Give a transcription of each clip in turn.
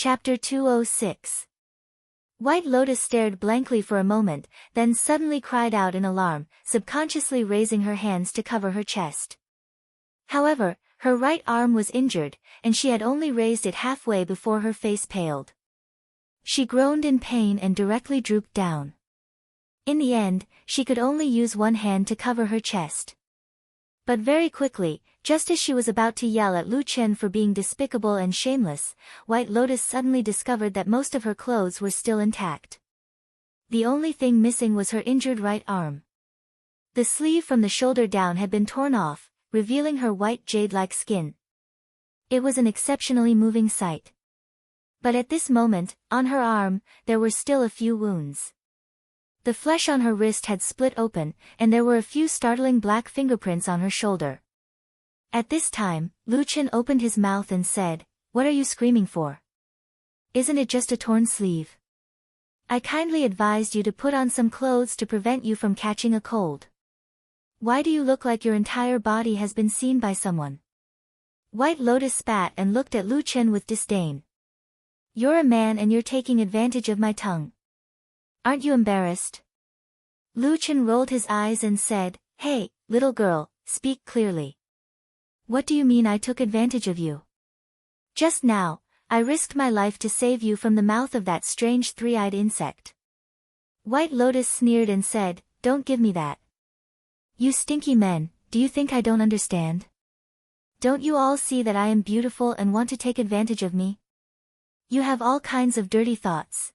Chapter 206. White Lotus stared blankly for a moment, then suddenly cried out in alarm, subconsciously raising her hands to cover her chest. However, her right arm was injured, and she had only raised it halfway before her face paled. She groaned in pain and directly drooped down. In the end, she could only use one hand to cover her chest. But very quickly, just as she was about to yell at Lu Chen for being despicable and shameless, White Lotus suddenly discovered that most of her clothes were still intact. The only thing missing was her injured right arm. The sleeve from the shoulder down had been torn off, revealing her white jade-like skin. It was an exceptionally moving sight. But at this moment, on her arm, there were still a few wounds. The flesh on her wrist had split open, and there were a few startling black fingerprints on her shoulder. At this time, Lu Chen opened his mouth and said, "What are you screaming for? Isn't it just a torn sleeve? I kindly advised you to put on some clothes to prevent you from catching a cold. Why do you look like your entire body has been seen by someone?" White Lotus spat and looked at Lu Chen with disdain. "You're a man and you're taking advantage of my tongue. Aren't you embarrassed?" Lu Chen rolled his eyes and said, "Hey, little girl, speak clearly. What do you mean I took advantage of you? Just now, I risked my life to save you from the mouth of that strange three-eyed insect." White Lotus sneered and said, "Don't give me that. You stinky men, do you think I don't understand? Don't you all see that I am beautiful and want to take advantage of me? You have all kinds of dirty thoughts.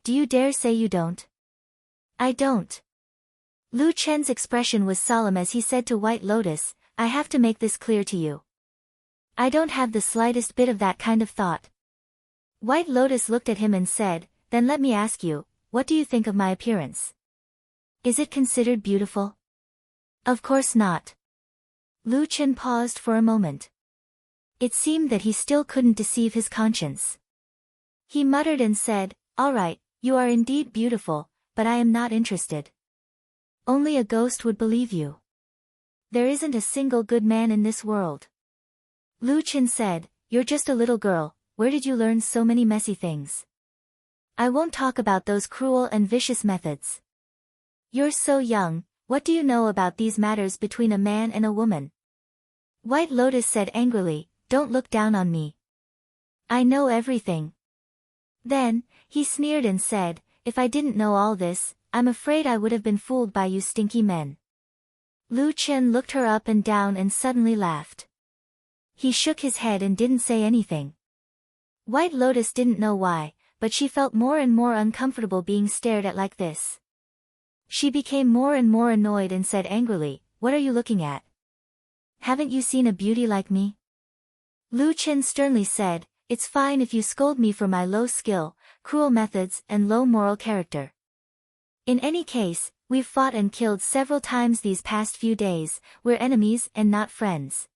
Do you dare say you don't?" "I don't." Lu Chen's expression was solemn as he said to White Lotus, "I have to make this clear to you. I don't have the slightest bit of that kind of thought." White Lotus looked at him and said, "Then let me ask you, what do you think of my appearance? Is it considered beautiful?" "Of course not." Lu Chen paused for a moment. It seemed that he still couldn't deceive his conscience. He muttered and said, "All right, you are indeed beautiful, but I am not interested. Only a ghost would believe you. There isn't a single good man in this world." Lu Chen said, "You're just a little girl, where did you learn so many messy things? I won't talk about those cruel and vicious methods. You're so young, what do you know about these matters between a man and a woman?" White Lotus said angrily, "Don't look down on me. I know everything." Then, he sneered and said, "If I didn't know all this, I'm afraid I would have been fooled by you stinky men." Lu Chen looked her up and down and suddenly laughed. He shook his head and didn't say anything. White Lotus didn't know why, but she felt more and more uncomfortable being stared at like this. She became more and more annoyed and said angrily, "What are you looking at? Haven't you seen a beauty like me?" Lu Chen sternly said, "It's fine if you scold me for my low skill, cruel methods and low moral character. In any case, we've fought and killed several times these past few days, we're enemies and not friends.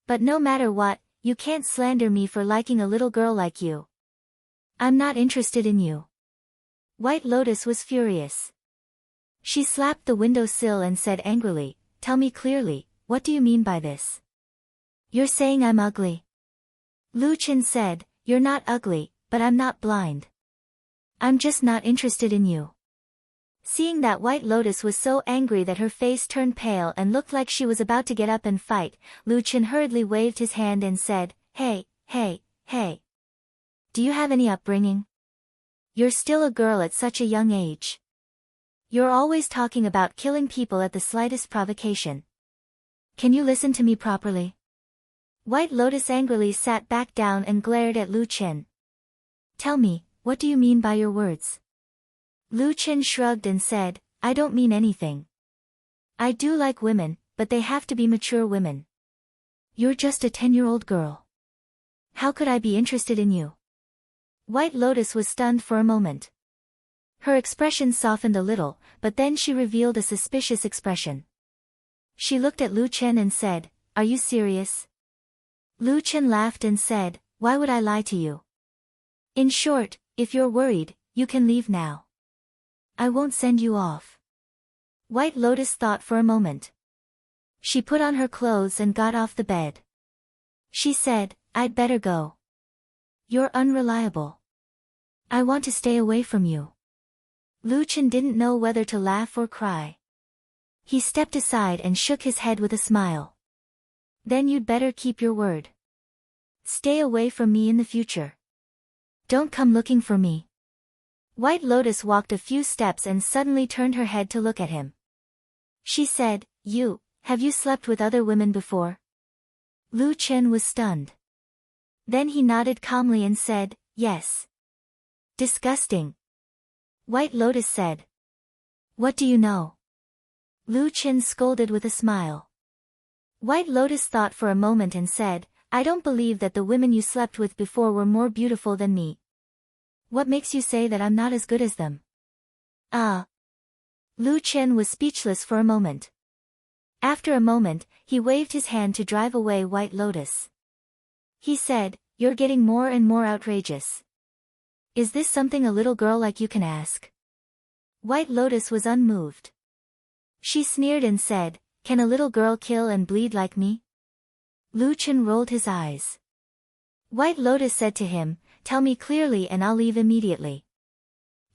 But no matter what, you can't slander me for liking a little girl like you. I'm not interested in you." White Lotus was furious. She slapped the windowsill and said angrily, "Tell me clearly, what do you mean by this? You're saying I'm ugly?" Lu Chen said, "You're not ugly, but I'm not blind. I'm just not interested in you." Seeing that White Lotus was so angry that her face turned pale and looked like she was about to get up and fight, Lu Chen hurriedly waved his hand and said, "Hey, hey, hey. Do you have any upbringing? You're still a girl at such a young age. You're always talking about killing people at the slightest provocation. Can you listen to me properly?" White Lotus angrily sat back down and glared at Lu Chen. "Tell me, what do you mean by your words?" Lu Chen shrugged and said, "I don't mean anything. I do like women, but they have to be mature women. You're just a 10-year-old girl. How could I be interested in you?" White Lotus was stunned for a moment. Her expression softened a little, but then she revealed a suspicious expression. She looked at Lu Chen and said, "Are you serious?" Lu Chen laughed and said, "Why would I lie to you? In short, if you're worried, you can leave now. I won't send you off." White Lotus thought for a moment. She put on her clothes and got off the bed. She said, "I'd better go. You're unreliable. I want to stay away from you. Lu Chen didn't know whether to laugh or cry. He stepped aside and shook his head with a smile. Then you'd better keep your word. Stay away from me in the future. Don't come looking for me. White Lotus walked a few steps and suddenly turned her head to look at him. She said, Have you slept with other women before? Lu Chen was stunned. Then he nodded calmly and said, yes. Disgusting. White Lotus said. What do you know? Lu Chen scolded with a smile. White Lotus thought for a moment and said, I don't believe that the women you slept with before were more beautiful than me. What makes you say that I'm not as good as them? Ah. Lu Chen was speechless for a moment. After a moment, he waved his hand to drive away White Lotus. He said, You're getting more and more outrageous. Is this something a little girl like you can ask? White Lotus was unmoved. She sneered and said, Can a little girl kill and bleed like me? Lu Chen rolled his eyes. White Lotus said to him, Tell me clearly and I'll leave immediately.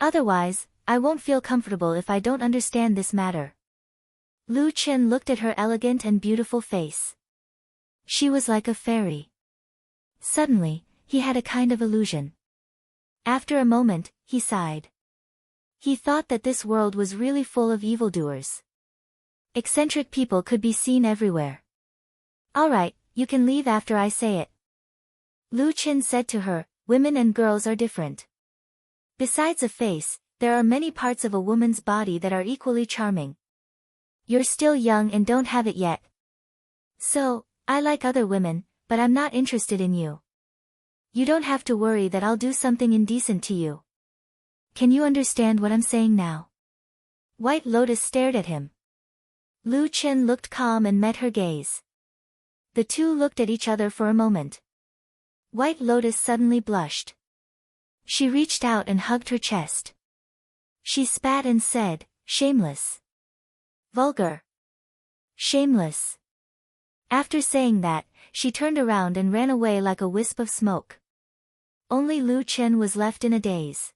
Otherwise, I won't feel comfortable if I don't understand this matter. Lu Chen looked at her elegant and beautiful face. She was like a fairy. Suddenly, he had a kind of illusion. After a moment, he sighed. He thought that this world was really full of evildoers. Eccentric people could be seen everywhere. All right, you can leave after I say it. Lu Chen said to her, Women and girls are different. Besides a face, there are many parts of a woman's body that are equally charming. You're still young and don't have it yet. So, I like other women, but I'm not interested in you. You don't have to worry that I'll do something indecent to you. Can you understand what I'm saying now? White Lotus stared at him. Lu Chen looked calm and met her gaze. The two looked at each other for a moment. White Lotus suddenly blushed. She reached out and hugged her chest. She spat and said, Shameless. Vulgar. Shameless. After saying that, she turned around and ran away like a wisp of smoke. Only Lu Chen was left in a daze.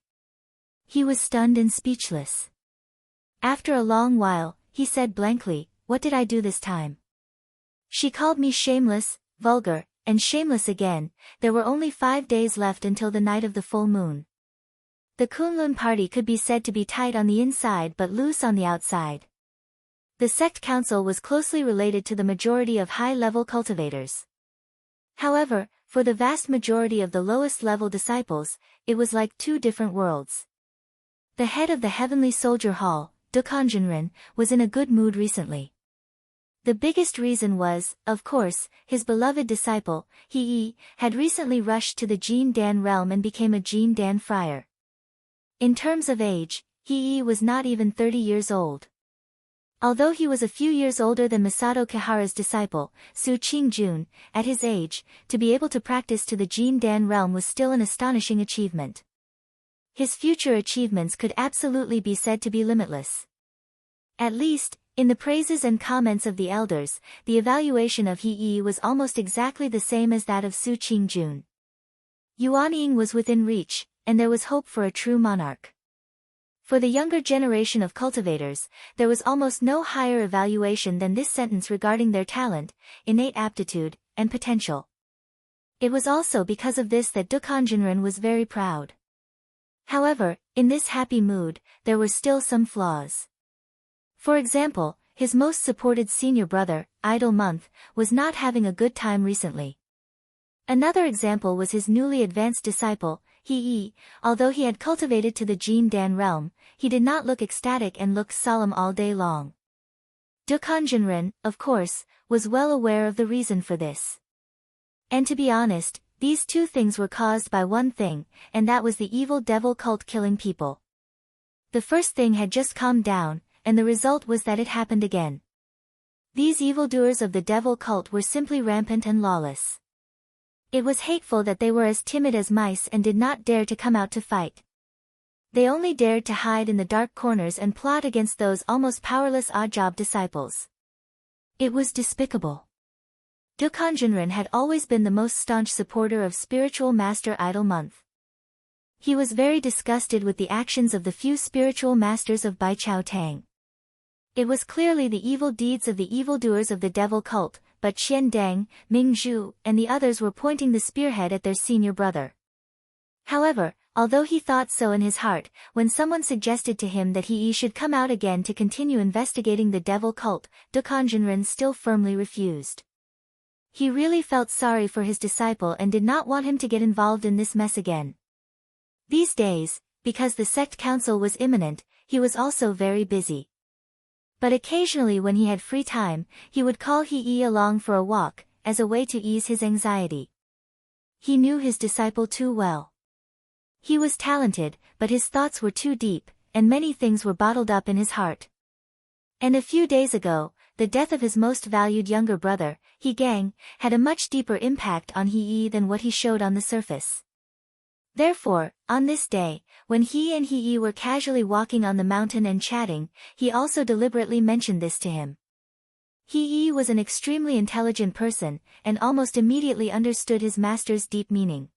He was stunned and speechless. After a long while, he said blankly, What did I do this time? She called me shameless, vulgar, and shameless again. There were only 5 days left until the night of the full moon. The Kunlun party could be said to be tight on the inside but loose on the outside. The sect council was closely related to the majority of high-level cultivators. However, for the vast majority of the lowest-level disciples, it was like two different worlds. The head of the Heavenly Soldier Hall, Dukanjinren, was in a good mood recently. The biggest reason was, of course, his beloved disciple, He had recently rushed to the Jin Dan realm and became a Jin Dan friar. In terms of age, He was not even 30 years old. Although he was a few years older than Masato Kihara's disciple, Su Qingjun, at his age, to be able to practice to the Jin Dan realm was still an astonishing achievement. His future achievements could absolutely be said to be limitless. At least, in the praises and comments of the elders, the evaluation of He was almost exactly the same as that of Su Qingjun. Yuanying was within reach, and there was hope for a true monarch. For the younger generation of cultivators, there was almost no higher evaluation than this sentence regarding their talent, innate aptitude, and potential. It was also because of this that Dukanjinren was very proud. However, in this happy mood, there were still some flaws. For example, his most supported senior brother, Idle Month, was not having a good time recently. Another example was his newly advanced disciple, He, although he had cultivated to the Jin Dan realm, he did not look ecstatic and looked solemn all day long. Dukanjinren, of course, was well aware of the reason for this. And to be honest, these two things were caused by one thing, and that was the evil devil cult killing people. The first thing had just calmed down, and the result was that it happened again. These evildoers of the devil cult were simply rampant and lawless. It was hateful that they were as timid as mice and did not dare to come out to fight. They only dared to hide in the dark corners and plot against those almost powerless odd-job disciples. It was despicable. Dokkan Jinren had always been the most staunch supporter of spiritual master idol month. He was very disgusted with the actions of the few spiritual masters of Baichao Tang. It was clearly the evil deeds of the evildoers of the devil cult, but Qian Deng, Ming Zhu, and the others were pointing the spearhead at their senior brother. However, although he thought so in his heart, when someone suggested to him that he should come out again to continue investigating the devil cult, Dokkan Jinren still firmly refused. He really felt sorry for his disciple and did not want him to get involved in this mess again. These days, because the sect council was imminent, he was also very busy. But occasionally when he had free time, he would call He along for a walk, as a way to ease his anxiety. He knew his disciple too well. He was talented, but his thoughts were too deep, and many things were bottled up in his heart. And a few days ago, the death of his most valued younger brother, He Gang, had a much deeper impact on He than what he showed on the surface. Therefore, on this day, when he and He were casually walking on the mountain and chatting, he also deliberately mentioned this to him. He was an extremely intelligent person, and almost immediately understood his master's deep meaning.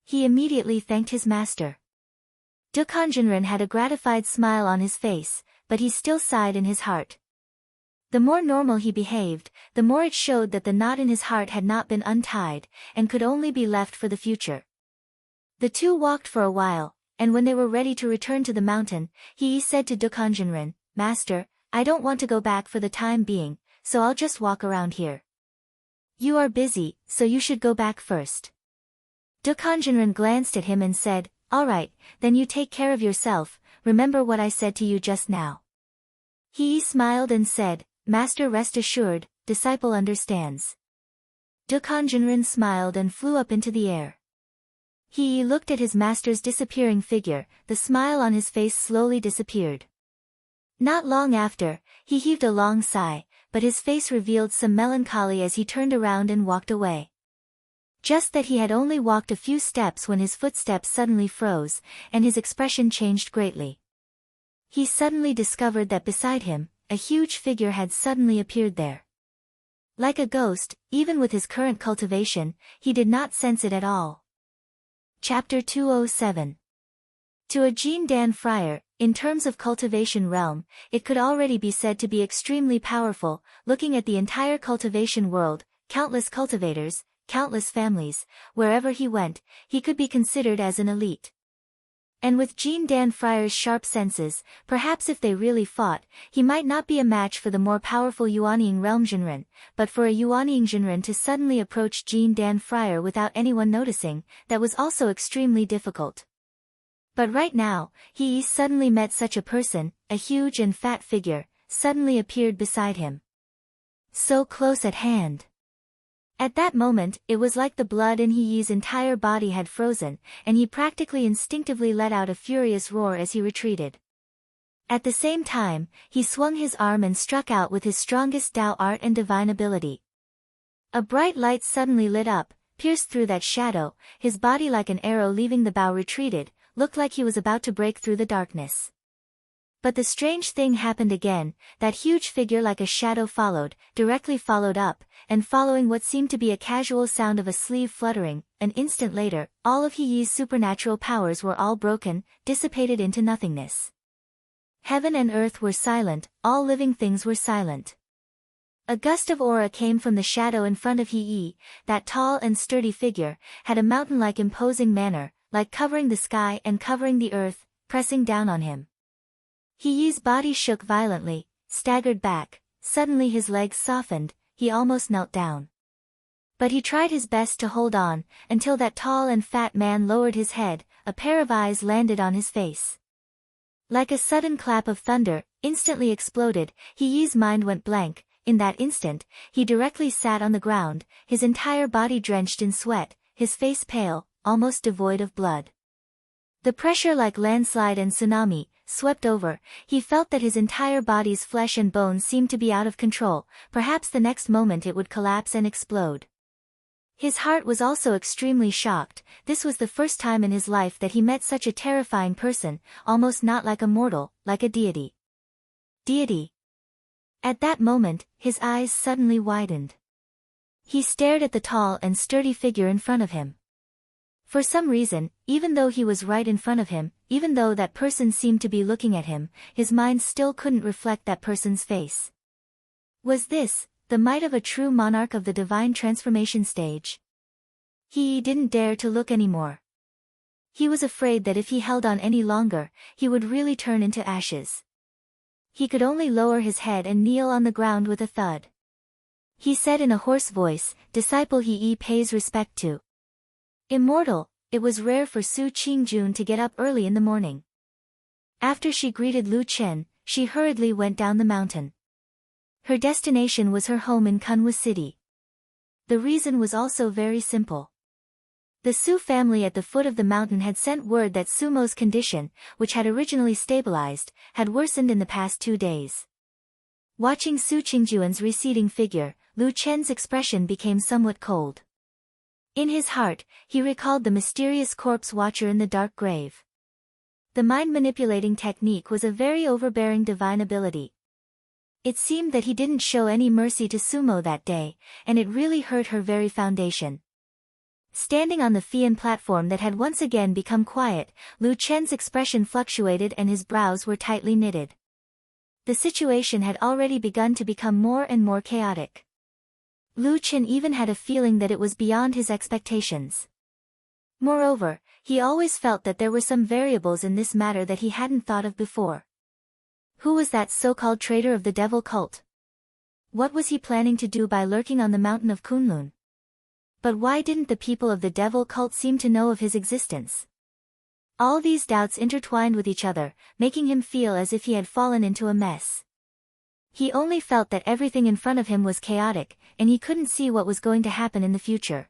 He immediately thanked his master. Dokkan Jinren had a gratified smile on his face, but he still sighed in his heart. The more normal he behaved, the more it showed that the knot in his heart had not been untied, and could only be left for the future. The two walked for a while, and when they were ready to return to the mountain, He said to Dokkan Jinren, "Master, I don't want to go back for the time being, so I'll just walk around here. You are busy, so you should go back first." Dokkan Jinren glanced at him and said, "All right, then you take care of yourself, remember what I said to you just now." He smiled and said, "Master, rest assured, disciple understands." Dokkan Jinren smiled and flew up into the air. He looked at his master's disappearing figure, the smile on his face slowly disappeared. Not long after, he heaved a long sigh, but his face revealed some melancholy as he turned around and walked away. Just that he had only walked a few steps when his footsteps suddenly froze, and his expression changed greatly. He suddenly discovered that beside him, a huge figure had suddenly appeared there. Like a ghost, even with his current cultivation, he did not sense it at all. Chapter 207. To a Jin Dan friar, in terms of cultivation realm, it could already be said to be extremely powerful. Looking at the entire cultivation world, countless cultivators, countless families, wherever he went, he could be considered as an elite. And with Jin Dan friar's sharp senses, perhaps if they really fought, he might not be a match for the more powerful Yuanying realm Jinren, but for a Yuanying Jinren to suddenly approach Jin Dan friar without anyone noticing, that was also extremely difficult. But right now, he suddenly met such a person, a huge and fat figure, suddenly appeared beside him. So close at hand. At that moment, it was like the blood in He's entire body had frozen, and he practically instinctively let out a furious roar as he retreated. At the same time, he swung his arm and struck out with his strongest Tao art and divine ability. A bright light suddenly lit up, pierced through that shadow, his body like an arrow leaving the bow retreated, looked like he was about to break through the darkness. But the strange thing happened again, that huge figure like a shadow followed, directly followed up, and following what seemed to be a casual sound of a sleeve fluttering, an instant later, all of He's supernatural powers were all broken, dissipated into nothingness. Heaven and earth were silent, all living things were silent. A gust of aura came from the shadow in front of He. That tall and sturdy figure, had a mountain-like imposing manner, like covering the sky and covering the earth, pressing down on him. He's body shook violently, staggered back, suddenly his legs softened, he almost knelt down. But he tried his best to hold on, until that tall and fat man lowered his head, a pair of eyes landed on his face. Like a sudden clap of thunder, instantly exploded, He's mind went blank. In that instant, he directly sat on the ground, his entire body drenched in sweat, his face pale, almost devoid of blood. The pressure like landslide and tsunami, swept over, he felt that his entire body's flesh and bones seemed to be out of control, perhaps the next moment it would collapse and explode. His heart was also extremely shocked, this was the first time in his life that he met such a terrifying person, almost not like a mortal, like a deity. Deity. At that moment, his eyes suddenly widened. He stared at the tall and sturdy figure in front of him. For some reason, even though he was right in front of him, even though that person seemed to be looking at him, his mind still couldn't reflect that person's face. Was this the might of a true monarch of the divine transformation stage? He didn't dare to look anymore. He was afraid that if he held on any longer, he would really turn into ashes. He could only lower his head and kneel on the ground with a thud. He said in a hoarse voice, "Disciple he pays respect to." Immortal, it was rare for Su Qingjun to get up early in the morning. After she greeted Lu Chen, she hurriedly went down the mountain. Her destination was her home in Kunwa City. The reason was also very simple. The Su family at the foot of the mountain had sent word that Sumo's condition, which had originally stabilized, had worsened in the past 2 days. Watching Su Qingjuan's receding figure, Lu Chen's expression became somewhat cold. In his heart, he recalled the mysterious corpse watcher in the dark grave. The mind-manipulating technique was a very overbearing divine ability. It seemed that he didn't show any mercy to Sumo that day, and it really hurt her very foundation. Standing on the Fian platform that had once again become quiet, Lu Chen's expression fluctuated and his brows were tightly knitted. The situation had already begun to become more and more chaotic. Lu Chen even had a feeling that it was beyond his expectations. Moreover, he always felt that there were some variables in this matter that he hadn't thought of before. Who was that so-called traitor of the devil cult? What was he planning to do by lurking on the mountain of Kunlun? But why didn't the people of the devil cult seem to know of his existence? All these doubts intertwined with each other, making him feel as if he had fallen into a mess. He only felt that everything in front of him was chaotic, and he couldn't see what was going to happen in the future.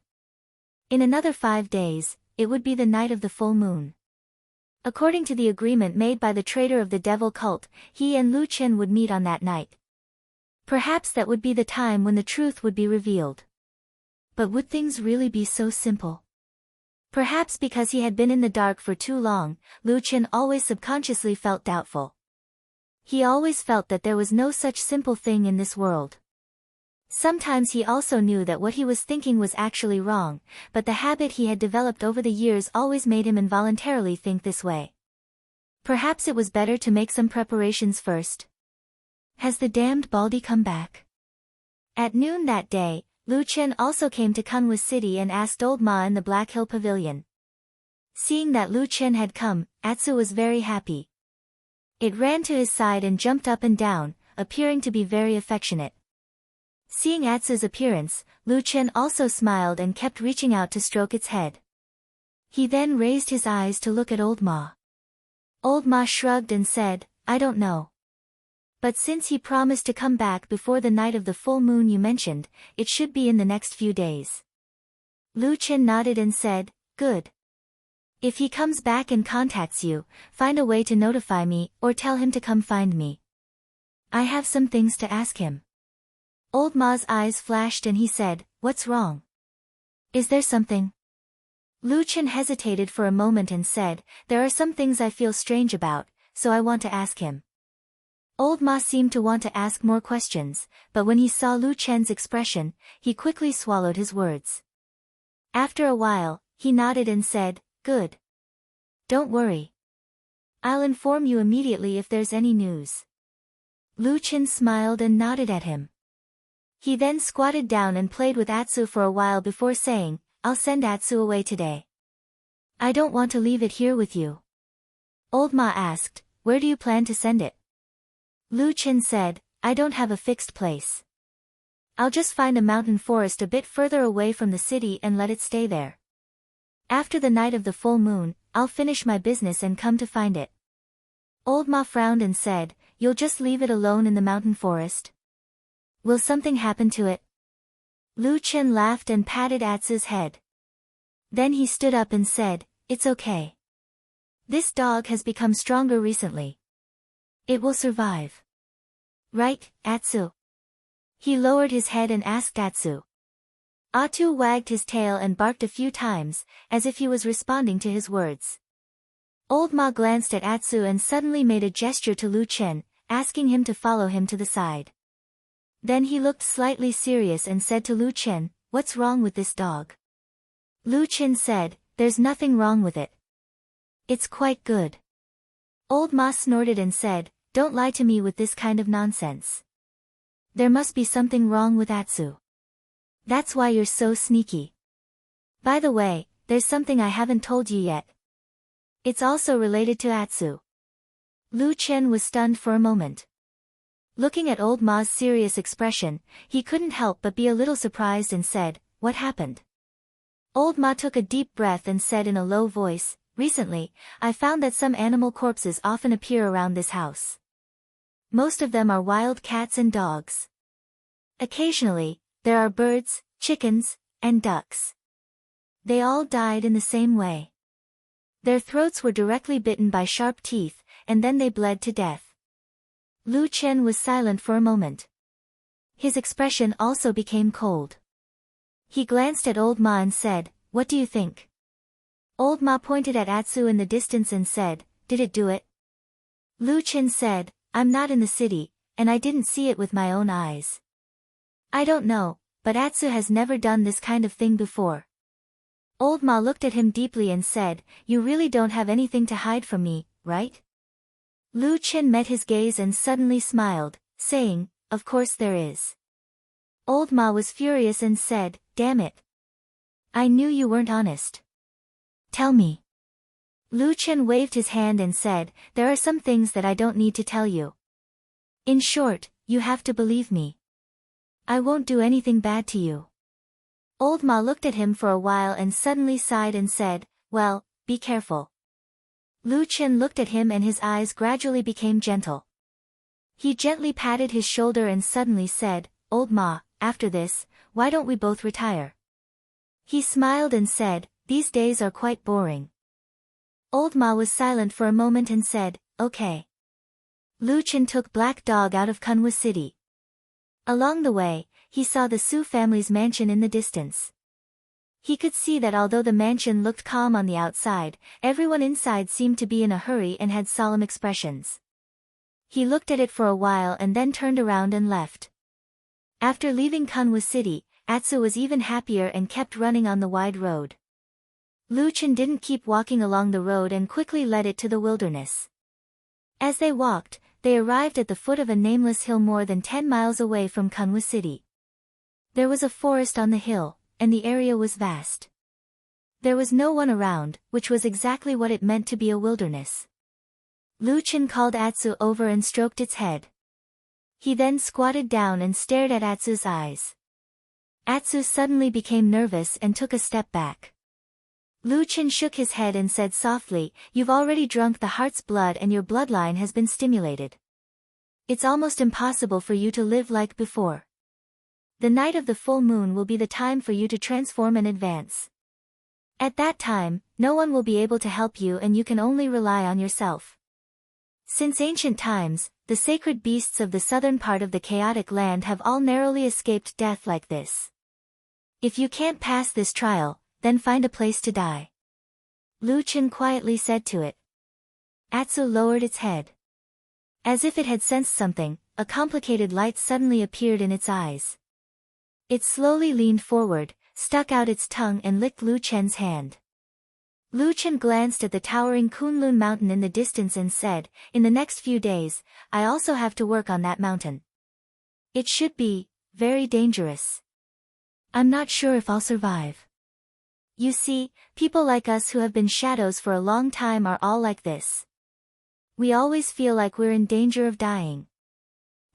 In another 5 days, it would be the night of the full moon. According to the agreement made by the traitor of the devil cult, he and Lu Chen would meet on that night. Perhaps that would be the time when the truth would be revealed. But would things really be so simple? Perhaps because he had been in the dark for too long, Lu Chen always subconsciously felt doubtful. He always felt that there was no such simple thing in this world. Sometimes he also knew that what he was thinking was actually wrong, but the habit he had developed over the years always made him involuntarily think this way. Perhaps it was better to make some preparations first. Has the damned Baldy come back? At noon that day, Lu Chen also came to Kunwa City and asked Old Ma in the Black Hill Pavilion. Seeing that Lu Chen had come, Atsu was very happy. It ran to his side and jumped up and down, appearing to be very affectionate. Seeing Atsu's appearance, Lu Chen also smiled and kept reaching out to stroke its head. He then raised his eyes to look at Old Ma. Old Ma shrugged and said, "I don't know. But since he promised to come back before the night of the full moon you mentioned, it should be in the next few days." Lu Chen nodded and said, "Good. If he comes back and contacts you, find a way to notify me or tell him to come find me. I have some things to ask him." Old Ma's eyes flashed and he said, "What's wrong? Is there something?" Lu Chen hesitated for a moment and said, "There are some things I feel strange about, so I want to ask him." Old Ma seemed to want to ask more questions, but when he saw Lu Chen's expression, he quickly swallowed his words. After a while, he nodded and said, "Good. Don't worry. I'll inform you immediately if there's any news." Lu Chen smiled and nodded at him. He then squatted down and played with Atsu for a while before saying, "I'll send Atsu away today. I don't want to leave it here with you." Old Ma asked, "Where do you plan to send it?" Lu Chen said, "I don't have a fixed place. I'll just find a mountain forest a bit further away from the city and let it stay there. After the night of the full moon, I'll finish my business and come to find it." Old Ma frowned and said, "You'll just leave it alone in the mountain forest? Will something happen to it?" Lu Chen laughed and patted Atsu's head. Then he stood up and said, "It's okay. This dog has become stronger recently. It will survive. Right, Atsu?" He lowered his head and asked Atsu. Atsu wagged his tail and barked a few times, as if he was responding to his words. Old Ma glanced at Atsu and suddenly made a gesture to Lu Chen, asking him to follow him to the side. Then he looked slightly serious and said to Lu Chen, what's wrong with this dog? Lu Qin said, there's nothing wrong with it. It's quite good. Old Ma snorted and said, don't lie to me with this kind of nonsense. There must be something wrong with Atsu. That's why you're so sneaky. By the way, there's something I haven't told you yet. It's also related to Atsu. Lu Chen was stunned for a moment. Looking at old Ma's serious expression, he couldn't help but be a little surprised and said, what happened? Old Ma took a deep breath and said in a low voice, recently, I found that some animal corpses often appear around this house. Most of them are wild cats and dogs. Occasionally, there are birds, chickens, and ducks. They all died in the same way. Their throats were directly bitten by sharp teeth, and then they bled to death. Lu Chen was silent for a moment. His expression also became cold. He glanced at Old Ma and said, what do you think? Old Ma pointed at Atsu in the distance and said, did it do it? Lu Chen said, I'm not in the city, and I didn't see it with my own eyes. I don't know, but Atsu has never done this kind of thing before. Old Ma looked at him deeply and said, you really don't have anything to hide from me, right? Lu Chen met his gaze and suddenly smiled, saying, of course there is. Old Ma was furious and said, damn it. I knew you weren't honest. Tell me. Lu Chen waved his hand and said, there are some things that I don't need to tell you. In short, you have to believe me. I won't do anything bad to you. Old Ma looked at him for a while and suddenly sighed and said, well, be careful. Lu Chen looked at him and his eyes gradually became gentle. He gently patted his shoulder and suddenly said, Old Ma, after this, why don't we both retire? He smiled and said, these days are quite boring. Old Ma was silent for a moment and said, okay. Lu Chen took Black Dog out of Kunwa City. Along the way, he saw the Su family's mansion in the distance. He could see that although the mansion looked calm on the outside, everyone inside seemed to be in a hurry and had solemn expressions. He looked at it for a while and then turned around and left. After leaving Kunwa City, Atsu was even happier and kept running on the wide road. Lu Chen didn't keep walking along the road and quickly led it to the wilderness. As they walked, they arrived at the foot of a nameless hill more than 10 miles away from Kunwa City. There was a forest on the hill, and the area was vast. There was no one around, which was exactly what it meant to be a wilderness. Lu Chen called Atsu over and stroked its head. He then squatted down and stared at Atsu's eyes. Atsu suddenly became nervous and took a step back. Lu Chen shook his head and said softly, you've already drunk the heart's blood and your bloodline has been stimulated. It's almost impossible for you to live like before. The night of the full moon will be the time for you to transform and advance. At that time, no one will be able to help you and you can only rely on yourself. Since ancient times, the sacred beasts of the southern part of the chaotic land have all narrowly escaped death like this. If you can't pass this trial, then find a place to die. Lu Chen quietly said to it. Atsu lowered its head. As if it had sensed something, a complicated light suddenly appeared in its eyes. It slowly leaned forward, stuck out its tongue and licked Lu Chen's hand. Lu Chen glanced at the towering Kunlun mountain in the distance and said, in the next few days, I also have to work on that mountain. It should be very dangerous. I'm not sure if I'll survive. You see, people like us who have been shadows for a long time are all like this. We always feel like we're in danger of dying.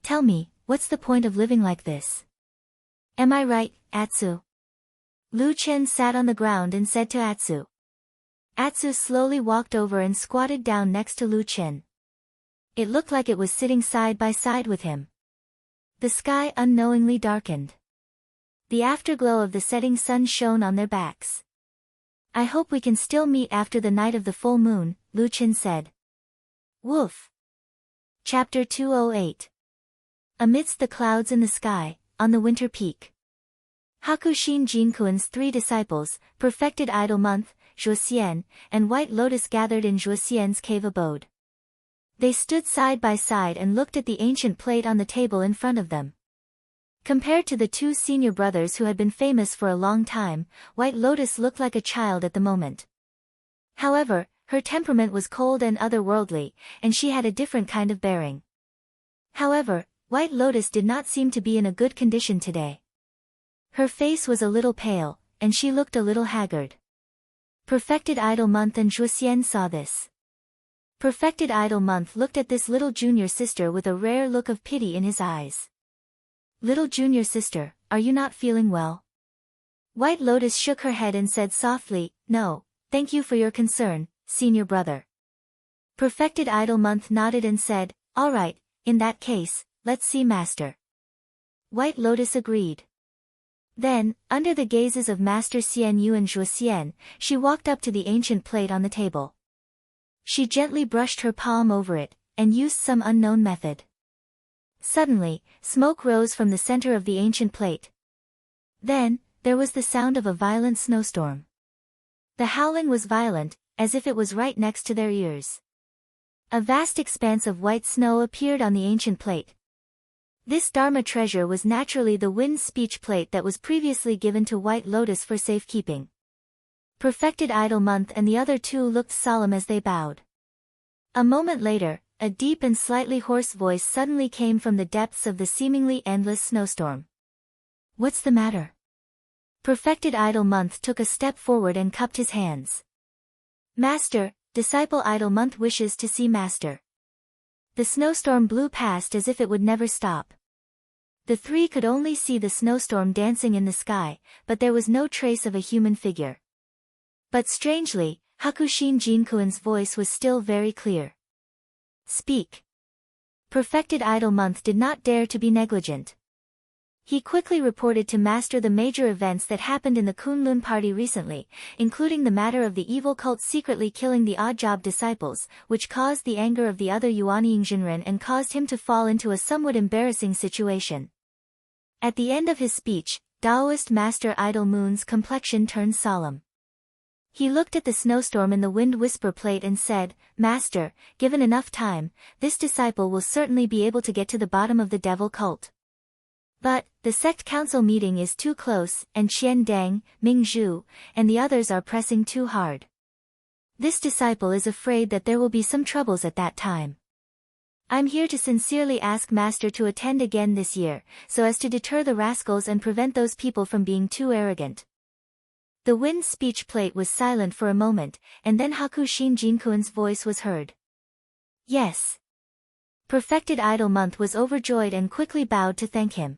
Tell me, what's the point of living like this? Am I right, Atsu? Lu Chen sat on the ground and said to Atsu. Atsu slowly walked over and squatted down next to Lu Chen. It looked like it was sitting side by side with him. The sky unknowingly darkened. The afterglow of the setting sun shone on their backs. I hope we can still meet after the night of the full moon, Lu Chen said. Woof. Chapter 208. Amidst the clouds in the sky, on the winter peak. Hakushin Jinkuan's 3 disciples, perfected idle month, Zhuoxian, and White Lotus gathered in Zhuoxian's cave abode. They stood side by side and looked at the ancient plate on the table in front of them. Compared to the two senior brothers who had been famous for a long time, White Lotus looked like a child at the moment. However, her temperament was cold and otherworldly, and she had a different kind of bearing. However, White Lotus did not seem to be in a good condition today. Her face was a little pale, and she looked a little haggard. Perfected Idol Month and Zhuxian saw this. Perfected Idol Month looked at this little junior sister with a rare look of pity in his eyes. Little junior sister, are you not feeling well? White Lotus shook her head and said softly, no, thank you for your concern, senior brother. Perfected Idol Month nodded and said, all right, in that case, let's see Master. White Lotus agreed. Then, under the gazes of Master Xian Yu and Zhuxian, she walked up to the ancient plate on the table. She gently brushed her palm over it, and used some unknown method. Suddenly, smoke rose from the center of the ancient plate. Then, there was the sound of a violent snowstorm. The howling was violent, as if it was right next to their ears. A vast expanse of white snow appeared on the ancient plate. This Dharma treasure was naturally the wind speech plate that was previously given to White Lotus for safekeeping. Perfected Idol Month and the other two looked solemn as they bowed. A moment later, a deep and slightly hoarse voice suddenly came from the depths of the seemingly endless snowstorm. What's the matter? Perfected Idol Month took a step forward and cupped his hands. Master, Disciple Idol Month wishes to see Master. The snowstorm blew past as if it would never stop. The three could only see the snowstorm dancing in the sky, but there was no trace of a human figure. But strangely, Hakushin Jinkuin's voice was still very clear. Speak. Perfected Idol Month did not dare to be negligent. He quickly reported to Master the major events that happened in the Kunlun party recently, including the matter of the evil cult secretly killing the odd-job disciples, which caused the anger of the other Yuanying Jinren and caused him to fall into a somewhat embarrassing situation. At the end of his speech, Taoist Master Idol Moon's complexion turned solemn. He looked at the snowstorm in the wind whisper plate and said, Master, given enough time, this disciple will certainly be able to get to the bottom of the devil cult. But, the sect council meeting is too close, and Qian Dang, Ming Zhu, and the others are pressing too hard. This disciple is afraid that there will be some troubles at that time. I'm here to sincerely ask Master to attend again this year, so as to deter the rascals and prevent those people from being too arrogant. The wind speech plate was silent for a moment, and then Hakushin Jinkuin's voice was heard. Yes. Perfected Idol Month was overjoyed and quickly bowed to thank him.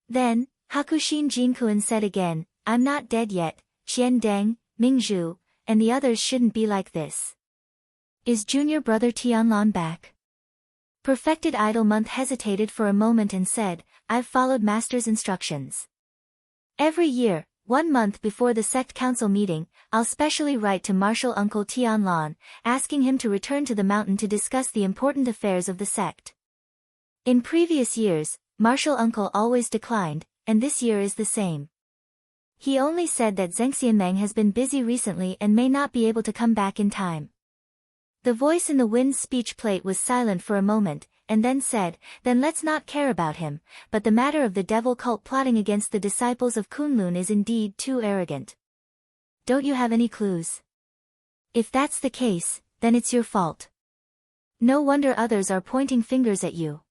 Then, Hakushin Jinkuin said again, I'm not dead yet, Qian Dang, Ming Zhu, and the others shouldn't be like this. Is junior brother Tianlan back? Perfected Idol Month hesitated for a moment and said, I've followed Master's instructions. Every year, 1 month before the sect council meeting, I'll specially write to Martial Uncle Tianlan, asking him to return to the mountain to discuss the important affairs of the sect. In previous years, Martial Uncle always declined, and this year is the same. He only said that Zhengxianmeng has been busy recently and may not be able to come back in time. The voice in the wind speech plate was silent for a moment, and then said, then let's not care about him, but the matter of the devil cult plotting against the disciples of Kunlun is indeed too arrogant. Don't you have any clues? If that's the case, then it's your fault. No wonder others are pointing fingers at you.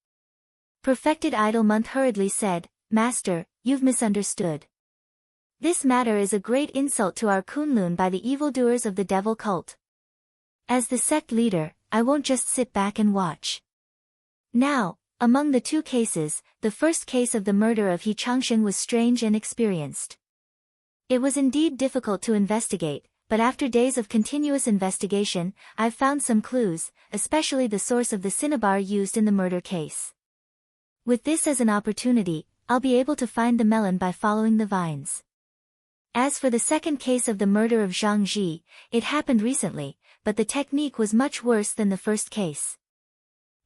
Perfected Idol Month hurriedly said, Master, you've misunderstood. This matter is a great insult to our Kunlun by the evildoers of the devil cult. As the sect leader, I won't just sit back and watch. Now, among the two cases, the first case of the murder of He Changshen was strange and experienced. It was indeed difficult to investigate, but after days of continuous investigation, I've found some clues, especially the source of the cinnabar used in the murder case. With this as an opportunity, I'll be able to find the melon by following the vines. As for the second case of the murder of Zhang Ji, it happened recently, but the technique was much worse than the first case.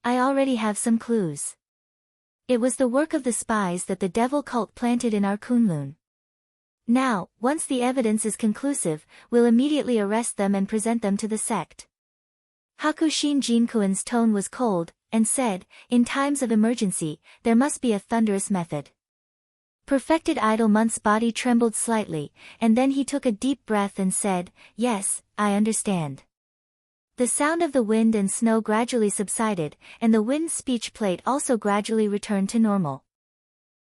I already have some clues. It was the work of the spies that the devil cult planted in our Kunlun. Now, once the evidence is conclusive, we'll immediately arrest them and present them to the sect. Hakushin Jinkuin's tone was cold, and said, in times of emergency, there must be a thunderous method. Perfected Idol Month's body trembled slightly, and then he took a deep breath and said, "Yes, I understand." The sound of the wind and snow gradually subsided, and the wind's speech plate also gradually returned to normal.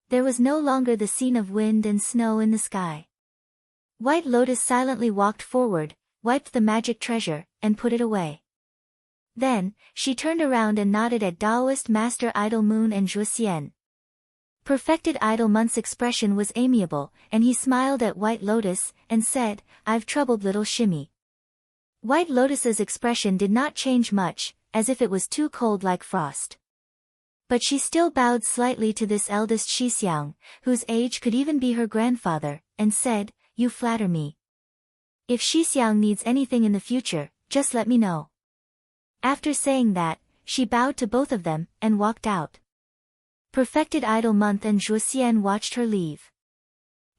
There was no longer the scene of wind and snow in the sky. White Lotus silently walked forward, wiped the magic treasure, and put it away. Then, she turned around and nodded at Taoist Master Idol Moon and Zhuxian. Perfected Idol Month's expression was amiable, and he smiled at White Lotus, and said, "I've troubled little Shimmy." White Lotus's expression did not change much, as if it was too cold like frost. But she still bowed slightly to this eldest Xixiang, whose age could even be her grandfather, and said, "You flatter me. If Xixiang needs anything in the future, just let me know." After saying that, she bowed to both of them, and walked out. Perfected Idol Month and Zhuxian watched her leave.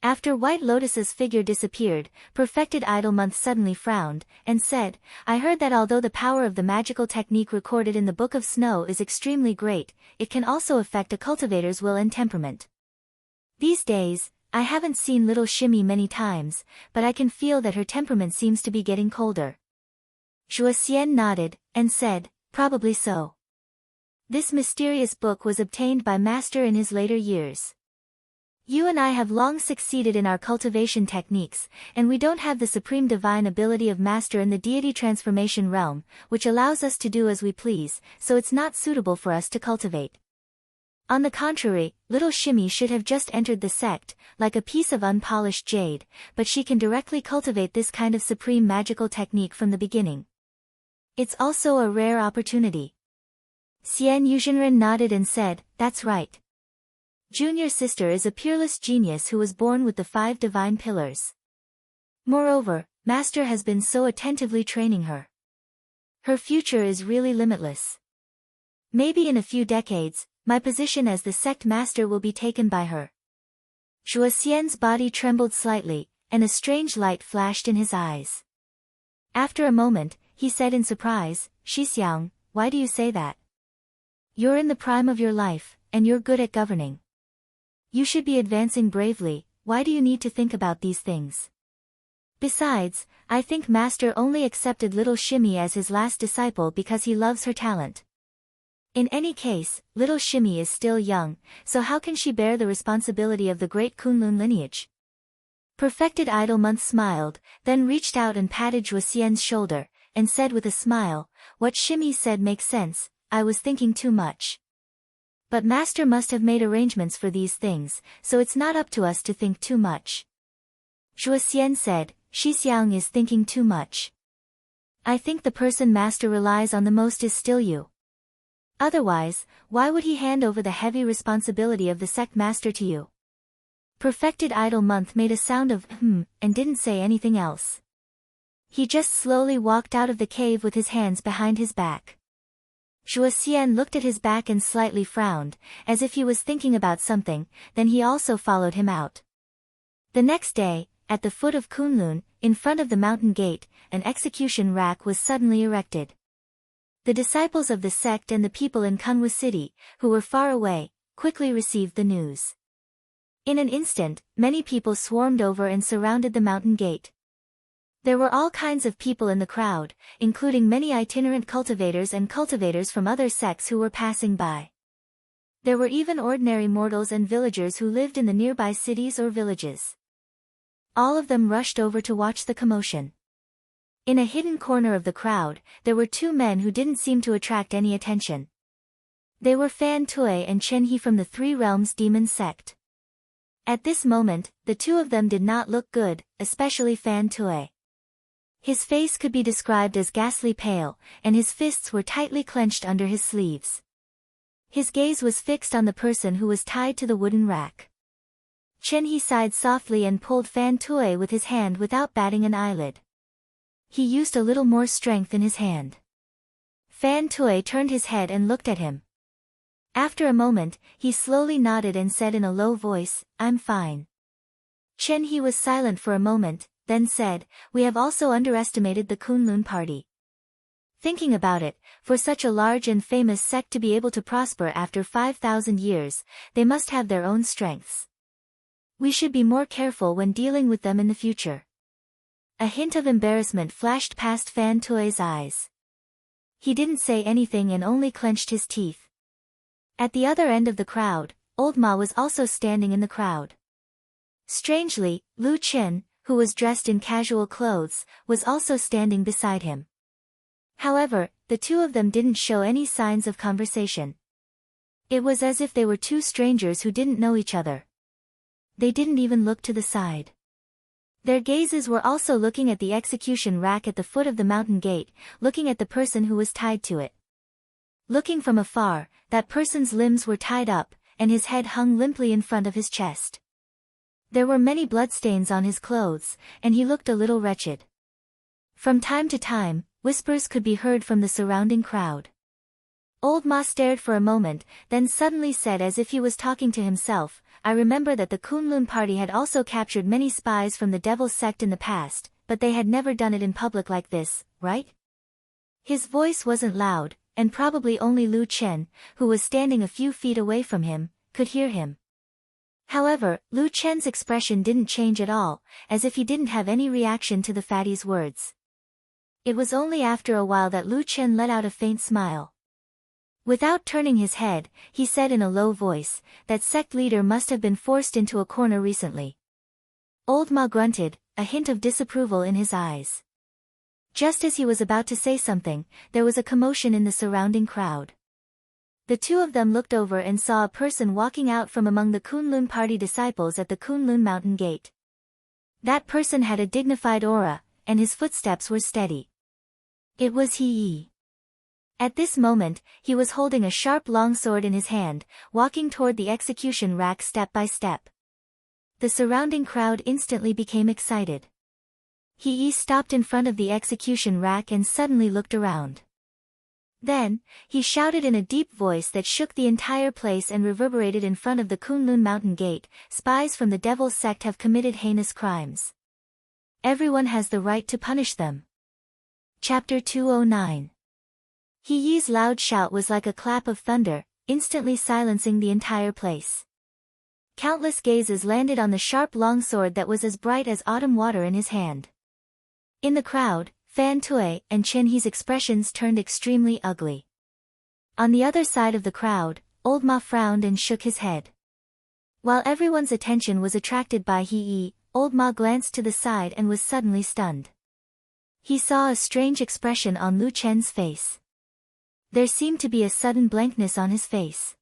After White Lotus's figure disappeared, Perfected Idol Month suddenly frowned, and said, "I heard that although the power of the magical technique recorded in the Book of Snow is extremely great, it can also affect a cultivator's will and temperament. These days, I haven't seen little Shimmy many times, but I can feel that her temperament seems to be getting colder." Zhuxian nodded, and said, "Probably so. This mysterious book was obtained by Master in his later years. You and I have long succeeded in our cultivation techniques, and we don't have the supreme divine ability of Master in the deity transformation realm, which allows us to do as we please, so it's not suitable for us to cultivate. On the contrary, little Shimmy should have just entered the sect, like a piece of unpolished jade, but she can directly cultivate this kind of supreme magical technique from the beginning. It's also a rare opportunity." Xian Yuzhenren nodded and said, "That's right. Junior sister is a peerless genius who was born with the 5 divine pillars. Moreover, Master has been so attentively training her. Her future is really limitless. Maybe in a few decades, my position as the sect master will be taken by her." Zhuxian's body trembled slightly, and a strange light flashed in his eyes. After a moment, he said in surprise, "Xixiang, why do you say that? You're in the prime of your life, and you're good at governing. You should be advancing bravely, why do you need to think about these things? Besides, I think Master only accepted little Shimmy as his last disciple because he loves her talent. In any case, little Shimmy is still young, so how can she bear the responsibility of the great Kunlun lineage?" Perfected Idol Month smiled, then reached out and patted Zhuxian's shoulder, and said with a smile, "What Shimmy said makes sense, I was thinking too much. But Master must have made arrangements for these things, so it's not up to us to think too much." Zhuxian said, "Xixiang is thinking too much. I think the person Master relies on the most is still you. Otherwise, why would he hand over the heavy responsibility of the sect master to you?" Perfected Idol Month made a sound of and didn't say anything else. He just slowly walked out of the cave with his hands behind his back. Zhuxian looked at his back and slightly frowned, as if he was thinking about something, then he also followed him out. The next day, at the foot of Kunlun, in front of the mountain gate, an execution rack was suddenly erected. The disciples of the sect and the people in Kunwu City, who were far away, quickly received the news. In an instant, many people swarmed over and surrounded the mountain gate. There were all kinds of people in the crowd, including many itinerant cultivators and cultivators from other sects who were passing by. There were even ordinary mortals and villagers who lived in the nearby cities or villages. All of them rushed over to watch the commotion. In a hidden corner of the crowd, there were 2 men who didn't seem to attract any attention. They were Fan Tui and Chen He from the 3 Realms Demon Sect. At this moment, the 2 of them did not look good, especially Fan Tui. His face could be described as ghastly pale, and his fists were tightly clenched under his sleeves. His gaze was fixed on the person who was tied to the wooden rack. Chen He sighed softly and pulled Fan Tui with his hand without batting an eyelid. He used a little more strength in his hand. Fan Tui turned his head and looked at him. After a moment, he slowly nodded and said in a low voice, "I'm fine." Chen He was silent for a moment, then said, "We have also underestimated the Kunlun party. Thinking about it, for such a large and famous sect to be able to prosper after 5,000 years, they must have their own strengths. We should be more careful when dealing with them in the future. A hint of embarrassment flashed past Fan Tui's eyes. He didn't say anything and only clenched his teeth. At the other end of the crowd, Old Ma was also standing in the crowd. Strangely, Lu Chen, who was dressed in casual clothes, was also standing beside him. However, the two of them didn't show any signs of conversation. It was as if they were two strangers who didn't know each other. They didn't even look to the side. Their gazes were also looking at the execution rack at the foot of the mountain gate, looking at the person who was tied to it. Looking from afar, that person's limbs were tied up, and his head hung limply in front of his chest. There were many bloodstains on his clothes, and he looked a little wretched. From time to time, whispers could be heard from the surrounding crowd. Old Ma stared for a moment, then suddenly said as if he was talking to himself, "I remember that the Kunlun party had also captured many spies from the Devil's sect in the past, but they had never done it in public like this, right?" His voice wasn't loud, and probably only Lu Chen, who was standing a few feet away from him, could hear him. However, Lu Chen's expression didn't change at all, as if he didn't have any reaction to the fatty's words. It was only after a while that Lu Chen let out a faint smile. Without turning his head, he said in a low voice, "That sect leader must have been forced into a corner recently." Old Ma grunted, a hint of disapproval in his eyes. Just as he was about to say something, there was a commotion in the surrounding crowd. The two of them looked over and saw a person walking out from among the Kunlun party disciples at the Kunlun mountain gate. That person had a dignified aura, and his footsteps were steady. It was He. At this moment, he was holding a sharp longsword in his hand, walking toward the execution rack step by step. The surrounding crowd instantly became excited. He stopped in front of the execution rack and suddenly looked around. Then, he shouted in a deep voice that shook the entire place and reverberated in front of the Kunlun mountain gate, "Spies from the Devil's sect have committed heinous crimes. Everyone has the right to punish them." Chapter 209. He's loud shout was like a clap of thunder, instantly silencing the entire place. Countless gazes landed on the sharp longsword that was as bright as autumn water in his hand. In the crowd, Fan Tui and Chen He's expressions turned extremely ugly. On the other side of the crowd, Old Ma frowned and shook his head. While everyone's attention was attracted by He, Old Ma glanced to the side and was suddenly stunned. He saw a strange expression on Lu Chen's face. There seemed to be a sudden blankness on his face.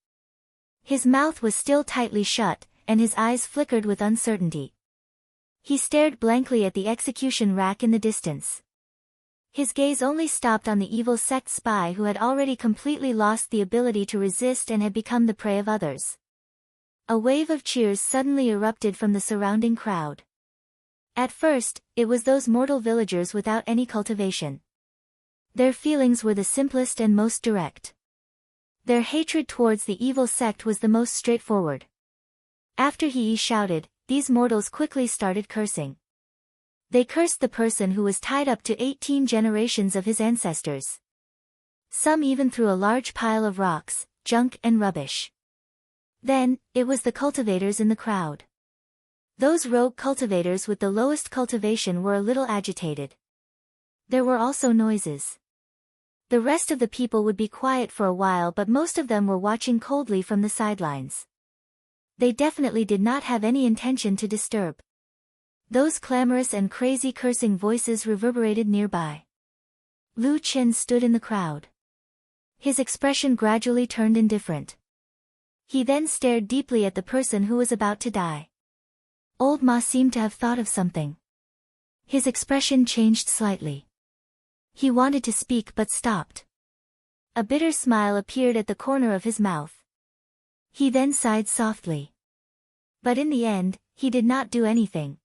His mouth was still tightly shut, and his eyes flickered with uncertainty. He stared blankly at the execution rack in the distance. His gaze only stopped on the evil sect spy who had already completely lost the ability to resist and had become the prey of others. A wave of cheers suddenly erupted from the surrounding crowd. At first, it was those mortal villagers without any cultivation. Their feelings were the simplest and most direct. Their hatred towards the evil sect was the most straightforward. After He shouted, these mortals quickly started cursing. They cursed the person who was tied up to 18 generations of his ancestors. Some even threw a large pile of rocks, junk and rubbish. Then, it was the cultivators in the crowd. Those rogue cultivators with the lowest cultivation were a little agitated. There were also noises. The rest of the people would be quiet for a while, but most of them were watching coldly from the sidelines. They definitely did not have any intention to disturb. Those clamorous and crazy cursing voices reverberated nearby. Lu Chen stood in the crowd. His expression gradually turned indifferent. He then stared deeply at the person who was about to die. Old Ma seemed to have thought of something. His expression changed slightly. He wanted to speak but stopped. A bitter smile appeared at the corner of his mouth. He then sighed softly. But in the end, he did not do anything.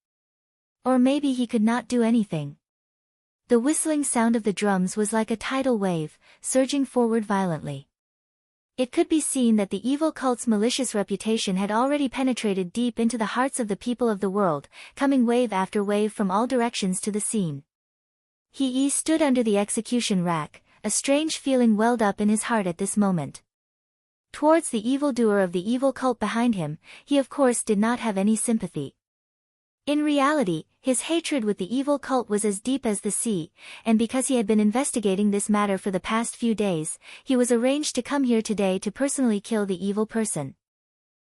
Or maybe he could not do anything. The whistling sound of the drums was like a tidal wave, surging forward violently. It could be seen that the evil cult's malicious reputation had already penetrated deep into the hearts of the people of the world, coming wave after wave from all directions to the scene. He stood under the execution rack, a strange feeling welled up in his heart at this moment. Towards the evildoer of the evil cult behind him, he of course did not have any sympathy. In reality, his hatred with the evil cult was as deep as the sea, and because he had been investigating this matter for the past few days, he was arranged to come here today to personally kill the evil person.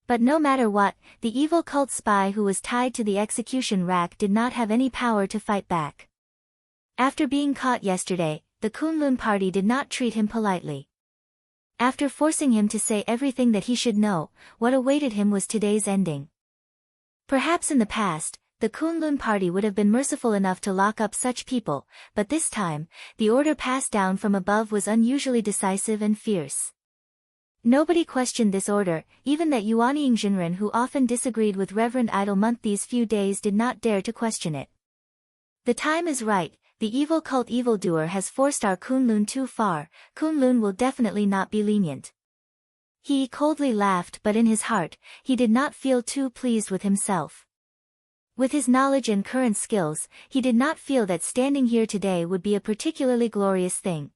But no matter what, the evil cult spy who was tied to the execution rack did not have any power to fight back. After being caught yesterday, the Kunlun party did not treat him politely. After forcing him to say everything that he should know, what awaited him was today's ending. Perhaps in the past, the Kunlun party would have been merciful enough to lock up such people, but this time, the order passed down from above was unusually decisive and fierce. Nobody questioned this order, even that Yuanying Jinren, who often disagreed with Reverend Idlemonth these few days, did not dare to question it. The time is right. The evil cult evildoer has forced our Kunlun too far. Kunlun will definitely not be lenient. He coldly laughed, but in his heart, he did not feel too pleased with himself. With his knowledge and current skills, he did not feel that standing here today would be a particularly glorious thing.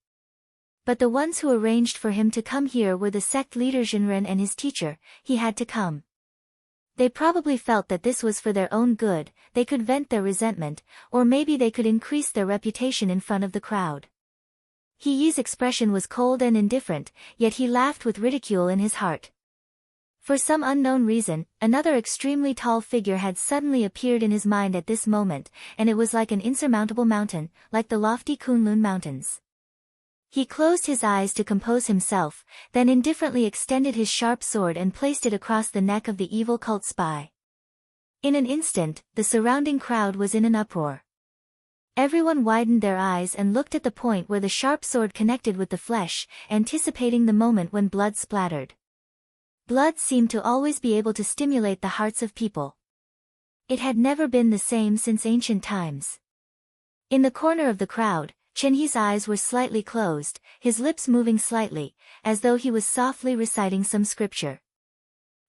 But the ones who arranged for him to come here were the sect leader Jinren and his teacher. He had to come. They probably felt that this was for their own good. They could vent their resentment, or maybe they could increase their reputation in front of the crowd. He Yi's expression was cold and indifferent, yet he laughed with ridicule in his heart. For some unknown reason, another extremely tall figure had suddenly appeared in his mind at this moment, and it was like an insurmountable mountain, like the lofty Kunlun mountains. He closed his eyes to compose himself, then indifferently extended his sharp sword and placed it across the neck of the evil cult spy. In an instant, the surrounding crowd was in an uproar. Everyone widened their eyes and looked at the point where the sharp sword connected with the flesh, anticipating the moment when blood splattered. Blood seemed to always be able to stimulate the hearts of people. It had never been the same since ancient times. In the corner of the crowd, Chen He's eyes were slightly closed, his lips moving slightly, as though he was softly reciting some scripture.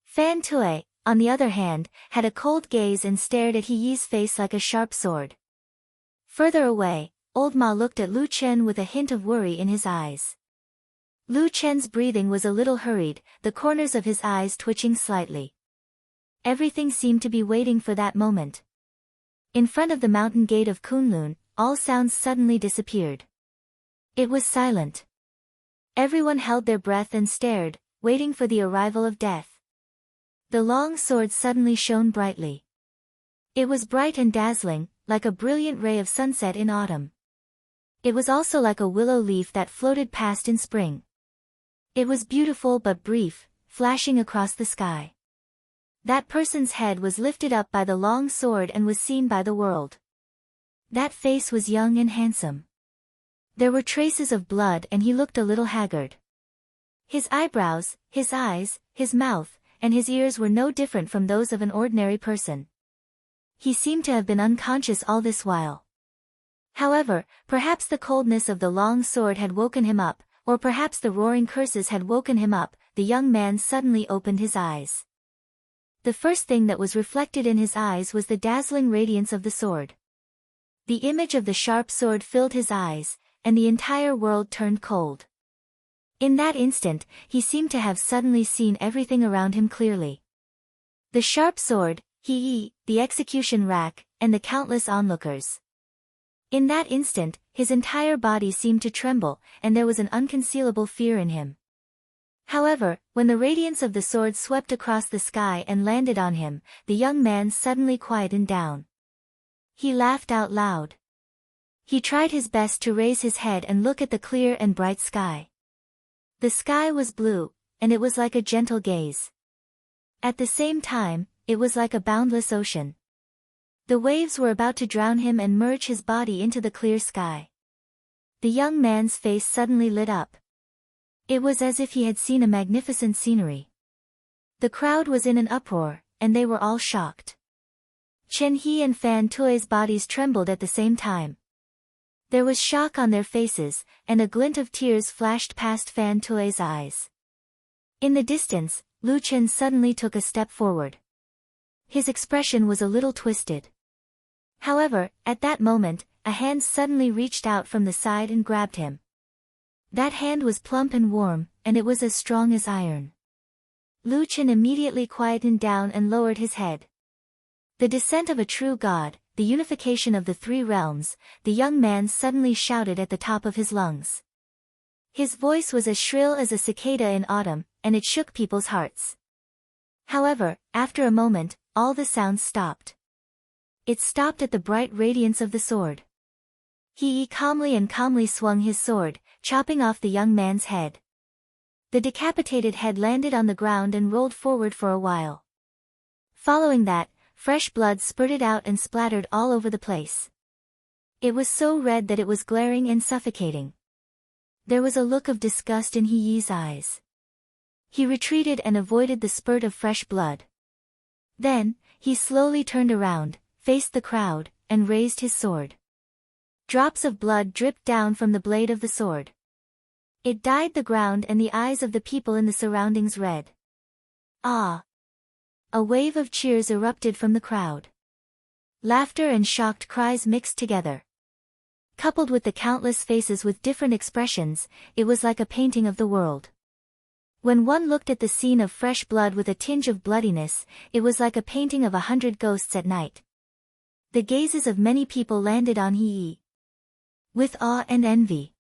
Fan Tue, on the other hand, had a cold gaze and stared at He Yi's face like a sharp sword. Further away, Old Ma looked at Lu Chen with a hint of worry in his eyes. Lu Chen's breathing was a little hurried, the corners of his eyes twitching slightly. Everything seemed to be waiting for that moment. In front of the mountain gate of Kunlun, all sounds suddenly disappeared. It was silent. Everyone held their breath and stared, waiting for the arrival of death. The long sword suddenly shone brightly. It was bright and dazzling, like a brilliant ray of sunset in autumn. It was also like a willow leaf that floated past in spring. It was beautiful but brief, flashing across the sky. That person's head was lifted up by the long sword and was seen by the world. That face was young and handsome. There were traces of blood and he looked a little haggard. His eyebrows, his eyes, his mouth, and his ears were no different from those of an ordinary person. He seemed to have been unconscious all this while. However, perhaps the coldness of the long sword had woken him up, or perhaps the roaring curses had woken him up. The young man suddenly opened his eyes. The first thing that was reflected in his eyes was the dazzling radiance of the sword. The image of the sharp sword filled his eyes, and the entire world turned cold. In that instant, he seemed to have suddenly seen everything around him clearly. The sharp sword, He Yi, the execution rack, and the countless onlookers. In that instant, his entire body seemed to tremble, and there was an unconcealable fear in him. However, when the radiance of the sword swept across the sky and landed on him, the young man suddenly quietened down. He laughed out loud. He tried his best to raise his head and look at the clear and bright sky. The sky was blue, and it was like a gentle gaze. At the same time, it was like a boundless ocean. The waves were about to drown him and merge his body into the clear sky. The young man's face suddenly lit up. It was as if he had seen a magnificent scenery. The crowd was in an uproar, and they were all shocked. Chen He and Fan Tue's bodies trembled at the same time. There was shock on their faces, and a glint of tears flashed past Fan Tue's eyes. In the distance, Lu Chen suddenly took a step forward. His expression was a little twisted. However, at that moment, a hand suddenly reached out from the side and grabbed him. That hand was plump and warm, and it was as strong as iron. Lu Chen immediately quietened down and lowered his head. The descent of a true god, the unification of the three realms, the young man suddenly shouted at the top of his lungs. His voice was as shrill as a cicada in autumn, and it shook people's hearts. However, after a moment, all the sounds stopped. It stopped at the bright radiance of the sword. He calmly swung his sword, chopping off the young man's head. The decapitated head landed on the ground and rolled forward for a while. Following that, fresh blood spurted out and splattered all over the place. It was so red that it was glaring and suffocating. There was a look of disgust in He Yi's eyes. He retreated and avoided the spurt of fresh blood. Then, he slowly turned around, faced the crowd, and raised his sword. Drops of blood dripped down from the blade of the sword. It dyed the ground and the eyes of the people in the surroundings red. Ah! A wave of cheers erupted from the crowd. Laughter and shocked cries mixed together. Coupled with the countless faces with different expressions, it was like a painting of the world. When one looked at the scene of fresh blood with a tinge of bloodiness, it was like a painting of 100 ghosts at night. The gazes of many people landed on He Yi. With awe and envy.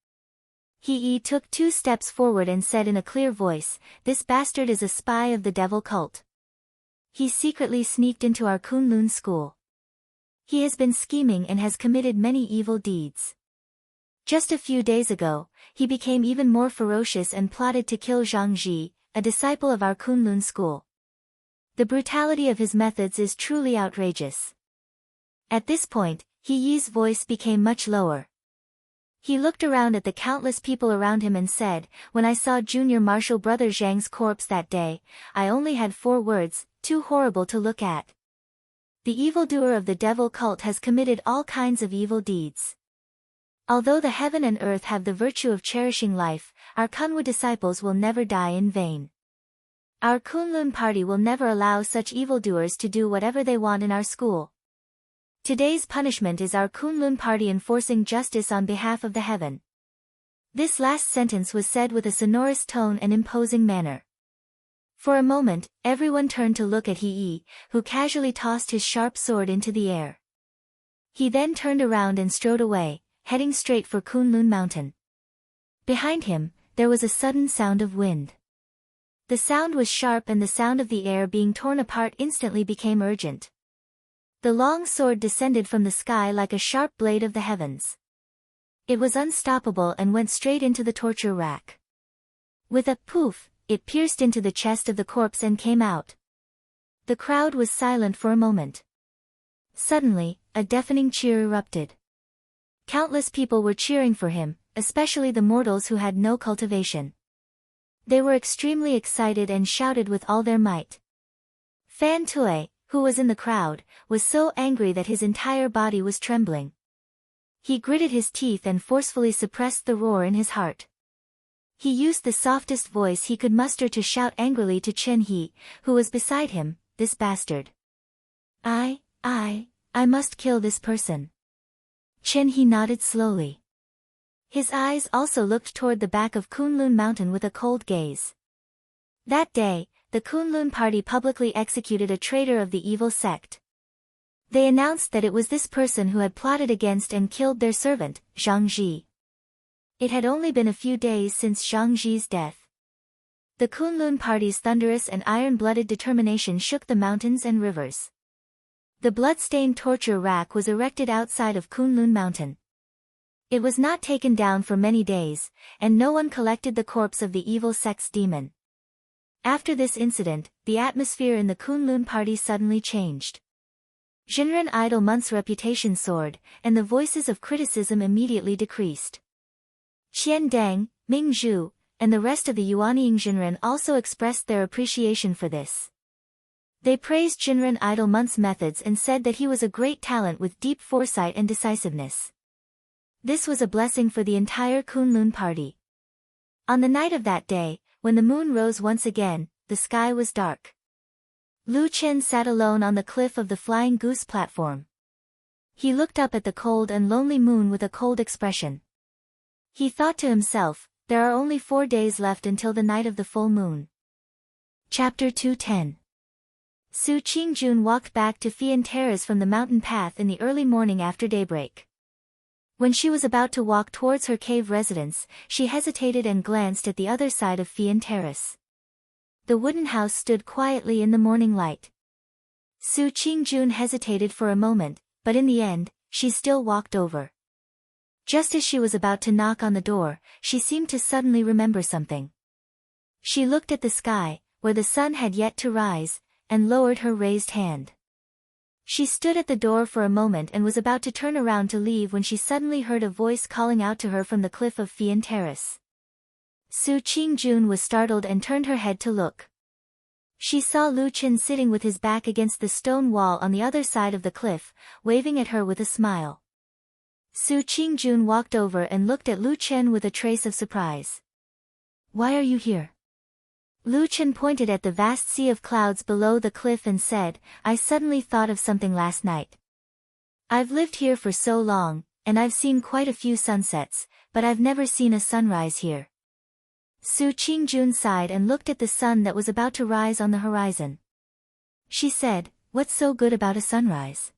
He Yi took 2 steps forward and said in a clear voice, "This bastard is a spy of the devil cult. He secretly sneaked into our Kunlun school. He has been scheming and has committed many evil deeds. Just a few days ago, he became even more ferocious and plotted to kill Zhang Ji, a disciple of our Kunlun school. The brutality of his methods is truly outrageous." At this point, He Yi's voice became much lower. He looked around at the countless people around him and said, "When I saw Junior Marshal Brother Zhang's corpse that day, I only had 4 words, too horrible to look at. The evildoer of the devil cult has committed all kinds of evil deeds. Although the heaven and earth have the virtue of cherishing life, our Kunwu disciples will never die in vain. Our Kunlun party will never allow such evildoers to do whatever they want in our school. Today's punishment is our Kunlun party enforcing justice on behalf of the heaven." This last sentence was said with a sonorous tone and imposing manner. For a moment, everyone turned to look at He Yi, who casually tossed his sharp sword into the air. He then turned around and strode away, heading straight for Kunlun Mountain. Behind him, there was a sudden sound of wind. The sound was sharp and the sound of the air being torn apart instantly became urgent. The long sword descended from the sky like a sharp blade of the heavens. It was unstoppable and went straight into the torture rack. With a poof, it pierced into the chest of the corpse and came out. The crowd was silent for a moment. Suddenly, a deafening cheer erupted. Countless people were cheering for him, especially the mortals who had no cultivation. They were extremely excited and shouted with all their might. Fan Tue, who was in the crowd, was so angry that his entire body was trembling. He gritted his teeth and forcefully suppressed the roar in his heart. He used the softest voice he could muster to shout angrily to Chen He, who was beside him, "This bastard. I must kill this person." Chen He nodded slowly. His eyes also looked toward the back of Kunlun Mountain with a cold gaze. That day, the Kunlun party publicly executed a traitor of the evil sect. They announced that it was this person who had plotted against and killed their servant, Zhang Ji. It had only been a few days since Zhang Ji's death. The Kunlun party's thunderous and iron-blooded determination shook the mountains and rivers. The blood-stained torture rack was erected outside of Kunlun Mountain. It was not taken down for many days, and no one collected the corpse of the evil sect's demon. After this incident, the atmosphere in the Kunlun party suddenly changed. Jinren Idol Month's reputation soared, and the voices of criticism immediately decreased. Qian Deng, Ming Zhu, and the rest of the Yuanying Jinren also expressed their appreciation for this. They praised Jinren Idol Month's methods and said that he was a great talent with deep foresight and decisiveness. This was a blessing for the entire Kunlun party. On the night of that day, when the moon rose once again, the sky was dark. Lu Chen sat alone on the cliff of the Flying Goose platform. He looked up at the cold and lonely moon with a cold expression. He thought to himself, there are only 4 days left until the night of the full moon. Chapter 210. Su Qingjun walked back to Fian Terrace from the mountain path in the early morning after daybreak. When she was about to walk towards her cave residence, she hesitated and glanced at the other side of Fian Terrace. The wooden house stood quietly in the morning light. Su Qingjun hesitated for a moment, but in the end, she still walked over. Just as she was about to knock on the door, she seemed to suddenly remember something. She looked at the sky, where the sun had yet to rise, and lowered her raised hand. She stood at the door for a moment and was about to turn around to leave when she suddenly heard a voice calling out to her from the cliff of Fian Terrace. Su Qingjun was startled and turned her head to look. She saw Lu Chen sitting with his back against the stone wall on the other side of the cliff, waving at her with a smile. Su Qingjun walked over and looked at Lu Chen with a trace of surprise. "Why are you here?" Lu Chen pointed at the vast sea of clouds below the cliff and said, "I suddenly thought of something last night. I've lived here for so long, and I've seen quite a few sunsets, but I've never seen a sunrise here." Su Qingjun sighed and looked at the sun that was about to rise on the horizon. She said, "What's so good about a sunrise?"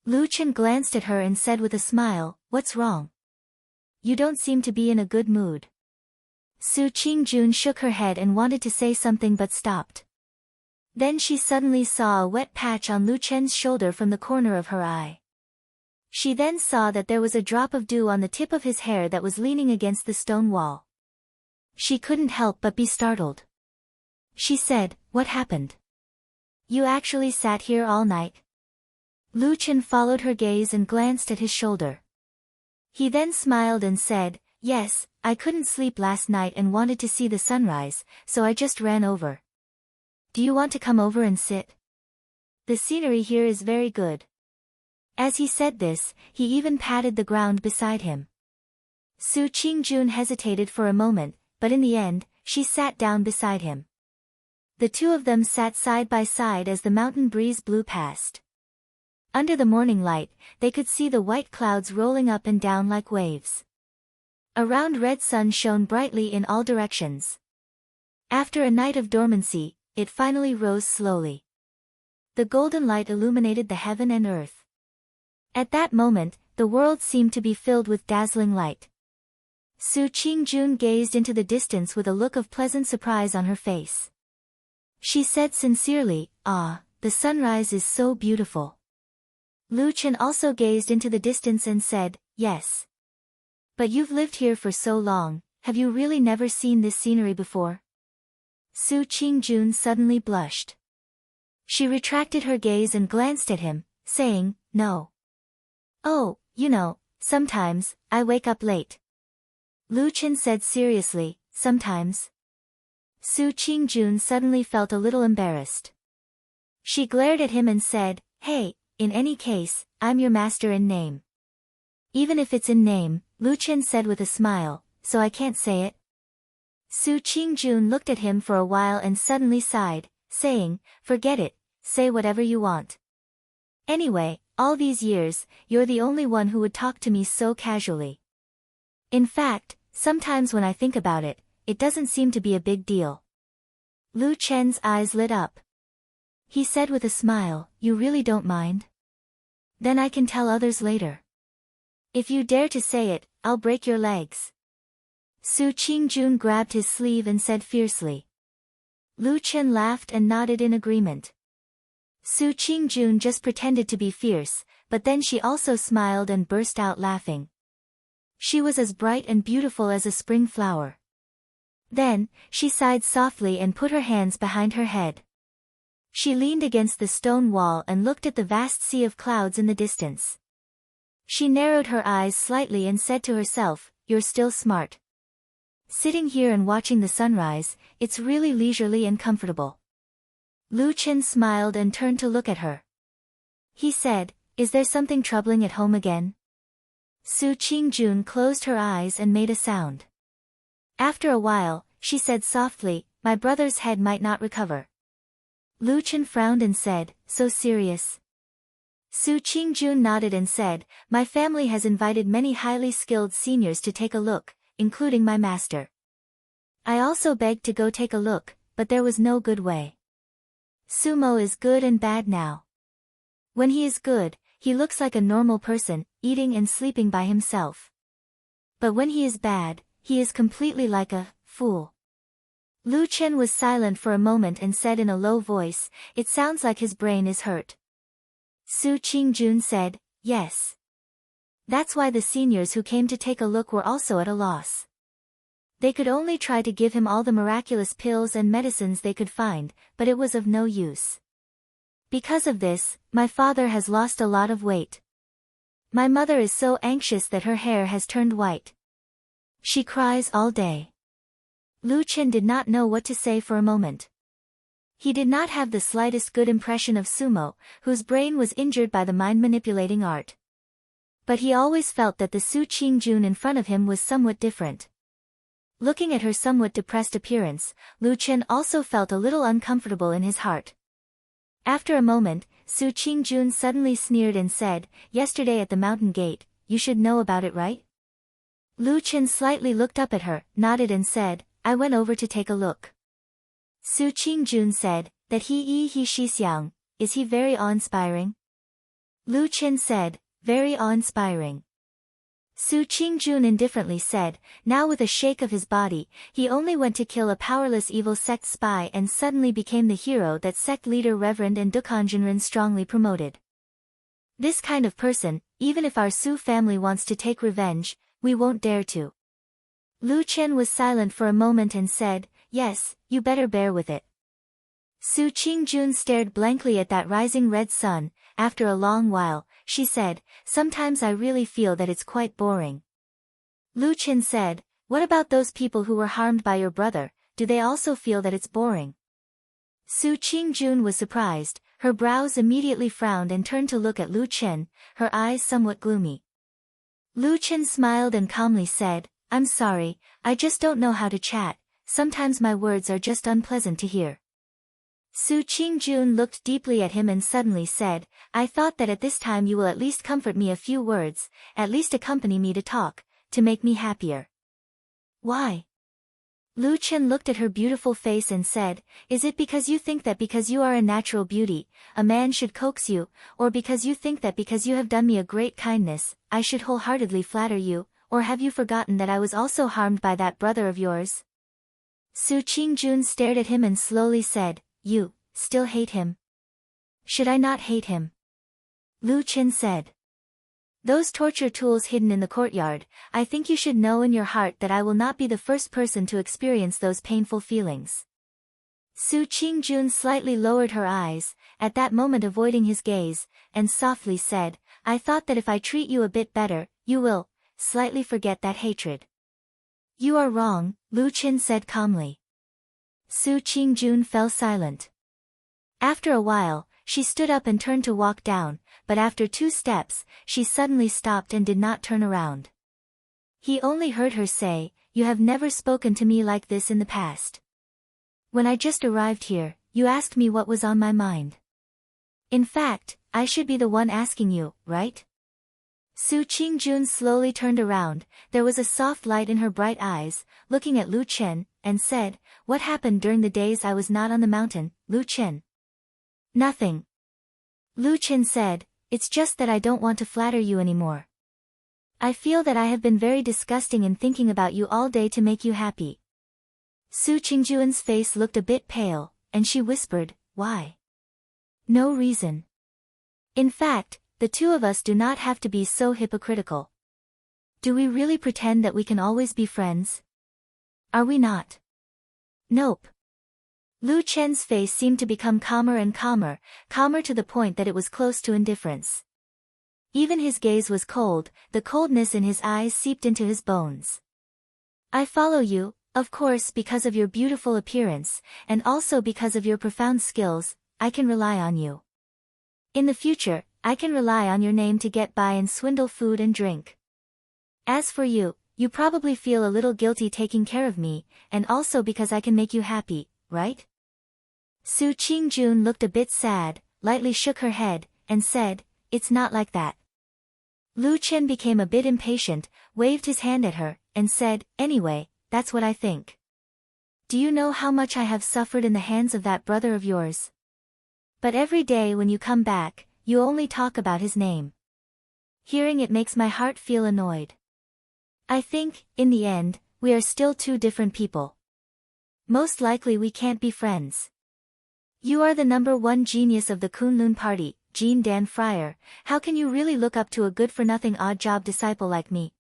Lu Chen glanced at her and said with a smile, "What's wrong? You don't seem to be in a good mood." Su Qingjun shook her head and wanted to say something but stopped. Then she suddenly saw a wet patch on Lu Chen's shoulder from the corner of her eye. She then saw that there was a drop of dew on the tip of his hair that was leaning against the stone wall. She couldn't help but be startled. She said, "What happened? You actually sat here all night?" Lu Chen followed her gaze and glanced at his shoulder. He then smiled and said, "Yes, I couldn't sleep last night and wanted to see the sunrise, so I just ran over. Do you want to come over and sit? The scenery here is very good." As he said this, he even patted the ground beside him. Su Qingjun hesitated for a moment, but in the end, she sat down beside him. The two of them sat side by side as the mountain breeze blew past. Under the morning light, they could see the white clouds rolling up and down like waves. A round red sun shone brightly in all directions. After a night of dormancy, it finally rose slowly. The golden light illuminated the heaven and earth. At that moment, the world seemed to be filled with dazzling light. Su Qingjun gazed into the distance with a look of pleasant surprise on her face. She said sincerely, "Ah, the sunrise is so beautiful." Lu Chen also gazed into the distance and said, "Yes. But you've lived here for so long, have you really never seen this scenery before?" Su Qingjun suddenly blushed. She retracted her gaze and glanced at him, saying, "No. Oh, sometimes, I wake up late." Lu Chen said seriously, "Sometimes?" Su Qingjun suddenly felt a little embarrassed. She glared at him and said, "Hey, in any case, I'm your master in name." "Even if it's in name," Lu Chen said with a smile, "so I can't say it?" Su Qingjun looked at him for a while and suddenly sighed, saying, "Forget it, say whatever you want. Anyway, all these years, you're the only one who would talk to me so casually. In fact, sometimes when I think about it, it doesn't seem to be a big deal." Lu Chen's eyes lit up. He said with a smile, "You really don't mind? Then I can tell others later. If you dare to say it, I'll break your legs." Su Qingjun grabbed his sleeve and said fiercely. Lu Chen laughed and nodded in agreement. Su Qingjun just pretended to be fierce, but then she also smiled and burst out laughing. She was as bright and beautiful as a spring flower. Then, she sighed softly and put her hands behind her head. She leaned against the stone wall and looked at the vast sea of clouds in the distance. She narrowed her eyes slightly and said to herself, "You're still smart. Sitting here and watching the sunrise, it's really leisurely and comfortable." Lu Chen smiled and turned to look at her. He said, "Is there something troubling at home again?" Su Qingjun closed her eyes and made a sound. After a while, she said softly, "My brother's head might not recover." Lu Chen frowned and said, "So serious?" Su Qingjun nodded and said, "My family has invited many highly skilled seniors to take a look, including my master. I also begged to go take a look, but there was no good way. Sumo is good and bad now. When he is good, he looks like a normal person, eating and sleeping by himself. But when he is bad, he is completely like a fool. Lu Chen was silent for a moment and said in a low voice, "It sounds like his brain is hurt." Su Qingjun said, "Yes. That's why the seniors who came to take a look were also at a loss. They could only try to give him all the miraculous pills and medicines they could find, but it was of no use. Because of this, my father has lost a lot of weight. My mother is so anxious that her hair has turned white. She cries all day." Lu Chen did not know what to say for a moment. He did not have the slightest good impression of Sumo, whose brain was injured by the mind-manipulating art. But he always felt that the Su Qingjun in front of him was somewhat different. Looking at her somewhat depressed appearance, Lu Chen also felt a little uncomfortable in his heart. After a moment, Su Qingjun suddenly sneered and said, "Yesterday at the mountain gate, you should know about it, right?" Lu Chen slightly looked up at her, nodded and said, "I went over to take a look." Su Qingjun said, "That he Shixiang, is he very awe-inspiring?" Lu Chen said, "Very awe-inspiring." Su Qingjun indifferently said, now with a shake of his body, "He only went to kill a powerless evil sect spy and suddenly became the hero that sect leader Reverend and Dukanjinren strongly promoted. This kind of person, even if our Su family wants to take revenge, we won't dare to." Lu Chen was silent for a moment and said, "Yes, you better bear with it." Su Qingjun stared blankly at that rising red sun. After a long while, she said, "Sometimes I really feel that it's quite boring." Lu Chen said, "What about those people who were harmed by your brother, do they also feel that it's boring?" Su Qingjun was surprised, her brows immediately frowned and turned to look at Lu Chen, her eyes somewhat gloomy. Lu Chen smiled and calmly said, "I'm sorry, I just don't know how to chat, sometimes my words are just unpleasant to hear." Su Qingjun looked deeply at him and suddenly said, "I thought that at this time you will at least comfort me a few words, at least accompany me to talk, to make me happier." "Why?" Lu Chen looked at her beautiful face and said, "Is it because you think that because you are a natural beauty, a man should coax you, or because you think that because you have done me a great kindness, I should wholeheartedly flatter you, or have you forgotten that I was also harmed by that brother of yours?" Su Qingjun stared at him and slowly said, "You still hate him?" "Should I not hate him?" Lu Chen said. "Those torture tools hidden in the courtyard, I think you should know in your heart that I will not be the first person to experience those painful feelings." Su Qingjun slightly lowered her eyes, at that moment avoiding his gaze, and softly said, "I thought that if I treat you a bit better, you will slightly forget that hatred." "You are wrong," Lu Chen said calmly. Su Qingjun fell silent. After a while, she stood up and turned to walk down, but after 2 steps, she suddenly stopped and did not turn around. He only heard her say, "You have never spoken to me like this in the past. When I just arrived here, you asked me what was on my mind. In fact, I should be the one asking you, right?" Su Qingjun slowly turned around, there was a soft light in her bright eyes, looking at Lu Chen, and said, "What happened during the days I was not on the mountain, Lu Chen?" "Nothing." Lu Chen said, "It's just that I don't want to flatter you anymore. I feel that I have been very disgusting in thinking about you all day to make you happy." Su Qingjun's face looked a bit pale, and she whispered, "Why?" "No reason. In fact, the two of us do not have to be so hypocritical. Do we really pretend that we can always be friends? Are we not?" "Nope." Lu Chen's face seemed to become calmer and calmer, calmer to the point that it was close to indifference. Even his gaze was cold, the coldness in his eyes seeped into his bones. "I follow you, of course because of your beautiful appearance, and also because of your profound skills, I can rely on you. In the future, I can rely on your name to get by and swindle food and drink. As for you, you probably feel a little guilty taking care of me, and also because I can make you happy, right?" Su Qingjun looked a bit sad, lightly shook her head, and said, "It's not like that." Lu Chen became a bit impatient, waved his hand at her, and said, "Anyway, that's what I think." Do you know how much I have suffered in the hands of that brother of yours? But every day when you come back, you only talk about his name. Hearing it makes my heart feel annoyed. I think, in the end, we are still two different people. Most likely we can't be friends. You are the #1 genius of the Kunlun party, Jean Dan Fryer. How can you really look up to a good-for-nothing odd-job disciple like me?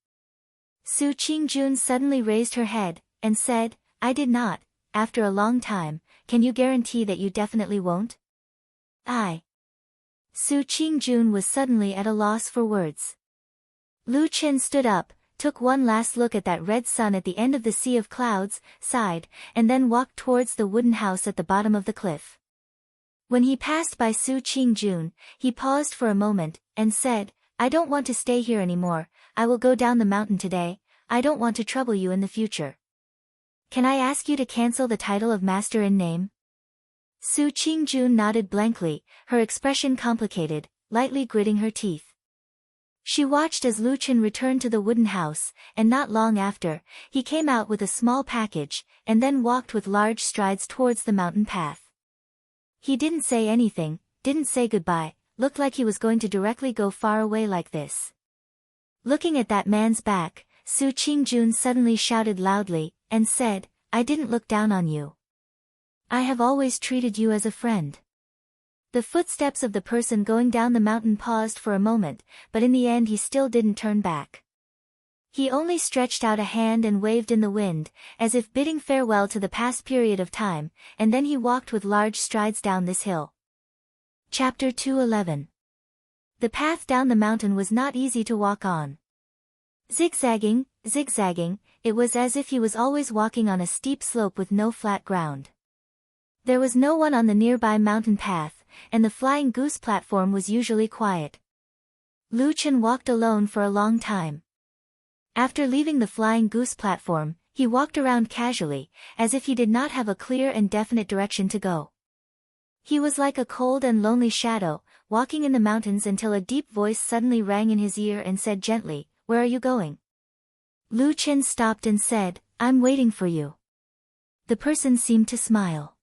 Su Qingjun suddenly raised her head, and said, I did not, after a long time. Can you guarantee that you definitely won't? Su Qingjun was suddenly at a loss for words. Lu Chen stood up, took one last look at that red sun at the end of the sea of clouds, sighed, and then walked towards the wooden house at the bottom of the cliff. When he passed by Su Qingjun, he paused for a moment, and said, I don't want to stay here anymore. I will go down the mountain today. I don't want to trouble you in the future. Can I ask you to cancel the title of Master in Name? Su Qingjun nodded blankly, her expression complicated, lightly gritting her teeth. She watched as Lu Chen returned to the wooden house, and not long after, he came out with a small package, and then walked with large strides towards the mountain path. He didn't say anything, didn't say goodbye, looked like he was going to directly go far away like this. Looking at that man's back, Su Qingjun suddenly shouted loudly, and said, I didn't look down on you. I have always treated you as a friend. The footsteps of the person going down the mountain paused for a moment, but in the end he still didn't turn back. He only stretched out a hand and waved in the wind, as if bidding farewell to the past period of time, and then he walked with large strides down this hill. Chapter 211. The path down the mountain was not easy to walk on. Zigzagging, it was as if he was always walking on a steep slope with no flat ground. There was no one on the nearby mountain path, and the flying goose platform was usually quiet. Lu Chen walked alone for a long time. After leaving the flying goose platform, he walked around casually, as if he did not have a clear and definite direction to go. He was like a cold and lonely shadow, walking in the mountains until a deep voice suddenly rang in his ear and said gently, Where are you going? Lu Chen stopped and said, I'm waiting for you. The person seemed to smile.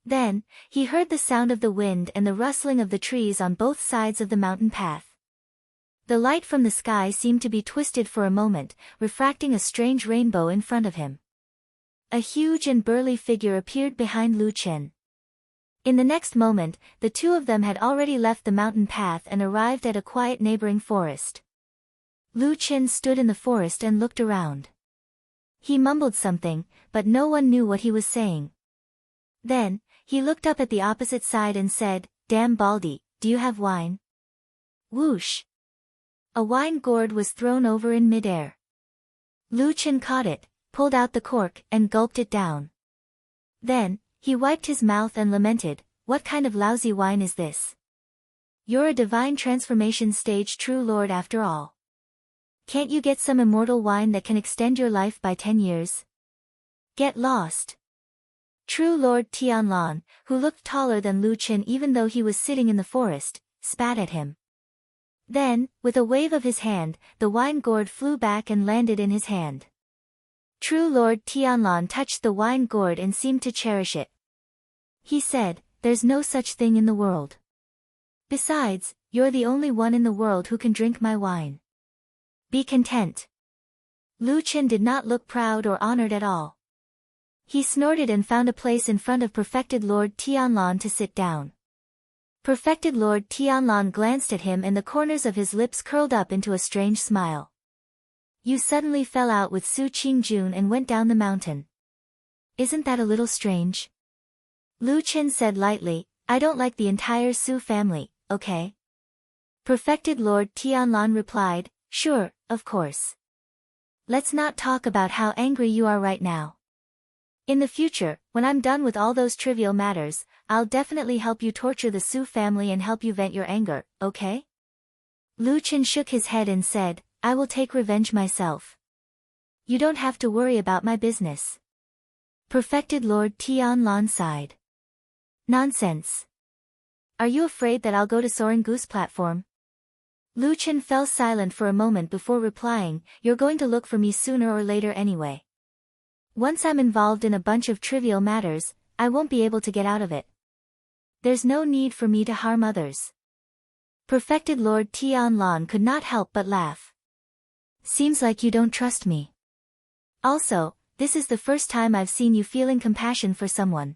Then, he heard the sound of the wind and the rustling of the trees on both sides of the mountain path. The light from the sky seemed to be twisted for a moment, refracting a strange rainbow in front of him. A huge and burly figure appeared behind Lu Chen. In the next moment, the two of them had already left the mountain path and arrived at a quiet neighboring forest. Lu Chen stood in the forest and looked around. He mumbled something, but no one knew what he was saying. Then, he looked up at the opposite side and said, Damn Baldy, do you have wine? Whoosh! A wine gourd was thrown over in midair. Lu Chen caught it, pulled out the cork and gulped it down. Then, he wiped his mouth and lamented, What kind of lousy wine is this? You're a divine transformation stage true lord after all. Can't you get some immortal wine that can extend your life by 10 years? Get lost. True Lord Tianlan, who looked taller than Lu Chen even though he was sitting in the forest, spat at him. Then, with a wave of his hand, the wine gourd flew back and landed in his hand. True Lord Tianlan touched the wine gourd and seemed to cherish it. He said, There's no such thing in the world. Besides, you're the only one in the world who can drink my wine. Be content. Lu Chen did not look proud or honored at all. He snorted and found a place in front of Perfected Lord Tianlan to sit down. Perfected Lord Tianlan glanced at him and the corners of his lips curled up into a strange smile. You suddenly fell out with Su Qingjun and went down the mountain. Isn't that a little strange? Lu Chen said lightly, I don't like the entire Su family, okay? Perfected Lord Tianlan replied, Sure, of course. Let's not talk about how angry you are right now. In the future, when I'm done with all those trivial matters, I'll definitely help you torture the Su family and help you vent your anger, okay? Lu Chen shook his head and said, I will take revenge myself. You don't have to worry about my business. Perfected Lord Tianlan sighed. Nonsense. Are you afraid that I'll go to Soaring Goose platform? Lu Chen fell silent for a moment before replying, You're going to look for me sooner or later anyway. Once I'm involved in a bunch of trivial matters, I won't be able to get out of it. There's no need for me to harm others. Perfected Lord Tianlan could not help but laugh. Seems like you don't trust me. Also, this is the first time I've seen you feeling compassion for someone.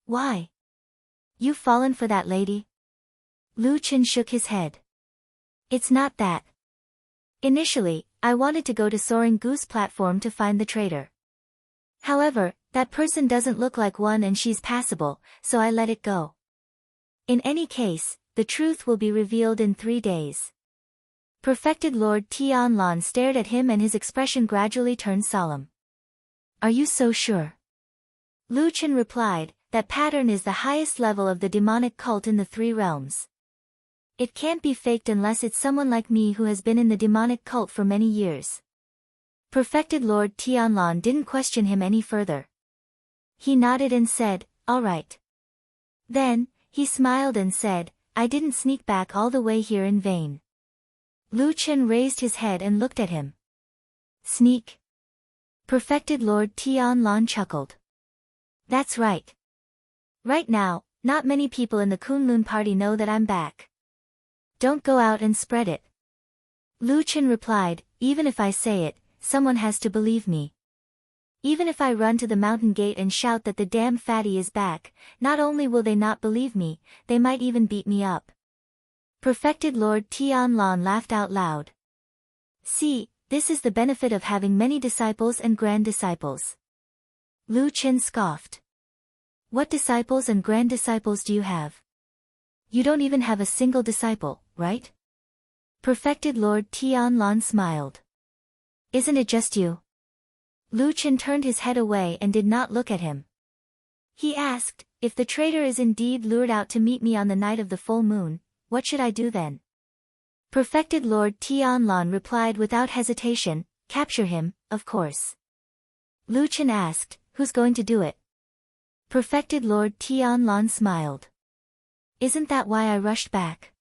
Why? You've fallen for that lady? Lu Chen shook his head. It's not that. Initially, I wanted to go to Soaring Goose platform to find the traitor. However, that person doesn't look like one and she's passable, so I let it go. In any case, the truth will be revealed in 3 days. Perfected Lord Tianlan stared at him and his expression gradually turned solemn. Are you so sure? Lu Chen replied, that pattern is the highest level of the demonic cult in the 3 realms. It can't be faked unless it's someone like me who has been in the demonic cult for many years. Perfected Lord Tianlan didn't question him any further. He nodded and said, all right. Then, he smiled and said, I didn't sneak back all the way here in vain. Lu Chen raised his head and looked at him. Sneak? Perfected Lord Tianlan chuckled. That's right. Right now, not many people in the Kunlun party know that I'm back. Don't go out and spread it. Lu Chen replied, even if I say it, someone has to believe me. Even if I run to the mountain gate and shout that the damn fatty is back, not only will they not believe me, they might even beat me up. Perfected Lord Tianlan laughed out loud. See, this is the benefit of having many disciples and grand disciples. Lu Chen scoffed. What disciples and grand disciples do you have? You don't even have a single disciple, right? Perfected Lord Tianlan smiled. Isn't it just you? Lu Chen turned his head away and did not look at him. He asked, if the traitor is indeed lured out to meet me on the night of the full moon, what should I do then? Perfected Lord Tianlan replied without hesitation, capture him, of course. Lu Chen asked, who's going to do it? Perfected Lord Tianlan smiled. Isn't that why I rushed back?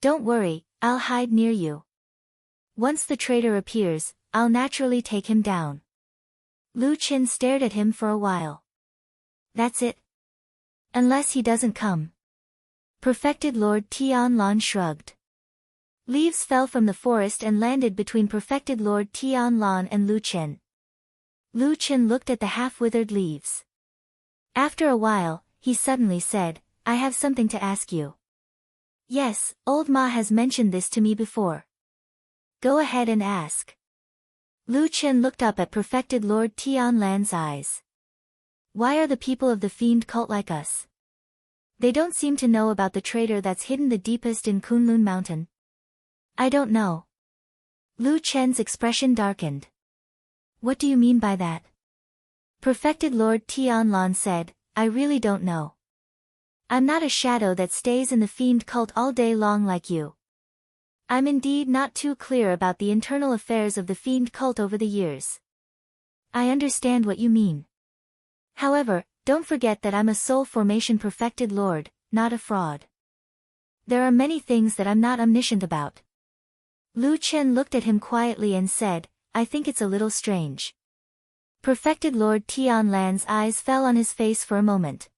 Don't worry, I'll hide near you. Once the traitor appears, I'll naturally take him down. Lu Chen stared at him for a while. That's it? Unless he doesn't come. Perfected Lord Tianlan shrugged. Leaves fell from the forest and landed between Perfected Lord Tianlan and Lu Chen. Lu Chen looked at the half-withered leaves. After a while, he suddenly said, I have something to ask you. Yes, old Ma has mentioned this to me before. Go ahead and ask. Lu Chen looked up at Perfected Lord Tianlan's eyes. Why are the people of the fiend cult like us? They don't seem to know about the traitor that's hidden the deepest in Kunlun Mountain. I don't know. Lu Chen's expression darkened. What do you mean by that? Perfected Lord Tianlan said, I really don't know. I'm not a shadow that stays in the fiend cult all day long like you. I'm indeed not too clear about the internal affairs of the fiend cult over the years. I understand what you mean. However, don't forget that I'm a soul formation perfected lord, not a fraud. There are many things that I'm not omniscient about. Lu Chen looked at him quietly and said, I think it's a little strange. Perfected Lord Tianlan's eyes fell on his face for a moment.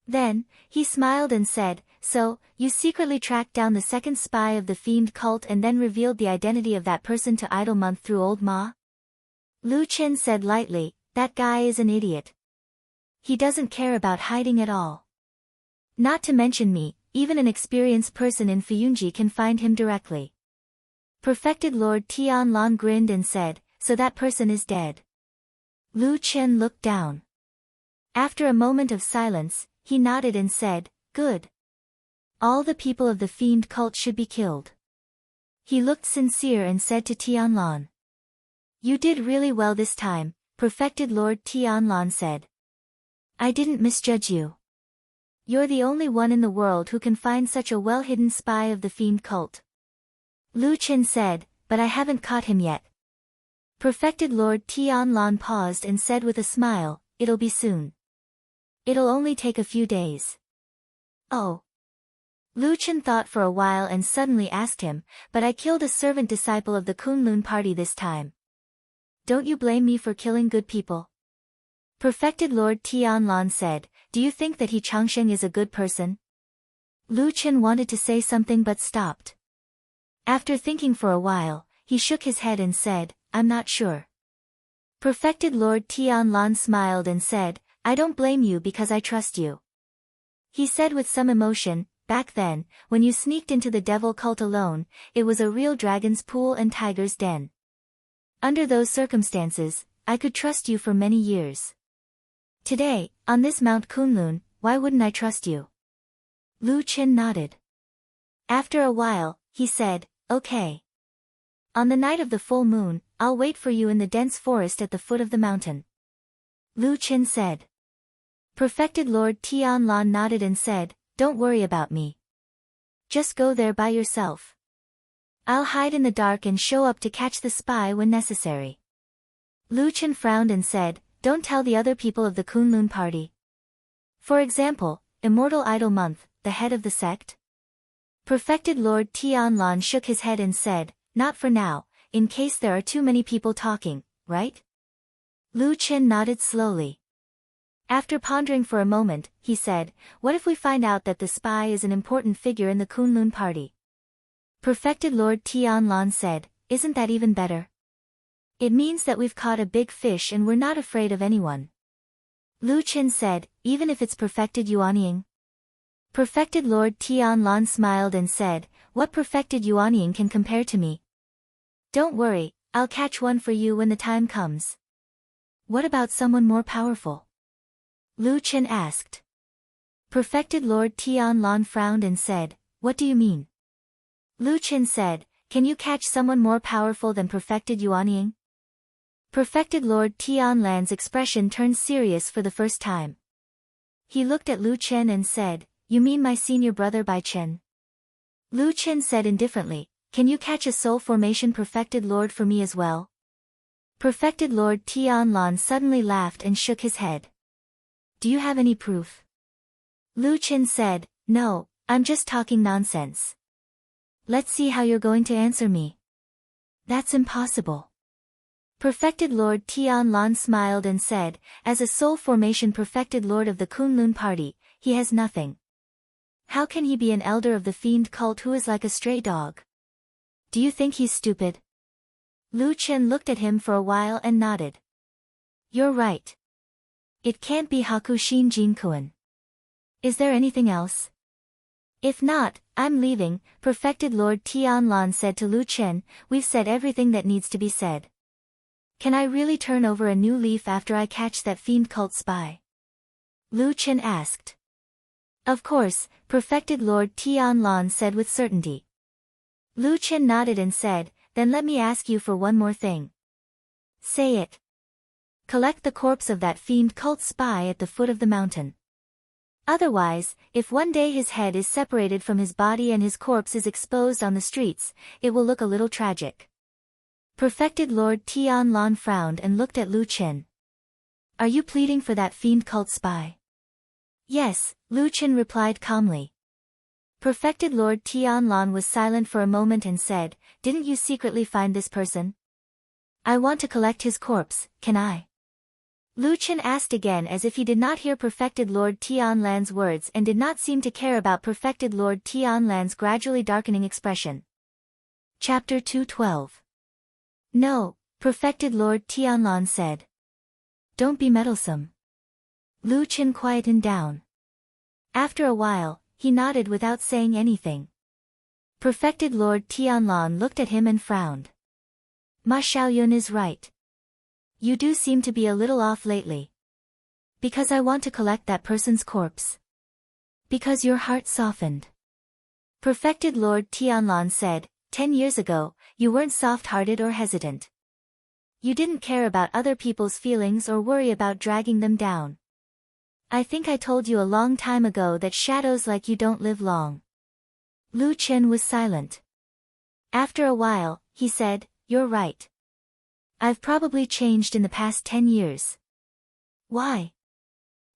Then, he smiled and said, so, you secretly tracked down the second spy of the fiend cult and then revealed the identity of that person to Idle Month through Old Ma? Lu Chen said lightly, that guy is an idiot. He doesn't care about hiding at all. Not to mention me, even an experienced person in Fuyunji can find him directly. Perfected Lord Tianlan grinned and said, so that person is dead. Lu Chen looked down. After a moment of silence, he nodded and said, good. All the people of the fiend cult should be killed. He looked sincere and said to Tianlan. You did really well this time, Perfected Lord Tianlan said. I didn't misjudge you. You're the only one in the world who can find such a well-hidden spy of the fiend cult. Lu Chen said, but I haven't caught him yet. Perfected Lord Tianlan paused and said with a smile, it'll be soon. It'll only take a few days. Oh. Lu Chen thought for a while and suddenly asked him, but I killed a servant disciple of the Kunlun party this time. Don't you blame me for killing good people? Perfected Lord Tianlan said, do you think that he Changsheng is a good person? Lu Chen wanted to say something but stopped. After thinking for a while, he shook his head and said, I'm not sure. Perfected Lord Tianlan smiled and said, I don't blame you because I trust you. He said with some emotion, back then, when you sneaked into the devil cult alone, it was a real dragon's pool and tiger's den. Under those circumstances, I could trust you for many years. Today, on this Mount Kunlun, why wouldn't I trust you? Lu Chen nodded. After a while, he said, okay. On the night of the full moon, I'll wait for you in the dense forest at the foot of the mountain. Lu Chen said. Perfected Lord Tianlan nodded and said, don't worry about me. Just go there by yourself. I'll hide in the dark and show up to catch the spy when necessary. Lu Chen frowned and said, don't tell the other people of the Kunlun party. For example, Immortal Idol Month, the head of the sect? Perfected Lord Tianlan shook his head and said, not for now, in case there are too many people talking, right? Lu Chen nodded slowly. After pondering for a moment, he said, what if we find out that the spy is an important figure in the Kunlun party? Perfected Lord Tianlan said, isn't that even better? It means that we've caught a big fish and we're not afraid of anyone. Lu Chen said, even if it's perfected Yuanying? Perfected Lord Tianlan smiled and said, what perfected Yuanying can compare to me? Don't worry, I'll catch one for you when the time comes. What about someone more powerful? Lu Chen asked. Perfected Lord Tianlan frowned and said, what do you mean? Lu Chen said, can you catch someone more powerful than perfected Yuanying? Perfected Lord Tianlan's expression turned serious for the first time. He looked at Lu Chen and said, you mean my senior brother Bai Chen? Lu Chen said indifferently, can you catch a soul formation perfected lord for me as well? Perfected Lord Tianlan suddenly laughed and shook his head. Do you have any proof? Lu Chen said, no, I'm just talking nonsense. Let's see how you're going to answer me. That's impossible. Perfected Lord Tianlan smiled and said, as a soul formation perfected lord of the Kunlun party, he has nothing. How can he be an elder of the fiend cult who is like a stray dog? Do you think he's stupid? Lu Chen looked at him for a while and nodded. You're right. It can't be Hakushin Jinkuan. Is there anything else? If not, I'm leaving, Perfected Lord Tianlan said to Lu Chen, we've said everything that needs to be said. Can I really turn over a new leaf after I catch that fiend cult spy? Lu Chen asked. Of course, Perfected Lord Tianlan said with certainty. Lu Chen nodded and said, then let me ask you for one more thing. Say it. Collect the corpse of that fiend cult spy at the foot of the mountain. Otherwise, if one day his head is separated from his body and his corpse is exposed on the streets, it will look a little tragic. Perfected Lord Tianlan frowned and looked at Lu Chen. Are you pleading for that fiend cult spy? Yes, Lu Chen replied calmly. Perfected Lord Tianlan was silent for a moment and said, didn't you secretly find this person? I want to collect his corpse, can I? Lu Chen asked again as if he did not hear Perfected Lord Tianlan's words and did not seem to care about Perfected Lord Tianlan's gradually darkening expression. Chapter 212. No, Perfected Lord Tianlan said. Don't be meddlesome. Lu Chen quietened down. After a while, he nodded without saying anything. Perfected Lord Tianlan looked at him and frowned. Ma Xiaoyun is right. You do seem to be a little off lately. Because I want to collect that person's corpse. Because your heart softened. Perfected Lord Tianlan said, 10 years ago, you weren't soft-hearted or hesitant. You didn't care about other people's feelings or worry about dragging them down. I think I told you a long time ago that shadows like you don't live long. Lu Chen was silent. After a while, he said, you're right. I've probably changed in the past 10 years. Why?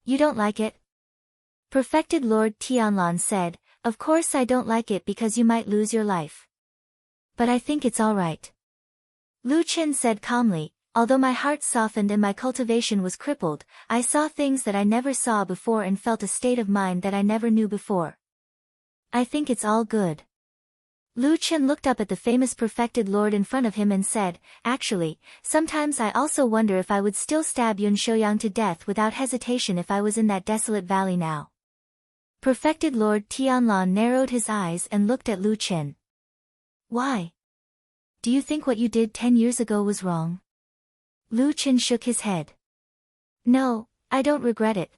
You don't like it? Perfected Lord Tianlan said, of course I don't like it because you might lose your life. But I think it's all right. Lu Chen said calmly, Although my heart softened and my cultivation was crippled, I saw things that I never saw before and felt a state of mind that I never knew before. I think it's all good. Lu Chen looked up at the famous perfected lord in front of him and said, actually, sometimes I also wonder if I would still stab Yun Shouyang to death without hesitation if I was in that desolate valley now. Perfected Lord Tianlan narrowed his eyes and looked at Lu Chen. Why? Do you think what you did 10 years ago was wrong? Lu Chen shook his head. No, I don't regret it.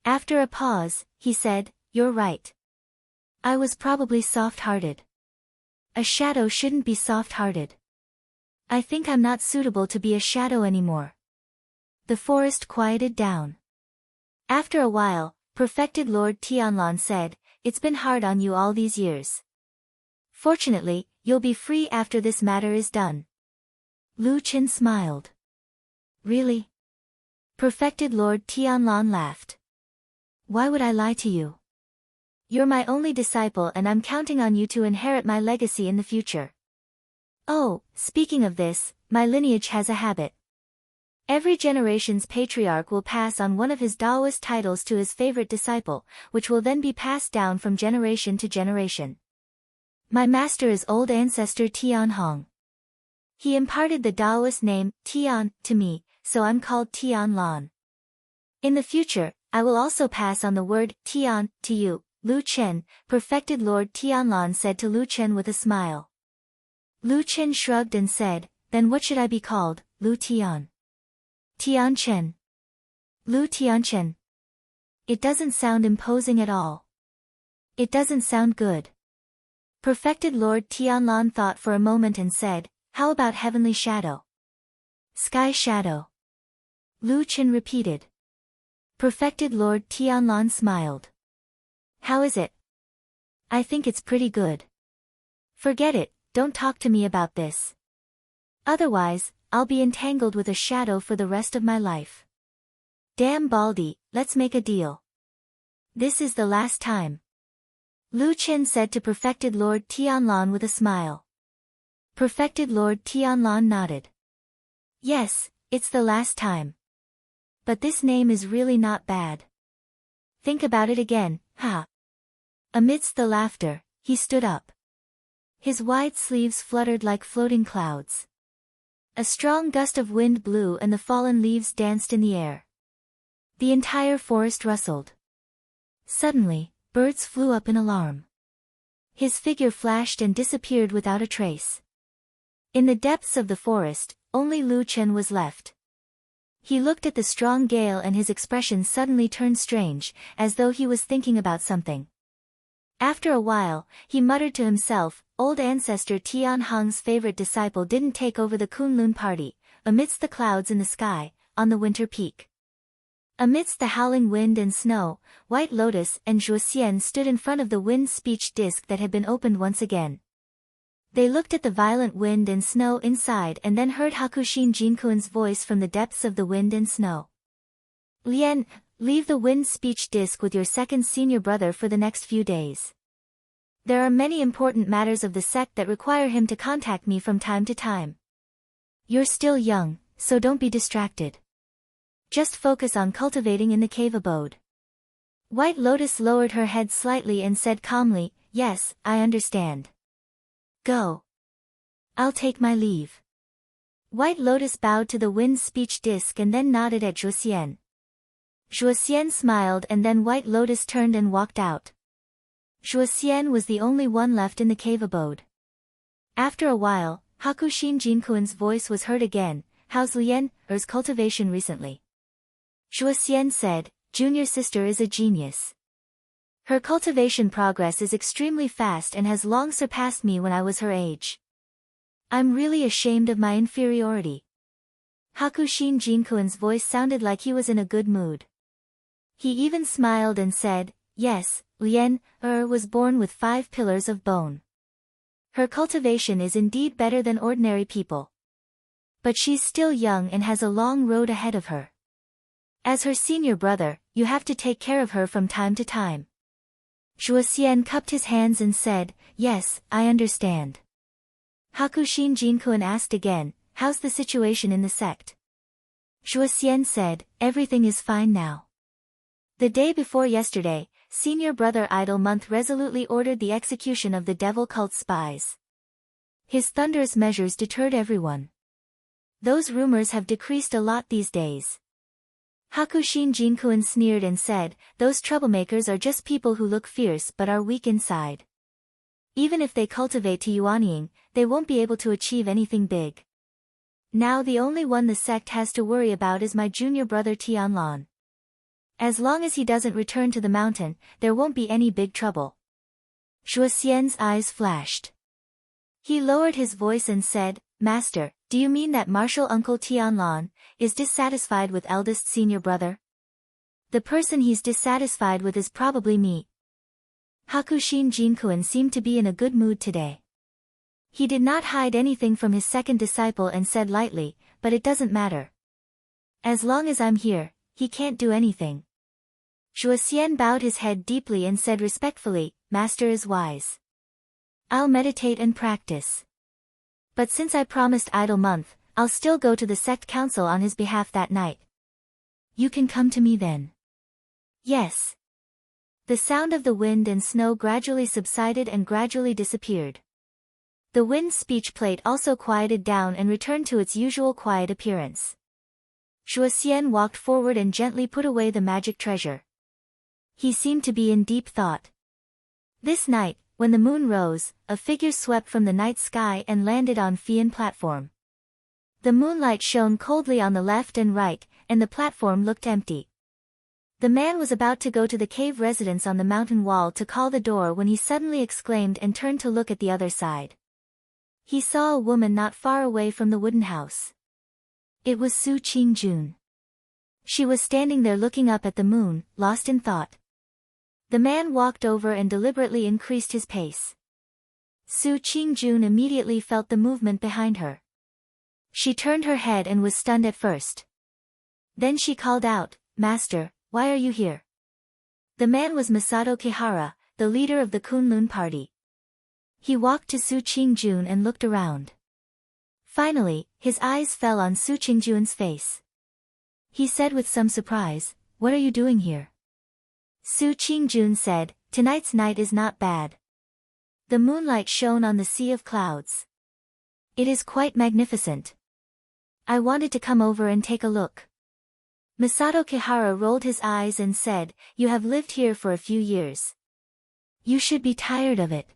After a pause, he said, you're right. I was probably soft-hearted. A shadow shouldn't be soft-hearted. I think I'm not suitable to be a shadow anymore. The forest quieted down. After a while, perfected Lord Tianlan said, it's been hard on you all these years. Fortunately, you'll be free after this matter is done. Lu Chen smiled. Really? Perfected Lord Tianlan laughed. Why would I lie to you? You're my only disciple and I'm counting on you to inherit my legacy in the future. Oh, speaking of this, my lineage has a habit. Every generation's patriarch will pass on one of his Taoist titles to his favorite disciple, which will then be passed down from generation to generation. My master is old ancestor Tian Hong. He imparted the Taoist name, Tian, to me, so I'm called Tian Lan. In the future, I will also pass on the word, Tian, to you, Lu Chen, perfected Lord Tianlan said to Lu Chen with a smile. Lu Chen shrugged and said, then what should I be called, Lu Tian? Tian Chen. Lu Tian Chen. It doesn't sound imposing at all. It doesn't sound good. Perfected Lord Tianlan thought for a moment and said, how about Heavenly Shadow? Sky Shadow. Lu Chen repeated. Perfected Lord Tianlan smiled. How is it? I think it's pretty good. Forget it, don't talk to me about this. Otherwise, I'll be entangled with a shadow for the rest of my life. Damn Baldy, let's make a deal. This is the last time. Lu Chen said to perfected Lord Tianlan with a smile. Perfected Lord Tianlan nodded. Yes, it's the last time. But this name is really not bad. Think about it again, ha. Amidst the laughter, he stood up. His wide sleeves fluttered like floating clouds. A strong gust of wind blew and the fallen leaves danced in the air. The entire forest rustled. Suddenly, birds flew up in alarm. His figure flashed and disappeared without a trace. In the depths of the forest, only Lu Chen was left. He looked at the strong gale and his expression suddenly turned strange, as though he was thinking about something. After a while, he muttered to himself, old ancestor Tian Hong's favorite disciple didn't take over the Kunlun party, amidst the clouds in the sky, on the winter peak. Amidst the howling wind and snow, White Lotus and Zhuoxian stood in front of the wind speech disc that had been opened once again. They looked at the violent wind and snow inside and then heard Hakushin Jinkuan's voice from the depths of the wind and snow. Lian, leave the wind speech disc with your second senior brother for the next few days. There are many important matters of the sect that require him to contact me from time to time. You're still young, so don't be distracted. Just focus on cultivating in the cave abode. White Lotus lowered her head slightly and said calmly, yes, I understand. Go. I'll take my leave. White Lotus bowed to the wind speech disc and then nodded at Zhuoxian. Zhuoxian smiled and then White Lotus turned and walked out. Zhuoxian was the only one left in the cave abode. After a while, Hakushin Jinkuan's voice was heard again, how's Lian's cultivation recently? Zhuoxian said, junior sister is a genius. Her cultivation progress is extremely fast and has long surpassed me when I was her age. I'm really ashamed of my inferiority. Hakushin Jinkuan's voice sounded like he was in a good mood. He even smiled and said, yes, Lian was born with 5 pillars of bone. Her cultivation is indeed better than ordinary people. But she's still young and has a long road ahead of her. As her senior brother, you have to take care of her from time to time. Zhuoxian cupped his hands and said, yes, I understand. Hakushin Jinkuan asked again, how's the situation in the sect? Shuoxian said, everything is fine now. The day before yesterday, Senior Brother Idle Month resolutely ordered the execution of the devil cult spies. His thunderous measures deterred everyone. Those rumors have decreased a lot these days. Hakushin Jinkuin sneered and said, those troublemakers are just people who look fierce but are weak inside. Even if they cultivate to Yuanying, they won't be able to achieve anything big. Now the only one the sect has to worry about is my junior brother Tianlan. As long as he doesn't return to the mountain, there won't be any big trouble. Shuoxian's eyes flashed. He lowered his voice and said, Master, do you mean that Martial Uncle Tianlan is dissatisfied with eldest senior brother? The person he's dissatisfied with is probably me. Hakushin Jinkuin seemed to be in a good mood today. He did not hide anything from his second disciple and said lightly, but it doesn't matter. As long as I'm here, he can't do anything. Shuoxian bowed his head deeply and said respectfully, Master is wise. I'll meditate and practice. But since I promised Idle Month, I'll still go to the sect council on his behalf that night. You can come to me then. Yes. The sound of the wind and snow gradually subsided and gradually disappeared. The wind's speech plate also quieted down and returned to its usual quiet appearance. Shuoxian walked forward and gently put away the magic treasure. He seemed to be in deep thought. This night, when the moon rose, a figure swept from the night sky and landed on Fian platform. The moonlight shone coldly on the left and right, and the platform looked empty. The man was about to go to the cave residence on the mountain wall to call the door when he suddenly exclaimed and turned to look at the other side. He saw a woman not far away from the wooden house. It was Su Qingjun. She was standing there looking up at the moon, lost in thought. The man walked over and deliberately increased his pace. Su Qingjun immediately felt the movement behind her. She turned her head and was stunned at first. Then she called out, Master, why are you here? The man was Masato Kihara, the leader of the Kunlun party. He walked to Su Qingjun and looked around. Finally, his eyes fell on Su Qingjun's face. He said with some surprise, What are you doing here? Su Qingjun said, Tonight's night is not bad. The moonlight shone on the sea of clouds. It is quite magnificent. I wanted to come over and take a look. Masato Kihara rolled his eyes and said, You have lived here for a few years. You should be tired of it.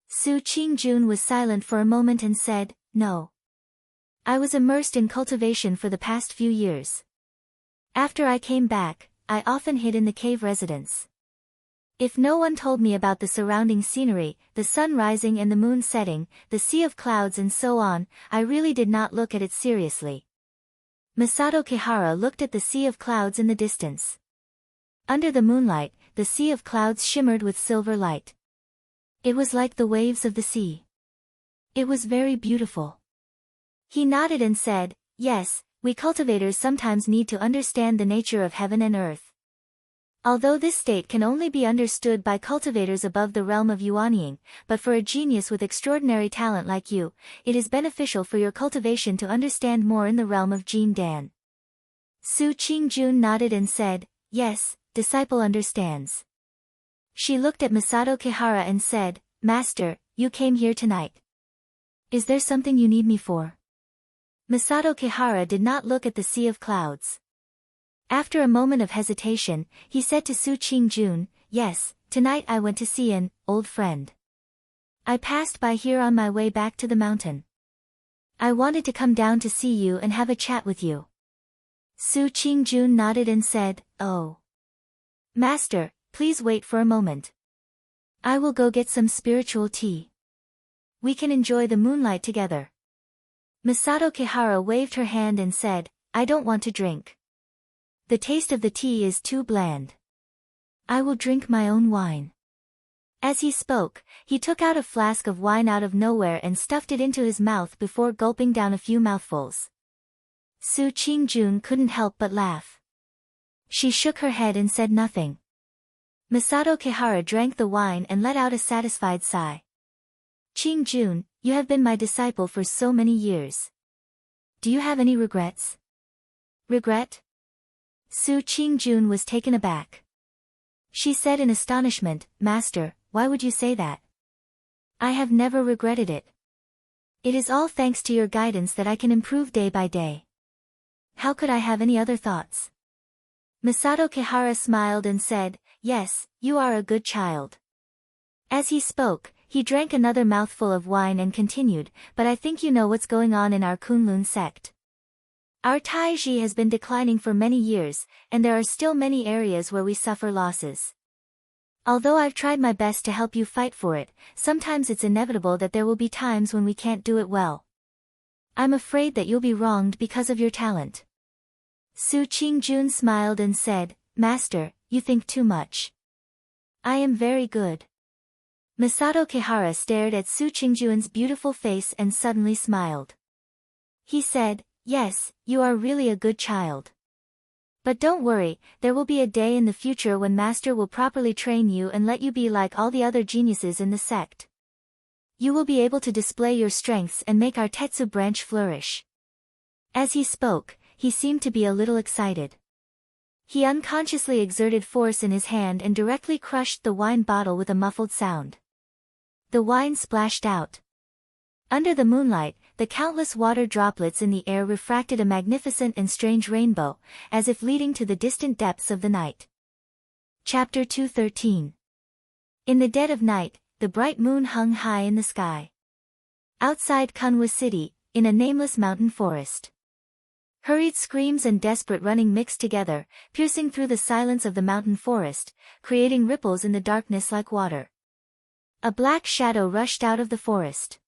Su Qingjun was silent for a moment and said, No. I was immersed in cultivation for the past few years. After I came back, I often hid in the cave residence. If no one told me about the surrounding scenery, the sun rising and the moon setting, the sea of clouds and so on, I really did not look at it seriously. Masato Kihara looked at the sea of clouds in the distance. Under the moonlight, the sea of clouds shimmered with silver light. It was like the waves of the sea. It was very beautiful. He nodded and said, Yes, we cultivators sometimes need to understand the nature of heaven and earth. Although this state can only be understood by cultivators above the realm of Yuanying, but for a genius with extraordinary talent like you, it is beneficial for your cultivation to understand more in the realm of Jin Dan. Su Qingjun nodded and said, Yes, disciple understands. She looked at Masato Kihara and said, Master, you came here tonight. Is there something you need me for? Masato Kihara did not look at the sea of clouds. After a moment of hesitation, he said to Su Qingjun, Yes, tonight I went to see an old friend. I passed by here on my way back to the mountain. I wanted to come down to see you and have a chat with you. Su Qingjun nodded and said, Oh. Master, please wait for a moment. I will go get some spiritual tea. We can enjoy the moonlight together. Masato Kihara waved her hand and said, I don't want to drink. The taste of the tea is too bland. I will drink my own wine. As he spoke, he took out a flask of wine out of nowhere and stuffed it into his mouth before gulping down a few mouthfuls. Su Qingjun couldn't help but laugh. She shook her head and said nothing. Masato Kihara drank the wine and let out a satisfied sigh. Qingjun, you have been my disciple for so many years. do you have any regrets? Regret? Su Qingjun was taken aback. She said in astonishment, Master, why would you say that? I have never regretted it. It is all thanks to your guidance that I can improve day by day. How could I have any other thoughts? Masato Kihara smiled and said, Yes, you are a good child. As he spoke, he drank another mouthful of wine and continued, but I think you know what's going on in our Kunlun sect. Our Taiji has been declining for many years, and there are still many areas where we suffer losses. Although I've tried my best to help you fight for it, sometimes it's inevitable that there will be times when we can't do it well. I'm afraid that you'll be wronged because of your talent. Su Qingjun smiled and said, Master, you think too much. I am very good. Masato Kihara stared at Su Qingjun's beautiful face and suddenly smiled. He said, Yes, you are really a good child. But don't worry, there will be a day in the future when Master will properly train you and let you be like all the other geniuses in the sect. You will be able to display your strengths and make our Tetsu branch flourish. As he spoke, he seemed to be a little excited. He unconsciously exerted force in his hand and directly crushed the wine bottle with a muffled sound. The wine splashed out. Under the moonlight, the countless water droplets in the air refracted a magnificent and strange rainbow, as if leading to the distant depths of the night. Chapter 213. In the dead of night, the bright moon hung high in the sky. Outside Kunwa City, in a nameless mountain forest. Hurried screams and desperate running mixed together, piercing through the silence of the mountain forest, creating ripples in the darkness like water. A black shadow rushed out of the forest.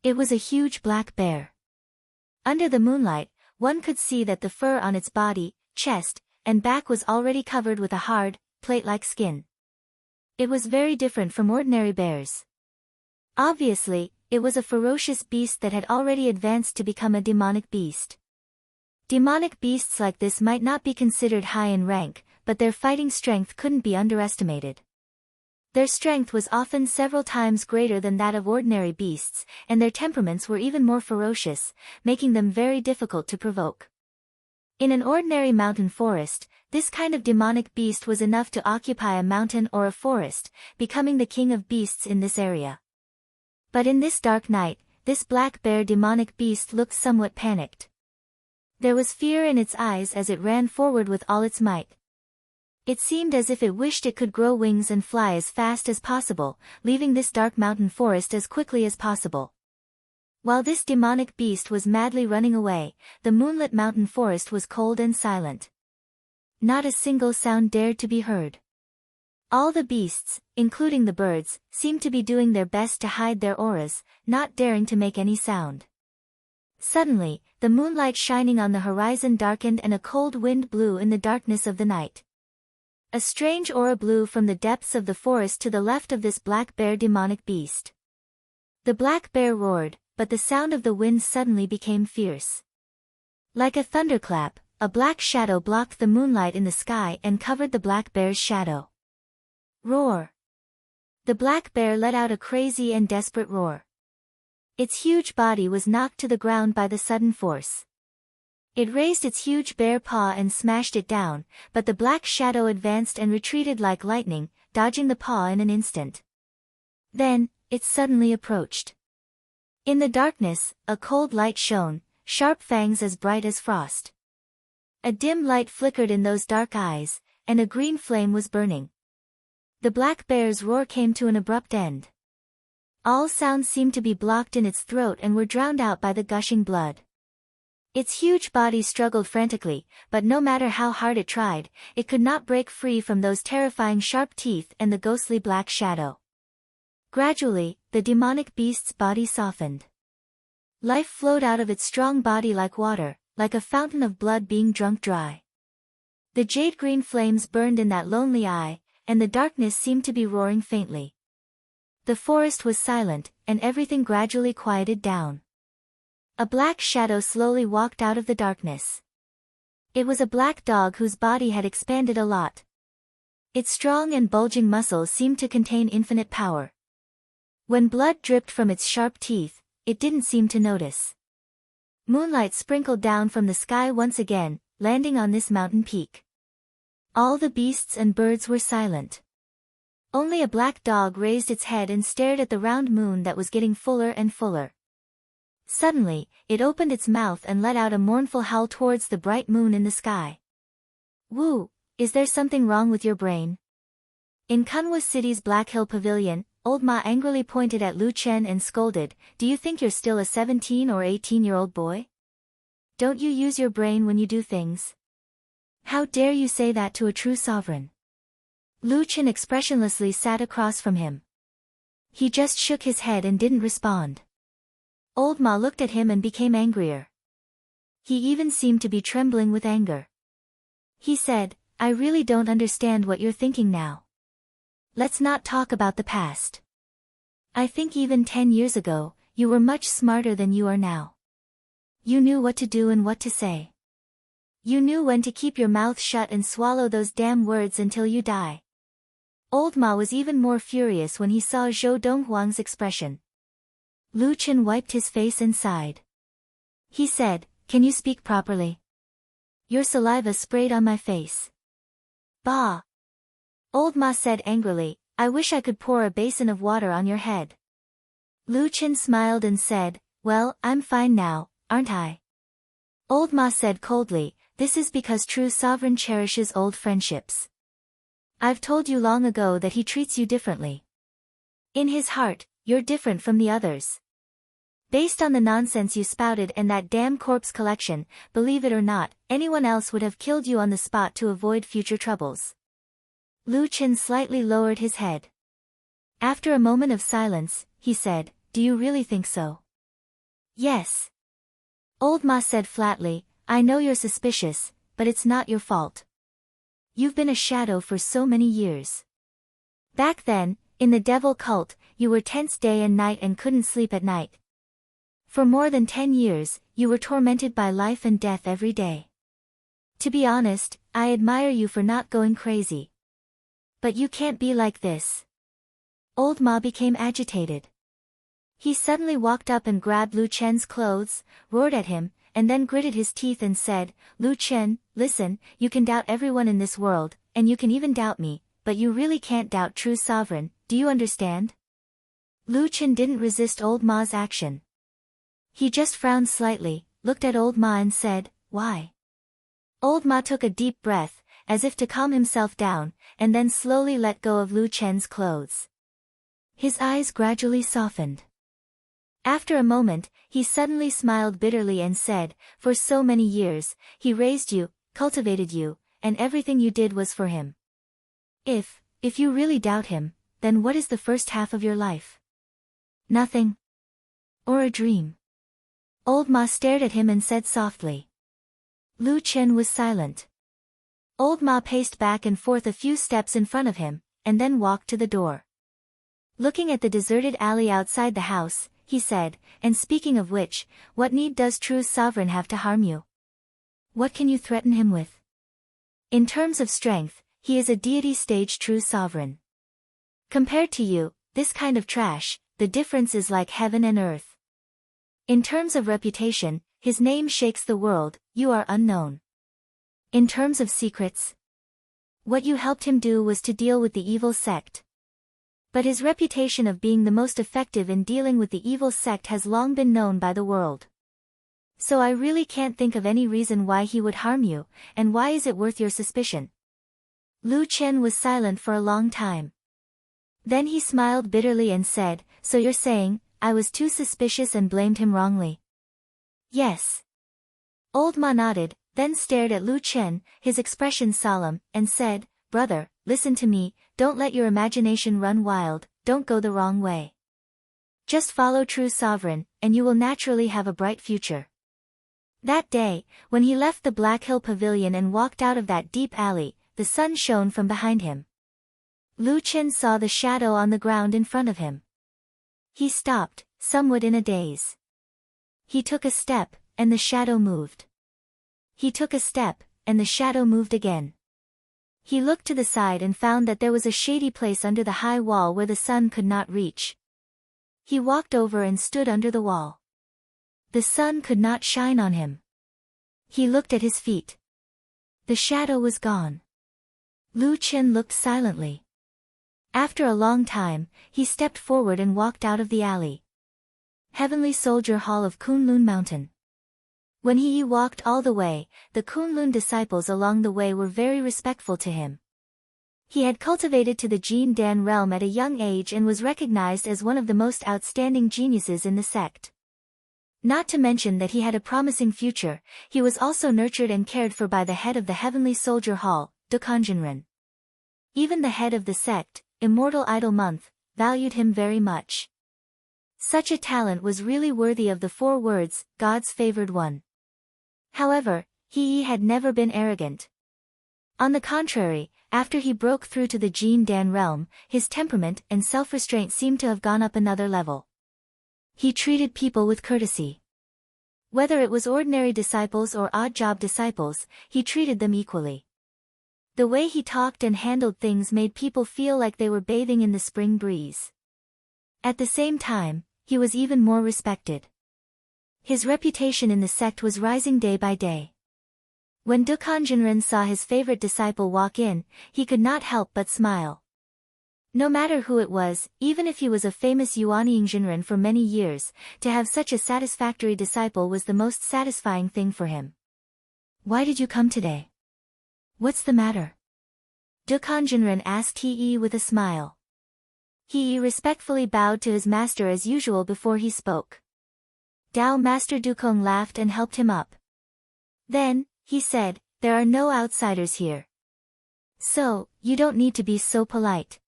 It was a huge black bear. Under the moonlight, one could see that the fur on its body, chest, and back was already covered with a hard, plate-like skin. It was very different from ordinary bears. Obviously, it was a ferocious beast that had already advanced to become a demonic beast. Demonic beasts like this might not be considered high in rank, but their fighting strength couldn't be underestimated. Their strength was often several times greater than that of ordinary beasts, and their temperaments were even more ferocious, making them very difficult to provoke. In an ordinary mountain forest, this kind of demonic beast was enough to occupy a mountain or a forest, becoming the king of beasts in this area. But in this dark night, this black bear demonic beast looked somewhat panicked. There was fear in its eyes as it ran forward with all its might. It seemed as if it wished it could grow wings and fly as fast as possible, leaving this dark mountain forest as quickly as possible. While this demonic beast was madly running away, the moonlit mountain forest was cold and silent. Not a single sound dared to be heard. All the beasts, including the birds, seemed to be doing their best to hide their auras, not daring to make any sound. Suddenly, the moonlight shining on the horizon darkened and a cold wind blew in the darkness of the night. A strange aura blew from the depths of the forest to the left of this black bear demonic beast. The black bear roared, but the sound of the wind suddenly became fierce. Like a thunderclap, a black shadow blocked the moonlight in the sky and covered the black bear's shadow. Roar! The black bear let out a crazy and desperate roar. Its huge body was knocked to the ground by the sudden force. It raised its huge bare paw and smashed it down, but the black shadow advanced and retreated like lightning, dodging the paw in an instant. Then, it suddenly approached. In the darkness, a cold light shone, sharp fangs as bright as frost. A dim light flickered in those dark eyes, and a green flame was burning. The black bear's roar came to an abrupt end. All sounds seemed to be blocked in its throat and were drowned out by the gushing blood. Its huge body struggled frantically, but no matter how hard it tried, it could not break free from those terrifying sharp teeth and the ghostly black shadow. Gradually, the demonic beast's body softened. Life flowed out of its strong body like water, like a fountain of blood being drunk dry. The jade-green flames burned in that lonely eye, and the darkness seemed to be roaring faintly. The forest was silent, and everything gradually quieted down. A black shadow slowly walked out of the darkness. It was a black dog whose body had expanded a lot. Its strong and bulging muscles seemed to contain infinite power. When blood dripped from its sharp teeth, it didn't seem to notice. Moonlight sprinkled down from the sky once again, landing on this mountain peak. All the beasts and birds were silent. Only a black dog raised its head and stared at the round moon that was getting fuller and fuller. Suddenly, it opened its mouth and let out a mournful howl towards the bright moon in the sky. "Woo, is there something wrong with your brain?" In Kunwa City's Black Hill Pavilion, Old Ma angrily pointed at Lu Chen and scolded, "Do you think you're still a 17 or 18-year-old boy? Don't you use your brain when you do things? How dare you say that to a true sovereign?" Lu Chen expressionlessly sat across from him. He just shook his head and didn't respond. Old Ma looked at him and became angrier. He even seemed to be trembling with anger. He said, "I really don't understand what you're thinking now. Let's not talk about the past. I think even 10 years ago, you were much smarter than you are now. You knew what to do and what to say. You knew when to keep your mouth shut and swallow those damn words until you die." Old Ma was even more furious when he saw Zhou Donghuang's expression. Lu Chen wiped his face and sighed. He said, "Can you speak properly? Your saliva sprayed on my face." "Bah!" Old Ma said angrily, "I wish I could pour a basin of water on your head." Lu Chen smiled and said, "Well, I'm fine now, aren't I?" Old Ma said coldly, "This is because true sovereign cherishes old friendships. I've told you long ago that he treats you differently. In his heart, you're different from the others. Based on the nonsense you spouted and that damn corpse collection, believe it or not, anyone else would have killed you on the spot to avoid future troubles." Lu Chen slightly lowered his head. After a moment of silence, he said, "Do you really think so?" "Yes." Old Ma said flatly, "I know you're suspicious, but it's not your fault. You've been a shadow for so many years. Back then, in the devil cult, you were tense day and night and couldn't sleep at night. For more than 10 years, you were tormented by life and death every day. To be honest, I admire you for not going crazy. But you can't be like this." Old Ma became agitated. He suddenly walked up and grabbed Lu Chen's clothes, roared at him, and then gritted his teeth and said, "Lu Chen, listen, you can doubt everyone in this world, and you can even doubt me, but you really can't doubt true sovereign, do you understand?" Lu Chen didn't resist Old Ma's action. He just frowned slightly, looked at Old Ma and said, "Why?" Old Ma took a deep breath, as if to calm himself down, and then slowly let go of Lu Chen's clothes. His eyes gradually softened. After a moment, he suddenly smiled bitterly and said, "For so many years, he raised you, cultivated you, and everything you did was for him. If you really doubt him, then what is the first half of your life? Nothing? Or a dream?" Old Ma stared at him and said softly. Lu Chen was silent. Old Ma paced back and forth a few steps in front of him, and then walked to the door. Looking at the deserted alley outside the house, he said, "And speaking of which, what need does true sovereign have to harm you? What can you threaten him with? In terms of strength, he is a deity stage true sovereign. Compared to you, this kind of trash, the difference is like heaven and earth. In terms of reputation, his name shakes the world, you are unknown. In terms of secrets, what you helped him do was to deal with the evil sect. But his reputation of being the most effective in dealing with the evil sect has long been known by the world. So I really can't think of any reason why he would harm you, and why is it worth your suspicion?" Lu Chen was silent for a long time. Then he smiled bitterly and said, "So you're saying, I was too suspicious and blamed him wrongly?" "Yes." Old Ma nodded, then stared at Lu Chen, his expression solemn, and said, "Brother, listen to me, don't let your imagination run wild, don't go the wrong way. Just follow true sovereign, and you will naturally have a bright future." That day, when he left the Black Hill Pavilion and walked out of that deep alley, the sun shone from behind him. Lu Chen saw the shadow on the ground in front of him. He stopped, somewhat in a daze. He took a step, and the shadow moved. He took a step, and the shadow moved again. He looked to the side and found that there was a shady place under the high wall where the sun could not reach. He walked over and stood under the wall. The sun could not shine on him. He looked at his feet. The shadow was gone. Lu Chen looked silently. After a long time, he stepped forward and walked out of the alley. Heavenly Soldier Hall of Kunlun Mountain. When he walked all the way, the Kunlun disciples along the way were very respectful to him. He had cultivated to the Jin Dan realm at a young age and was recognized as one of the most outstanding geniuses in the sect. Not to mention that he had a promising future, he was also nurtured and cared for by the head of the Heavenly Soldier Hall, Dukanjinren. Even the head of the sect, Immortal Idol Month, valued him very much. Such a talent was really worthy of the 4 words, God's favored one. However, he had never been arrogant. On the contrary, after he broke through to the Jin Dan realm, his temperament and self-restraint seemed to have gone up another level. He treated people with courtesy. Whether it was ordinary disciples or odd-job disciples, he treated them equally. The way he talked and handled things made people feel like they were bathing in the spring breeze. At the same time, he was even more respected. His reputation in the sect was rising day by day. When Dukanjinren saw his favorite disciple walk in, he could not help but smile. No matter who it was, even if he was a famous Yuanying Jinren for many years, to have such a satisfactory disciple was the most satisfying thing for him. Why did you come today? What's the matter? Dukanjinren asked He with a smile. He respectfully bowed to his master as usual before he spoke. Dao Master Dukong laughed and helped him up. Then, he said, there are no outsiders here. So, you don't need to be so polite.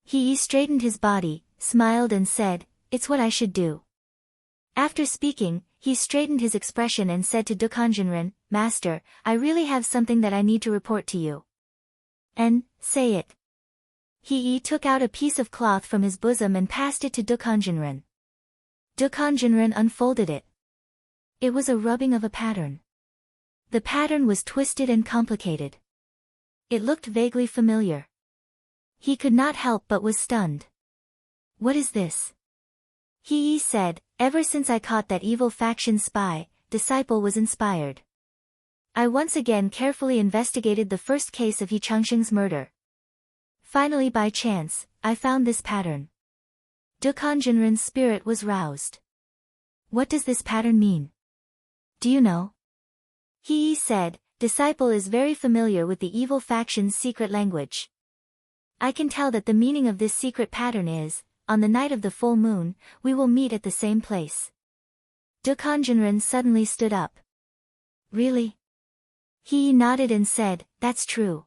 He straightened his body, smiled and said, it's what I should do. After speaking, he straightened his expression and said to Dukanjinren, Master, I really have something that I need to report to you. And, say it. He took out a piece of cloth from his bosom and passed it to Dukanjinren. Dukanjinren unfolded it. It was a rubbing of a pattern. The pattern was twisted and complicated. It looked vaguely familiar. He could not help but was stunned. What is this? He said, ever since I caught that evil faction spy, disciple was inspired. I once again carefully investigated the first case of He Changsheng's murder. Finally by chance, I found this pattern. Dukanjinren's spirit was roused. What does this pattern mean? Do you know? He said, disciple is very familiar with the evil faction's secret language. I can tell that the meaning of this secret pattern is, on the night of the full moon, we will meet at the same place. Dukanjinren suddenly stood up. Really? He nodded and said, that's true.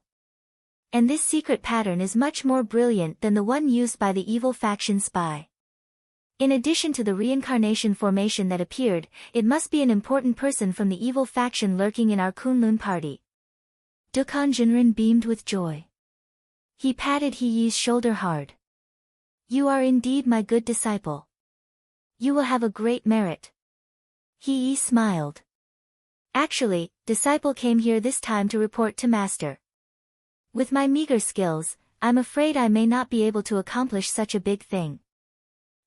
And this secret pattern is much more brilliant than the one used by the evil faction spy. In addition to the reincarnation formation that appeared, it must be an important person from the evil faction lurking in our Kunlun party. Dukanjinren beamed with joy. He patted He's shoulder hard. You are indeed my good disciple. You will have a great merit. He smiled. Actually, disciple came here this time to report to master. With my meager skills, I'm afraid I may not be able to accomplish such a big thing.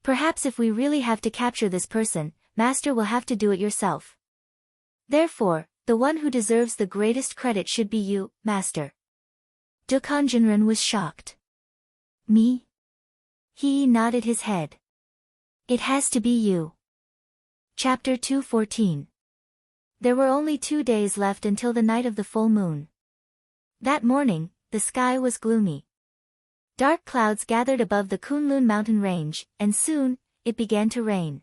Perhaps if we really have to capture this person, master will have to do it yourself. Therefore, the one who deserves the greatest credit should be you, master. Dukanjinren was shocked. Me? He nodded his head. It has to be you. Chapter 214. There were only 2 days left until the night of the full moon. That morning, the sky was gloomy. Dark clouds gathered above the Kunlun mountain range, and soon, it began to rain.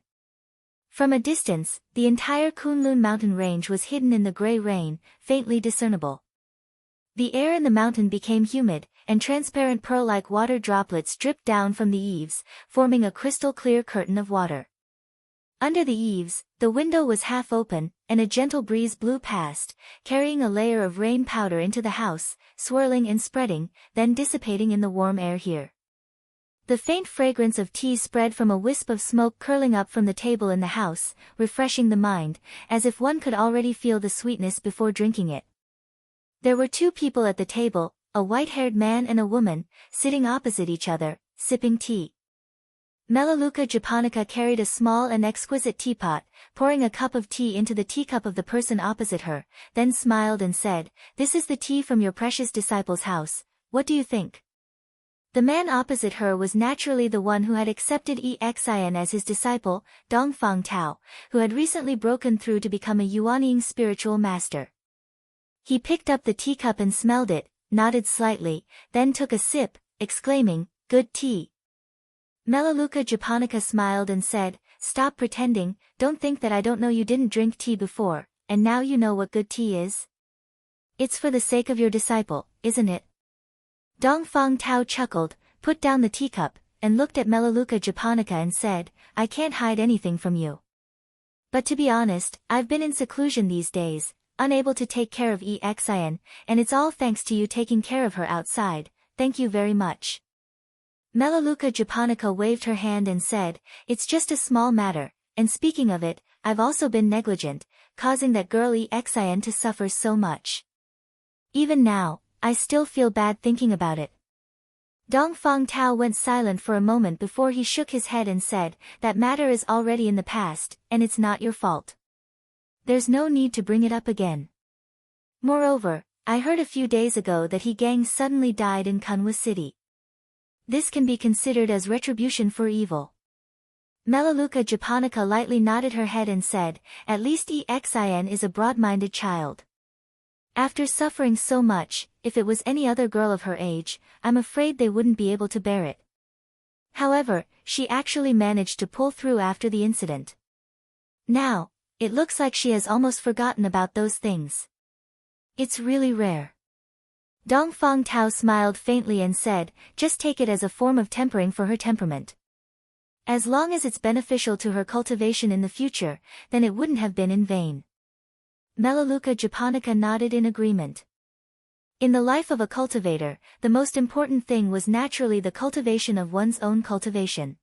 From a distance, the entire Kunlun mountain range was hidden in the gray rain, faintly discernible. The air in the mountain became humid, and transparent pearl-like water droplets dripped down from the eaves, forming a crystal-clear curtain of water. Under the eaves, the window was half open, and a gentle breeze blew past, carrying a layer of rain powder into the house, swirling and spreading, then dissipating in the warm air here. The faint fragrance of tea spread from a wisp of smoke curling up from the table in the house, refreshing the mind, as if one could already feel the sweetness before drinking it. There were 2 people at the table, a white-haired man and a woman, sitting opposite each other, sipping tea. Melaleuca japonica carried a small and exquisite teapot, pouring a cup of tea into the teacup of the person opposite her, then smiled and said, "This is the tea from your precious disciple's house, what do you think?" The man opposite her was naturally the one who had accepted Xin as his disciple, Dongfang Tao, who had recently broken through to become a Yuanying spiritual master. He picked up the teacup and smelled it, nodded slightly, then took a sip, exclaiming, "Good tea." Melaleuca japonica smiled and said, "Stop pretending, don't think that I don't know you didn't drink tea before, and now you know what good tea is. It's for the sake of your disciple, isn't it?" Dongfang Tao chuckled, put down the teacup, and looked at Melaleuca japonica and said, "I can't hide anything from you. But to be honest, I've been in seclusion these days, unable to take care of Xin, and it's all thanks to you taking care of her outside, thank you very much." Melaleuca japonica waved her hand and said, "It's just a small matter, and speaking of it, I've also been negligent, causing that girl Xin to suffer so much. Even now, I still feel bad thinking about it." Dongfang Tao went silent for a moment before he shook his head and said, "That matter is already in the past, and it's not your fault. There's no need to bring it up again. Moreover, I heard a few days ago that He Gang suddenly died in Kunwa City. This can be considered as retribution for evil." Melaleuca japonica lightly nodded her head and said, "At least Xin is a broad-minded child. After suffering so much, if it was any other girl of her age, I'm afraid they wouldn't be able to bear it. However, she actually managed to pull through after the incident. Now, it looks like she has almost forgotten about those things. It's really rare." Dongfang Tao smiled faintly and said, "Just take it as a form of tempering for her temperament. As long as it's beneficial to her cultivation in the future, then it wouldn't have been in vain." Melaleuca japonica nodded in agreement. In the life of a cultivator, the most important thing was naturally the cultivation of one's own cultivation.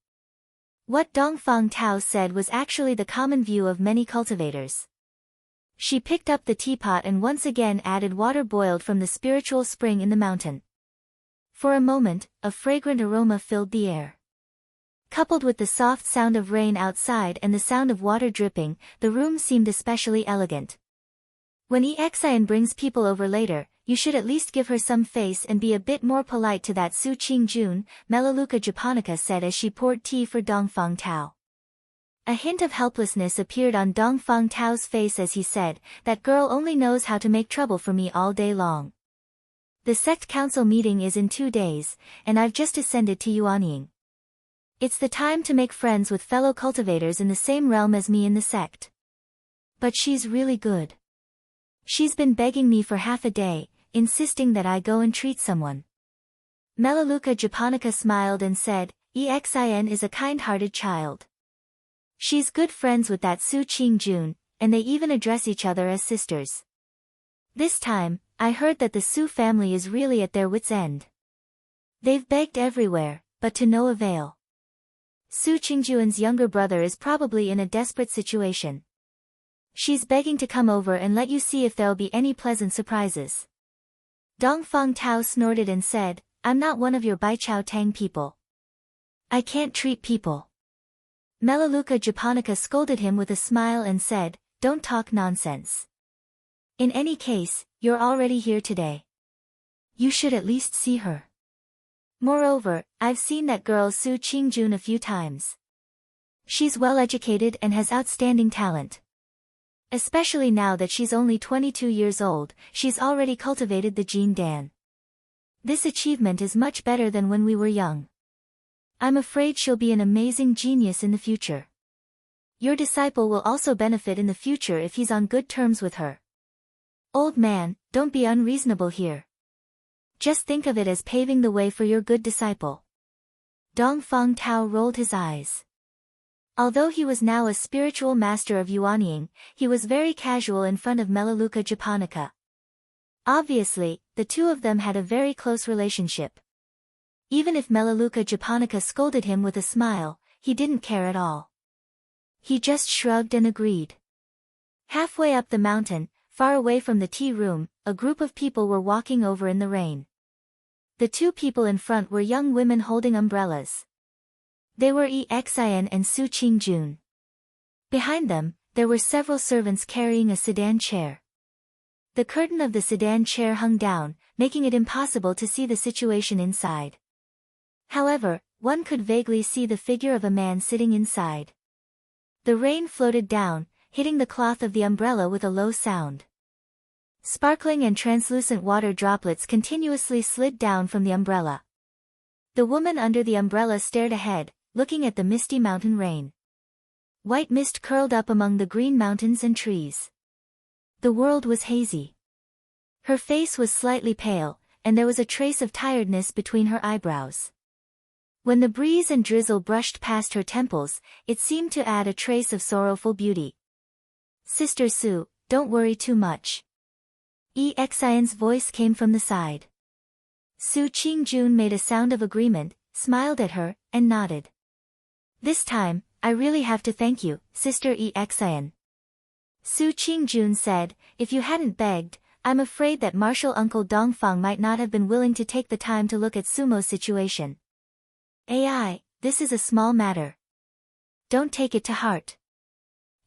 What Dongfang Tao said was actually the common view of many cultivators. She picked up the teapot and once again added water boiled from the spiritual spring in the mountain. For a moment, a fragrant aroma filled the air. Coupled with the soft sound of rain outside and the sound of water dripping, the room seemed especially elegant. "When Xin brings people over later, you should at least give her some face and be a bit more polite to that Su Qingjun," Melaleuca japonica said as she poured tea for Dongfang Tao. A hint of helplessness appeared on Dongfang Tao's face as he said, "That girl only knows how to make trouble for me all day long. The sect council meeting is in 2 days, and I've just ascended to Yuanying. It's the time to make friends with fellow cultivators in the same realm as me in the sect. But she's really good. She's been begging me for half a day, insisting that I go and treat someone." Melaleuca japonica smiled and said, "Xin is a kind-hearted child. She's good friends with that Su Qingjun, and they even address each other as sisters. This time, I heard that the Su family is really at their wits' end. They've begged everywhere, but to no avail. Su Qingjuan's younger brother is probably in a desperate situation. She's begging to come over and let you see if there'll be any pleasant surprises." Dongfang Tao snorted and said, "I'm not one of your Baichao Tang people. I can't treat people." Melaleuca japonica scolded him with a smile and said, "Don't talk nonsense. In any case, you're already here today. You should at least see her. Moreover, I've seen that girl Su Qingjun a few times. She's well educated and has outstanding talent. Especially now that she's only 22 years old, she's already cultivated the Jin Dan. This achievement is much better than when we were young. I'm afraid she'll be an amazing genius in the future. Your disciple will also benefit in the future if he's on good terms with her. Old man, don't be unreasonable here. Just think of it as paving the way for your good disciple." Dongfang Tao rolled his eyes. Although he was now a spiritual master of Yuanying, he was very casual in front of Melaleuca japonica. Obviously, the two of them had a very close relationship. Even if Melaleuca japonica scolded him with a smile, he didn't care at all. He just shrugged and agreed. Halfway up the mountain, far away from the tea room, a group of people were walking over in the rain. The two people in front were young women holding umbrellas. They were Exin and Su Qingjun. Behind them, there were several servants carrying a sedan chair. The curtain of the sedan chair hung down, making it impossible to see the situation inside. However, one could vaguely see the figure of a man sitting inside. The rain floated down, hitting the cloth of the umbrella with a low sound. Sparkling and translucent water droplets continuously slid down from the umbrella. The woman under the umbrella stared ahead, looking at the misty mountain rain. White mist curled up among the green mountains and trees. The world was hazy. Her face was slightly pale, and there was a trace of tiredness between her eyebrows. When the breeze and drizzle brushed past her temples, it seemed to add a trace of sorrowful beauty. "Sister Su, don't worry too much." Exin's voice came from the side. Su Qingjun made a sound of agreement, smiled at her, and nodded. "This time, I really have to thank you, Sister Exin." Su Qingjun said, "If you hadn't begged, I'm afraid that Martial Uncle Dongfang might not have been willing to take the time to look at Sumo's situation. This is a small matter. Don't take it to heart."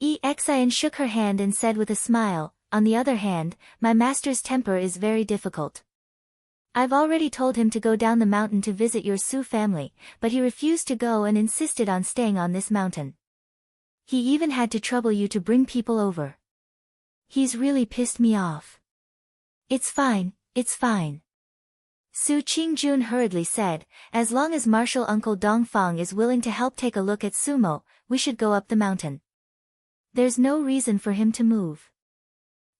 Exin shook her hand and said with a smile, "On the other hand, my master's temper is very difficult. I've already told him to go down the mountain to visit your Su family, but he refused to go and insisted on staying on this mountain. He even had to trouble you to bring people over. He's really pissed me off." It's fine. Su Qingjun hurriedly said, "As long as Martial Uncle Dongfang is willing to help take a look at Sumo, we should go up the mountain. There's no reason for him to move."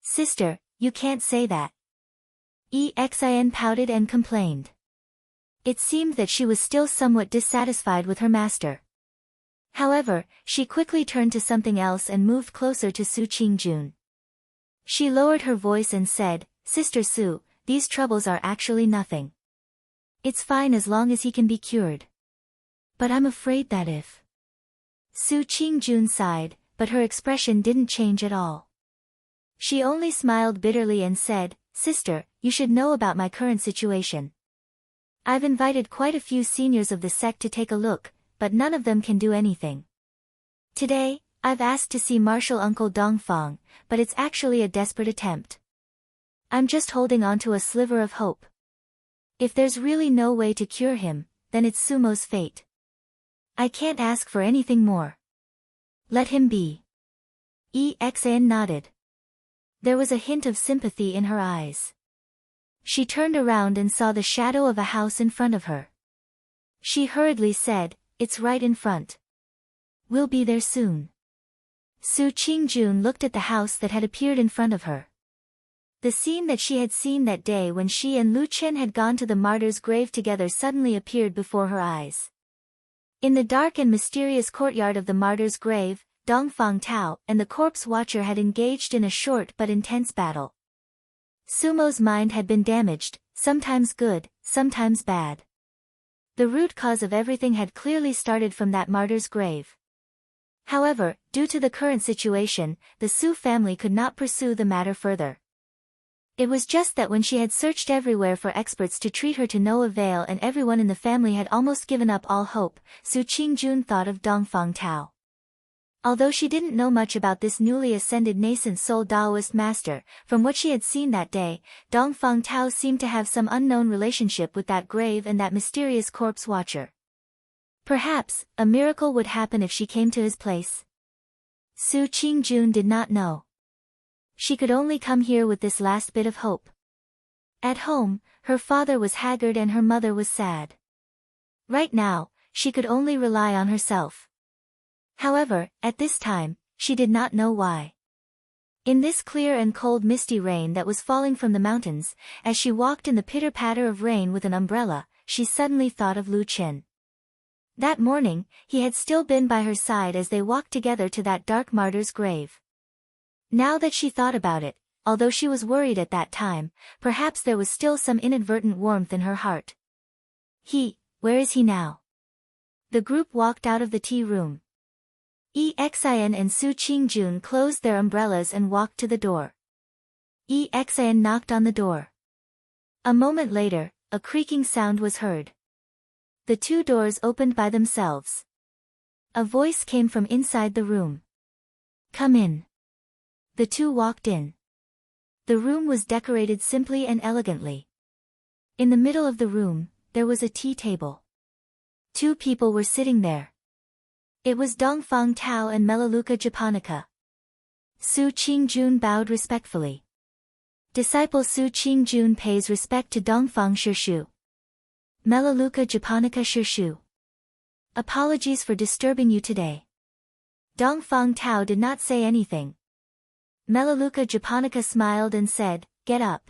"Sister, you can't say that." Exin pouted and complained. It seemed that she was still somewhat dissatisfied with her master. However, she quickly turned to something else and moved closer to Su Qingjun. She lowered her voice and said, "Sister Su, these troubles are actually nothing. It's fine as long as he can be cured. But I'm afraid that if..." Su Qingjun sighed, but her expression didn't change at all. She only smiled bitterly and said, "Sister, you should know about my current situation. I've invited quite a few seniors of the sect to take a look, but none of them can do anything. Today, I've asked to see Martial Uncle Dongfang, but it's actually a desperate attempt. I'm just holding on to a sliver of hope. If there's really no way to cure him, then it's Sumo's fate. I can't ask for anything more. Let him be." Exin nodded. There was a hint of sympathy in her eyes. She turned around and saw the shadow of a house in front of her. She hurriedly said, "It's right in front. We'll be there soon." Su Qingjun looked at the house that had appeared in front of her. The scene that she had seen that day when she and Lu Chen had gone to the martyr's grave together suddenly appeared before her eyes. In the dark and mysterious courtyard of the martyr's grave, Dongfang Tao and the corpse watcher had engaged in a short but intense battle. Sumo's mind had been damaged, sometimes good, sometimes bad. The root cause of everything had clearly started from that martyr's grave. However, due to the current situation, the Su family could not pursue the matter further. It was just that when she had searched everywhere for experts to treat her to no avail and everyone in the family had almost given up all hope, Su Qingjun thought of Dongfang Tao. Although she didn't know much about this newly ascended nascent soul Taoist master, from what she had seen that day, Dongfang Tao seemed to have some unknown relationship with that grave and that mysterious corpse watcher. Perhaps, a miracle would happen if she came to his place. Su Qingjun did not know. She could only come here with this last bit of hope. At home, her father was haggard and her mother was sad. Right now, she could only rely on herself. However, at this time, she did not know why. In this clear and cold misty rain that was falling from the mountains, as she walked in the pitter-patter of rain with an umbrella, she suddenly thought of Lu Chen. That morning, he had still been by her side as they walked together to that dark martyr's grave. Now that she thought about it, although she was worried at that time, perhaps there was still some inadvertent warmth in her heart. Where is he now? The group walked out of the tea room. Exin and Su Qingjun closed their umbrellas and walked to the door. Exin knocked on the door. A moment later, a creaking sound was heard. The two doors opened by themselves. A voice came from inside the room. Come in. The two walked in. The room was decorated simply and elegantly. In the middle of the room, there was a tea table. Two people were sitting there. It was Dongfang Tao and Melaleuca japonica. Su Qingjun bowed respectfully. Disciple Su Qingjun pays respect to Dongfang Shishu. Melaleuca japonica Shishu. Apologies for disturbing you today. Dongfang Tao did not say anything. Melaleuca japonica smiled and said, Get up.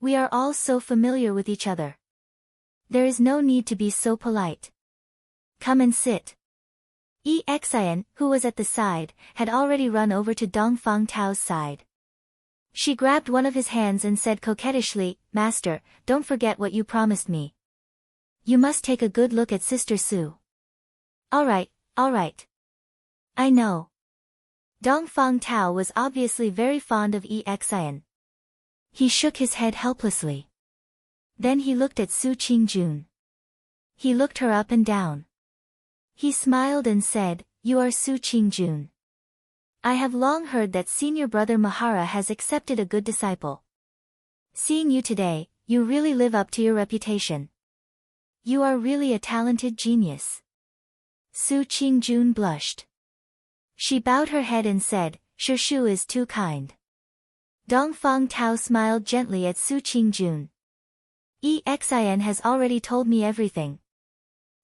We are all so familiar with each other. There is no need to be so polite. Come and sit. Exian, who was at the side, had already run over to Dongfang Tao's side. She grabbed one of his hands and said coquettishly, Master, don't forget what you promised me. You must take a good look at Sister Su. All right. I know. Dongfang Tao was obviously very fond of Exian. He shook his head helplessly. Then he looked at Su Qingjun. He looked her up and down. He smiled and said, You are Su Qingjun. I have long heard that senior brother Mahara has accepted a good disciple. Seeing you today, you really live up to your reputation. You are really a talented genius. Su Qingjun blushed. She bowed her head and said, Shishu is too kind. Dongfang Tao smiled gently at Su Qingjun. Exian has already told me everything.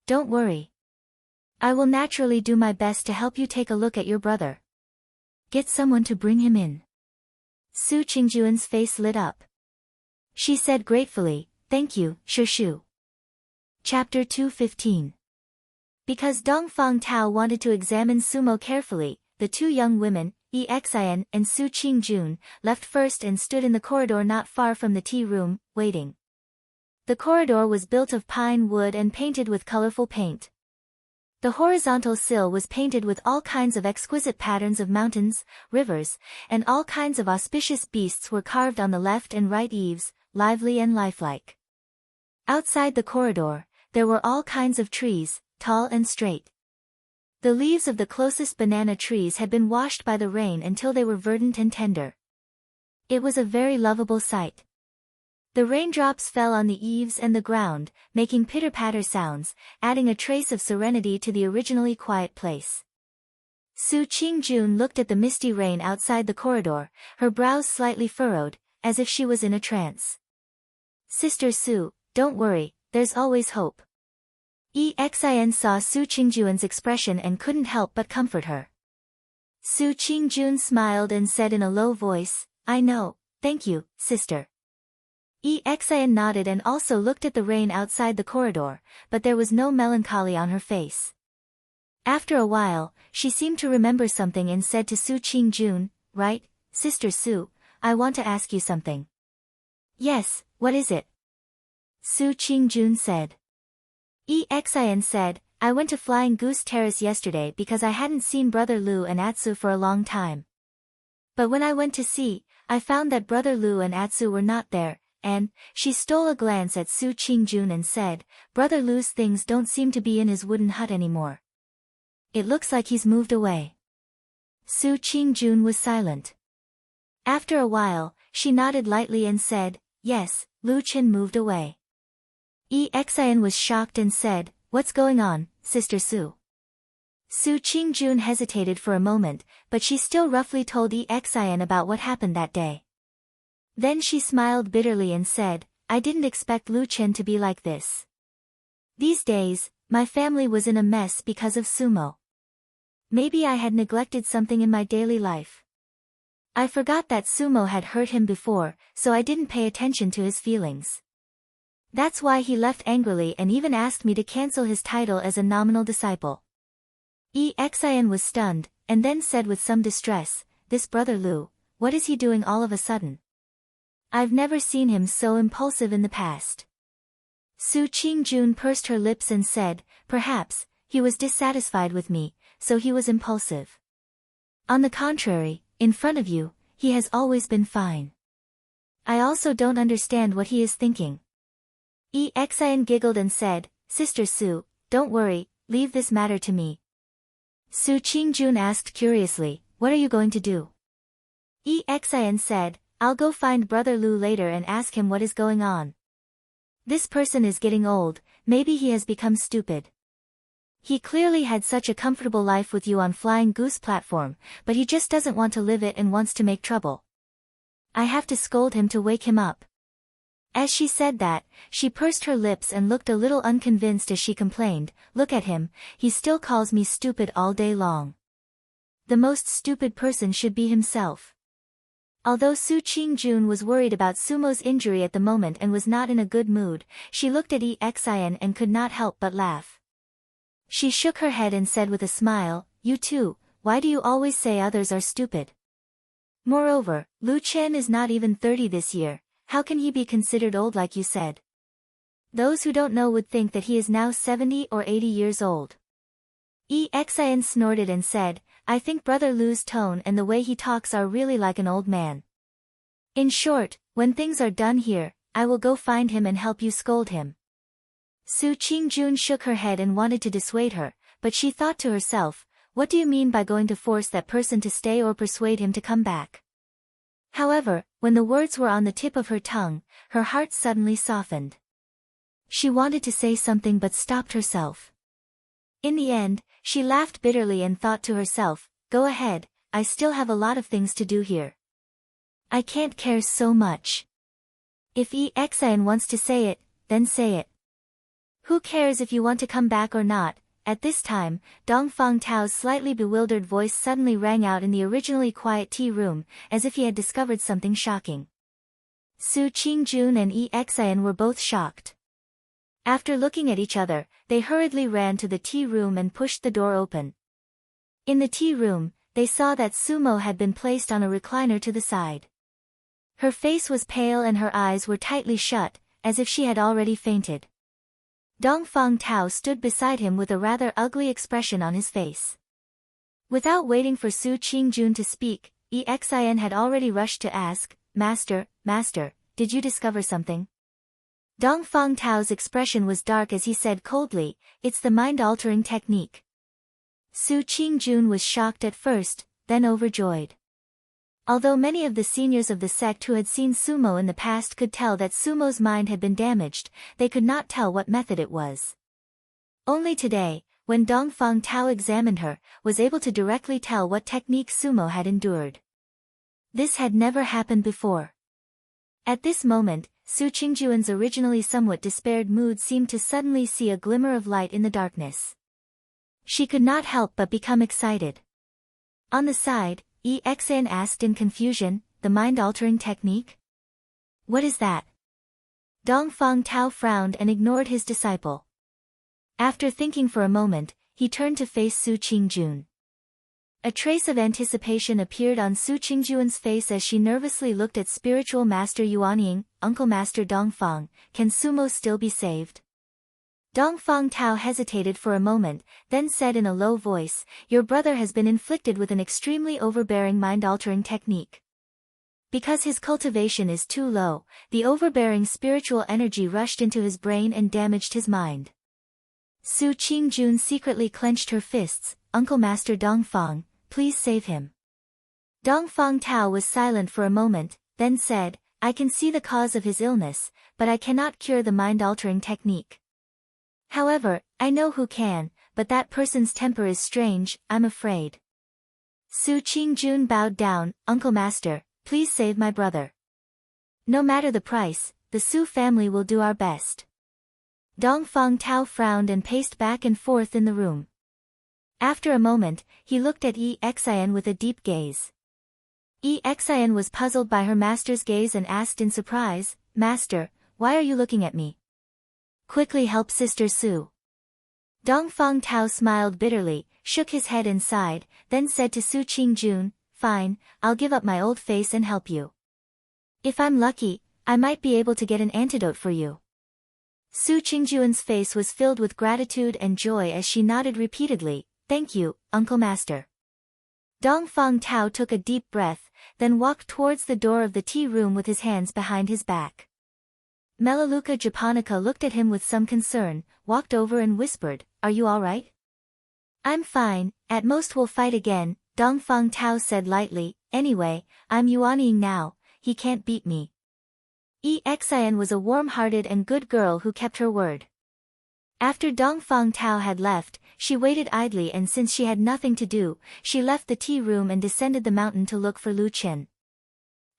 Don't worry. I will naturally do my best to help you take a look at your brother. Get someone to bring him in. Su Qingjun's face lit up. She said gratefully, Thank you, Shishu. Chapter 215. Because Dongfang Tao wanted to examine sumo carefully, the two young women, Exian and Su Qingjun, left first and stood in the corridor not far from the tea room, waiting. The corridor was built of pine wood and painted with colorful paint. The horizontal sill was painted with all kinds of exquisite patterns of mountains, rivers, and all kinds of auspicious beasts were carved on the left and right eaves, lively and lifelike. Outside the corridor, there were all kinds of trees, tall and straight. The leaves of the closest banana trees had been washed by the rain until they were verdant and tender. It was a very lovable sight. The raindrops fell on the eaves and the ground, making pitter-patter sounds, adding a trace of serenity to the originally quiet place. Su Qingjun looked at the misty rain outside the corridor, her brows slightly furrowed, as if she was in a trance. Sister Su, don't worry, there's always hope. Exian saw Su Qingjun's expression and couldn't help but comfort her. Su Qingjun smiled and said in a low voice, I know, thank you, sister. Exian nodded and also looked at the rain outside the corridor, but there was no melancholy on her face. After a while, she seemed to remember something and said to Su Qingjun, Right, Sister Su, I want to ask you something. Yes, what is it? Su Qingjun said. Exian said, I went to Flying Goose Terrace yesterday because I hadn't seen Brother Lu and Atsu for a long time. But when I went to see, I found that Brother Lu and Atsu were not there, and, she stole a glance at Su Qingjun and said, Brother Lu's things don't seem to be in his wooden hut anymore. It looks like he's moved away. Su Qingjun was silent. After a while, she nodded lightly and said, Yes, Lu Qin moved away. Exian was shocked and said, What's going on, Sister Su? Su Qingjun hesitated for a moment, but she still roughly told Exian about what happened that day. Then she smiled bitterly and said, I didn't expect Lu Qin to be like this. These days, my family was in a mess because of sumo. Maybe I had neglected something in my daily life. I forgot that sumo had hurt him before, so I didn't pay attention to his feelings. That's why he left angrily and even asked me to cancel his title as a nominal disciple. Exian was stunned, and then said with some distress, This Brother Lu, what is he doing all of a sudden? I've never seen him so impulsive in the past. Su Qingjun pursed her lips and said, Perhaps, he was dissatisfied with me, so he was impulsive. On the contrary, in front of you, he has always been fine. I also don't understand what he is thinking. Exian giggled and said, Sister Su, don't worry, leave this matter to me. Su Qingjun asked curiously, what are you going to do? Exin said, I'll go find Brother Lu later and ask him what is going on. This person is getting old, maybe he has become stupid. He clearly had such a comfortable life with you on Flying Goose platform, but he just doesn't want to live it and wants to make trouble. I have to scold him to wake him up. As she said that, she pursed her lips and looked a little unconvinced as she complained, look at him, he still calls me stupid all day long. The most stupid person should be himself. Although Su Qingjun was worried about Sumo's injury at the moment and was not in a good mood, she looked at Exin and could not help but laugh. She shook her head and said with a smile, you too, why do you always say others are stupid? Moreover, Lu Chen is not even 30 this year, how can he be considered old like you said? Those who don't know would think that he is now 70 or 80 years old. Exin snorted and said, I think Brother Lu's tone and the way he talks are really like an old man. In short, when things are done here, I will go find him and help you scold him. Su Qingjun shook her head and wanted to dissuade her, but she thought to herself, what do you mean by going to force that person to stay or persuade him to come back? However, when the words were on the tip of her tongue, her heart suddenly softened. She wanted to say something but stopped herself. In the end, she laughed bitterly and thought to herself, go ahead, I still have a lot of things to do here. I can't care so much. If Exin wants to say it, then say it. Who cares if you want to come back or not? At this time, Dongfang Tao's slightly bewildered voice suddenly rang out in the originally quiet tea room, as if he had discovered something shocking. Su Qingjun and Exin were both shocked. After looking at each other, they hurriedly ran to the tea room and pushed the door open. In the tea room, they saw that Sumo had been placed on a recliner to the side. Her face was pale and her eyes were tightly shut, as if she had already fainted. Dongfang Tao stood beside him with a rather ugly expression on his face. Without waiting for Su Qingjun to speak, Exin had already rushed to ask, Master, did you discover something? Dongfang Tao's expression was dark as he said coldly, it's the mind-altering technique. Su Qingjun was shocked at first, then overjoyed. Although many of the seniors of the sect who had seen Sumo in the past could tell that Sumo's mind had been damaged, they could not tell what method it was. Only today, when Dongfang Tao examined her, was able to directly tell what technique Sumo had endured. This had never happened before. At this moment, Su Qingjuan's originally somewhat despaired mood seemed to suddenly see a glimmer of light in the darkness. She could not help but become excited. On the side, Exin asked in confusion, the mind-altering technique? What is that? Dongfang Tao frowned and ignored his disciple. After thinking for a moment, he turned to face Su Qingjun. A trace of anticipation appeared on Su Qingjuan's face as she nervously looked at spiritual master Yuanying, Uncle Master Dongfang, can Sumo still be saved? Dongfang Tao hesitated for a moment, then said in a low voice, your brother has been inflicted with an extremely overbearing mind-altering technique. Because his cultivation is too low, the overbearing spiritual energy rushed into his brain and damaged his mind. Su Qingjun secretly clenched her fists, Uncle Master Dongfang, please save him. Dongfang Tao was silent for a moment, then said, I can see the cause of his illness, but I cannot cure the mind-altering technique. However, I know who can, but that person's temper is strange, I'm afraid. Su Qingjun bowed down, Uncle Master, please save my brother. No matter the price, the Su family will do our best. Dongfang Tao frowned and paced back and forth in the room. After a moment, he looked at Exin with a deep gaze. Exin was puzzled by her master's gaze and asked in surprise, Master, why are you looking at me? Quickly help Sister Su. Dongfang Tao smiled bitterly, shook his head and sighed, then said to Su Qingjun, fine, I'll give up my old face and help you. If I'm lucky, I might be able to get an antidote for you. Su Qingjuan's face was filled with gratitude and joy as she nodded repeatedly, thank you, Uncle Master. Dongfang Tao took a deep breath, then walked towards the door of the tea room with his hands behind his back. Melaleuca Japonica looked at him with some concern, walked over and whispered, are you all right? I'm fine, at most we'll fight again, Dongfang Tao said lightly. Anyway, I'm Yuanying now, he can't beat me. Exian was a warm-hearted and good girl who kept her word. After Dongfang Tao had left, she waited idly, and since she had nothing to do, she left the tea room and descended the mountain to look for Lu Chen.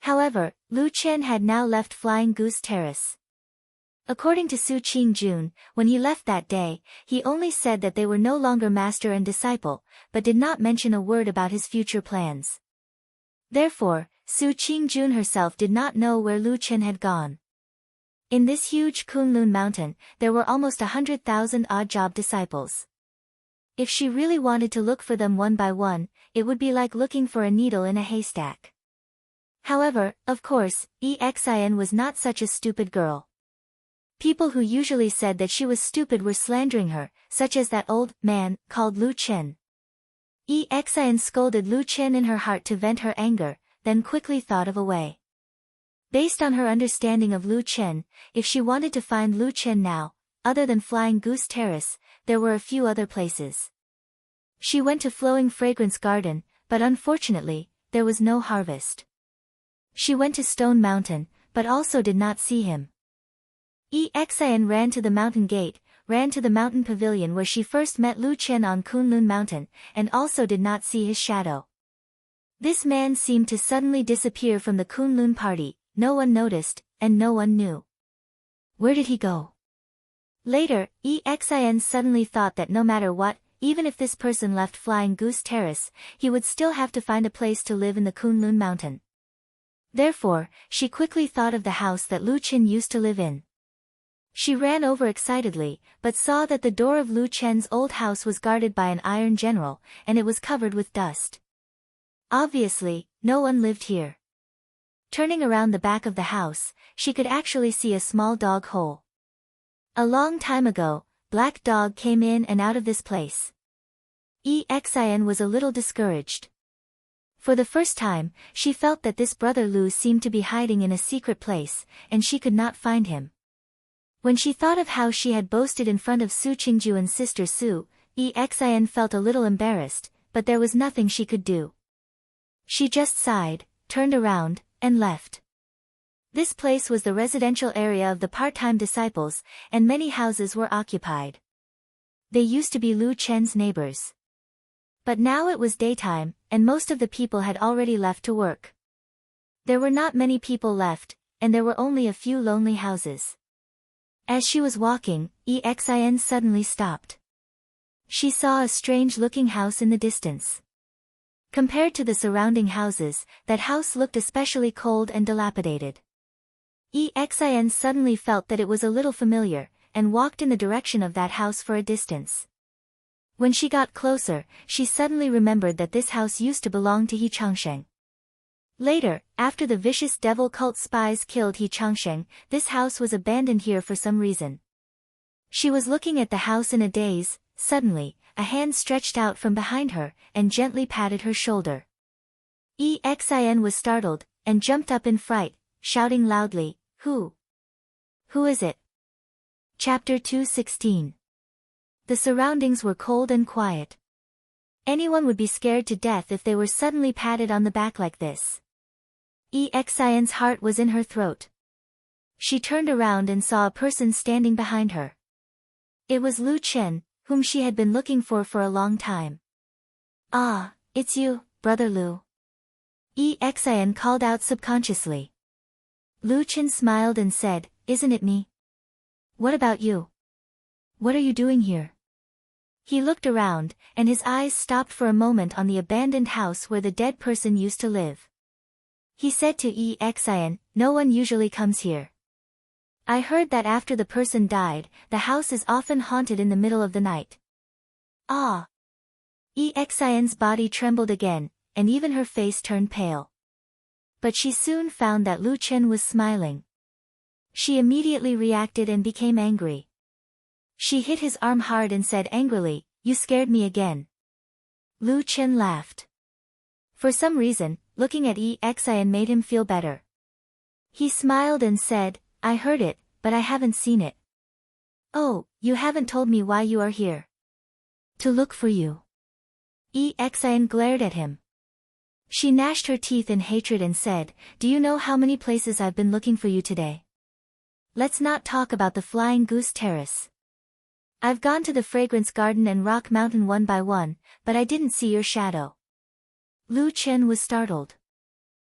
However, Lu Chen had now left Flying Goose Terrace. According to Su Qingjun, when he left that day, he only said that they were no longer master and disciple, but did not mention a word about his future plans. Therefore, Su Qingjun herself did not know where Lu Chen had gone. In this huge Kunlun mountain, there were almost 100,000 odd-job disciples. If she really wanted to look for them one by one, it would be like looking for a needle in a haystack. However, of course, Exian was not such a stupid girl. People who usually said that she was stupid were slandering her, such as that old man called Lu Chen. Exian scolded Lu Chen in her heart to vent her anger, then quickly thought of a way. Based on her understanding of Lu Chen, if she wanted to find Lu Chen now, other than Flying Goose Terrace, there were a few other places. She went to Flowing Fragrance Garden, but unfortunately, there was no harvest. She went to Stone Mountain, but also did not see him. Exian ran to the mountain gate, ran to the mountain pavilion where she first met Lu Chen on Kunlun Mountain, and also did not see his shadow. This man seemed to suddenly disappear from the Kunlun party, no one noticed, and no one knew. Where did he go? Later, Exian suddenly thought that no matter what, even if this person left Flying Goose Terrace, he would still have to find a place to live in the Kunlun Mountain. Therefore, she quickly thought of the house that Lu Chen used to live in. She ran over excitedly, but saw that the door of Lu Chen's old house was guarded by an iron general, and it was covered with dust. Obviously, no one lived here. Turning around the back of the house, she could actually see a small dog hole. A long time ago, Black Dog came in and out of this place. Exian was a little discouraged. For the first time, she felt that this brother Lu seemed to be hiding in a secret place, and she could not find him. When she thought of how she had boasted in front of Su Qingju and Sister Su, Exian felt a little embarrassed, but there was nothing she could do. She just sighed, turned around, and left. This place was the residential area of the part-time disciples, and many houses were occupied. They used to be Lu Chen's neighbors. But now it was daytime, and most of the people had already left to work. There were not many people left, and there were only a few lonely houses. As she was walking, Exian suddenly stopped. She saw a strange-looking house in the distance. Compared to the surrounding houses, that house looked especially cold and dilapidated. Exian suddenly felt that it was a little familiar, and walked in the direction of that house for a distance. When she got closer, she suddenly remembered that this house used to belong to He Changsheng. Later, after the vicious devil cult spies killed He Changsheng, this house was abandoned here for some reason. She was looking at the house in a daze. Suddenly, a hand stretched out from behind her, and gently patted her shoulder. Exian was startled, and jumped up in fright, shouting loudly, "Who? Who is it?" Chapter 216. The surroundings were cold and quiet. Anyone would be scared to death if they were suddenly patted on the back like this. Exian's heart was in her throat. She turned around and saw a person standing behind her. It was Lu Chen, whom she had been looking for a long time. "Ah, it's you, Brother Lu." Exian called out subconsciously. Lu Chen smiled and said, "Isn't it me? What about you? What are you doing here?" He looked around, and his eyes stopped for a moment on the abandoned house where the dead person used to live. He said to Exian, "No one usually comes here. I heard that after the person died, the house is often haunted in the middle of the night." Ah! Exian's body trembled again, and even her face turned pale. But she soon found that Lu Chen was smiling. She immediately reacted and became angry. She hit his arm hard and said angrily, "You scared me again." Lu Chen laughed. For some reason, looking at Exian made him feel better. He smiled and said, "I heard it, but I haven't seen it." "Oh, you haven't told me why you are here." "To look for you." Exin glared at him. She gnashed her teeth in hatred and said, "Do you know how many places I've been looking for you today? Let's not talk about the Flying Goose Terrace. I've gone to the Fragrance Garden and Rock Mountain one by one, but I didn't see your shadow." Lu Chen was startled.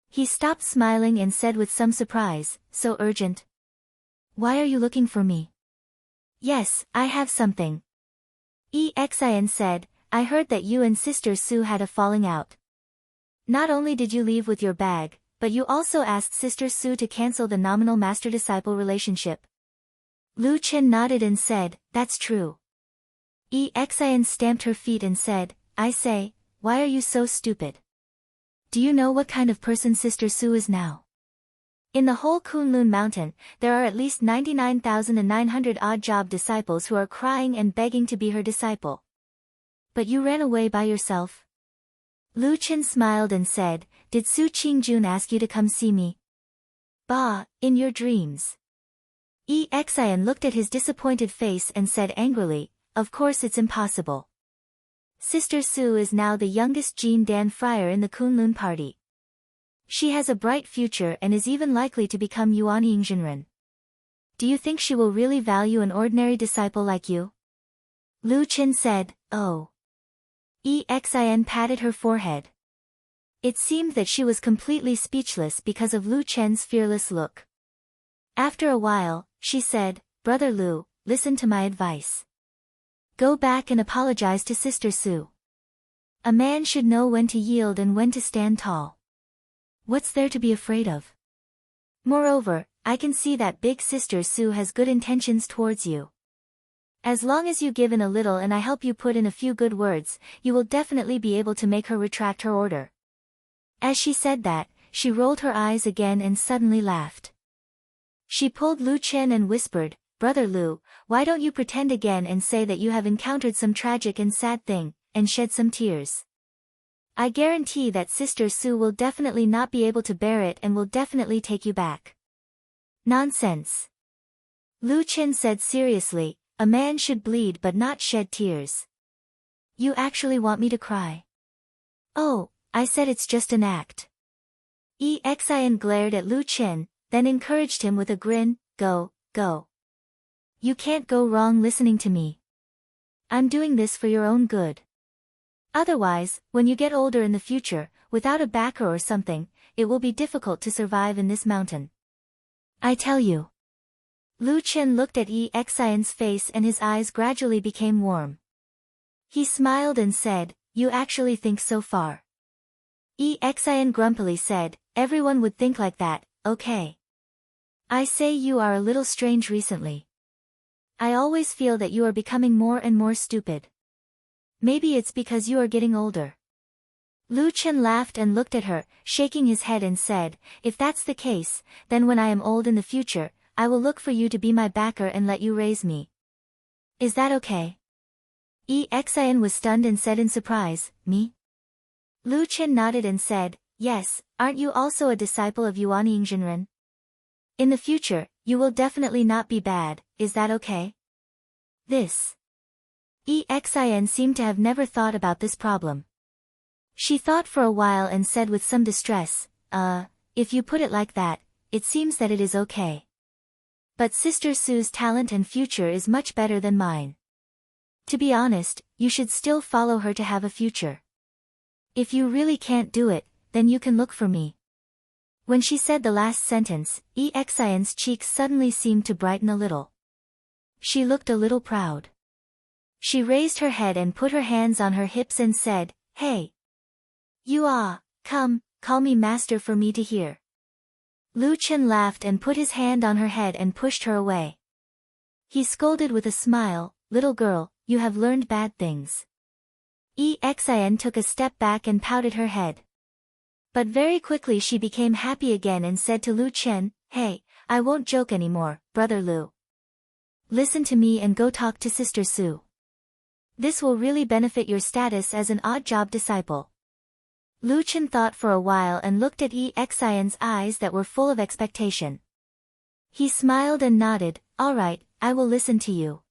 He stopped smiling and said with some surprise, "So urgent? Why are you looking for me?" "Yes, I have something." Exin said, "I heard that you and Sister Su had a falling out. Not only did you leave with your bag, but you also asked Sister Su to cancel the nominal master-disciple relationship." Lu Chen nodded and said, "That's true." Exin stamped her feet and said, "I say, why are you so stupid? Do you know what kind of person Sister Su is now? In the whole Kunlun Mountain, there are at least 99,900 odd job disciples who are crying and begging to be her disciple. But you ran away by yourself?" Lu Chen smiled and said, "Did Su Qingjun ask you to come see me?" "Bah, in your dreams." Exin looked at his disappointed face and said angrily, "Of course it's impossible. Sister Su is now the youngest Jin Dan friar in the Kunlun party. She has a bright future and is even likely to become Yuan Yingzhenren. Do you think she will really value an ordinary disciple like you?" Lu Chen said, "Oh." Exin patted her forehead. It seemed that she was completely speechless because of Lu Chen's fearless look. After a while, she said, "Brother Lu, listen to my advice. Go back and apologize to Sister Su. A man should know when to yield and when to stand tall. What's there to be afraid of? Moreover, I can see that big Sister Su has good intentions towards you. As long as you give in a little and I help you put in a few good words, you will definitely be able to make her retract her order." As she said that, she rolled her eyes again and suddenly laughed. She pulled Lu Chen and whispered, "Brother Lu, why don't you pretend again and say that you have encountered some tragic and sad thing, and shed some tears? I guarantee that Sister Su will definitely not be able to bear it and will definitely take you back." "Nonsense." Lu Chen said seriously, "A man should bleed but not shed tears. You actually want me to cry?" "Oh, I said it's just an act." Exin glared at Lu Chen, then encouraged him with a grin, Go. You can't go wrong listening to me. I'm doing this for your own good. Otherwise, when you get older in the future, without a backer or something, it will be difficult to survive in this mountain. I tell you." Lu Chen looked at Exin's face and his eyes gradually became warm. He smiled and said, "You actually think so far?" Exin grumpily said, "Everyone would think like that, okay. I say you are a little strange recently. I always feel that you are becoming more and more stupid. Maybe it's because you are getting older." Lu Chen laughed and looked at her, shaking his head and said, "If that's the case, then when I am old in the future, I will look for you to be my backer and let you raise me. Is that okay?" Exin was stunned and said in surprise, "Me?" Lu Chen nodded and said, "Yes, aren't you also a disciple of Yuan Yingzhenren? In the future, you will definitely not be bad, is that okay?" This. Exin seemed to have never thought about this problem. She thought for a while and said with some distress, If you put it like that, it seems that it is okay. But Sister Su's talent and future is much better than mine. To be honest, you should still follow her to have a future. If you really can't do it, then you can look for me." When she said the last sentence, Exin's cheeks suddenly seemed to brighten a little. She looked a little proud. She raised her head and put her hands on her hips and said, "Hey! Come, call me master for me to hear." Lu Chen laughed and put his hand on her head and pushed her away. He scolded with a smile, "Little girl, you have learned bad things." Exin took a step back and pouted her head. But very quickly she became happy again and said to Lu Chen, "Hey, I won't joke anymore, Brother Lu. Listen to me and go talk to Sister Su. This will really benefit your status as an odd job disciple." Lu Chen thought for a while and looked at Exin's eyes that were full of expectation. He smiled and nodded, "All right, I will listen to you.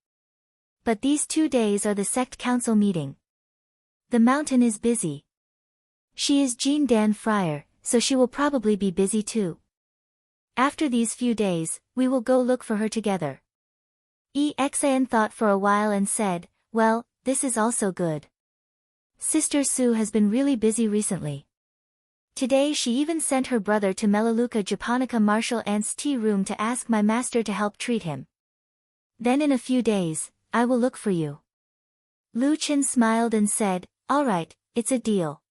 But these 2 days are the sect council meeting. The mountain is busy. She is Jean Dan Fryer, so she will probably be busy too. After these few days, we will go look for her together. Exan thought for a while and said, well, this is also good. Sister Sue has been really busy recently. Today she even sent her brother to Melaleuca Japonica Martial Ant's tea room to ask my master to help treat him. Then in a few days, I will look for you. Lu Qin smiled and said, all right, it's a deal.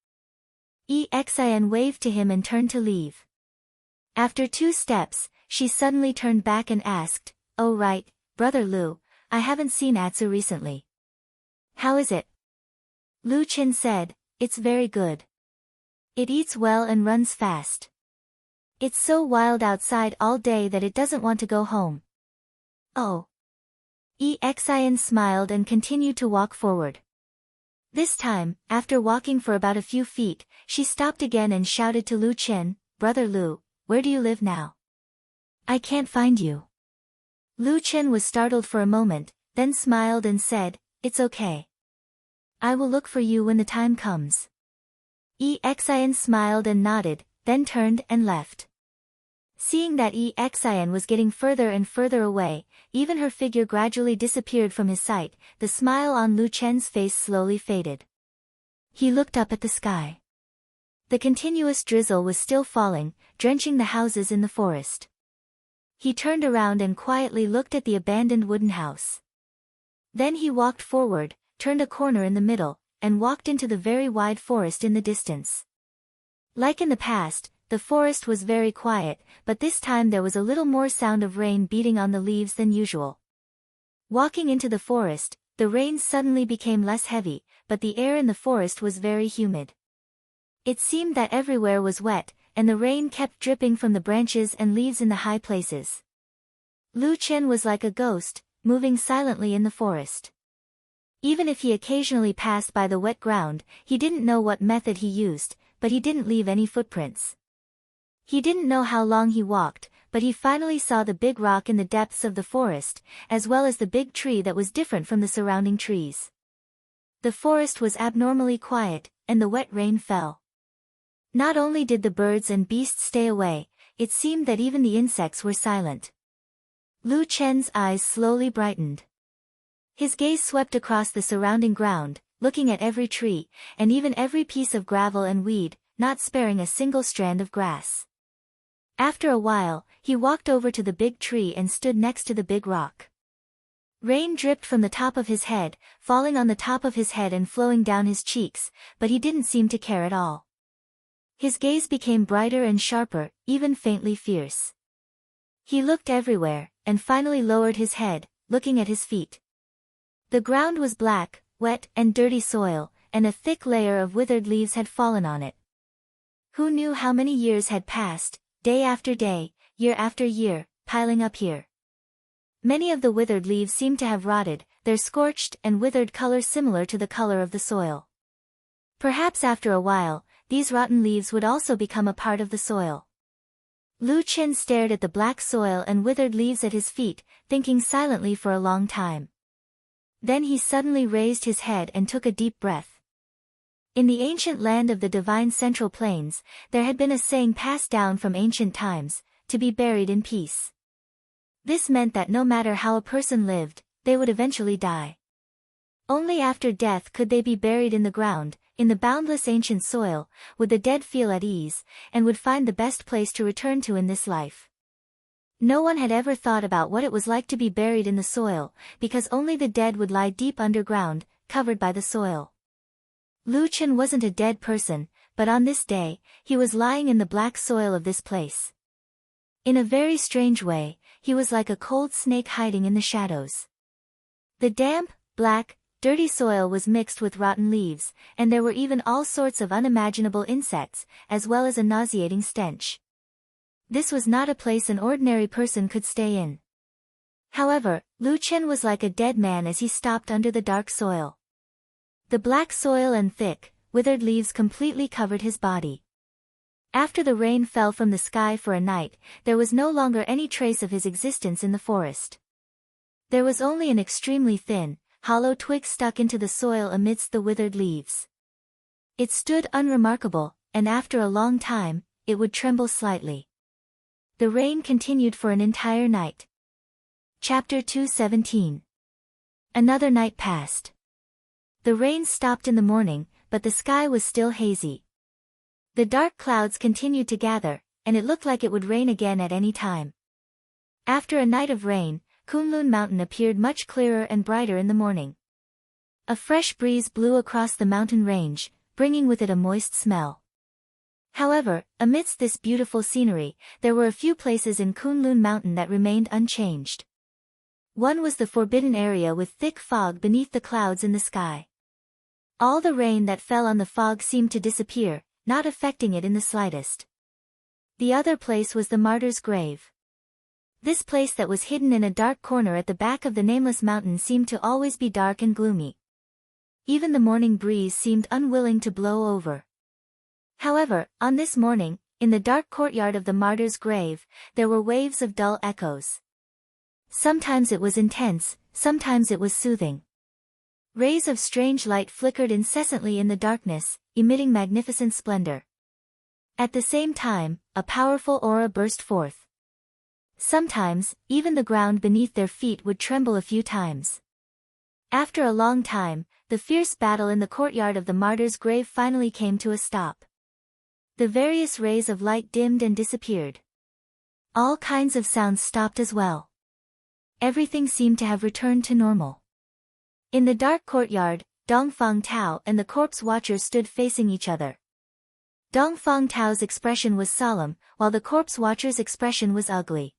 Exan waved to him and turned to leave. After 2 steps, she suddenly turned back and asked, oh right, Brother Lu, I haven't seen Atsu recently. How is it? Lu Qin said, it's very good. It eats well and runs fast. It's so wild outside all day that it doesn't want to go home. Oh. Exan smiled and continued to walk forward. This time, after walking for about a few feet, she stopped again and shouted to Lu Qin, Brother Lu, where do you live now? I can't find you. Lu Qin was startled for a moment, then smiled and said, it's okay. I will look for you when the time comes. Exan smiled and nodded, then turned and left. Seeing that Exan was getting further and further away, even her figure gradually disappeared from his sight, the smile on Lu Chen's face slowly faded. He looked up at the sky. The continuous drizzle was still falling, drenching the houses in the forest. He turned around and quietly looked at the abandoned wooden house. Then he walked forward, turned a corner in the middle, and walked into the very wide forest in the distance. Like in the past, the forest was very quiet, but this time there was a little more sound of rain beating on the leaves than usual. Walking into the forest, the rain suddenly became less heavy, but the air in the forest was very humid. It seemed that everywhere was wet, and the rain kept dripping from the branches and leaves in the high places. Lu Qin was like a ghost, moving silently in the forest. Even if he occasionally passed by the wet ground, he didn't know what method he used, but he didn't leave any footprints. He didn't know how long he walked, but he finally saw the big rock in the depths of the forest, as well as the big tree that was different from the surrounding trees. The forest was abnormally quiet, and the wet rain fell. Not only did the birds and beasts stay away, it seemed that even the insects were silent. Lu Chen's eyes slowly brightened. His gaze swept across the surrounding ground, looking at every tree, and even every piece of gravel and weed, not sparing a single strand of grass. After a while, he walked over to the big tree and stood next to the big rock. Rain dripped from the top of his head, falling on the top of his head and flowing down his cheeks, but he didn't seem to care at all. His gaze became brighter and sharper, even faintly fierce. He looked everywhere, and finally lowered his head, looking at his feet. The ground was black, wet and dirty soil, and a thick layer of withered leaves had fallen on it. Who knew how many years had passed, day after day, year after year, piling up here. Many of the withered leaves seemed to have rotted, their scorched and withered color similar to the color of the soil. Perhaps after a while, these rotten leaves would also become a part of the soil. Lu Qin stared at the black soil and withered leaves at his feet, thinking silently for a long time. Then he suddenly raised his head and took a deep breath. In the ancient land of the divine Central Plains, there had been a saying passed down from ancient times, to be buried in peace. This meant that no matter how a person lived, they would eventually die. Only after death could they be buried in the ground, in the boundless ancient soil, would the dead feel at ease, and would find the best place to return to in this life. No one had ever thought about what it was like to be buried in the soil, because only the dead would lie deep underground, covered by the soil. Lu Qin wasn't a dead person, but on this day, he was lying in the black soil of this place. In a very strange way, he was like a cold snake hiding in the shadows. The damp, black, dirty soil was mixed with rotten leaves, and there were even all sorts of unimaginable insects, as well as a nauseating stench. This was not a place an ordinary person could stay in. However, Lu Qin was like a dead man as he stopped under the dark soil. The black soil and thick, withered leaves completely covered his body. After the rain fell from the sky for a night, there was no longer any trace of his existence in the forest. There was only an extremely thin, hollow twig stuck into the soil amidst the withered leaves. It stood unremarkable, and after a long time, it would tremble slightly. The rain continued for an entire night. Chapter 2:17. Another night passed. The rain stopped in the morning, but the sky was still hazy. The dark clouds continued to gather, and it looked like it would rain again at any time. After a night of rain, Kunlun Mountain appeared much clearer and brighter in the morning. A fresh breeze blew across the mountain range, bringing with it a moist smell. However, amidst this beautiful scenery, there were a few places in Kunlun Mountain that remained unchanged. One was the forbidden area with thick fog beneath the clouds in the sky. All the rain that fell on the fog seemed to disappear, not affecting it in the slightest. The other place was the martyr's grave. This place that was hidden in a dark corner at the back of the nameless mountain seemed to always be dark and gloomy. Even the morning breeze seemed unwilling to blow over. However, on this morning, in the dark courtyard of the martyr's grave, there were waves of dull echoes. Sometimes it was intense, sometimes it was soothing. Rays of strange light flickered incessantly in the darkness, emitting magnificent splendor. At the same time, a powerful aura burst forth. Sometimes, even the ground beneath their feet would tremble a few times. After a long time, the fierce battle in the courtyard of the martyr's grave finally came to a stop. The various rays of light dimmed and disappeared. All kinds of sounds stopped as well. Everything seemed to have returned to normal. In the dark courtyard, Dongfang Tao and the corpse watcher stood facing each other. Dongfang Tao's expression was solemn, while the corpse watcher's expression was ugly.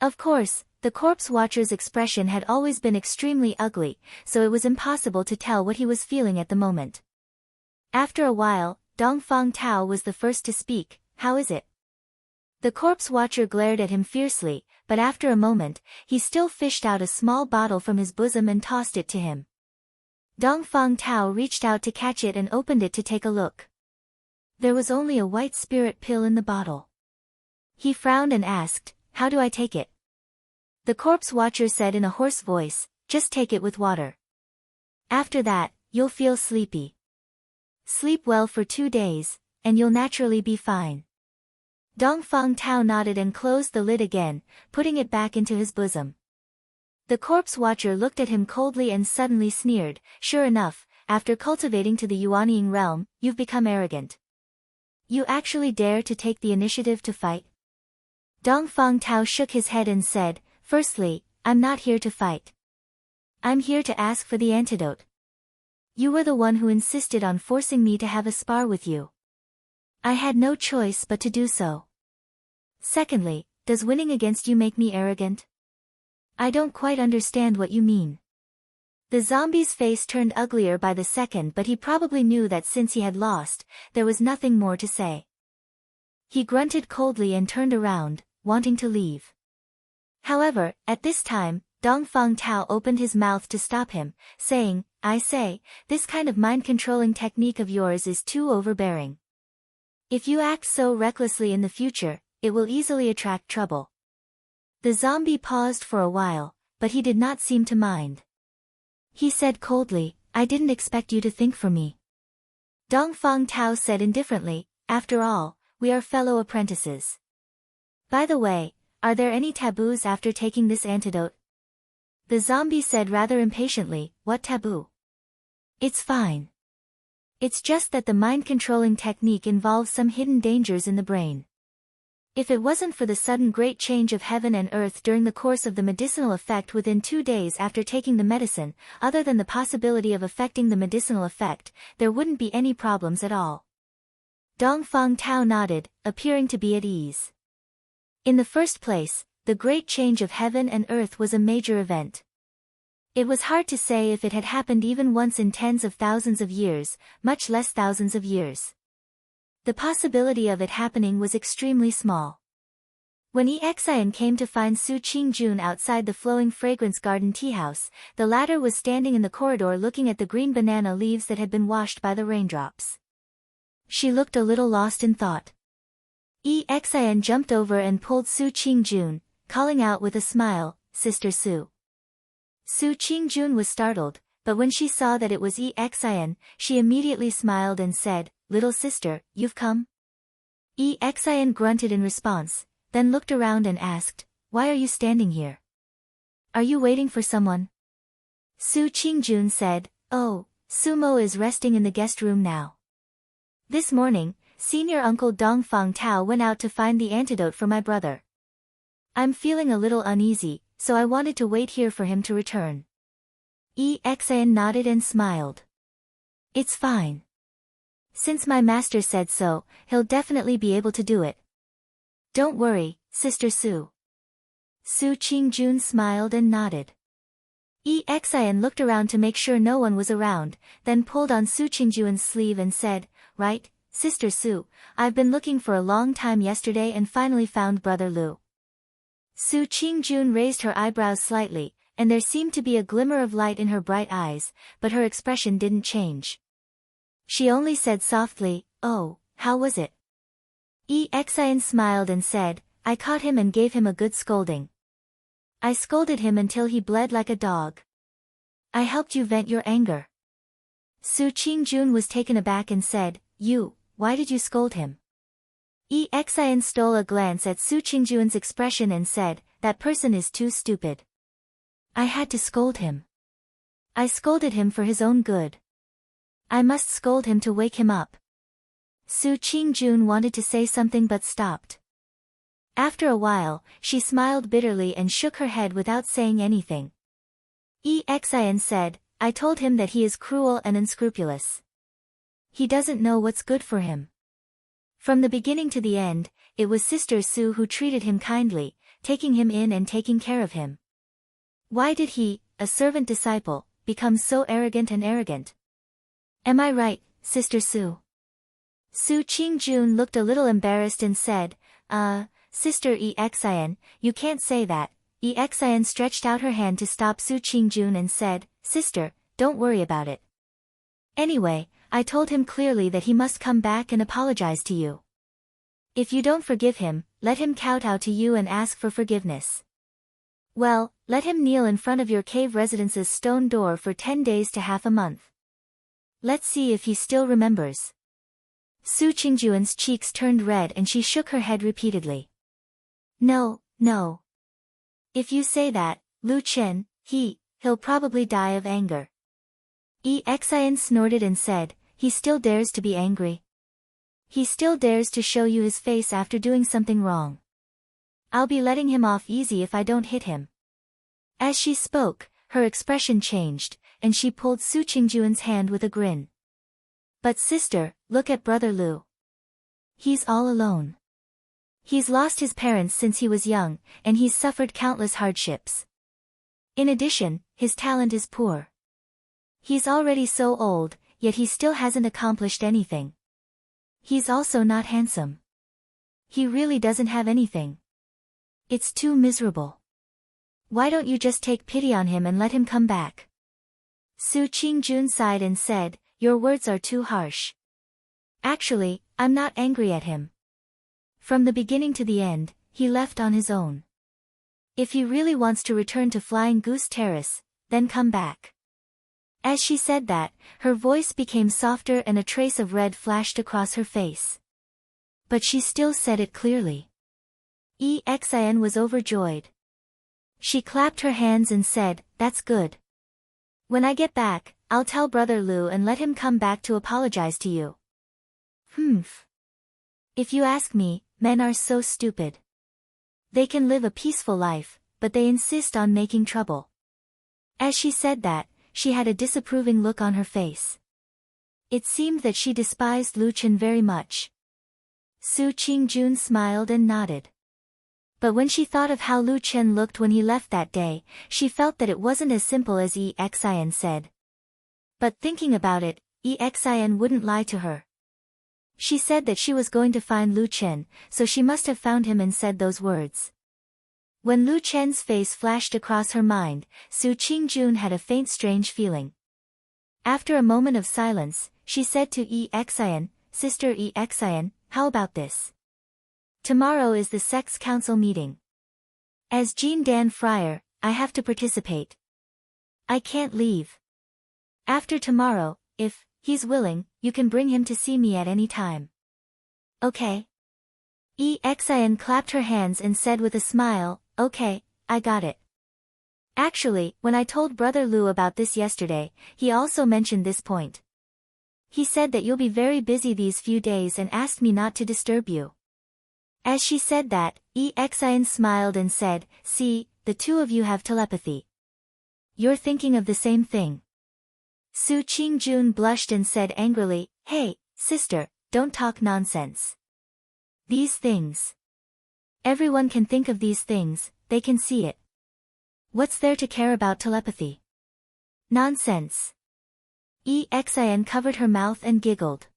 Of course, the corpse watcher's expression had always been extremely ugly, so it was impossible to tell what he was feeling at the moment. After a while, Dongfang Tao was the first to speak. "How is it?" The corpse watcher glared at him fiercely, but after a moment, he still fished out a small bottle from his bosom and tossed it to him. Dongfang Tao reached out to catch it and opened it to take a look. There was only a white spirit pill in the bottle. He frowned and asked, "How do I take it?" The corpse watcher said in a hoarse voice, "Just take it with water. After that, you'll feel sleepy. Sleep well for 2 days, and you'll naturally be fine." Dongfang Tao nodded and closed the lid again, putting it back into his bosom. The corpse watcher looked at him coldly and suddenly sneered, "Sure enough, after cultivating to the Yuanying realm, you've become arrogant. You actually dare to take the initiative to fight?" Dongfang Tao shook his head and said, "Firstly, I'm not here to fight. I'm here to ask for the antidote. You were the one who insisted on forcing me to have a spar with you. I had no choice but to do so. Secondly, does winning against you make me arrogant? I don't quite understand what you mean." The zombie's face turned uglier by the second, but he probably knew that since he had lost, there was nothing more to say. He grunted coldly and turned around, wanting to leave. However, at this time, Dongfang Tao opened his mouth to stop him, saying, "I say, this kind of mind-controlling technique of yours is too overbearing. If you act so recklessly in the future, it will easily attract trouble." The zombie paused for a while, but he did not seem to mind. He said coldly, "I didn't expect you to think for me." Dongfang Tao said indifferently, "After all, we are fellow apprentices. By the way, are there any taboos after taking this antidote?" The zombie said rather impatiently, "What taboo? It's fine. It's just that the mind-controlling technique involves some hidden dangers in the brain. If it wasn't for the sudden great change of heaven and earth during the course of the medicinal effect within 2 days after taking the medicine, other than the possibility of affecting the medicinal effect, there wouldn't be any problems at all." Dongfang Tao nodded, appearing to be at ease. In the first place, the great change of heaven and earth was a major event. It was hard to say if it had happened even once in tens of thousands of years, much less thousands of years. The possibility of it happening was extremely small. When Exian came to find Su Qingjun outside the flowing fragrance garden teahouse, the latter was standing in the corridor looking at the green banana leaves that had been washed by the raindrops. She looked a little lost in thought. Exian jumped over and pulled Su Qingjun, calling out with a smile, "Sister Su." Su Qingjun was startled, but when she saw that it was Exin, she immediately smiled and said, "Little sister, you've come?" Exin grunted in response, then looked around and asked, "Why are you standing here? Are you waiting for someone?" Su Qingjun said, "Oh, Sumo is resting in the guest room now. This morning, Senior Uncle Dongfang Tao went out to find the antidote for my brother. I'm feeling a little uneasy, so I wanted to wait here for him to return." Exin nodded and smiled. "It's fine. Since my master said so, he'll definitely be able to do it. Don't worry, Sister Su." Su Qingjun smiled and nodded. Exin looked around to make sure no one was around, then pulled on Su Qingjun's sleeve and said, "Right, Sister Su, I've been looking for a long time yesterday and finally found Brother Lu." Su Qingjun raised her eyebrows slightly, and there seemed to be a glimmer of light in her bright eyes, but her expression didn't change. She only said softly, "Oh, how was it?" Exin smiled and said, "I caught him and gave him a good scolding. I scolded him until he bled like a dog. I helped you vent your anger." Su Qingjun was taken aback and said, Why did you scold him?" Exin stole a glance at Su Qingjun's expression and said, "That person is too stupid. I had to scold him. I scolded him for his own good. I must scold him to wake him up." Su Qingjun wanted to say something but stopped. After a while, she smiled bitterly and shook her head without saying anything. Exin said, "I told him that he is cruel and unscrupulous. He doesn't know what's good for him." From the beginning to the end, it was Sister Su who treated him kindly, taking him in and taking care of him. Why did he, a servant disciple, become so arrogant and arrogant? Am I right, Sister Su? Su Qingjun looked a little embarrassed and said, Sister Exin, you can't say that." Exin stretched out her hand to stop Su Qingjun and said, "Sister, don't worry about it. Anyway, I told him clearly that he must come back and apologize to you. If you don't forgive him, let him kowtow to you and ask for forgiveness. Well, let him kneel in front of your cave residence's stone door for 10 days to half a month. Let's see if he still remembers." Su Qingjun's cheeks turned red and she shook her head repeatedly. No. If you say that, Lu Chen, he'll probably die of anger." Exin snorted and said, "He still dares to be angry. He still dares to show you his face after doing something wrong. I'll be letting him off easy if I don't hit him." As she spoke, her expression changed, and she pulled Su Qingjun's hand with a grin. "But sister, look at Brother Lu. He's all alone. He's lost his parents since he was young, and he's suffered countless hardships. In addition, his talent is poor. He's already so old, yet he still hasn't accomplished anything. He's also not handsome. He really doesn't have anything. It's too miserable. Why don't you just take pity on him and let him come back?" Su Qingjun sighed and said, "Your words are too harsh. Actually, I'm not angry at him. From the beginning to the end, he left on his own. If he really wants to return to Flying Goose Terrace, then come back." As she said that, her voice became softer and a trace of red flashed across her face. But she still said it clearly. Exin was overjoyed. She clapped her hands and said, "That's good. When I get back, I'll tell Brother Lu and let him come back to apologize to you." If you ask me, men are so stupid. They can live a peaceful life, but they insist on making trouble. As she said that, she had a disapproving look on her face. It seemed that she despised Lu Chen very much. Su Qingjun smiled and nodded. But when she thought of how Lu Chen looked when he left that day, she felt that it wasn't as simple as Exin said. But thinking about it, Exin wouldn't lie to her. She said that she was going to find Lu Chen, so she must have found him and said those words. When Lu Chen's face flashed across her mind, Su Qingjun had a faint strange feeling. After a moment of silence, she said to Exin, "Sister Exin, how about this? Tomorrow is the Sect's Council meeting. As Jean Dan Friar, I have to participate. I can't leave. After tomorrow, if he's willing, you can bring him to see me at any time. Okay. Exian clapped her hands and said with a smile, okay, I got it. Actually, when I told Brother Lu about this yesterday, he also mentioned this point. He said that you'll be very busy these few days and asked me not to disturb you. As she said that, Exian smiled and said, see, the two of you have telepathy. You're thinking of the same thing. Su Qingjun blushed and said angrily, hey, sister, don't talk nonsense. These things. Everyone can think of these things, they can see it. What's there to care about telepathy? Nonsense. Exian covered her mouth and giggled.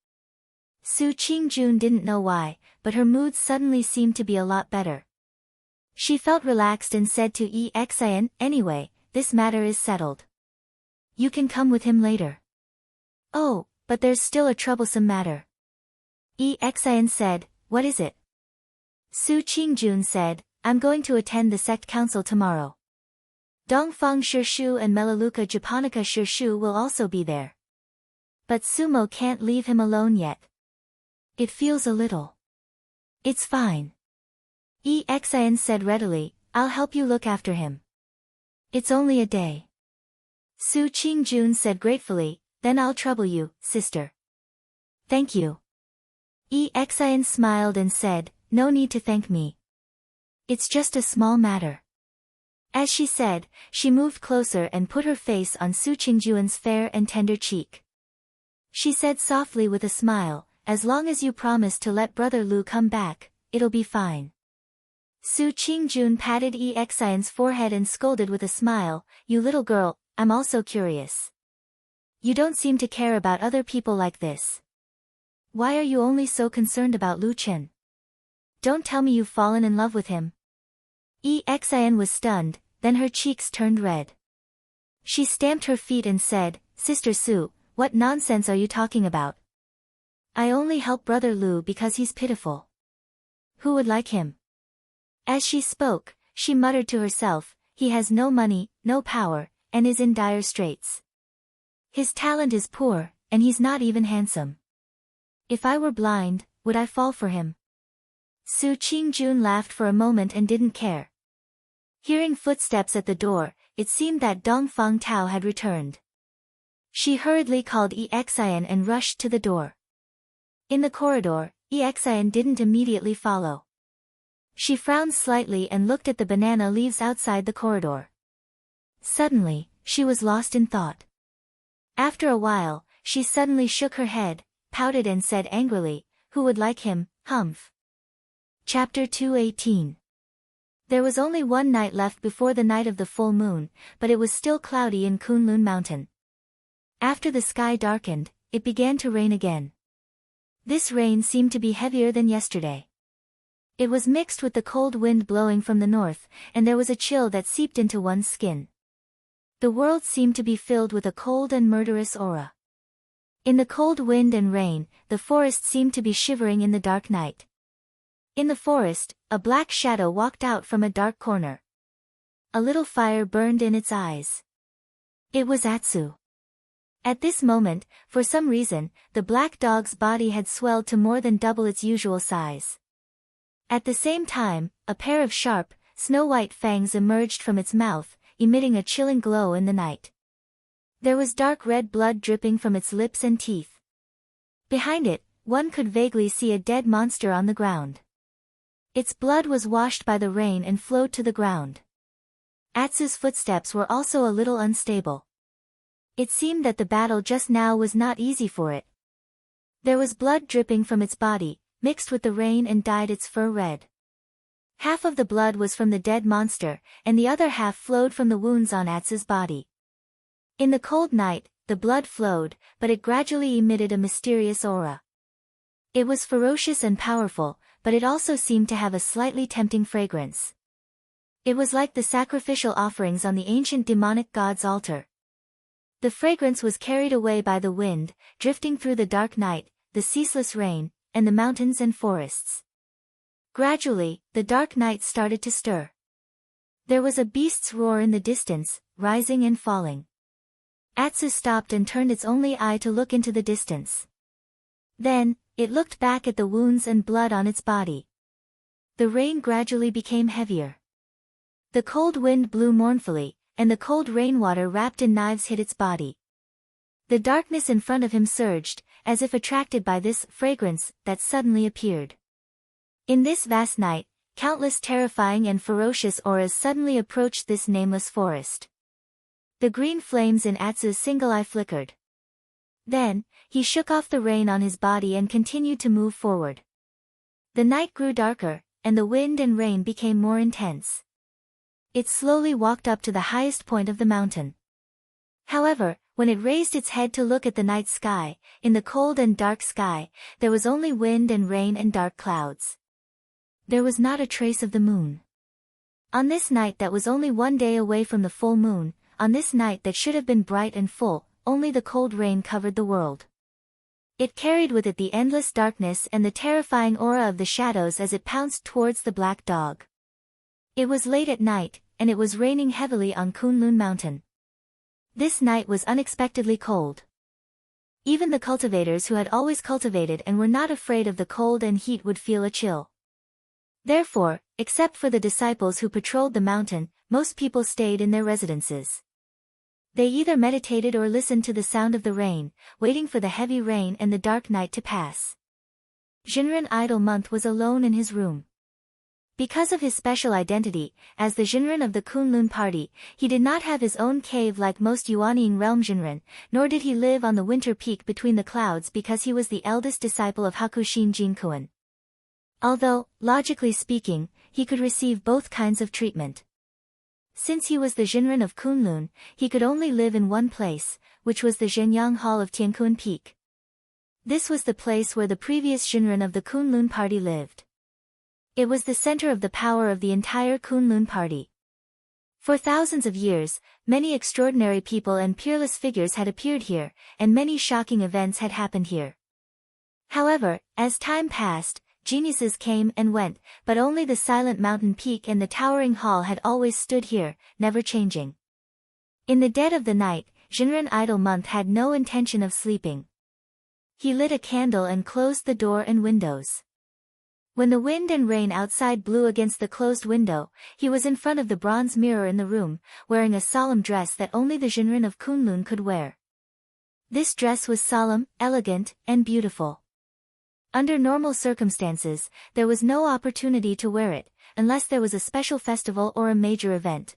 Su Qingjun didn't know why, but her mood suddenly seemed to be a lot better. She felt relaxed and said to Exian, anyway, this matter is settled. You can come with him later. Oh, but there's still a troublesome matter. Exian said, what is it? Su Qingjun said, I'm going to attend the sect council tomorrow. Dongfang Shirshu and Melaleuca Japonica Shirshu will also be there. But Sumo can't leave him alone yet. It feels a little. It's fine. Exian said readily, I'll help you look after him. It's only a day. Su Qingjun said gratefully, then I'll trouble you, sister. Thank you. Exian smiled and said, no need to thank me. It's just a small matter. As she said, she moved closer and put her face on Su Qingjun's fair and tender cheek. She said softly with a smile, as long as you promise to let Brother Lu come back, it'll be fine. Su Qingjun patted Exian's forehead and scolded with a smile, you little girl, I'm also curious. You don't seem to care about other people like this. Why are you only so concerned about Lu Chen? Don't tell me you've fallen in love with him. Exian was stunned, then her cheeks turned red. She stamped her feet and said, Sister Su, what nonsense are you talking about? I only help Brother Lu because he's pitiful. Who would like him? As she spoke, she muttered to herself, he has no money, no power, and is in dire straits. His talent is poor, and he's not even handsome. If I were blind, would I fall for him? Su Qingjun laughed for a moment and didn't care. Hearing footsteps at the door, it seemed that Dongfang Tao had returned. She hurriedly called Exian and rushed to the door. In the corridor, Exian didn't immediately follow. She frowned slightly and looked at the banana leaves outside the corridor. Suddenly, she was lost in thought. After a while, she suddenly shook her head, pouted and said angrily, who would like him, humph. Chapter 218. There was only one night left before the night of the full moon, but it was still cloudy in Kunlun Mountain. After the sky darkened, it began to rain again. This rain seemed to be heavier than yesterday. It was mixed with the cold wind blowing from the north, and there was a chill that seeped into one's skin. The world seemed to be filled with a cold and murderous aura. In the cold wind and rain, the forest seemed to be shivering in the dark night. In the forest, a black shadow walked out from a dark corner. A little fire burned in its eyes. It was Atsu. At this moment, for some reason, the black dog's body had swelled to more than double its usual size. At the same time, a pair of sharp, snow-white fangs emerged from its mouth, emitting a chilling glow in the night. There was dark red blood dripping from its lips and teeth. Behind it, one could vaguely see a dead monster on the ground. Its blood was washed by the rain and flowed to the ground. Atsu's footsteps were also a little unstable. It seemed that the battle just now was not easy for it. There was blood dripping from its body, mixed with the rain and dyed its fur red. Half of the blood was from the dead monster, and the other half flowed from the wounds on Atsu's body. In the cold night, the blood flowed, but it gradually emitted a mysterious aura. It was ferocious and powerful, but it also seemed to have a slightly tempting fragrance. It was like the sacrificial offerings on the ancient demonic god's altar. The fragrance was carried away by the wind, drifting through the dark night, the ceaseless rain, and the mountains and forests. Gradually, the dark night started to stir. There was a beast's roar in the distance, rising and falling. Atsu stopped and turned its only eye to look into the distance. Then, it looked back at the wounds and blood on its body. The rain gradually became heavier. The cold wind blew mournfully, and the cold rainwater wrapped in knives hit its body. The darkness in front of him surged, as if attracted by this fragrance that suddenly appeared. In this vast night, countless terrifying and ferocious auras suddenly approached this nameless forest. The green flames in Atsu's single eye flickered. Then, he shook off the rain on his body and continued to move forward. The night grew darker, and the wind and rain became more intense. It slowly walked up to the highest point of the mountain. However, when it raised its head to look at the night sky, in the cold and dark sky, there was only wind and rain and dark clouds. There was not a trace of the moon. On this night that was only one day away from the full moon, on this night that should have been bright and full, only the cold rain covered the world. It carried with it the endless darkness and the terrifying aura of the shadows as it pounced towards the black dog. It was late at night, and it was raining heavily on Kunlun Mountain. This night was unexpectedly cold. Even the cultivators who had always cultivated and were not afraid of the cold and heat would feel a chill. Therefore, except for the disciples who patrolled the mountain, most people stayed in their residences. They either meditated or listened to the sound of the rain, waiting for the heavy rain and the dark night to pass. Jinren Idle Month was alone in his room. Because of his special identity, as the Jinren of the Kunlun party, he did not have his own cave like most Yuaniing realm Jinren, nor did he live on the winter peak between the clouds because he was the eldest disciple of Hakushin Jinkuan. Although, logically speaking, he could receive both kinds of treatment. Since he was the Jinren of Kunlun, he could only live in one place, which was the Zhenyang Hall of Tiankuan Peak. This was the place where the previous Jinren of the Kunlun party lived. It was the center of the power of the entire Kunlun party. For thousands of years, many extraordinary people and peerless figures had appeared here, and many shocking events had happened here. However, as time passed, geniuses came and went, but only the silent mountain peak and the towering hall had always stood here, never changing. In the dead of the night, Jinren Idle Month had no intention of sleeping. He lit a candle and closed the door and windows. When the wind and rain outside blew against the closed window, he was in front of the bronze mirror in the room, wearing a solemn dress that only the Jinren of Kunlun could wear. This dress was solemn, elegant, and beautiful. Under normal circumstances, there was no opportunity to wear it, unless there was a special festival or a major event.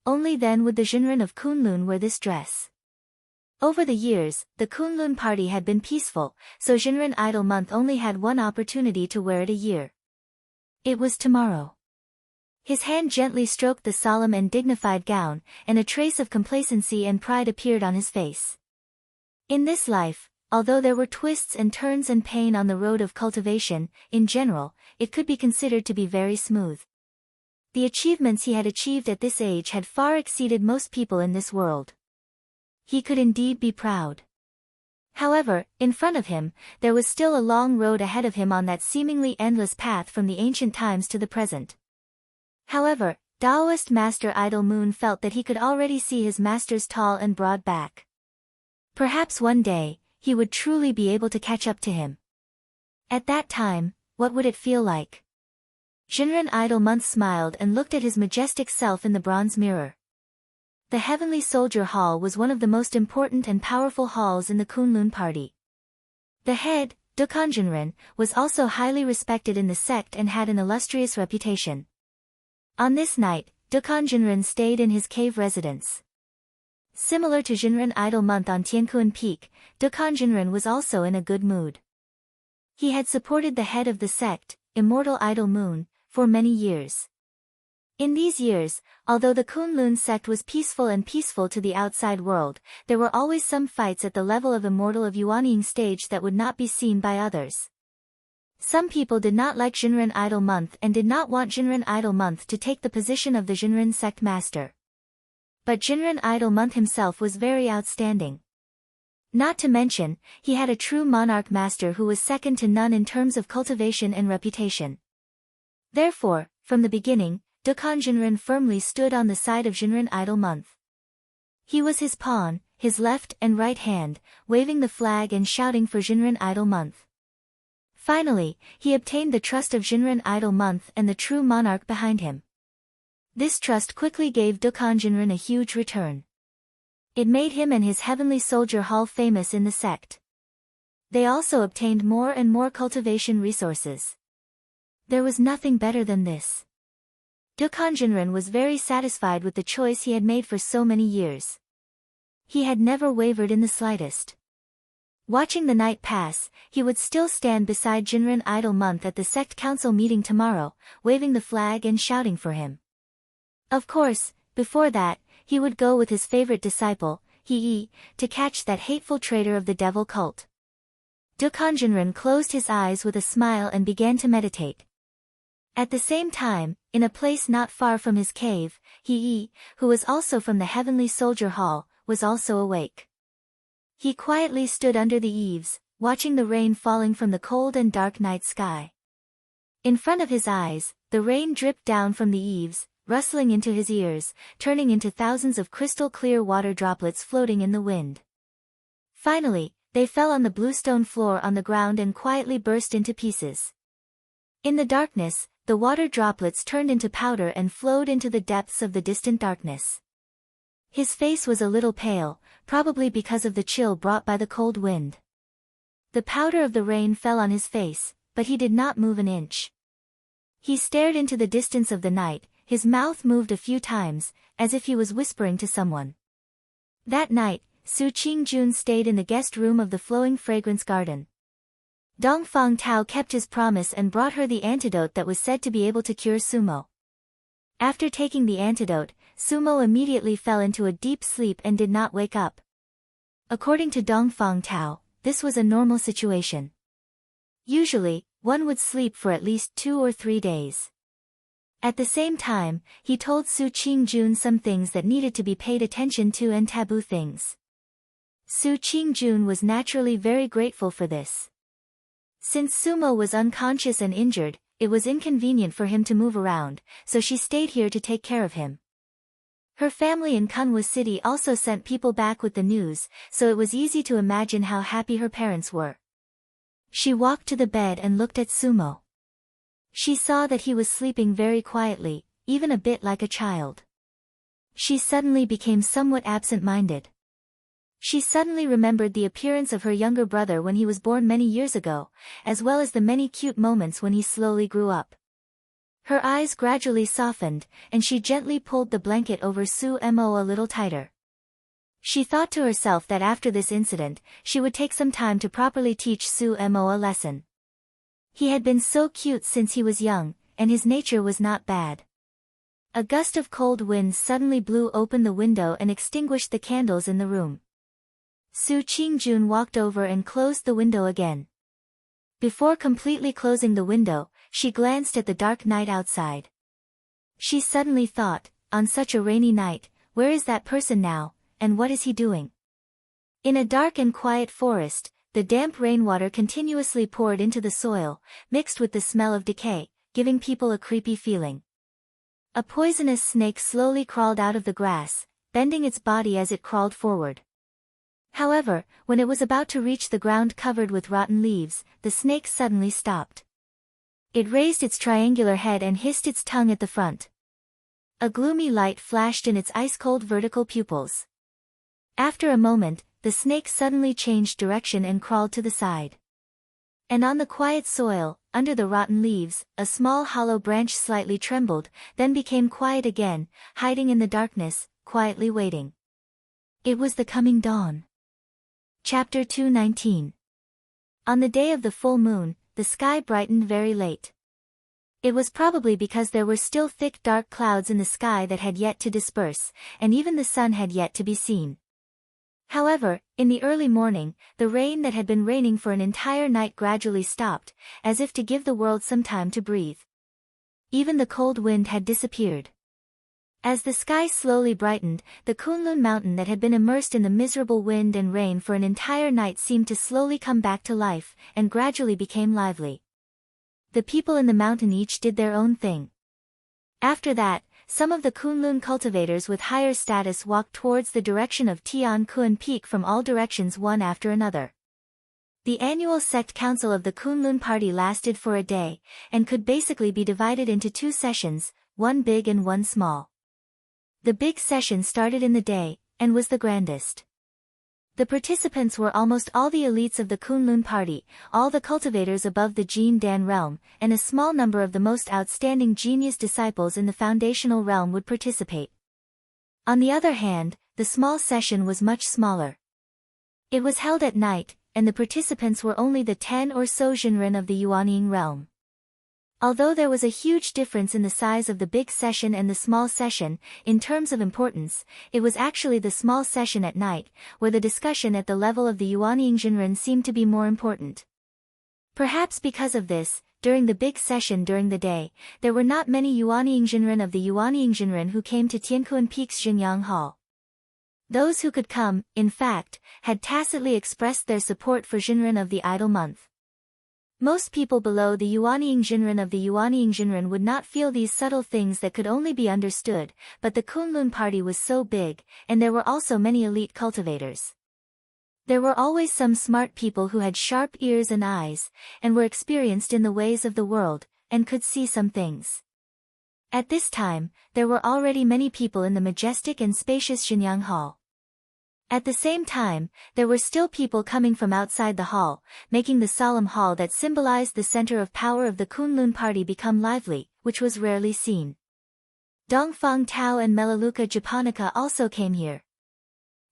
Only then would the Jinren of Kunlun wear this dress. Over the years, the Kunlun party had been peaceful, so Jinren Idle Month only had one opportunity to wear it a year. It was tomorrow. His hand gently stroked the solemn and dignified gown, and a trace of complacency and pride appeared on his face. In this life, although there were twists and turns and pain on the road of cultivation, in general, it could be considered to be very smooth. The achievements he had achieved at this age had far exceeded most people in this world. He could indeed be proud. However, in front of him, there was still a long road ahead of him on that seemingly endless path from the ancient times to the present. However, Taoist Master Idle Moon felt that he could already see his master's tall and broad back. Perhaps one day, he would truly be able to catch up to him. At that time, what would it feel like? Jinren Idle Month smiled and looked at his majestic self in the bronze mirror. The Heavenly Soldier Hall was one of the most important and powerful halls in the Kunlun party. The head, Dokkan Jinren, was also highly respected in the sect and had an illustrious reputation. On this night, Dokkan Jinren stayed in his cave residence. Similar to Jinren Idle Month on Tiankuan Peak, Dokkan Jinren was also in a good mood. He had supported the head of the sect, Immortal Idle Moon, for many years. In these years, although the Kunlun sect was peaceful to the outside world, there were always some fights at the level of Immortal of Yuaniing stage that would not be seen by others. Some people did not like Jinren Idle Month and did not want Jinren Idle Month to take the position of the Jinren sect master. But Jinren Idle Month himself was very outstanding. Not to mention, he had a true monarch master who was second to none in terms of cultivation and reputation. Therefore, from the beginning, Dokkan Jinren firmly stood on the side of Jinren Idle Month. He was his pawn, his left and right hand, waving the flag and shouting for Jinren Idol Month. Finally, he obtained the trust of Jinren Idol Month and the true monarch behind him. This trust quickly gave Dokkan Jinren a huge return. It made him and his Heavenly Soldier Hall famous in the sect. They also obtained more and more cultivation resources. There was nothing better than this. Dokkan Jinren was very satisfied with the choice he had made for so many years. He had never wavered in the slightest. Watching the night pass, he would still stand beside Jinren Idol Month at the sect council meeting tomorrow, waving the flag and shouting for him. Of course, before that, he would go with his favorite disciple, Hee, to catch that hateful traitor of the devil cult. Dokkan Jinren closed his eyes with a smile and began to meditate. At the same time, in a place not far from his cave, Hee, who was also from the Heavenly Soldier Hall, was also awake. He quietly stood under the eaves, watching the rain falling from the cold and dark night sky. In front of his eyes, the rain dripped down from the eaves, rustling into his ears, turning into thousands of crystal-clear water droplets floating in the wind. Finally, they fell on the bluestone floor on the ground and quietly burst into pieces. In the darkness, the water droplets turned into powder and flowed into the depths of the distant darkness. His face was a little pale, probably because of the chill brought by the cold wind. The powder of the rain fell on his face, but he did not move an inch. He stared into the distance of the night, his mouth moved a few times, as if he was whispering to someone. That night, Su Qingjun stayed in the guest room of the Flowing Fragrance Garden. Dongfang Tao kept his promise and brought her the antidote that was said to be able to cure Sumo. After taking the antidote, Sumo immediately fell into a deep sleep and did not wake up. According to Dongfang Tao, this was a normal situation. Usually, one would sleep for at least 2 or 3 days. At the same time, he told Su Qingjun some things that needed to be paid attention to and taboo things. Su Qingjun was naturally very grateful for this. Since Sumo was unconscious and injured, it was inconvenient for him to move around, so she stayed here to take care of him. Her family in Kunwa City also sent people back with the news, so it was easy to imagine how happy her parents were. She walked to the bed and looked at Sumo. She saw that he was sleeping very quietly, even a bit like a child. She suddenly became somewhat absent-minded. She suddenly remembered the appearance of her younger brother when he was born many years ago, as well as the many cute moments when he slowly grew up. Her eyes gradually softened, and she gently pulled the blanket over Su Mo a little tighter. She thought to herself that after this incident, she would take some time to properly teach Su Mo a lesson. He had been so cute since he was young, and his nature was not bad. A gust of cold wind suddenly blew open the window and extinguished the candles in the room. Su Qingjun walked over and closed the window again. Before completely closing the window, she glanced at the dark night outside. She suddenly thought, on such a rainy night, where is that person now, and what is he doing? In a dark and quiet forest, the damp rainwater continuously poured into the soil, mixed with the smell of decay, giving people a creepy feeling. A poisonous snake slowly crawled out of the grass, bending its body as it crawled forward. However, when it was about to reach the ground covered with rotten leaves, the snake suddenly stopped. It raised its triangular head and hissed its tongue at the front. A gloomy light flashed in its ice-cold vertical pupils. After a moment, the snake suddenly changed direction and crawled to the side. And on the quiet soil, under the rotten leaves, a small hollow branch slightly trembled, then became quiet again, hiding in the darkness, quietly waiting. It was the coming dawn. Chapter 219. On the day of the full moon, the sky brightened very late. It was probably because there were still thick dark clouds in the sky that had yet to disperse, and even the sun had yet to be seen. However, in the early morning, the rain that had been raining for an entire night gradually stopped, as if to give the world some time to breathe. Even the cold wind had disappeared. As the sky slowly brightened, the Kunlun mountain that had been immersed in the miserable wind and rain for an entire night seemed to slowly come back to life, and gradually became lively. The people in the mountain each did their own thing. After that, some of the Kunlun cultivators with higher status walked towards the direction of Tian Kun Peak from all directions one after another. The annual sect council of the Kunlun party lasted for a day, and could basically be divided into two sessions, one big and one small. The big session started in the day, and was the grandest. The participants were almost all the elites of the Kunlun party, all the cultivators above the Jin Dan realm, and a small number of the most outstanding genius disciples in the foundational realm would participate. On the other hand, the small session was much smaller. It was held at night, and the participants were only the 10 or so Jinren of the Yuanying realm. Although there was a huge difference in the size of the big session and the small session, in terms of importance, it was actually the small session at night, where the discussion at the level of the Yuanying Jinren seemed to be more important. Perhaps because of this, during the big session during the day, there were not many Yuanying Jinren of the Yuanying Jinren who came to Tiankuan Peak's Jinyang Hall. Those who could come, in fact, had tacitly expressed their support for Jinren of the idle month. Most people below the Yuanying Jinren of the Yuanying Jinren would not feel these subtle things that could only be understood, but the Kunlun party was so big, and there were also many elite cultivators. There were always some smart people who had sharp ears and eyes, and were experienced in the ways of the world, and could see some things. At this time, there were already many people in the majestic and spacious Shenyang Hall. At the same time, there were still people coming from outside the hall, making the solemn hall that symbolized the center of power of the Kunlun party become lively, which was rarely seen. Dongfang Tao and Melaleuca Japonica also came here.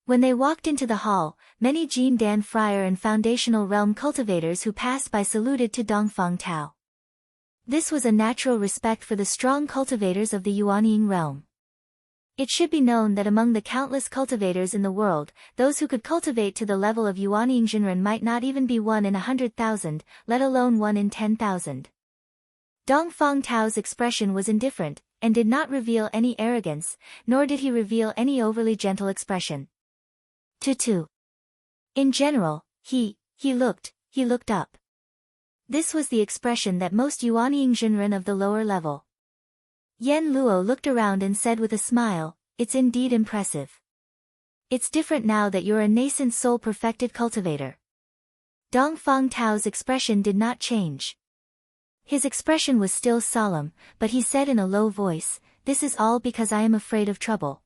When they walked into the hall, many Jin Dan friar and foundational realm cultivators who passed by saluted to Dongfang Tao. This was a natural respect for the strong cultivators of the Yuanying realm. It should be known that among the countless cultivators in the world, those who could cultivate to the level of Yuanying Jinren might not even be 1 in 100,000, let alone 1 in 10,000. Dongfang Tao's expression was indifferent, and did not reveal any arrogance, nor did he reveal any overly gentle expression. Tutu. In general, he looked up. This was the expression that most Yuanying Jinren of the lower level. Yen Luo looked around and said with a smile, "It's indeed impressive. It's different now that you're a nascent soul-perfected cultivator." Dongfang Tao's expression did not change. His expression was still solemn, but he said in a low voice, "This is all because I am afraid of trouble.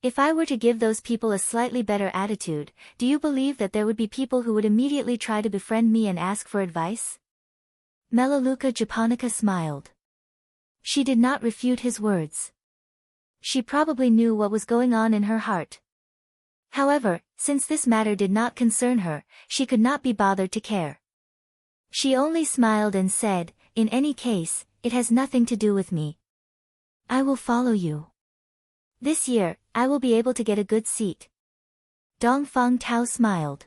If I were to give those people a slightly better attitude, do you believe that there would be people who would immediately try to befriend me and ask for advice?" Melaleuca Japonica smiled. She did not refute his words. She probably knew what was going on in her heart. However, since this matter did not concern her, she could not be bothered to care. She only smiled and said, "In any case, it has nothing to do with me. I will follow you. This year, I will be able to get a good seat." Dongfang Tao smiled.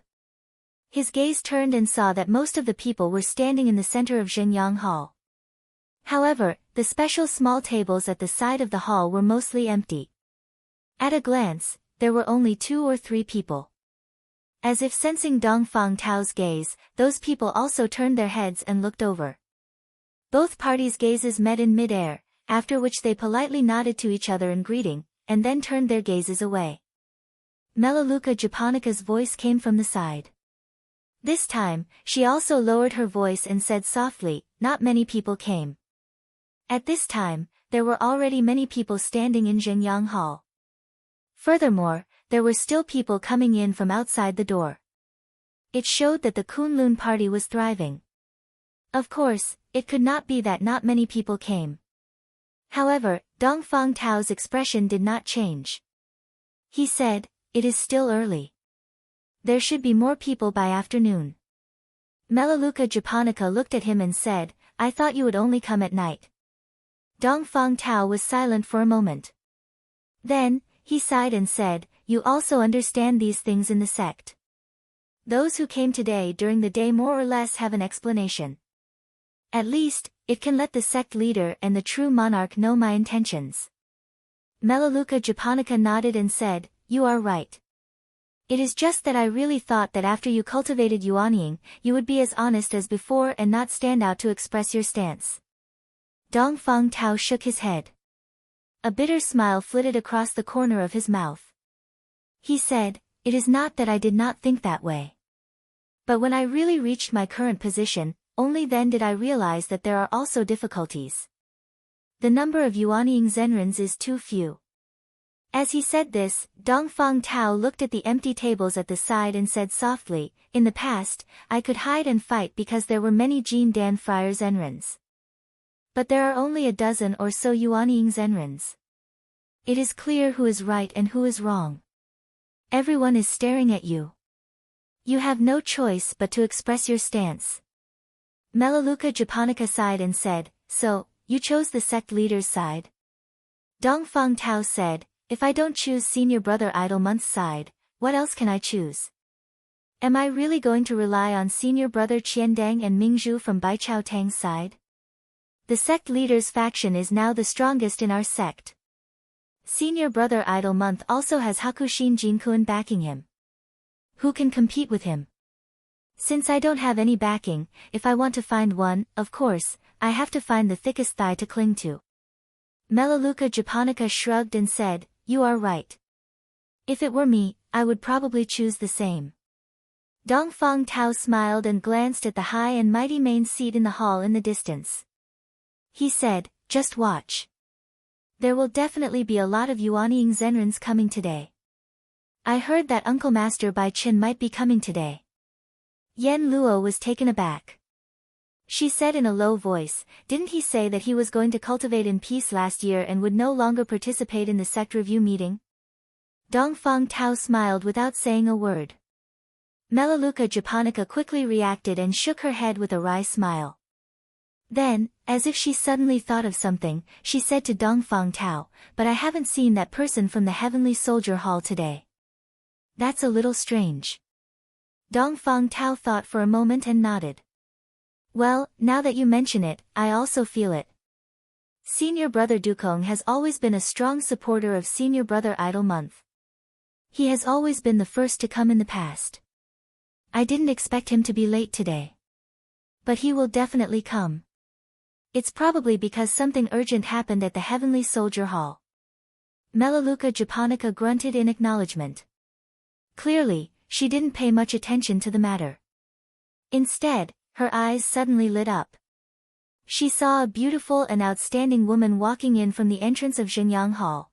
His gaze turned and saw that most of the people were standing in the center of Zhenyang Hall. However, the special small tables at the side of the hall were mostly empty. At a glance, there were only 2 or 3 people. As if sensing Dongfang Tao's gaze, those people also turned their heads and looked over. Both parties' gazes met in mid-air, after which they politely nodded to each other in greeting, and then turned their gazes away. Melaleuca Japonica's voice came from the side. This time, she also lowered her voice and said softly, "Not many people came." At this time, there were already many people standing in Zhenyang Hall. Furthermore, there were still people coming in from outside the door. It showed that the Kunlun party was thriving. Of course, it could not be that not many people came. However, Dongfang Tao's expression did not change. He said, "It is still early. There should be more people by afternoon." Melaleuca Japonica looked at him and said, "I thought you would only come at night." Dongfang Tao was silent for a moment. Then, he sighed and said, "You also understand these things in the sect. Those who came today during the day more or less have an explanation. At least, it can let the sect leader and the true monarch know my intentions." Melaleuca Japonica nodded and said, "You are right. It is just that I really thought that after you cultivated Yuanying, you would be as honest as before and not stand out to express your stance." Dongfang Tao shook his head. a bitter smile flitted across the corner of his mouth. He said, "It is not that I did not think that way. But when I really reached my current position, only then did I realize that there are also difficulties. The number of Yuanying Zenrins is too few." As he said this, Dongfang Tao looked at the empty tables at the side and said softly, "In the past, I could hide and fight because there were many Jin Dan Friar Zenrins. But there are only a dozen or so Yuanying Zenrins. It is clear who is right and who is wrong. Everyone is staring at you. You have no choice but to express your stance." Melaleuca Japonica sighed and said, "So, you chose the sect leader's side?" Dongfang Tao said, "If I don't choose Senior Brother Idlemonth's side, what else can I choose? Am I really going to rely on Senior Brother Qiandang and Mingzhu from Baichao Tang's side? The sect leader's faction is now the strongest in our sect. Senior Brother Idlemonth also has Hakushin Jinkuan backing him. Who can compete with him? Since I don't have any backing, if I want to find one, of course, I have to find the thickest thigh to cling to." Melaleuca Japonica shrugged and said, "You are right. If it were me, I would probably choose the same." Dongfang Tao smiled and glanced at the high and mighty main seat in the hall in the distance. He said, "Just watch. There will definitely be a lot of Yuanying Zenrins coming today. I heard that Uncle Master Bai Qin might be coming today." Yen Luo was taken aback. She said in a low voice, "Didn't he say that he was going to cultivate in peace last year and would no longer participate in the sect review meeting?" Dongfang Tao smiled without saying a word. Melaleuca Japonica quickly reacted and shook her head with a wry smile. Then, as if she suddenly thought of something, she said to Dongfang Tao, "But I haven't seen that person from the Heavenly Soldier Hall today. That's a little strange." Dongfang Tao thought for a moment and nodded. "Well, now that you mention it, I also feel it. Senior Brother Dukong has always been a strong supporter of Senior Brother Idlemonth. He has always been the first to come in the past. I didn't expect him to be late today. But he will definitely come. It's probably because something urgent happened at the Heavenly Soldier Hall." Melaleuca Japonica grunted in acknowledgement. Clearly, she didn't pay much attention to the matter. Instead, her eyes suddenly lit up. She saw a beautiful and outstanding woman walking in from the entrance of Zhenyang Hall.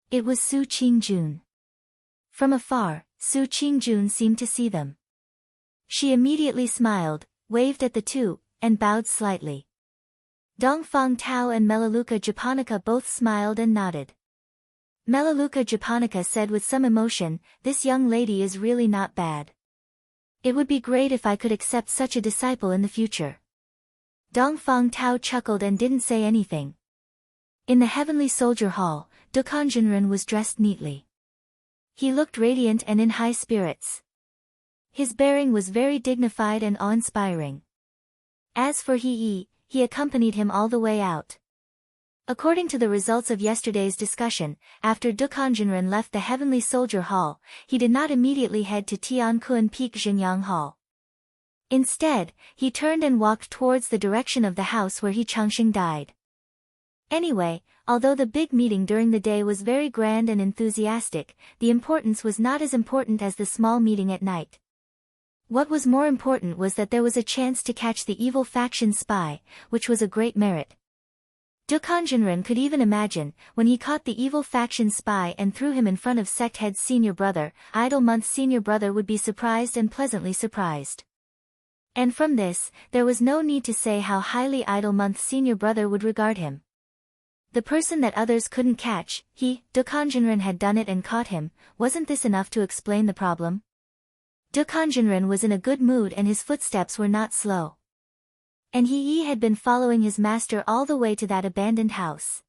It was Su Qingjun. From afar, Su Qingjun seemed to see them. She immediately smiled, waved at the two, and bowed slightly. Dongfang Tao and Melaleuca Japonica both smiled and nodded. Melaleuca Japonica said with some emotion, "This young lady is really not bad. It would be great if I could accept such a disciple in the future." Dongfang Tao chuckled and didn't say anything. In the Heavenly Soldier Hall, Dukong Jinren was dressed neatly. He looked radiant and in high spirits. His bearing was very dignified and awe-inspiring. As for He accompanied him all the way out. According to the results of yesterday's discussion, after Dukong Jinren left the Heavenly Soldier Hall, he did not immediately head to Tianquan Peak Xingyang Hall. Instead, he turned and walked towards the direction of the house where He Changxing died. Anyway, although the big meeting during the day was very grand and enthusiastic, the importance was not as important as the small meeting at night. What was more important was that there was a chance to catch the evil faction spy, which was a great merit. Dukong Jinren could even imagine, when he caught the evil faction spy and threw him in front of sect head's senior brother, Idlemonth's senior brother would be surprised and pleasantly surprised. And from this, there was no need to say how highly Idlemonth's senior brother would regard him. The person that others couldn't catch, Dukong Jinren had done it and caught him. Wasn't this enough to explain the problem? Dukong Jinren was in a good mood and his footsteps were not slow. And He had been following his master all the way to that abandoned house.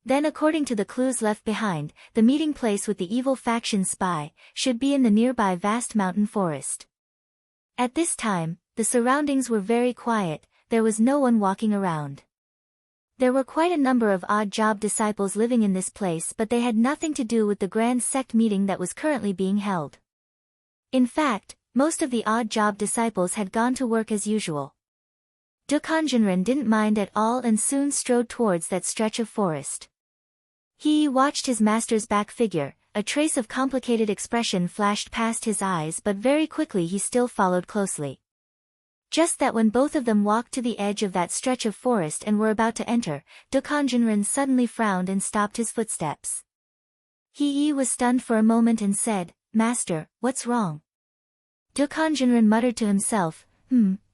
Then, according to the clues left behind, the meeting place with the evil faction spy should be in the nearby vast mountain forest. At this time, the surroundings were very quiet, there was no one walking around. There were quite a number of odd job disciples living in this place, but they had nothing to do with the grand sect meeting that was currently being held. In fact, most of the odd job disciples had gone to work as usual. Dukong Jinren didn't mind at all and soon strode towards that stretch of forest. He watched his master's back figure, a trace of complicated expression flashed past his eyes, but very quickly he still followed closely. Just that when both of them walked to the edge of that stretch of forest and were about to enter, Dekongenren suddenly frowned and stopped his footsteps. He was stunned for a moment and said, "Master, what's wrong?" Dekongenren muttered to himself,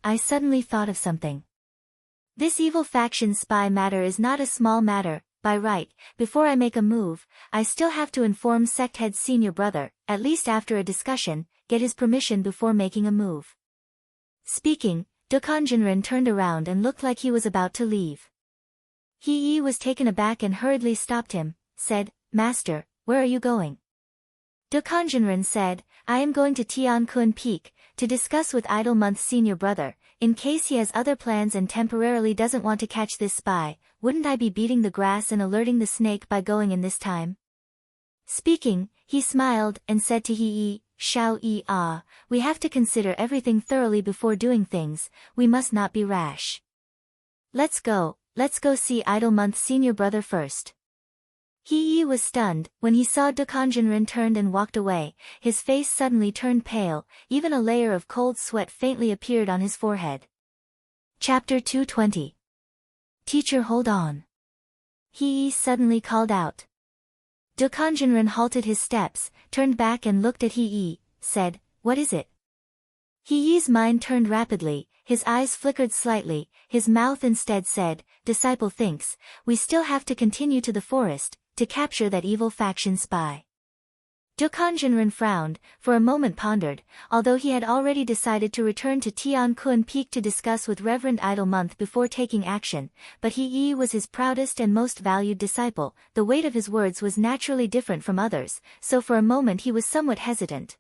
I suddenly thought of something. This evil faction spy matter is not a small matter. By right, before I make a move, I still have to inform sect head's senior brother, at least after a discussion, get his permission before making a move." Speaking, Dekongenren turned around and looked like he was about to leave. He was taken aback and hurriedly stopped him, said, "Master, where are you going?" Dekongenren said, "I am going to Tiankun Peak, to discuss with Idle Month's senior brother, in case he has other plans and temporarily doesn't want to catch this spy. Wouldn't I be beating the grass and alerting the snake by going in this time?" Speaking, he smiled and said to He, "Shao-yi, we have to consider everything thoroughly before doing things, we must not be rash. Let's go see Idle Month's senior brother first." He was stunned when he saw Dekongenren turned and walked away. His face suddenly turned pale, even a layer of cold sweat faintly appeared on his forehead. Chapter 220. "Teacher, hold on," he suddenly called out. Dekongenren halted his steps, turned back and looked at He, said, "What is it?" He's mind turned rapidly, his eyes flickered slightly, his mouth instead said, "Disciple thinks, we still have to continue to the forest, to capture that evil faction spy." Dekongenren frowned, for a moment pondered, although he had already decided to return to Tiankun Peak to discuss with Reverend Idle Month before taking action, but He was his proudest and most valued disciple, the weight of his words was naturally different from others, so for a moment he was somewhat hesitant.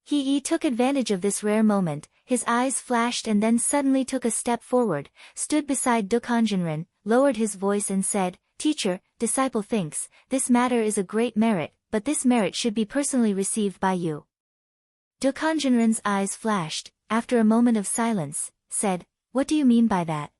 He took advantage of this rare moment, his eyes flashed and then suddenly took a step forward, stood beside Dekongenren, lowered his voice and said, "Teacher, disciple thinks, this matter is a great merit, but this merit should be personally received by you." Dekongenren's eyes flashed, after a moment of silence, said, "What do you mean by that?"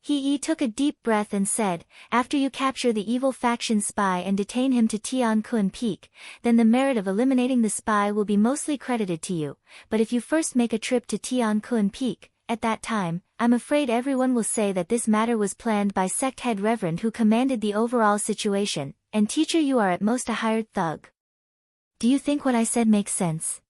He took a deep breath and said, "After you capture the evil faction spy and detain him to Tiankun Peak, then the merit of eliminating the spy will be mostly credited to you, but if you first make a trip to Tiankun Peak, at that time, I'm afraid everyone will say that this matter was planned by sect head Reverend who commanded the overall situation, and teacher, you are at most a hired thug. Do you think what I said makes sense?"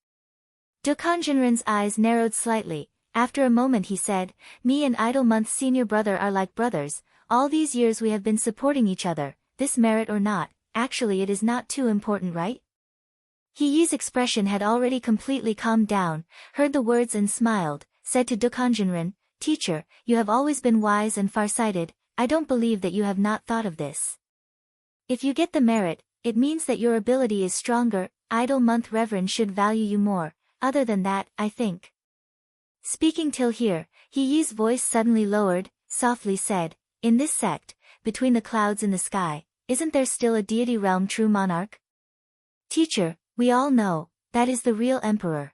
Dekongenren's eyes narrowed slightly. After a moment he said, "Me and Idle Month's senior brother are like brothers, all these years we have been supporting each other, this merit or not, actually it is not too important, right?" He's expression had already completely calmed down, heard the words and smiled, said to Dekongenren, "Teacher, you have always been wise and farsighted, I don't believe that you have not thought of this. If you get the merit, it means that your ability is stronger, Idle Month Reverend should value you more, other than that, I think." Speaking till here, He's voice suddenly lowered, softly said, "In this sect, between the clouds in the sky, isn't there still a deity realm true monarch? Teacher, we all know, that is the real emperor.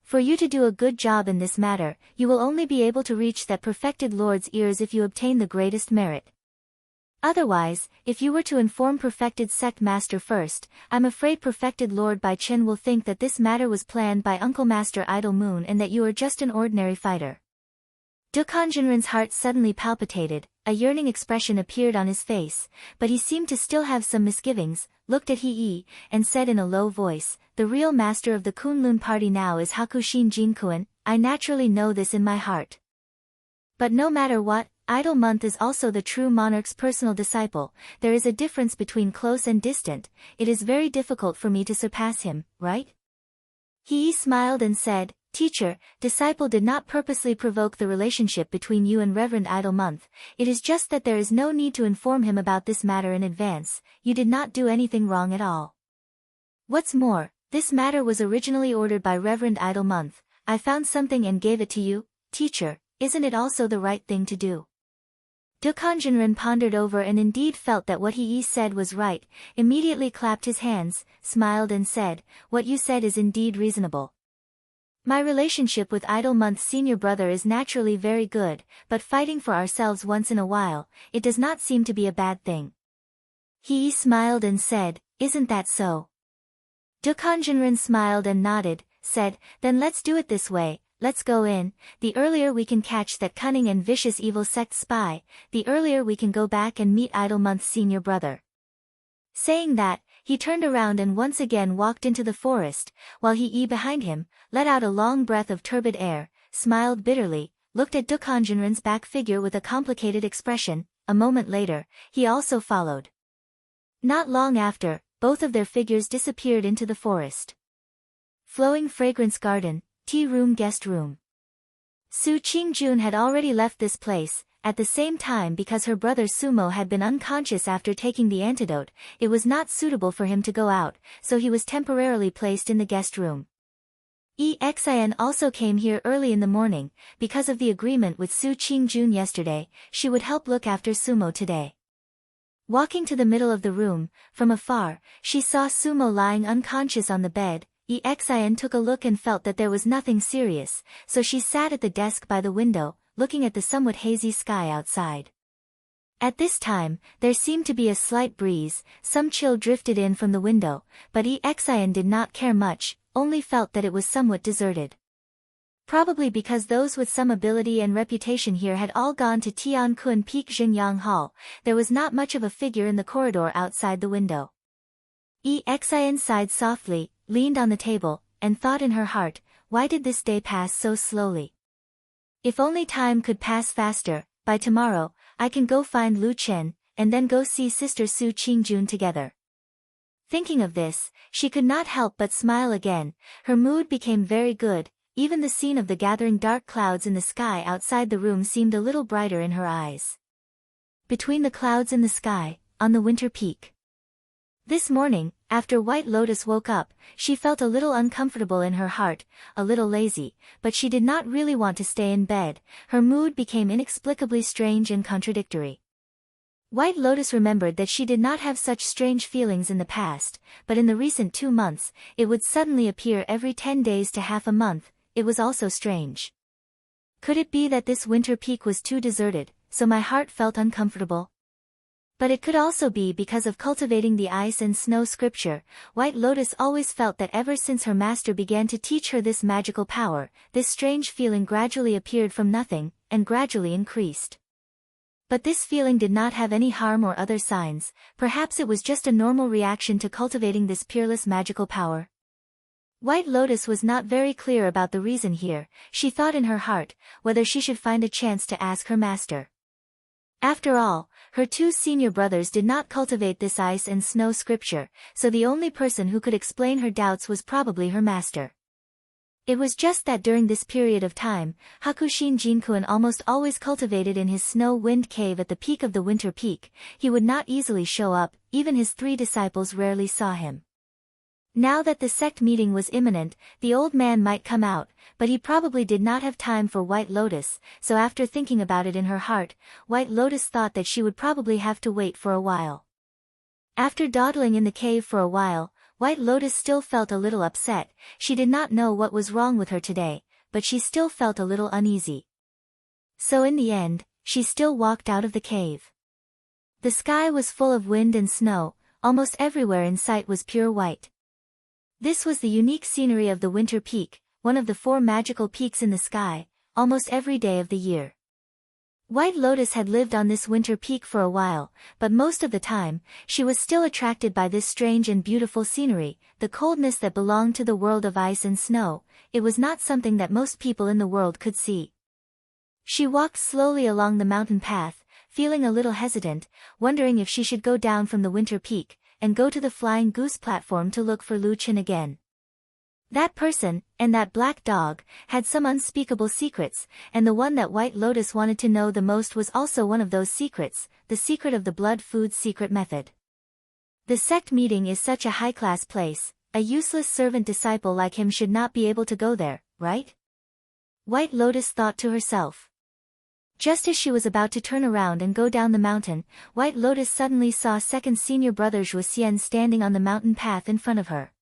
For you to do a good job in this matter, you will only be able to reach that perfected lord's ears if you obtain the greatest merit. Otherwise, if you were to inform perfected sect master first, I'm afraid perfected Lord Bai Chen will think that this matter was planned by Uncle Master Idle Moon and that you are just an ordinary fighter." Dekongenren's heart suddenly palpitated, a yearning expression appeared on his face, but he seemed to still have some misgivings, looked at He, and said in a low voice, "The real master of the Kunlun party now is Hakushin Jinkuen, I naturally know this in my heart. But no matter what, Idle Month is also the true monarch's personal disciple, there is a difference between close and distant, it is very difficult for me to surpass him, right?" He smiled and said, "Teacher, disciple did not purposely provoke the relationship between you and Reverend Idle Month, it is just that there is no need to inform him about this matter in advance, you did not do anything wrong at all. What's more, this matter was originally ordered by Reverend Idle Month, I found something and gave it to you, teacher, isn't it also the right thing to do?" Dekongenren pondered over and indeed felt that what He said was right, immediately clapped his hands, smiled and said, "What you said is indeed reasonable. My relationship with Idle Month's senior brother is naturally very good, but fighting for ourselves once in a while, it does not seem to be a bad thing." He smiled and said, "Isn't that so?" Dukanjinran smiled and nodded, said, "Then let's do it this way, let's go in. The earlier we can catch that cunning and vicious evil sect spy, the earlier we can go back and meet Idle Month's senior brother." Saying that, he turned around and once again walked into the forest, while he behind him, let out a long breath of turbid air, smiled bitterly, looked at Dukanjinran's back figure with a complicated expression. A moment later, he also followed. Not long after, both of their figures disappeared into the forest. Flowing fragrance garden, tea room, guest room. Su Qingjun had already left this place. At the same time, because her brother Sumo had been unconscious after taking the antidote, it was not suitable for him to go out, so he was temporarily placed in the guest room. Xin also came here early in the morning. Because of the agreement with Su Qingjun yesterday, she would help look after Sumo today. Walking to the middle of the room, from afar, she saw Sumo lying unconscious on the bed. Xin took a look and felt that there was nothing serious, so she sat at the desk by the window, looking at the somewhat hazy sky outside. At this time, there seemed to be a slight breeze, some chill drifted in from the window, but Xin did not care much, only felt that it was somewhat deserted. Probably because those with some ability and reputation here had all gone to Tiankun Peak Xingyang Hall, there was not much of a figure in the corridor outside the window. Xin sighed softly, leaned on the table, and thought in her heart, why did this day pass so slowly? If only time could pass faster. By tomorrow, I can go find Lu Chen, and then go see Sister Su Qingjun together. Thinking of this, she could not help but smile again. Her mood became very good. Even the scene of the gathering dark clouds in the sky outside the room seemed a little brighter in her eyes. Between the clouds in the sky, on the winter peak. This morning, after White Lotus woke up, she felt a little uncomfortable in her heart, a little lazy, but she did not really want to stay in bed. Her mood became inexplicably strange and contradictory. White Lotus remembered that she did not have such strange feelings in the past, but in the recent 2 months, it would suddenly appear every 10 days to half a month. It was also strange. Could it be that this winter peak was too deserted, so my heart felt uncomfortable? But it could also be because of cultivating the ice and snow scripture. White Lotus always felt that ever since her master began to teach her this magical power, this strange feeling gradually appeared from nothing, and gradually increased. But this feeling did not have any harm or other signs. Perhaps it was just a normal reaction to cultivating this peerless magical power. White Lotus was not very clear about the reason here. She thought in her heart, whether she should find a chance to ask her master. After all, her 2 senior brothers did not cultivate this ice and snow scripture, so the only person who could explain her doubts was probably her master. It was just that during this period of time, Hakushin Jinkun almost always cultivated in his snow-wind cave at the peak of the winter peak. He would not easily show up, even his 3 disciples rarely saw him. Now that the sect meeting was imminent, the old man might come out, but he probably did not have time for White Lotus, so after thinking about it in her heart, White Lotus thought that she would probably have to wait for a while. After dawdling in the cave for a while, White Lotus still felt a little upset. She did not know what was wrong with her today, but she still felt a little uneasy. So in the end, she still walked out of the cave. The sky was full of wind and snow, almost everywhere in sight was pure white. This was the unique scenery of the winter peak, one of the 4 magical peaks in the sky, almost every day of the year. White Lotus had lived on this winter peak for a while, but most of the time, she was still attracted by this strange and beautiful scenery, the coldness that belonged to the world of ice and snow. It was not something that most people in the world could see. She walked slowly along the mountain path, feeling a little hesitant, wondering if she should go down from the winter peak, and go to the Flying Goose platform to look for Lu Chen again. That person, and that black dog, had some unspeakable secrets, and the one that White Lotus wanted to know the most was also one of those secrets, the secret of the blood food secret method. The sect meeting is such a high-class place, a useless servant disciple like him should not be able to go there, right? White Lotus thought to herself. Just as she was about to turn around and go down the mountain, White Lotus suddenly saw second senior brother Zhuo standing on the mountain path in front of her.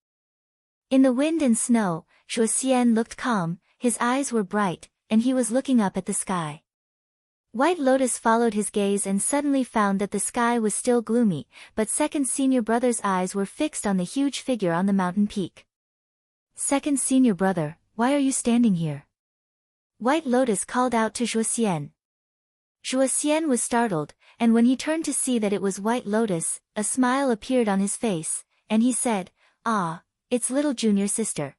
In the wind and snow, Zhuo looked calm, his eyes were bright, and he was looking up at the sky. White Lotus followed his gaze and suddenly found that the sky was still gloomy, but second senior brother's eyes were fixed on the huge figure on the mountain peak. Second senior brother, why are you standing here? White Lotus called out to Zhuoxian. Zhuoxian was startled, and when he turned to see that it was White Lotus, a smile appeared on his face, and he said, "Ah, it's little junior sister."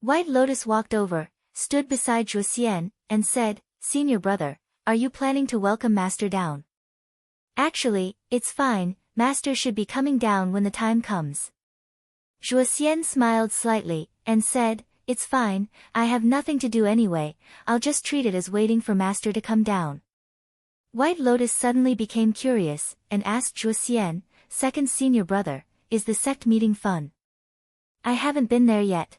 White Lotus walked over, stood beside Zhuoxian, and said, "Senior brother, are you planning to welcome Master down?" "Actually, it's fine, Master should be coming down when the time comes." Zhuoxian smiled slightly, and said, "It's fine, I have nothing to do anyway, I'll just treat it as waiting for Master to come down." White Lotus suddenly became curious, and asked Zhuoxian, "Second senior brother, is the sect meeting fun?" "I haven't been there yet."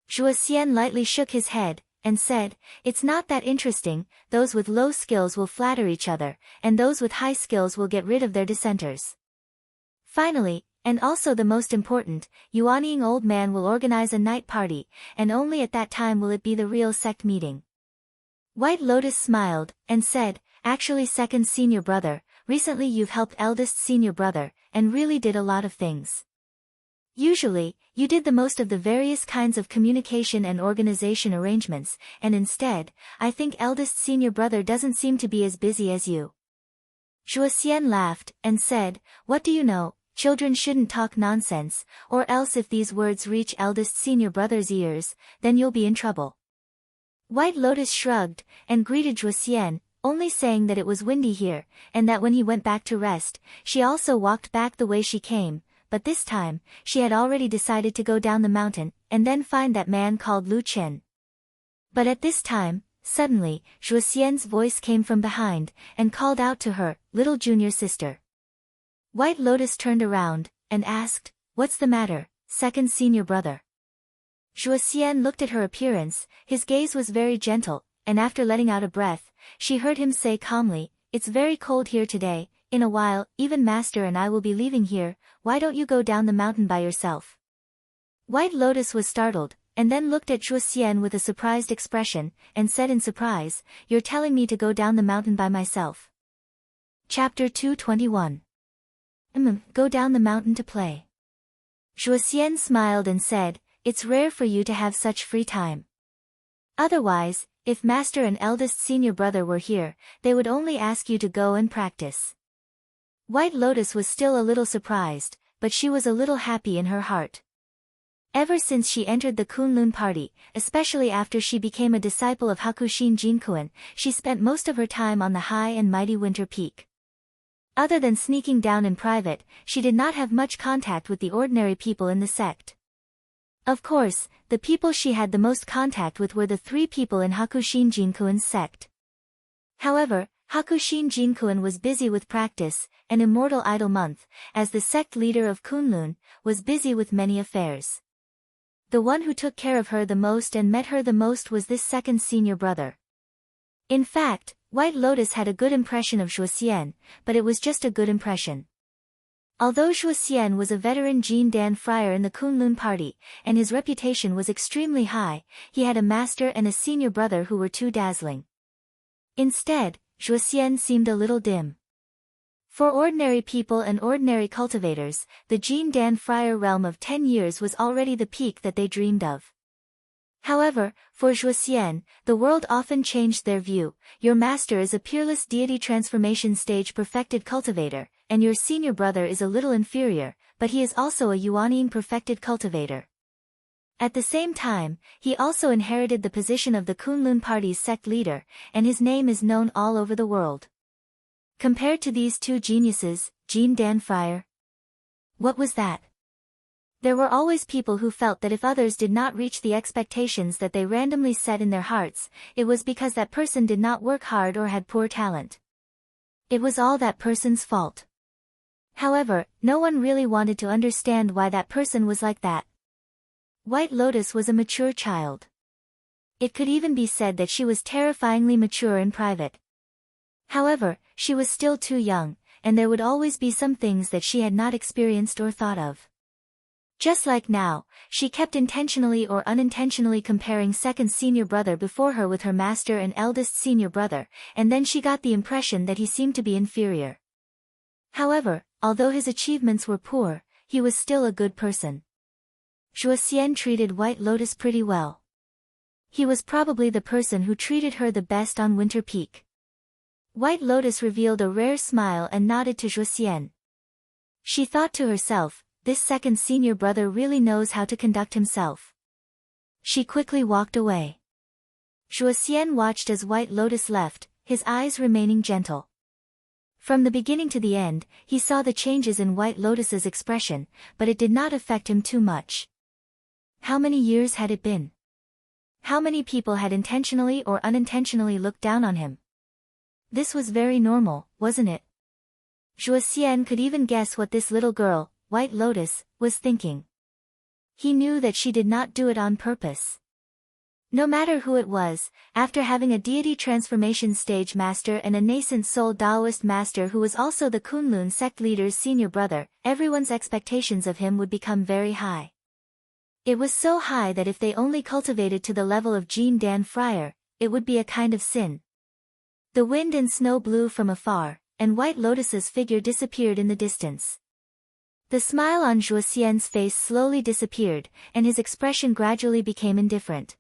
Zhuoxian lightly shook his head, and said, "It's not that interesting, those with low skills will flatter each other, and those with high skills will get rid of their dissenters. Finally, and also the most important, Yuanying old man will organize a night party, and only at that time will it be the real sect meeting." White Lotus smiled, and said, "Actually second senior brother, recently you've helped eldest senior brother, and really did a lot of things. Usually, you did the most of the various kinds of communication and organization arrangements, and instead, I think eldest senior brother doesn't seem to be as busy as you." Zhuoxian laughed, and said, "What do you know, children shouldn't talk nonsense, or else if these words reach eldest senior brother's ears, then you'll be in trouble." White Lotus shrugged, and greeted Zhuoxian, only saying that it was windy here, and that when he went back to rest, she also walked back the way she came, but this time, she had already decided to go down the mountain, and then find that man called Lu Chen. But at this time, suddenly, Zhuoxian's voice came from behind, and called out to her, "Little junior sister." White Lotus turned around, and asked, "What's the matter, second senior brother?" Zhuoxian looked at her appearance, his gaze was very gentle, and after letting out a breath, she heard him say calmly, "It's very cold here today, in a while, even Master and I will be leaving here, why don't you go down the mountain by yourself?" White Lotus was startled, and then looked at Zhuoxian with a surprised expression, and said in surprise, "You're telling me to go down the mountain by myself?" Chapter 221. Go down the mountain to play. Zhuoxian smiled and said, "It's rare for you to have such free time. Otherwise, if Master and eldest senior brother were here, they would only ask you to go and practice." White Lotus was still a little surprised, but she was a little happy in her heart. Ever since she entered the Kunlun party, especially after she became a disciple of Hakushin Jinkuan, she spent most of her time on the high and mighty winter peak. Other than sneaking down in private, she did not have much contact with the ordinary people in the sect. Of course, the people she had the most contact with were the 3 people in Hakushin Jinkuan's sect. However, Hakushin Jinkuan was busy with practice, an immortal idol month, as the sect leader of Kunlun, was busy with many affairs. The one who took care of her the most and met her the most was this second senior brother. In fact, White Lotus had a good impression of Zhuoxian, but it was just a good impression. Although Zhuoxian was a veteran Jin Dan friar in the Kunlun party, and his reputation was extremely high, he had a master and a senior brother who were too dazzling. Instead, Zhuoxian seemed a little dim. For ordinary people and ordinary cultivators, the Jin Dan friar realm of 10 years was already the peak that they dreamed of. However, for Zhuoxian, the world often changed their view. Your master is a peerless deity transformation stage perfected cultivator, and your senior brother is a little inferior, but he is also a Yuanying perfected cultivator. At the same time, he also inherited the position of the Kunlun party's sect leader, and his name is known all over the world. Compared to these 2 geniuses, Jin Dan friar. What was that? There were always people who felt that if others did not reach the expectations that they randomly set in their hearts, it was because that person did not work hard or had poor talent. It was all that person's fault. However, no one really wanted to understand why that person was like that. White Lotus was a mature child. It could even be said that she was terrifyingly mature in private. However, she was still too young, and there would always be some things that she had not experienced or thought of. Just like now, she kept intentionally or unintentionally comparing second senior brother before her with her master and eldest senior brother, and then she got the impression that he seemed to be inferior. However, although his achievements were poor, he was still a good person. Zhuo Xian treated White Lotus pretty well. He was probably the person who treated her the best on Winter Peak. White Lotus revealed a rare smile and nodded to Zhuo Xian. She thought to herself, this second senior brother really knows how to conduct himself. She quickly walked away. Zhuo Xian watched as White Lotus left, his eyes remaining gentle. From the beginning to the end, he saw the changes in White Lotus's expression, but it did not affect him too much. How many years had it been? How many people had intentionally or unintentionally looked down on him? This was very normal, wasn't it? Zhuo Xian could even guess what this little girl, White Lotus, was thinking. He knew that she did not do it on purpose. No matter who it was, after having a deity transformation stage master and a nascent soul Taoist master who was also the Kunlun sect leader's senior brother, everyone's expectations of him would become very high. It was so high that if they only cultivated to the level of Jean Dan Friar, it would be a kind of sin. The wind and snow blew from afar, and White Lotus's figure disappeared in the distance. The smile on Zhuo Xian's face slowly disappeared, and his expression gradually became indifferent.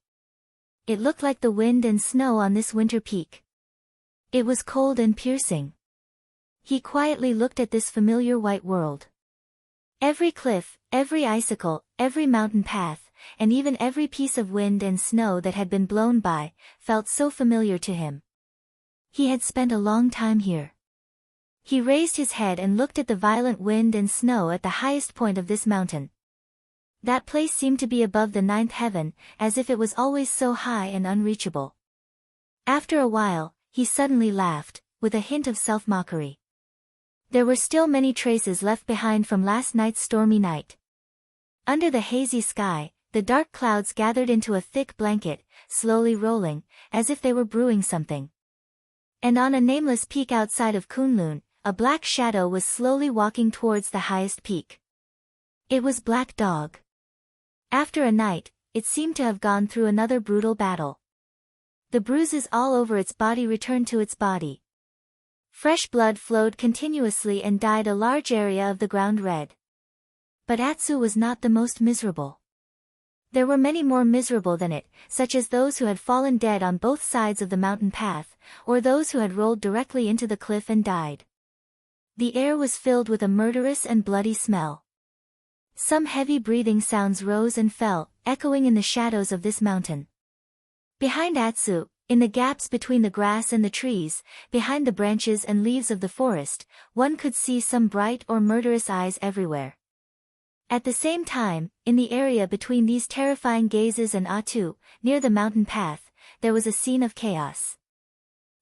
It looked like the wind and snow on this winter peak. It was cold and piercing. He quietly looked at this familiar white world. Every cliff, every icicle, every mountain path, and even every piece of wind and snow that had been blown by, felt so familiar to him. He had spent a long time here. He raised his head and looked at the violent wind and snow at the highest point of this mountain. That place seemed to be above the ninth heaven, as if it was always so high and unreachable. After a while, he suddenly laughed, with a hint of self-mockery. There were still many traces left behind from last night's stormy night. Under the hazy sky, the dark clouds gathered into a thick blanket, slowly rolling, as if they were brewing something. And on a nameless peak outside of Kunlun, a black shadow was slowly walking towards the highest peak. It was Black Dog. After a night, it seemed to have gone through another brutal battle. The bruises all over its body returned to its body. Fresh blood flowed continuously and dyed a large area of the ground red. But Atsu was not the most miserable. There were many more miserable than it, such as those who had fallen dead on both sides of the mountain path, or those who had rolled directly into the cliff and died. The air was filled with a murderous and bloody smell. Some heavy breathing sounds rose and fell, echoing in the shadows of this mountain. Behind Atsu, in the gaps between the grass and the trees, behind the branches and leaves of the forest, one could see some bright or murderous eyes everywhere. At the same time, in the area between these terrifying gazes and Atsu, near the mountain path, there was a scene of chaos.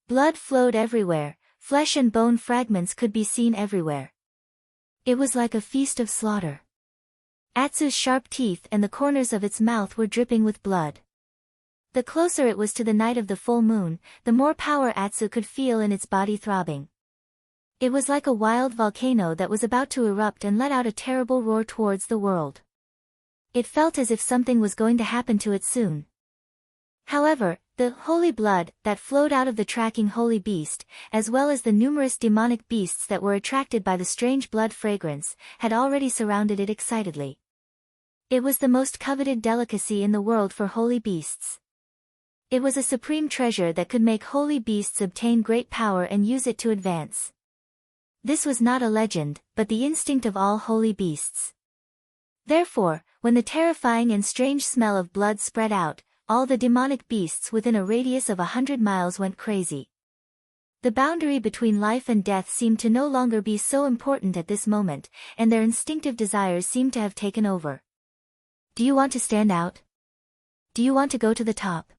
Blood flowed everywhere, flesh and bone fragments could be seen everywhere. It was like a feast of slaughter. Atsu's sharp teeth and the corners of its mouth were dripping with blood. The closer it was to the night of the full moon, the more power Atsu could feel in its body throbbing. It was like a wild volcano that was about to erupt and let out a terrible roar towards the world. It felt as if something was going to happen to it soon. However, the holy blood that flowed out of the tracking holy beast, as well as the numerous demonic beasts that were attracted by the strange blood fragrance, had already surrounded it excitedly. It was the most coveted delicacy in the world for holy beasts. It was a supreme treasure that could make holy beasts obtain great power and use it to advance. This was not a legend, but the instinct of all holy beasts. Therefore, when the terrifying and strange smell of blood spread out, all the demonic beasts within a radius of 100 miles went crazy. The boundary between life and death seemed to no longer be so important at this moment, and their instinctive desires seemed to have taken over. Do you want to stand out? Do you want to go to the top?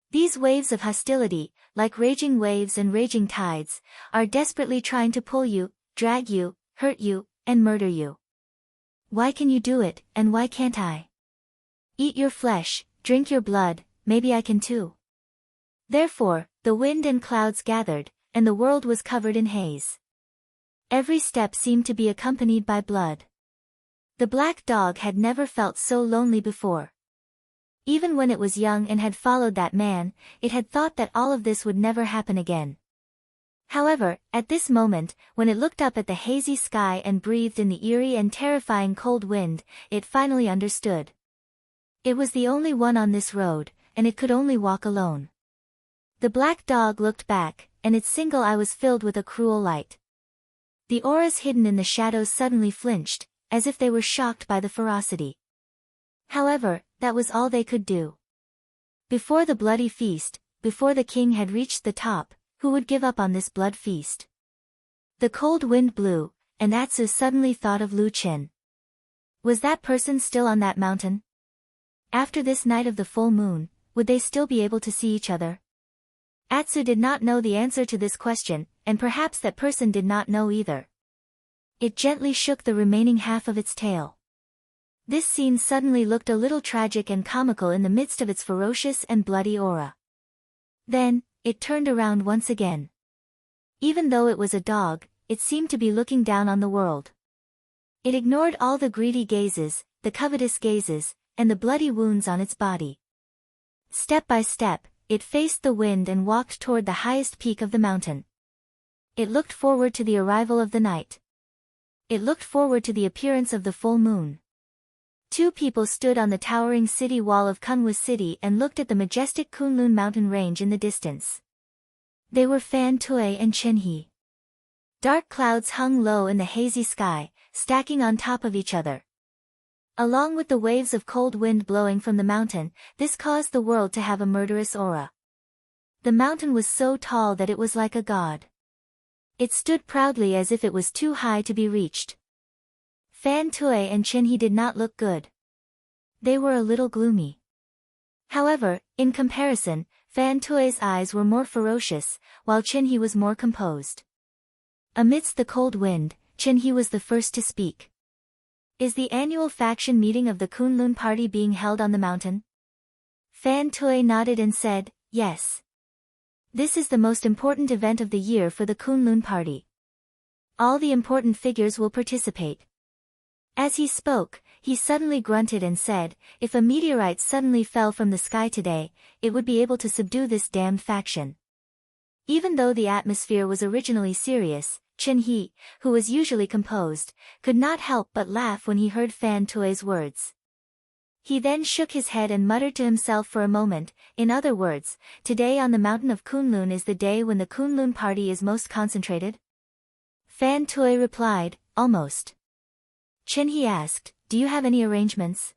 These waves of hostility, like raging waves and raging tides, are desperately trying to pull you, drag you, hurt you, and murder you. Why can you do it, and why can't I? Eat your flesh, drink your blood, maybe I can too. Therefore, the wind and clouds gathered, and the world was covered in haze. Every step seemed to be accompanied by blood. The black dog had never felt so lonely before. Even when it was young and had followed that man, it had thought that all of this would never happen again. However, at this moment, when it looked up at the hazy sky and breathed in the eerie and terrifying cold wind, it finally understood. It was the only one on this road, and it could only walk alone. The black dog looked back, and its single eye was filled with a cruel light. The auras hidden in the shadows suddenly flinched, as if they were shocked by the ferocity. However, that was all they could do. Before the bloody feast, before the king had reached the top, who would give up on this blood feast? The cold wind blew, and Atsu suddenly thought of Lu Qin. Was that person still on that mountain? After this night of the full moon, would they still be able to see each other? Atsu did not know the answer to this question, and perhaps that person did not know either. It gently shook the remaining half of its tail. This scene suddenly looked a little tragic and comical in the midst of its ferocious and bloody aura. Then, it turned around once again. Even though it was a dog, it seemed to be looking down on the world. It ignored all the greedy gazes, the covetous gazes, and the bloody wounds on its body. Step by step, it faced the wind and walked toward the highest peak of the mountain. It looked forward to the arrival of the night. It looked forward to the appearance of the full moon. Two people stood on the towering city wall of Kunwa City and looked at the majestic Kunlun mountain range in the distance. They were Fan Tui and Chen He. Dark clouds hung low in the hazy sky, stacking on top of each other. Along with the waves of cold wind blowing from the mountain, this caused the world to have a murderous aura. The mountain was so tall that it was like a god. It stood proudly as if it was too high to be reached. Fan Tui and Chen He did not look good. They were a little gloomy. However, in comparison, Fan Tui's eyes were more ferocious, while Chen He was more composed. Amidst the cold wind, Chen He was the first to speak. Is the annual faction meeting of the Kunlun party being held on the mountain? Fan Tui nodded and said, yes. This is the most important event of the year for the Kunlun party. All the important figures will participate. As he spoke, he suddenly grunted and said, if a meteorite suddenly fell from the sky today, it would be able to subdue this damned faction. Even though the atmosphere was originally serious, Chen He, who was usually composed, could not help but laugh when he heard Fan Tui's words. He then shook his head and muttered to himself for a moment, in other words, today on the mountain of Kunlun is the day when the Kunlun party is most concentrated? Fan Tui replied, almost. Chen He asked, do you have any arrangements?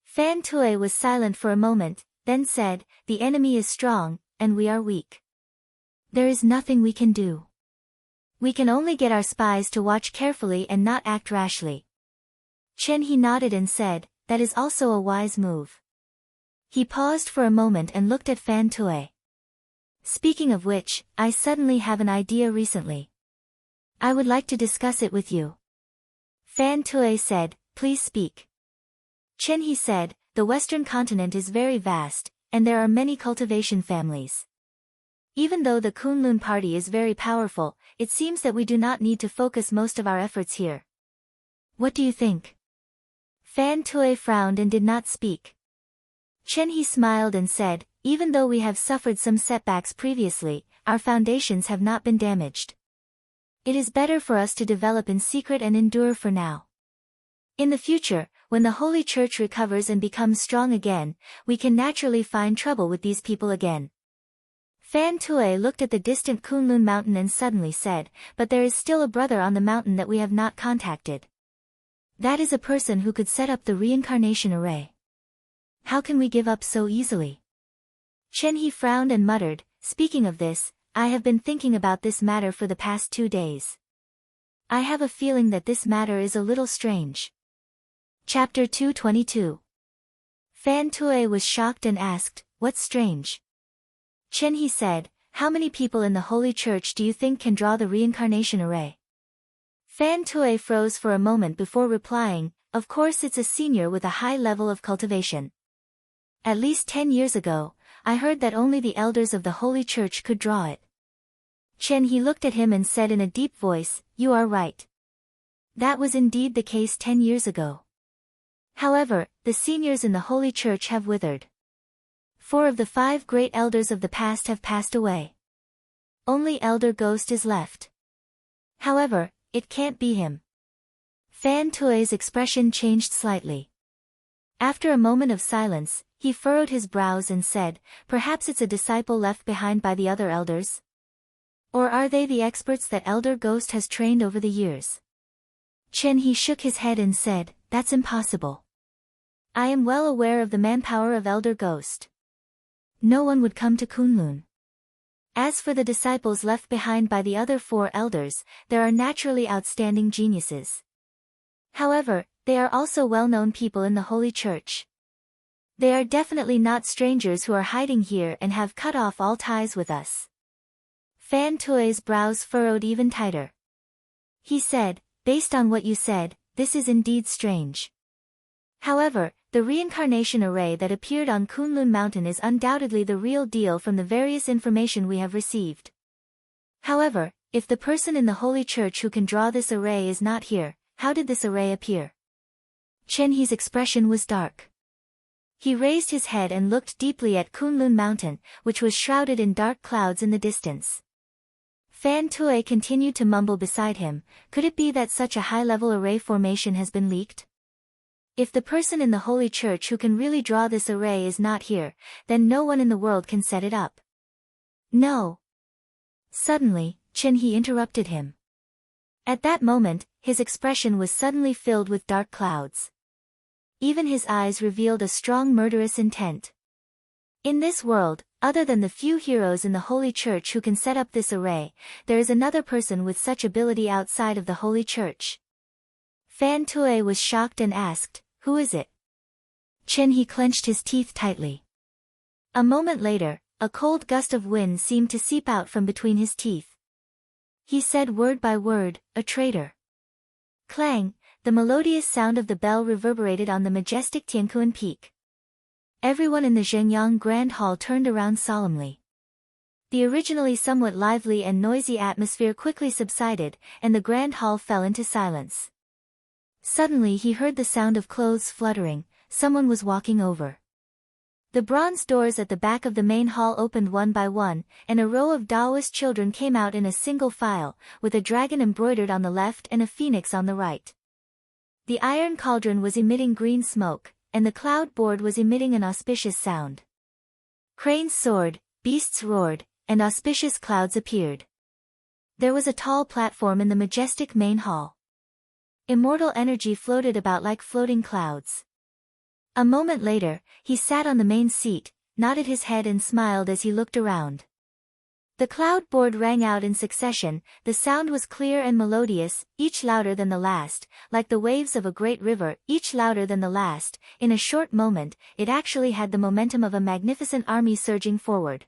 Fan Tui was silent for a moment, then said, the enemy is strong, and we are weak. There is nothing we can do. We can only get our spies to watch carefully and not act rashly. Chen He nodded and said, that is also a wise move. He paused for a moment and looked at Fan Tui. Speaking of which, I suddenly have an idea recently. I would like to discuss it with you. Fan Tui said, please speak. Chen He said, the western continent is very vast, and there are many cultivation families. Even though the Kunlun party is very powerful, it seems that we do not need to focus most of our efforts here. What do you think? Fan Tui frowned and did not speak. Chen He smiled and said, even though we have suffered some setbacks previously, our foundations have not been damaged. It is better for us to develop in secret and endure for now. In the future, when the Holy Church recovers and becomes strong again, we can naturally find trouble with these people again. Fan Tui looked at the distant Kunlun mountain and suddenly said, but there is still a brother on the mountain that we have not contacted. That is a person who could set up the reincarnation array. How can we give up so easily? Chen He frowned and muttered, speaking of this, I have been thinking about this matter for the past 2 days. I have a feeling that this matter is a little strange. Chapter 222. Fan Tui was shocked and asked, what's strange? Chen He said, how many people in the Holy Church do you think can draw the reincarnation array? Fan Tui froze for a moment before replying, of course it's a senior with a high level of cultivation. At least 10 years ago, I heard that only the elders of the Holy Church could draw it. Chen He looked at him and said in a deep voice, you are right. That was indeed the case 10 years ago. However, the seniors in the Holy Church have withered. 4 of the 5 great elders of the past have passed away. Only Elder Ghost is left. However, it can't be him. Fan Tui's expression changed slightly. After a moment of silence, he furrowed his brows and said, "Perhaps it's a disciple left behind by the other elders? Or are they the experts that Elder Ghost has trained over the years?" Chen He shook his head and said, "That's impossible. I am well aware of the manpower of Elder Ghost. No one would come to Kunlun. As for the disciples left behind by the other 4 elders, there are naturally outstanding geniuses. However, they are also well-known people in the Holy Church. They are definitely not strangers who are hiding here and have cut off all ties with us." Fan Tui's brows furrowed even tighter. He said, "Based on what you said, this is indeed strange. However, the reincarnation array that appeared on Kunlun Mountain is undoubtedly the real deal from the various information we have received. However, if the person in the Holy Church who can draw this array is not here, how did this array appear?" Chen He's expression was dark. He raised his head and looked deeply at Kunlun Mountain, which was shrouded in dark clouds in the distance. Fan Tui continued to mumble beside him, "Could it be that such a high-level array formation has been leaked? If the person in the Holy Church who can really draw this array is not here, then no one in the world can set it up." "No." Suddenly, Chen He interrupted him. At that moment, his expression was suddenly filled with dark clouds. Even his eyes revealed a strong murderous intent. In this world, other than the few heroes in the Holy Church who can set up this array, there is another person with such ability outside of the Holy Church. Fan Tui was shocked and asked, "Who is it?" Chen He clenched his teeth tightly. A moment later, a cold gust of wind seemed to seep out from between his teeth. He said word by word, "A traitor." Clang, the melodious sound of the bell reverberated on the majestic Tiankuan Peak. Everyone in the Zhengyang Grand Hall turned around solemnly. The originally somewhat lively and noisy atmosphere quickly subsided, and the Grand Hall fell into silence. Suddenly he heard the sound of clothes fluttering. Someone was walking over. The bronze doors at the back of the main hall opened one by one, and a row of Taoist children came out in a single file, with a dragon embroidered on the left and a phoenix on the right. The iron cauldron was emitting green smoke, and the cloud board was emitting an auspicious sound. Cranes soared, beasts roared, and auspicious clouds appeared. There was a tall platform in the majestic main hall. Immortal energy floated about like floating clouds. A moment later, he sat on the main seat, nodded his head and smiled as he looked around. The cloud board rang out in succession. The sound was clear and melodious, each louder than the last, like the waves of a great river, each louder than the last. In a short moment, it actually had the momentum of a magnificent army surging forward.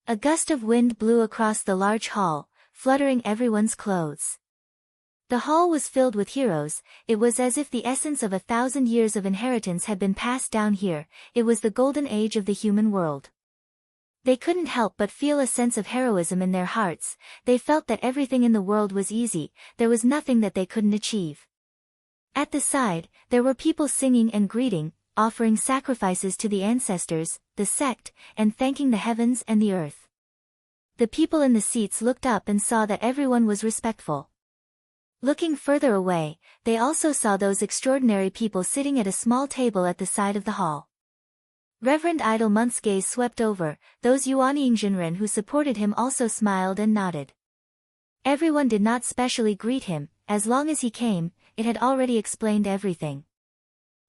A gust of wind blew across the large hall, fluttering everyone's clothes. The hall was filled with heroes. It was as if the essence of 1,000 years of inheritance had been passed down here. It was the golden age of the human world. They couldn't help but feel a sense of heroism in their hearts. They felt that everything in the world was easy, there was nothing that they couldn't achieve. At the side, there were people singing and greeting, offering sacrifices to the ancestors, the sect, and thanking the heavens and the earth. The people in the seats looked up and saw that everyone was respectful. Looking further away, they also saw those extraordinary people sitting at a small table at the side of the hall. Reverend Idle Month's gaze swept over. Those Yuanyingzhenren who supported him also smiled and nodded. Everyone did not specially greet him. As long as he came, it had already explained everything.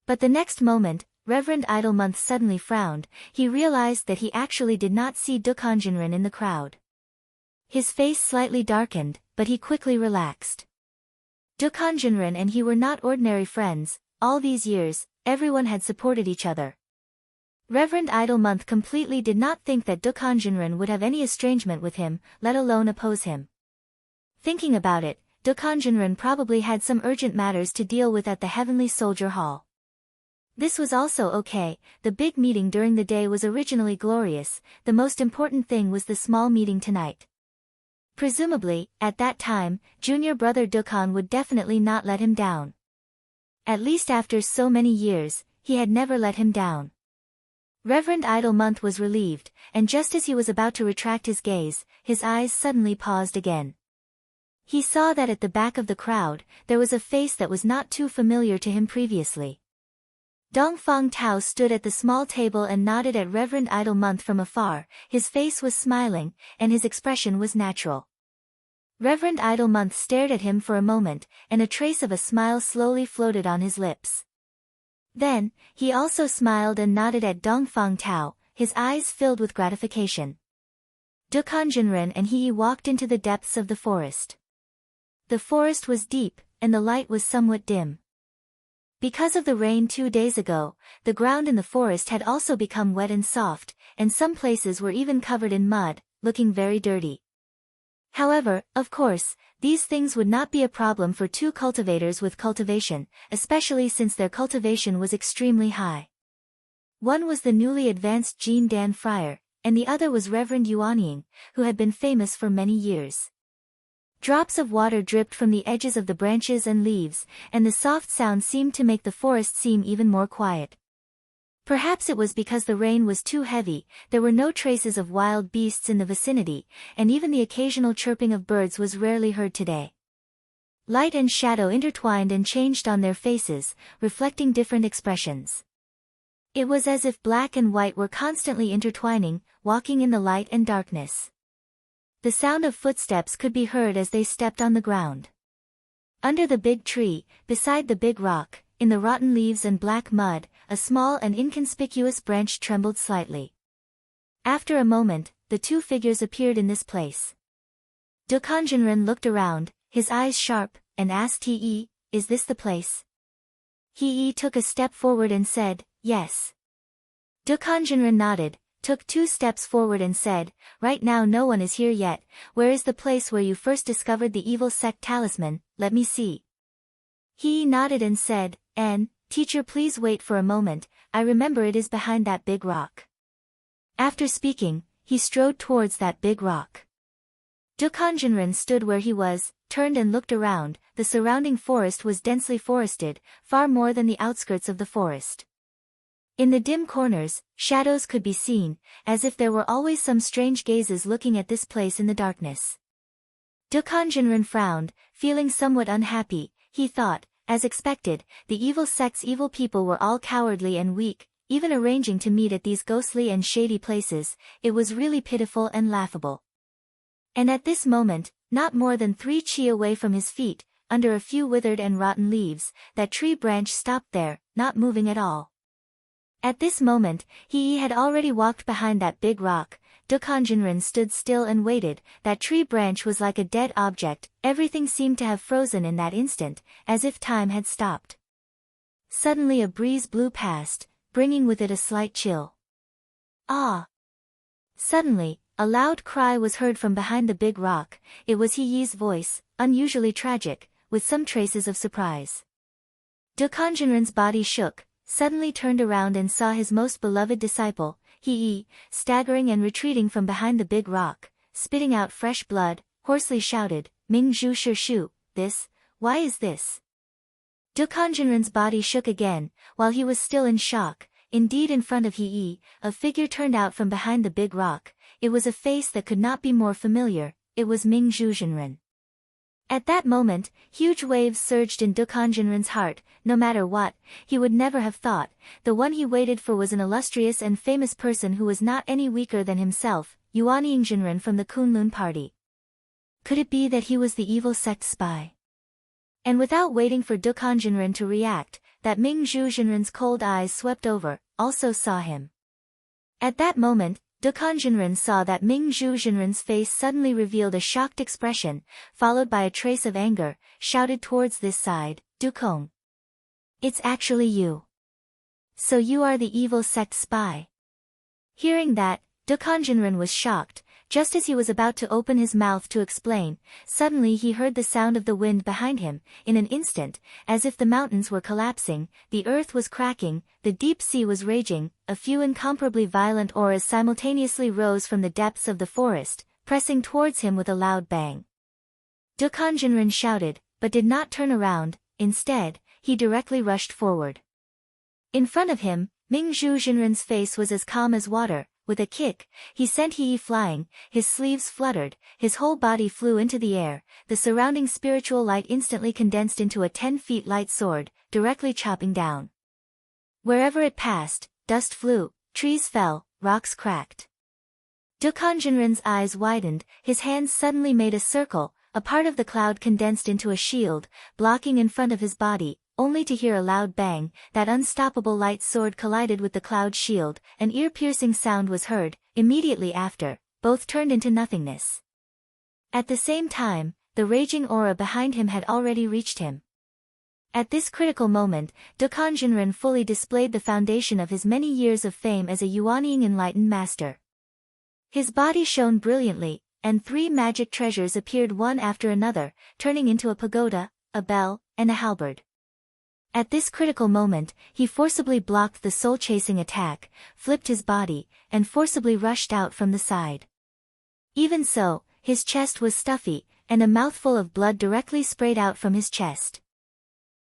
But the next moment, Reverend Idle Month suddenly frowned. He realized that he actually did not see Dukanjinren in the crowd. His face slightly darkened, but he quickly relaxed. Dukanjinren and he were not ordinary friends. All these years, everyone had supported each other. Reverend Idle Month completely did not think that Dukanjinren would have any estrangement with him, let alone oppose him. Thinking about it, Dukanjinren probably had some urgent matters to deal with at the Heavenly Soldier Hall. This was also okay. The big meeting during the day was originally glorious. The most important thing was the small meeting tonight. Presumably, at that time, junior brother Dukhan would definitely not let him down. At least after so many years, he had never let him down. Reverend Idlemonth was relieved, and just as he was about to retract his gaze, his eyes suddenly paused again. He saw that at the back of the crowd, there was a face that was not too familiar to him previously. Dongfang Tao stood at the small table and nodded at Reverend Idlemonth from afar. His face was smiling, and his expression was natural. Reverend Idlemonth stared at him for a moment, and a trace of a smile slowly floated on his lips. Then, he also smiled and nodded at Dongfang Tao, his eyes filled with gratification. Dukhan Jinren and he walked into the depths of the forest. The forest was deep, and the light was somewhat dim. Because of the rain 2 days ago, the ground in the forest had also become wet and soft, and some places were even covered in mud, looking very dirty. However, of course, these things would not be a problem for 2 cultivators with cultivation, especially since their cultivation was extremely high. One was the newly advanced Jin Dan Friar, and the other was Reverend Yuanying, who had been famous for many years. Drops of water dripped from the edges of the branches and leaves, and the soft sound seemed to make the forest seem even more quiet. Perhaps it was because the rain was too heavy, there were no traces of wild beasts in the vicinity, and even the occasional chirping of birds was rarely heard today. Light and shadow intertwined and changed on their faces, reflecting different expressions. It was as if black and white were constantly intertwining, walking in the light and darkness. The sound of footsteps could be heard as they stepped on the ground. Under the big tree, beside the big rock, in the rotten leaves and black mud, a small and inconspicuous branch trembled slightly. After a moment, the 2 figures appeared in this place. Dukhan Jinren looked around, his eyes sharp, and asked He, "Is this the place?" He took a step forward and said, "Yes." Dukhan Jinren nodded, took 2 steps forward and said, "Right now no one is here yet. Where is the place where you first discovered the evil sect talisman? Let me see." He nodded and said, "Teacher, please wait for a moment, I remember it is behind that big rock." After speaking, he strode towards that big rock. Dukhan Jinren stood where he was, turned and looked around. The surrounding forest was densely forested, far more than the outskirts of the forest. In the dim corners, shadows could be seen, as if there were always some strange gazes looking at this place in the darkness. Dukhan Jinren frowned, feeling somewhat unhappy. He thought, as expected, the evil sect's evil people were all cowardly and weak, even arranging to meet at these ghostly and shady places. It was really pitiful and laughable. And at this moment, not more than 3 chi away from his feet, under a few withered and rotten leaves, that tree branch stopped there, not moving at all. At this moment, he had already walked behind that big rock. Dukhan Jinren stood still and waited. That tree branch was like a dead object, everything seemed to have frozen in that instant, as if time had stopped. Suddenly a breeze blew past, bringing with it a slight chill. "Ah!" Suddenly, a loud cry was heard from behind the big rock. It was He's voice, unusually tragic, with some traces of surprise. Dukhan Jinren's body shook, suddenly turned around and saw his most beloved disciple, He, staggering and retreating from behind the big rock, spitting out fresh blood, hoarsely shouted, "Ming Zhu Shi Shu, why is this?" Dukhan Jinren's body shook again, while he was still in shock. Indeed, in front of He, a figure turned out from behind the big rock. It was a face that could not be more familiar. It was Ming Zhu Jinren. At that moment, huge waves surged in Dukhan Jinren's heart. No matter what, he would never have thought, the one he waited for was an illustrious and famous person who was not any weaker than himself, Yuanying Jinren from the Kunlun party. Could it be that he was the evil sect spy? And without waiting for Dukhan Jinren to react, that Ming Zhu Jinren's cold eyes swept over, also saw him. At that moment, Dukhan Jinren saw that Ming Zhu Jinren's face suddenly revealed a shocked expression, followed by a trace of anger, shouted towards this side, "Dukong! It's actually you. So you are the evil sect spy." Hearing that, Dukhan Jinren was shocked. Just as he was about to open his mouth to explain, suddenly he heard the sound of the wind behind him. In an instant, as if the mountains were collapsing, the earth was cracking, the deep sea was raging, a few incomparably violent auras simultaneously rose from the depths of the forest. pressing towards him with a loud bang. Dukanjinren shouted, but did not turn around. Instead, he directly rushed forward. In front of him, Mingzhu Jinren's face was as calm as water. With a kick, he sent He flying, his sleeves fluttered, his whole body flew into the air, the surrounding spiritual light instantly condensed into a 10 feet light sword, directly chopping down. Wherever it passed, dust flew, trees fell, rocks cracked. Dukanjinren's eyes widened, his hands suddenly made a circle, a part of the cloud condensed into a shield, blocking in front of his body, only to hear a loud bang. That unstoppable light sword collided with the cloud shield, an ear-piercing sound was heard. Immediately after, both turned into nothingness. At the same time, the raging aura behind him had already reached him. At this critical moment, Dukanjinren fully displayed the foundation of his many years of fame as a Yuanying enlightened master. His body shone brilliantly, and 3 magic treasures appeared one after another, turning into a pagoda, a bell, and a halberd. At this critical moment, he forcibly blocked the soul-chasing attack, flipped his body, and forcibly rushed out from the side. Even so, his chest was stuffy, and a mouthful of blood directly sprayed out from his chest.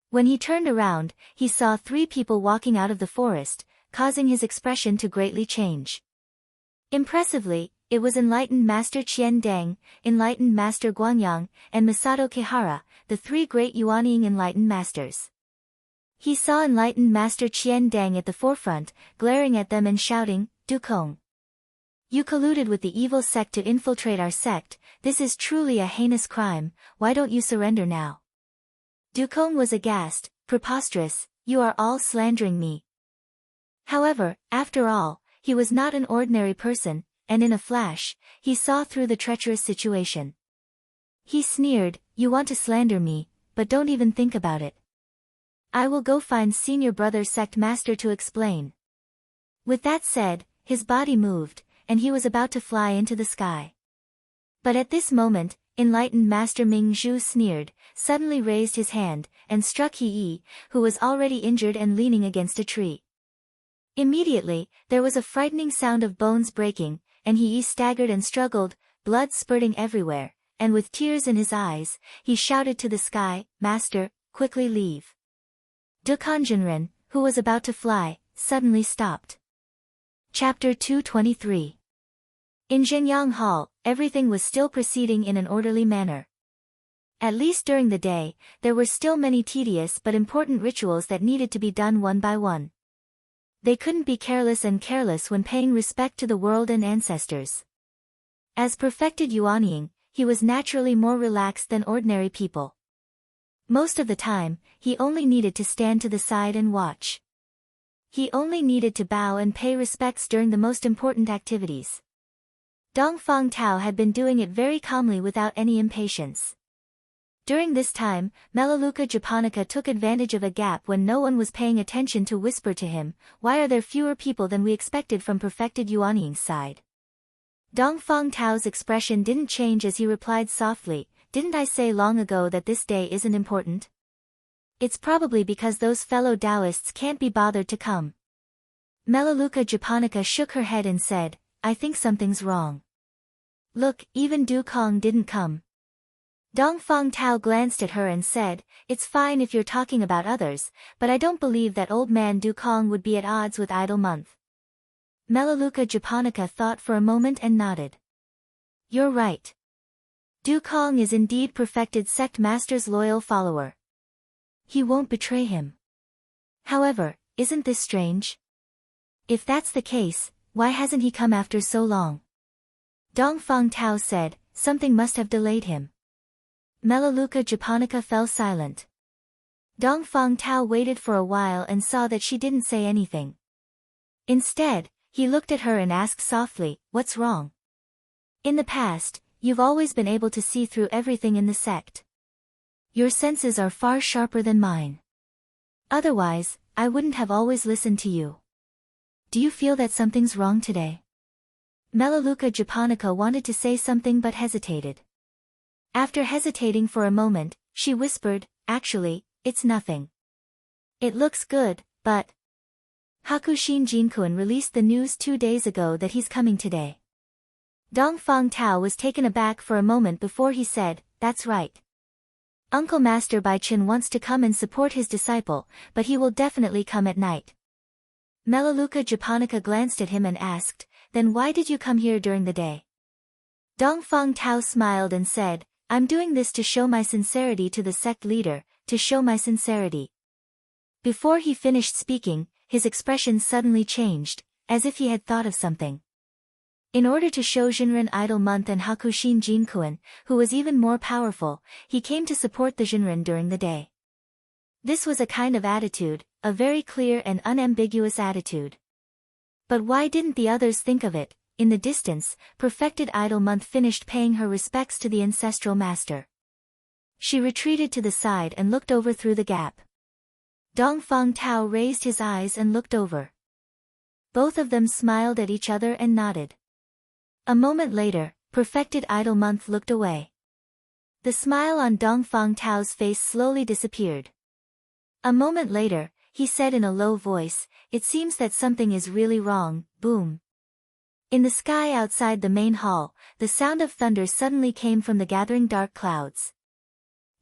When he turned around, he saw 3 people walking out of the forest, causing his expression to greatly change. Impressively, it was Enlightened Master Qian Deng, Enlightened Master Guangyang, and Masato Kihara, the 3 great Yuanying enlightened masters. He saw Enlightened Master Qian Deng at the forefront, glaring at them and shouting, "Dukong! You colluded with the evil sect to infiltrate our sect. This is truly a heinous crime. Why don't you surrender now?" Dukong was aghast. "Preposterous, you are all slandering me." However, after all, he was not an ordinary person, and in a flash, he saw through the treacherous situation. He sneered, "You want to slander me, but don't even think about it. I will go find senior brother sect master to explain." With that said, his body moved, and he was about to fly into the sky. But at this moment, Enlightened Master Ming Zhu sneered, suddenly raised his hand, and struck He, who was already injured and leaning against a tree. Immediately, there was a frightening sound of bones breaking, and He staggered and struggled, blood spurting everywhere, and with tears in his eyes, he shouted to the sky, "Master, quickly leave." Dukanjinren, who was about to fly, suddenly stopped. Chapter 223. In Zhenyang Hall, everything was still proceeding in an orderly manner. At least during the day, there were still many tedious but important rituals that needed to be done one by one. They couldn't be careless when paying respect to the world and ancestors. As perfected Yuanying, he was naturally more relaxed than ordinary people. Most of the time, he only needed to stand to the side and watch. He only needed to bow and pay respects during the most important activities. Dongfang Tao had been doing it very calmly without any impatience. During this time, Melaleuca Japonica took advantage of a gap when no one was paying attention to whisper to him, "Why are there fewer people than we expected from perfected Yuanying's side?" Dongfang Tao's expression didn't change as he replied softly, "Didn't I say long ago that this day isn't important? It's probably because those fellow Taoists can't be bothered to come." Melaleuca Japonica shook her head and said, "I think something's wrong. Look, even Du Kong didn't come." Dongfang Tao glanced at her and said, "It's fine if you're talking about others, but I don't believe that old man Du Kong would be at odds with Idle Month." Melaleuca Japonica thought for a moment and nodded. "You're right. Du Kong is indeed perfected sect master's loyal follower. He won't betray him. However, isn't this strange? If that's the case, why hasn't he come after so long?" Dongfang Tao said, "Something must have delayed him." Melaleuca Japonica fell silent. Dongfang Tao waited for a while and saw that she didn't say anything. Instead, he looked at her and asked softly, "What's wrong? In the past, you've always been able to see through everything in the sect. Your senses are far sharper than mine. Otherwise, I wouldn't have always listened to you. Do you feel that something's wrong today?" Melaleuca Japonica wanted to say something but hesitated. After hesitating for a moment, she whispered, "Actually, it's nothing. It looks good, but Hakushin Jinkun released the news 2 days ago that he's coming today. Dongfang Tao was taken aback for a moment before he said, "That's right. Uncle Master Bai Chen wants to come and support his disciple, but he will definitely come at night." Melaleuca Japonica glanced at him and asked, "Then why did you come here during the day?" Dongfang Tao smiled and said, "I'm doing this to show my sincerity to the sect leader, to show my sincerity." Before he finished speaking, his expression suddenly changed, as if he had thought of something. In order to show Jinren idle month and Hakushin Jinkuan, who was even more powerful, he came to support the Jinren during the day. This was a kind of attitude, a very clear and unambiguous attitude. But why didn't the others think of it? In the distance, Perfected Idle Month finished paying her respects to the ancestral master. She retreated to the side and looked over through the gap. Dongfang Tao raised his eyes and looked over. Both of them smiled at each other and nodded. A moment later, Perfected Idle Month looked away. The smile on Dongfang Tao's face slowly disappeared. A moment later, he said in a low voice, "It seems that something is really wrong." Boom. In the sky outside the main hall, the sound of thunder suddenly came from the gathering dark clouds.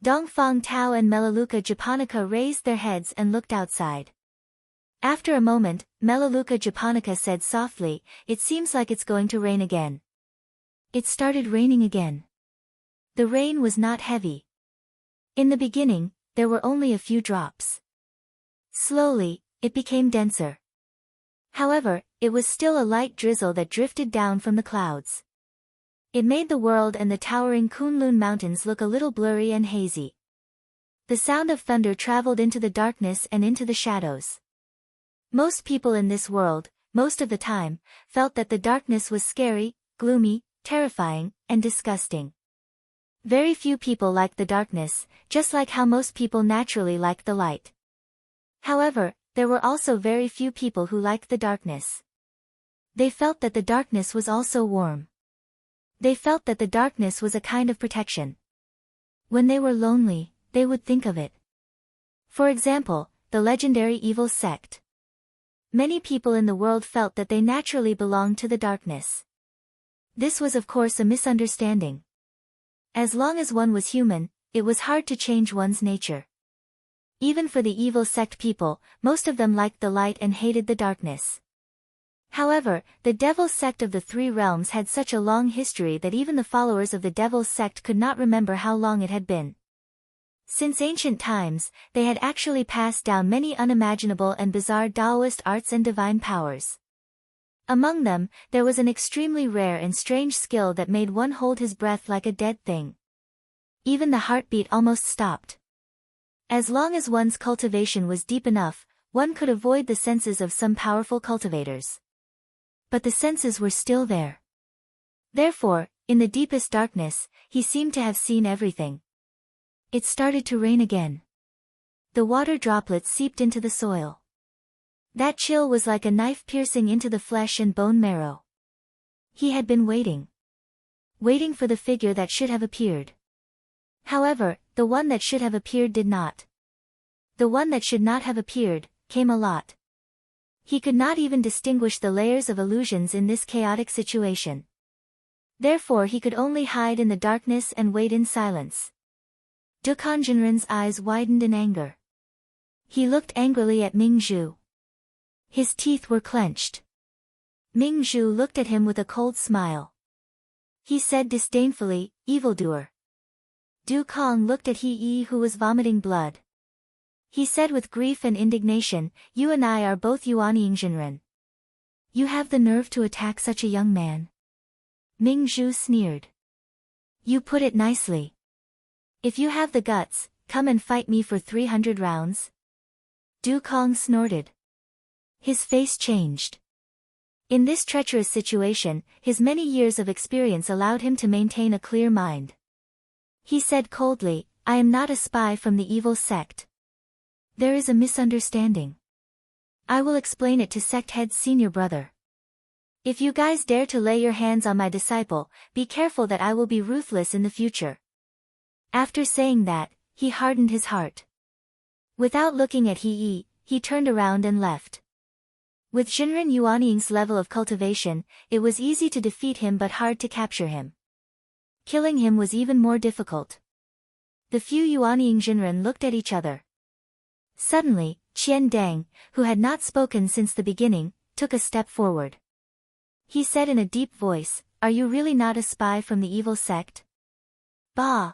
Dongfang Tao and Melaleuca Japonica raised their heads and looked outside. After a moment, Melaleuca Japonica said softly, "It seems like it's going to rain again." It started raining again. The rain was not heavy. In the beginning, there were only a few drops. Slowly, it became denser. However, it was still a light drizzle that drifted down from the clouds. It made the world and the towering Kunlun Mountains look a little blurry and hazy. The sound of thunder traveled into the darkness and into the shadows. Most people in this world, most of the time, felt that the darkness was scary, gloomy, terrifying, and disgusting. Very few people liked the darkness, just like how most people naturally liked the light. However, there were also very few people who liked the darkness. They felt that the darkness was also warm. They felt that the darkness was a kind of protection. When they were lonely, they would think of it. For example, the legendary evil sect. Many people in the world felt that they naturally belonged to the darkness. This was of course a misunderstanding. As long as one was human, it was hard to change one's nature. Even for the evil sect people, most of them liked the light and hated the darkness. However, the Devil's sect of the Three Realms had such a long history that even the followers of the Devil's sect could not remember how long it had been. Since ancient times, they had actually passed down many unimaginable and bizarre Taoist arts and divine powers. Among them, there was an extremely rare and strange skill that made one hold his breath like a dead thing. Even the heartbeat almost stopped. As long as one's cultivation was deep enough, one could avoid the senses of some powerful cultivators. But the senses were still there. Therefore, in the deepest darkness, he seemed to have seen everything. It started to rain again. The water droplets seeped into the soil. That chill was like a knife piercing into the flesh and bone marrow. He had been waiting. Waiting for the figure that should have appeared. However, the one that should have appeared did not. The one that should not have appeared, came a lot. He could not even distinguish the layers of illusions in this chaotic situation. Therefore he could only hide in the darkness and wait in silence. Dukan Jinren's eyes widened in anger. He looked angrily at Ming Zhu. His teeth were clenched. Ming Zhu looked at him with a cold smile. He said disdainfully, "Evildoer." Du Kong looked at He Yi, who was vomiting blood. He said with grief and indignation, "You and I are both Yuanying Jinren. You have the nerve to attack such a young man." Ming Zhu sneered. "You put it nicely. If you have the guts, come and fight me for 300 rounds. Du Kong snorted. His face changed. In this treacherous situation, his many years of experience allowed him to maintain a clear mind. He said coldly, "I am not a spy from the evil sect. There is a misunderstanding. I will explain it to sect head's senior brother. If you guys dare to lay your hands on my disciple, be careful that I will be ruthless in the future." After saying that, he hardened his heart. Without looking at He Yi, he turned around and left. With Jinren Yuanying's level of cultivation, it was easy to defeat him but hard to capture him. Killing him was even more difficult. The few Yuanying Jinren looked at each other. Suddenly, Qian Dang, who had not spoken since the beginning, took a step forward. He said in a deep voice, "Are you really not a spy from the evil sect?" Bah!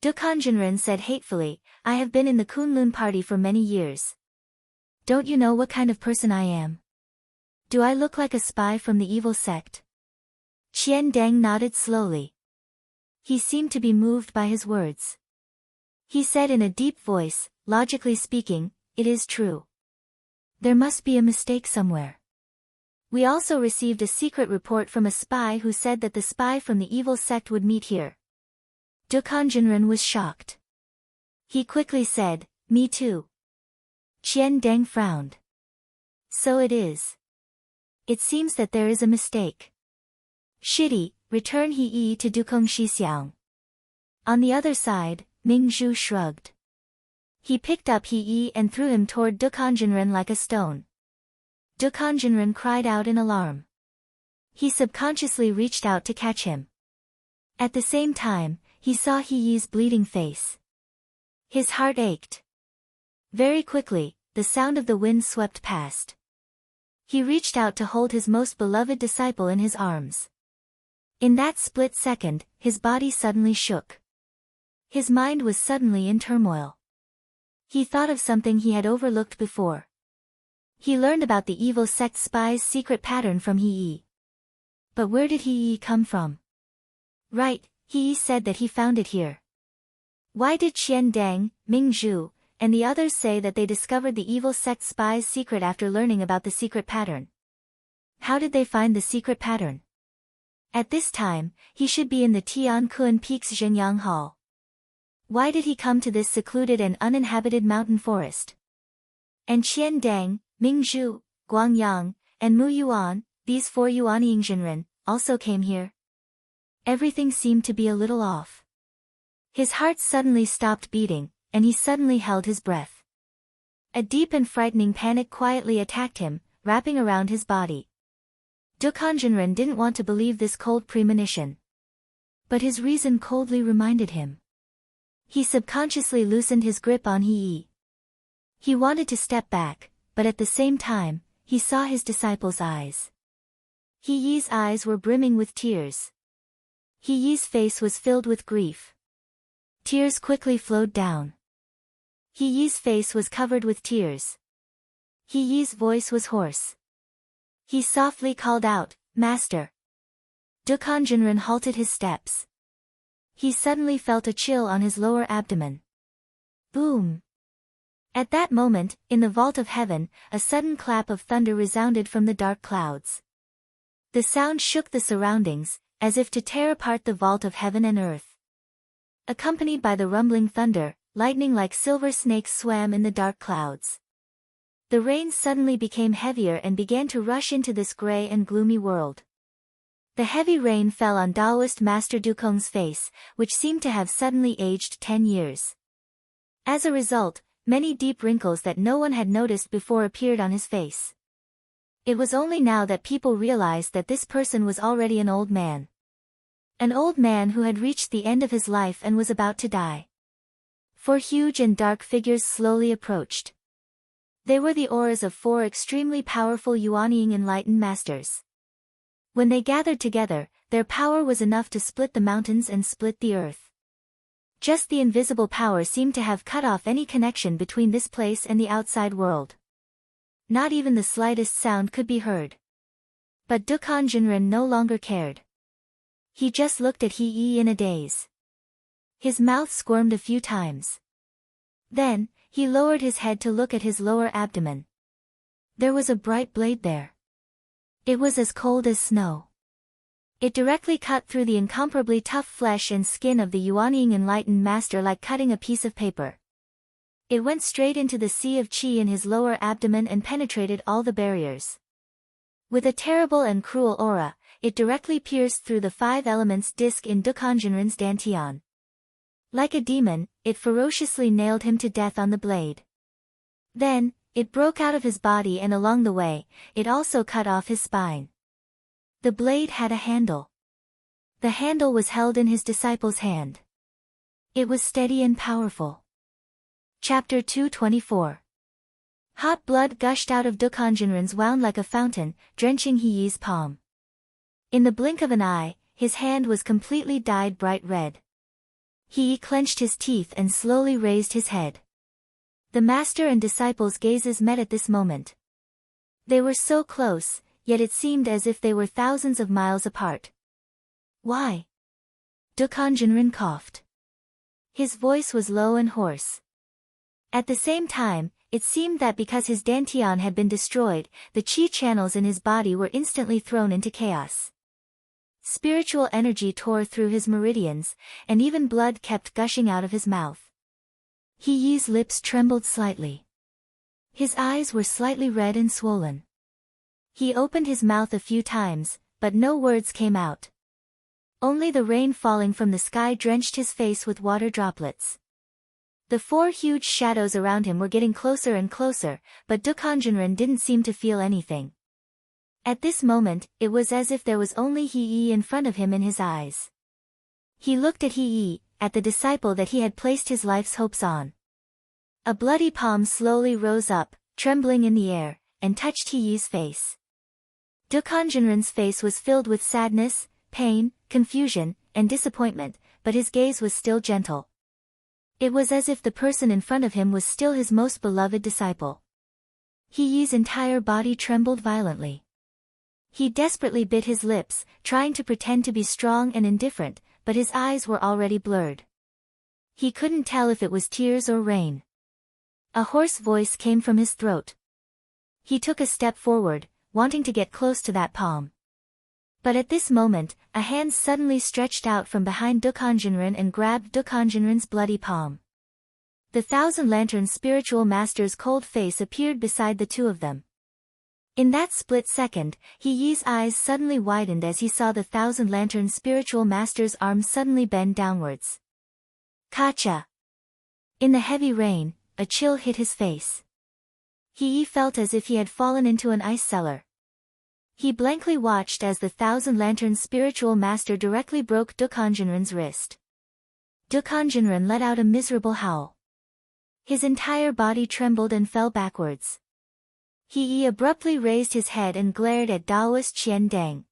Dukan Jinren said hatefully, "I have been in the Kunlun party for many years. Don't you know what kind of person I am? Do I look like a spy from the evil sect?" Qian Dang nodded slowly. He seemed to be moved by his words. He said in a deep voice, "Logically speaking, it is true. There must be a mistake somewhere. We also received a secret report from a spy who said that the spy from the evil sect would meet here." Dukan Jinren was shocked. He quickly said, "Me too." Qian Deng frowned. "So it is. It seems that there is a mistake. Shitty, return He to Dukong Shixiang." On the other side, Ming Zhu shrugged. He picked up He and threw him toward Dukan Jinren like a stone. Dukan Jinren cried out in alarm. He subconsciously reached out to catch him. At the same time, he saw He's bleeding face. His heart ached. Very quickly, the sound of the wind swept past. He reached out to hold his most beloved disciple in his arms. In that split second, his body suddenly shook. His mind was suddenly in turmoil. He thought of something he had overlooked before. He learned about the evil sect spy's secret pattern from He. But where did He come from? Right, He said that he found it here. Why did Qian Dang, Ming Zhu, and the others say that they discovered the evil sect spy's secret after learning about the secret pattern? How did they find the secret pattern? At this time, he should be in the Tianquan Peaks Zhenyang Hall. Why did he come to this secluded and uninhabited mountain forest? And Qian Dang, Ming Zhu, Guangyang, and Mu Yuan, these 4 Yuanying Jinren, also came here? Everything seemed to be a little off. His heart suddenly stopped beating, and he suddenly held his breath. A deep and frightening panic quietly attacked him, wrapping around his body. Dukan Jinren didn't want to believe this cold premonition. But his reason coldly reminded him. He subconsciously loosened his grip on He. He wanted to step back, but at the same time, he saw his disciple's eyes. He's eyes were brimming with tears. He's face was filled with grief. Tears quickly flowed down. He's face was covered with tears. He's voice was hoarse. He softly called out, "Master." Dukan Jinren halted his steps. He suddenly felt a chill on his lower abdomen. Boom! At that moment, in the vault of heaven, a sudden clap of thunder resounded from the dark clouds. The sound shook the surroundings, as if to tear apart the vault of heaven and earth. Accompanied by the rumbling thunder, lightning like silver snakes swam in the dark clouds. The rain suddenly became heavier and began to rush into this gray and gloomy world. The heavy rain fell on Taoist Master Dukong's face, which seemed to have suddenly aged 10 years. As a result, many deep wrinkles that no one had noticed before appeared on his face. It was only now that people realized that this person was already an old man. An old man who had reached the end of his life and was about to die. 4 huge and dark figures slowly approached. They were the auras of 4 extremely powerful Yuanying enlightened masters. When they gathered together, their power was enough to split the mountains and split the earth. Just the invisible power seemed to have cut off any connection between this place and the outside world. Not even the slightest sound could be heard. But Dukan Jinren no longer cared. He just looked at He in a daze. His mouth squirmed a few times. Then, he lowered his head to look at his lower abdomen. There was a bright blade there. It was as cold as snow. It directly cut through the incomparably tough flesh and skin of the Yuanying enlightened master like cutting a piece of paper. It went straight into the sea of qi in his lower abdomen and penetrated all the barriers. With a terrible and cruel aura, it directly pierced through the 5 elements disc in Dukan Jinren's dantian. Like a demon, it ferociously nailed him to death on the blade. Then, It broke out of his body, and along the way, it also cut off his spine. The blade had a handle. The handle was held in his disciple's hand. It was steady and powerful. Chapter 224. Hot blood gushed out of Dukhanjinran's wound like a fountain, drenching Heyi's palm. In the blink of an eye, his hand was completely dyed bright red. Heyi clenched his teeth and slowly raised his head. The master and disciple's gazes met at this moment. They were so close, yet it seemed as if they were thousands of miles apart. Why? Dukhanjinran coughed. His voice was low and hoarse. At the same time, it seemed that because his dantian had been destroyed, the qi channels in his body were instantly thrown into chaos. Spiritual energy tore through his meridians, and even blood kept gushing out of his mouth. Heyi's lips trembled slightly. His eyes were slightly red and swollen. He opened his mouth a few times, but no words came out. Only the rain falling from the sky drenched his face with water droplets. The four huge shadows around him were getting closer and closer, but Dukhanjinran didn't seem to feel anything. At this moment, it was as if there was only Heyi in front of him in his eyes. He looked at Heyi, at the disciple that he had placed his life's hopes on. A bloody palm slowly rose up, trembling in the air, and touched Heyi's face. Dukhanjinran's face was filled with sadness, pain, confusion, and disappointment, but his gaze was still gentle. It was as if the person in front of him was still his most beloved disciple. Heyi's entire body trembled violently. He desperately bit his lips, trying to pretend to be strong and indifferent, but his eyes were already blurred. He couldn't tell if it was tears or rain. A hoarse voice came from his throat. He took a step forward, wanting to get close to that palm. But at this moment, a hand suddenly stretched out from behind Dukhanjinran and grabbed Dukhanjinran's bloody palm. The Thousand Lanterns spiritual master's cold face appeared beside the two of them. In that split second, Heyi's eyes suddenly widened as he saw the Thousand Lanterns spiritual master's arm suddenly bend downwards. Kacha! In the heavy rain, a chill hit his face. Heyi felt as if he had fallen into an ice cellar. He blankly watched as the Thousand Lanterns spiritual master directly broke Dukhanjinran's wrist. Dukhanjinran let out a miserable howl. His entire body trembled and fell backwards. Heyi abruptly raised his head and glared at Daoist Qian Deng.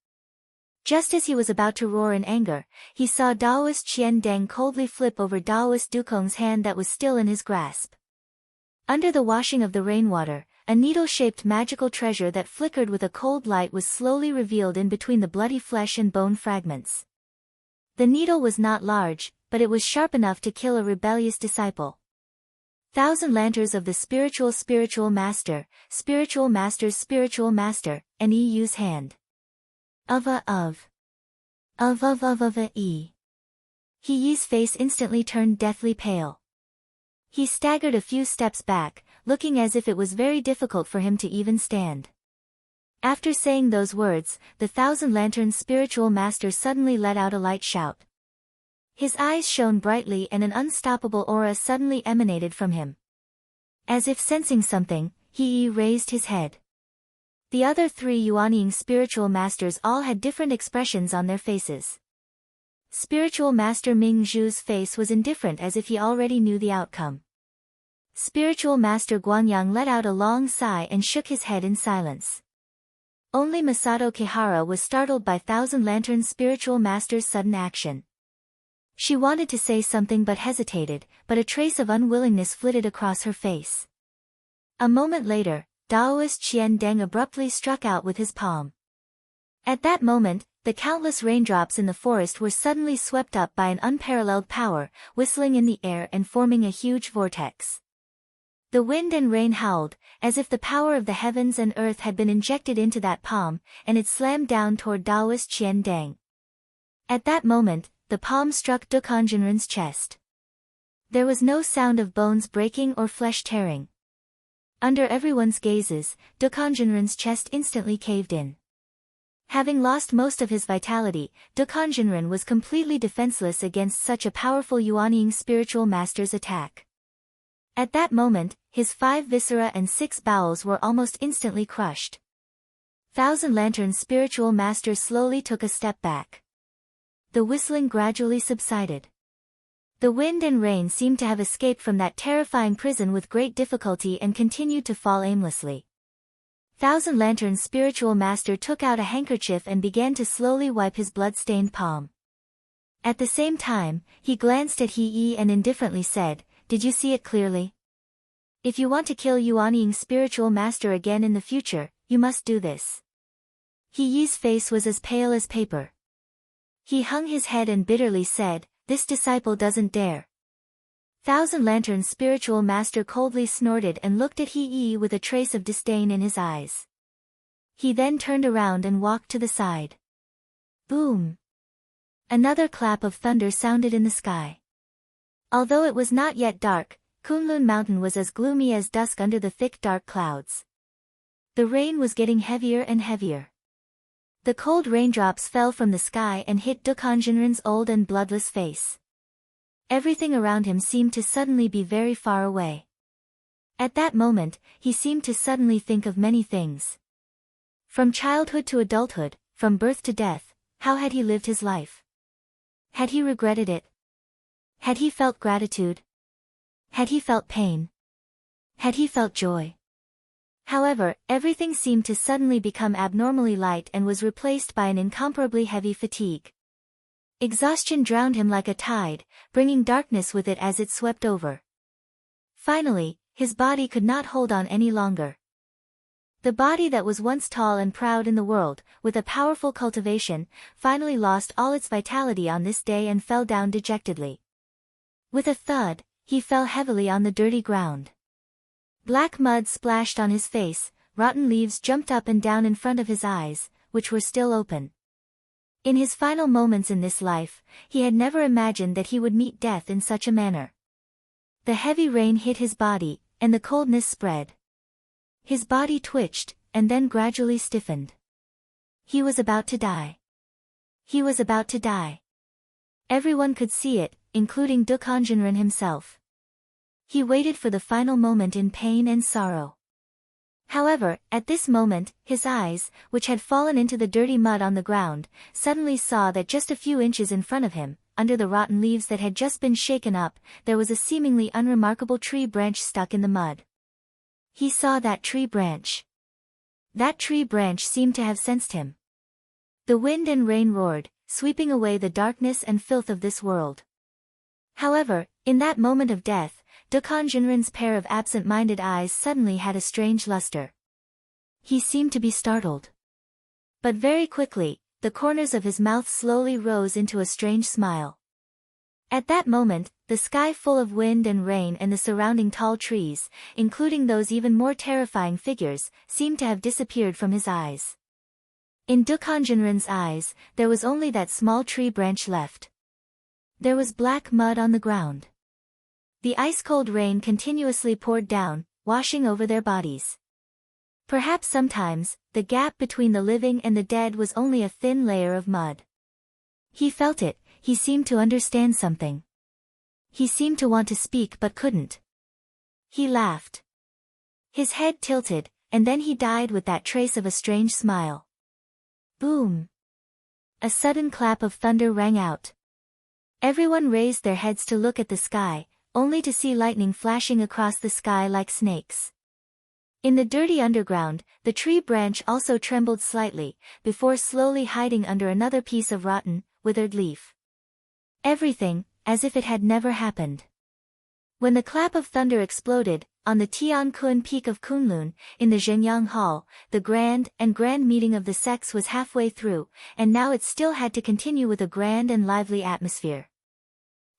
Just as he was about to roar in anger, he saw Daoist Qian Deng coldly flip over Daoist Dukong's hand that was still in his grasp. Under the washing of the rainwater, a needle-shaped magical treasure that flickered with a cold light was slowly revealed in between the bloody flesh and bone fragments. The needle was not large, but it was sharp enough to kill a rebellious disciple. Thousand Lanterns of the spiritual master, spiritual master's spiritual master, and Eyu's hand. Heyi's face instantly turned deathly pale. He staggered a few steps back, looking as if it was very difficult for him to even stand. After saying those words, the Thousand Lanterns spiritual master suddenly let out a light shout. His eyes shone brightly and an unstoppable aura suddenly emanated from him. As if sensing something, Heyi raised his head. The other three Yuanying spiritual masters all had different expressions on their faces. Spiritual Master Ming Zhu's face was indifferent as if he already knew the outcome. Spiritual Master Guanyang let out a long sigh and shook his head in silence. Only Masato Kihara was startled by Thousand Lanterns spiritual master's sudden action. She wanted to say something but hesitated, but a trace of unwillingness flitted across her face. A moment later, Daoist Qian Deng abruptly struck out with his palm. At that moment, the countless raindrops in the forest were suddenly swept up by an unparalleled power, whistling in the air and forming a huge vortex. The wind and rain howled, as if the power of the heavens and earth had been injected into that palm, and it slammed down toward Daoist Qian Deng. At that moment, the palm struck Dukhanjinran's chest. There was no sound of bones breaking or flesh tearing. Under everyone's gazes, Dukhanjinran's chest instantly caved in. Having lost most of his vitality, Dukhanjinran was completely defenseless against such a powerful Yuanying spiritual master's attack. At that moment, his 5 viscera and 6 bowels were almost instantly crushed. Thousand Lanterns' spiritual master slowly took a step back. The whistling gradually subsided. The wind and rain seemed to have escaped from that terrifying prison with great difficulty and continued to fall aimlessly. Thousand Lanterns' spiritual master took out a handkerchief and began to slowly wipe his blood-stained palm. At the same time, he glanced at He-Yi and indifferently said, "Did you see it clearly? If you want to kill Yuanying's spiritual master again in the future, you must do this." He-Yi's face was as pale as paper. He hung his head and bitterly said, "This disciple doesn't dare." Thousand Lanterns' spiritual master coldly snorted and looked at He-Yi with a trace of disdain in his eyes. He then turned around and walked to the side. Boom! Another clap of thunder sounded in the sky. Although it was not yet dark, Kunlun Mountain was as gloomy as dusk under the thick dark clouds. The rain was getting heavier and heavier. The cold raindrops fell from the sky and hit Dukanjinren's old and bloodless face. Everything around him seemed to suddenly be very far away. At that moment, he seemed to suddenly think of many things. From childhood to adulthood, from birth to death, how had he lived his life? Had he regretted it? Had he felt gratitude? Had he felt pain? Had he felt joy? However, everything seemed to suddenly become abnormally light and was replaced by an incomparably heavy fatigue. Exhaustion drowned him like a tide, bringing darkness with it as it swept over. Finally, his body could not hold on any longer. The body that was once tall and proud in the world, with a powerful cultivation, finally lost all its vitality on this day and fell down dejectedly. With a thud, he fell heavily on the dirty ground. Black mud splashed on his face, rotten leaves jumped up and down in front of his eyes, which were still open. In his final moments in this life, he had never imagined that he would meet death in such a manner. The heavy rain hit his body, and the coldness spread. His body twitched, and then gradually stiffened. He was about to die. He was about to die. Everyone could see it, including Dukanjinren himself. He waited for the final moment in pain and sorrow. However, at this moment, his eyes, which had fallen into the dirty mud on the ground, suddenly saw that just a few inches in front of him, under the rotten leaves that had just been shaken up, there was a seemingly unremarkable tree branch stuck in the mud. He saw that tree branch. That tree branch seemed to have sensed him. The wind and rain roared, sweeping away the darkness and filth of this world. However, in that moment of death, Dukanjinren's pair of absent-minded eyes suddenly had a strange luster. He seemed to be startled. But very quickly, the corners of his mouth slowly rose into a strange smile. At that moment, the sky full of wind and rain and the surrounding tall trees, including those even more terrifying figures, seemed to have disappeared from his eyes. In Dukanjinren's eyes, there was only that small tree branch left. There was black mud on the ground. The ice-cold rain continuously poured down, washing over their bodies. Perhaps sometimes, the gap between the living and the dead was only a thin layer of mud. He felt it, he seemed to understand something. He seemed to want to speak but couldn't. He laughed. His head tilted, and then he died with that trace of a strange smile. Boom! A sudden clap of thunder rang out. Everyone raised their heads to look at the sky, only to see lightning flashing across the sky like snakes. In the dirty underground, the tree branch also trembled slightly, before slowly hiding under another piece of rotten, withered leaf. Everything, as if it had never happened. When the clap of thunder exploded, on the Tiankun peak of Kunlun, in the Zhenyang Hall, the grand meeting of the sects was halfway through, and now it still had to continue with a grand and lively atmosphere.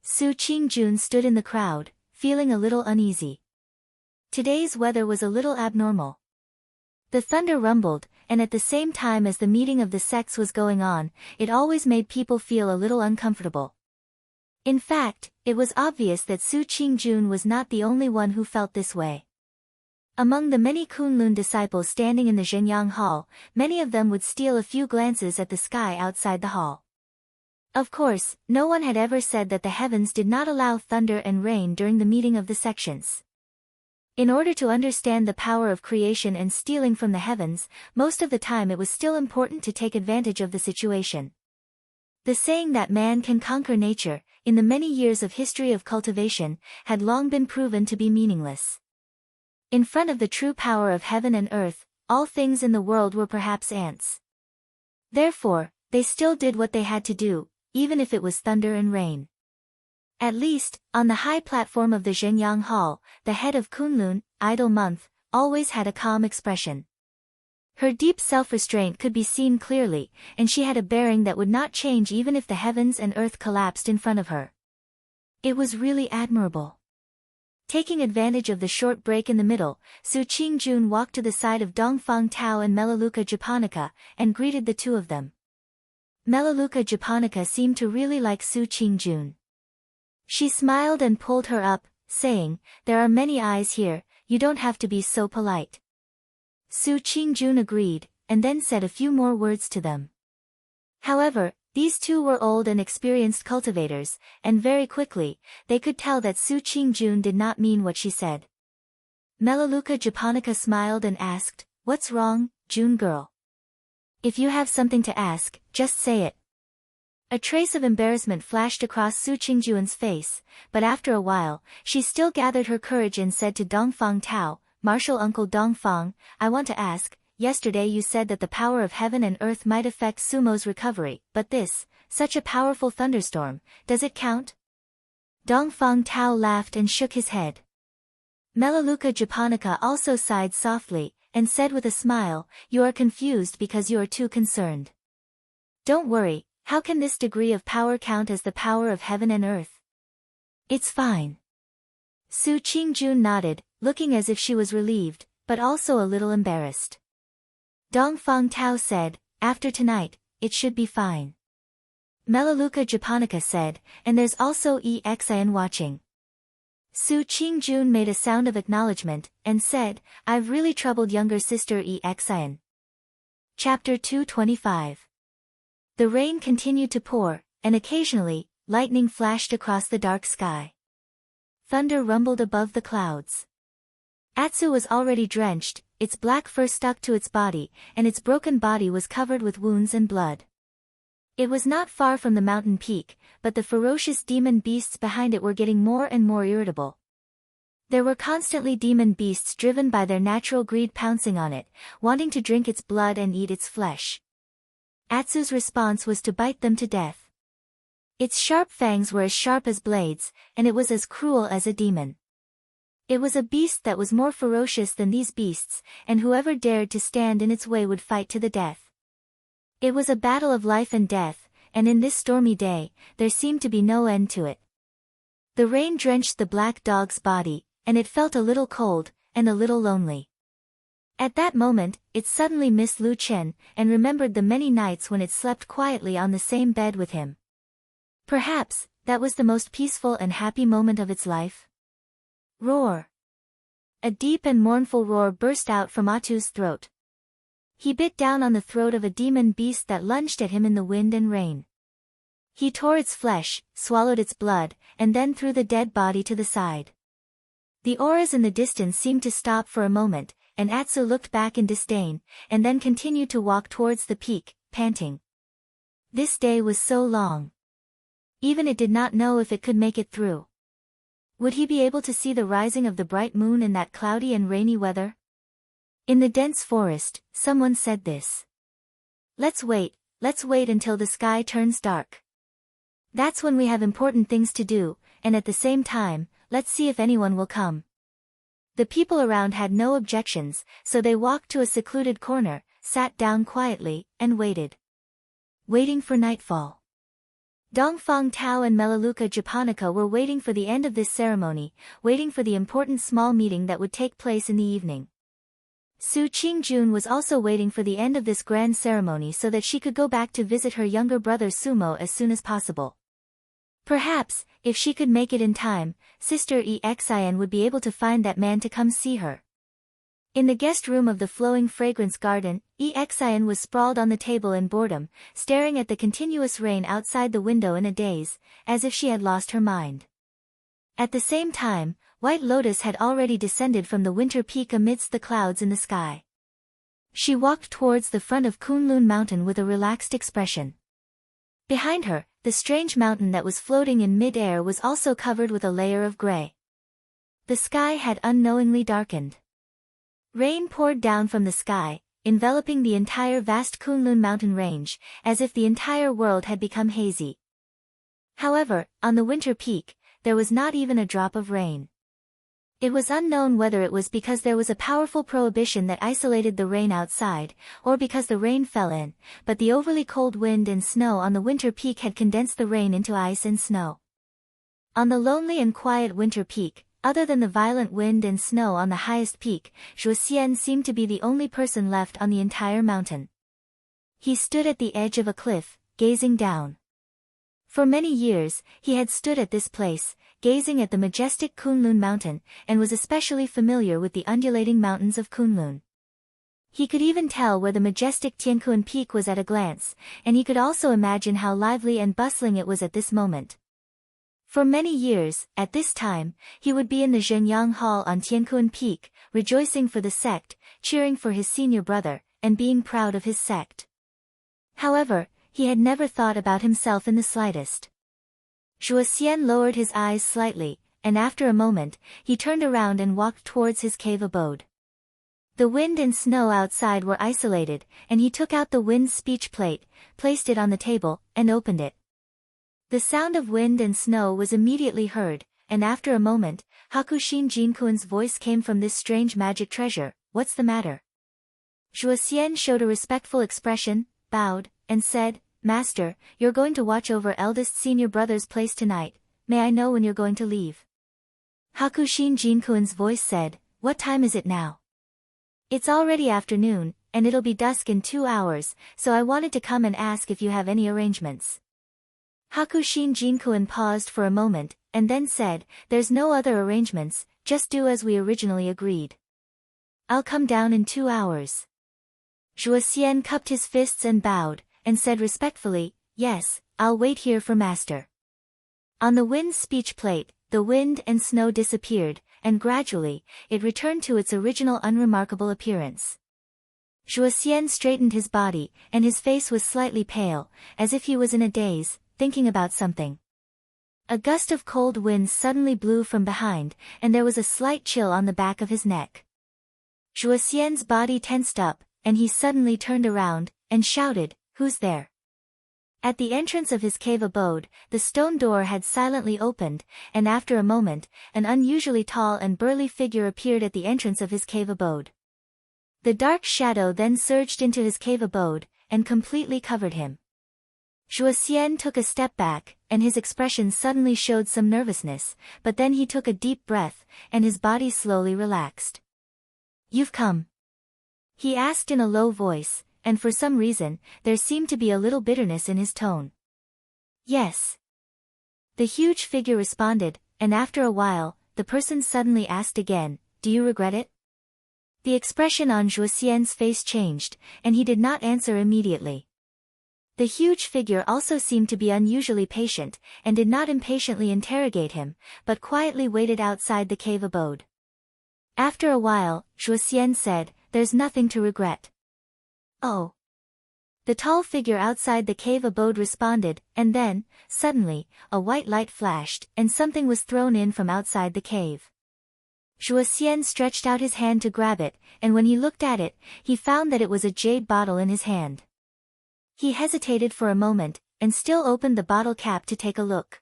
Su Qingjun stood in the crowd, feeling a little uneasy. Today's weather was a little abnormal. The thunder rumbled, and at the same time as the meeting of the sects was going on, it always made people feel a little uncomfortable. In fact, it was obvious that Su Qingjun was not the only one who felt this way. Among the many Kunlun disciples standing in the Zhenyang Hall, many of them would steal a few glances at the sky outside the hall. Of course, no one had ever said that the heavens did not allow thunder and rain during the meeting of the sections. In order to understand the power of creation and stealing from the heavens, most of the time it was still important to take advantage of the situation. The saying that man can conquer nature, in the many years of history of cultivation, had long been proven to be meaningless. In front of the true power of heaven and earth, all things in the world were perhaps ants. Therefore, they still did what they had to do, even if it was thunder and rain. At least, on the high platform of the Zhengyang Hall, the head of Kunlun, idle month, always had a calm expression. Her deep self-restraint could be seen clearly, and she had a bearing that would not change even if the heavens and earth collapsed in front of her. It was really admirable. Taking advantage of the short break in the middle, Su Qingjun walked to the side of Dongfang Tao and Melaleuca japonica, and greeted the two of them. Melaleuca japonica seemed to really like Su Qingjun. She smiled and pulled her up, saying, "There are many eyes here, you don't have to be so polite." Su Qingjun agreed, and then said a few more words to them. However, these two were old and experienced cultivators, and very quickly, they could tell that Su Qingjun did not mean what she said. Melaleuca japonica smiled and asked, "What's wrong, June girl? If you have something to ask, just say it." A trace of embarrassment flashed across Su Qingjun's face, but after a while, she still gathered her courage and said to Dongfang Tao, "Martial Uncle Dongfang, I want to ask, yesterday you said that the power of heaven and earth might affect Sumo's recovery, but this, such a powerful thunderstorm, does it count?" Dongfang Tao laughed and shook his head. Melaleuca japonica also sighed softly, and said with a smile, "You are confused because you are too concerned. Don't worry. How can this degree of power count as the power of heaven and earth? It's fine." Su Qingjun nodded, looking as if she was relieved, but also a little embarrassed. Dongfang Tao said, "After tonight, it should be fine." Melaleuca japonica said, "And there's also Exian watching." Su Qingjun made a sound of acknowledgement, and said, "I've really troubled younger sister Exian." Chapter 225. The rain continued to pour, and occasionally, lightning flashed across the dark sky. Thunder rumbled above the clouds. Atsu was already drenched, its black fur stuck to its body, and its broken body was covered with wounds and blood. It was not far from the mountain peak, but the ferocious demon beasts behind it were getting more and more irritable. There were constantly demon beasts driven by their natural greed pouncing on it, wanting to drink its blood and eat its flesh. Atsu's response was to bite them to death. Its sharp fangs were as sharp as blades, and it was as cruel as a demon. It was a beast that was more ferocious than these beasts, and whoever dared to stand in its way would fight to the death. It was a battle of life and death, and in this stormy day, there seemed to be no end to it. The rain drenched the black dog's body, and it felt a little cold, and a little lonely. At that moment, it suddenly missed Lu Chen, and remembered the many nights when it slept quietly on the same bed with him. Perhaps, that was the most peaceful and happy moment of its life. Roar! A deep and mournful roar burst out from Atsu's throat. He bit down on the throat of a demon beast that lunged at him in the wind and rain. He tore its flesh, swallowed its blood, and then threw the dead body to the side. The auras in the distance seemed to stop for a moment, and Atsu looked back in disdain, and then continued to walk towards the peak, panting. This day was so long. Even it did not know if it could make it through. Would he be able to see the rising of the bright moon in that cloudy and rainy weather? In the dense forest, someone said this. Let's wait until the sky turns dark. That's when we have important things to do, and at the same time, let's see if anyone will come." The people around had no objections, so they walked to a secluded corner, sat down quietly, and waited. Waiting for nightfall. Dongfang Tao and Melaleuca japonica were waiting for the end of this ceremony, waiting for the important small meeting that would take place in the evening. Su Qingjun was also waiting for the end of this grand ceremony so that she could go back to visit her younger brother Sumo as soon as possible. Perhaps, if she could make it in time, Sister Exian would be able to find that man to come see her. In the guest room of the flowing fragrance garden, Exian was sprawled on the table in boredom, staring at the continuous rain outside the window in a daze, as if she had lost her mind. At the same time, White Lotus had already descended from the winter peak amidst the clouds in the sky. She walked towards the front of Kunlun Mountain with a relaxed expression. Behind her, the strange mountain that was floating in mid-air was also covered with a layer of gray. The sky had unknowingly darkened. Rain poured down from the sky, enveloping the entire vast Kunlun mountain range, as if the entire world had become hazy. However, on the winter peak, there was not even a drop of rain. It was unknown whether it was because there was a powerful prohibition that isolated the rain outside, or because the rain fell in, but the overly cold wind and snow on the winter peak had condensed the rain into ice and snow. On the lonely and quiet winter peak, other than the violent wind and snow on the highest peak, Zhuoxian seemed to be the only person left on the entire mountain. He stood at the edge of a cliff, gazing down. For many years, he had stood at this place, gazing at the majestic Kunlun mountain, and was especially familiar with the undulating mountains of Kunlun. He could even tell where the majestic Tiankuan peak was at a glance, and he could also imagine how lively and bustling it was at this moment. For many years, at this time, he would be in the Zhenyang Hall on Tiankuan Peak, rejoicing for the sect, cheering for his senior brother, and being proud of his sect. However, he had never thought about himself in the slightest. Zhuoxian lowered his eyes slightly, and after a moment, he turned around and walked towards his cave abode. The wind and snow outside were isolated, and he took out the wind speech plate, placed it on the table, and opened it. The sound of wind and snow was immediately heard, and after a moment, Hakushin Jinkuan's voice came from this strange magic treasure. "What's the matter?" Zhuoxian showed a respectful expression, bowed, and said, "Master, you're going to watch over eldest senior brother's place tonight. May I know when you're going to leave?" Hakushin Jinkuan's voice said, "What time is it now?" "It's already afternoon, and it'll be dusk in 2 hours, so I wanted to come and ask if you have any arrangements." Hakushin Jinkuan paused for a moment, and then said, "There's no other arrangements, just do as we originally agreed." "I'll come down in 2 hours." Zhuoxian cupped his fists and bowed, and said respectfully, "Yes, I'll wait here for master." On the wind speech plate, the wind and snow disappeared, and gradually, it returned to its original unremarkable appearance. Zhuoxian straightened his body, and his face was slightly pale, as if he was in a daze, thinking about something. A gust of cold wind suddenly blew from behind, and there was a slight chill on the back of his neck. Zhuoxian's body tensed up, and he suddenly turned around, and shouted, "Who's there?" At the entrance of his cave abode, the stone door had silently opened, and after a moment, an unusually tall and burly figure appeared at the entrance of his cave abode. The dark shadow then surged into his cave abode, and completely covered him. Zhuoxian took a step back, and his expression suddenly showed some nervousness, but then he took a deep breath, and his body slowly relaxed. "You've come?" he asked in a low voice, and for some reason, there seemed to be a little bitterness in his tone. "Yes." The huge figure responded, and after a while, the person suddenly asked again, "Do you regret it?" The expression on Zhuoxian's face changed, and he did not answer immediately. The huge figure also seemed to be unusually patient, and did not impatiently interrogate him, but quietly waited outside the cave abode. After a while, Zhuoxian said, "There's nothing to regret." "Oh." The tall figure outside the cave abode responded, and then, suddenly, a white light flashed, and something was thrown in from outside the cave. Zhuoxian stretched out his hand to grab it, and when he looked at it, he found that it was a jade bottle in his hand. He hesitated for a moment, and still opened the bottle cap to take a look.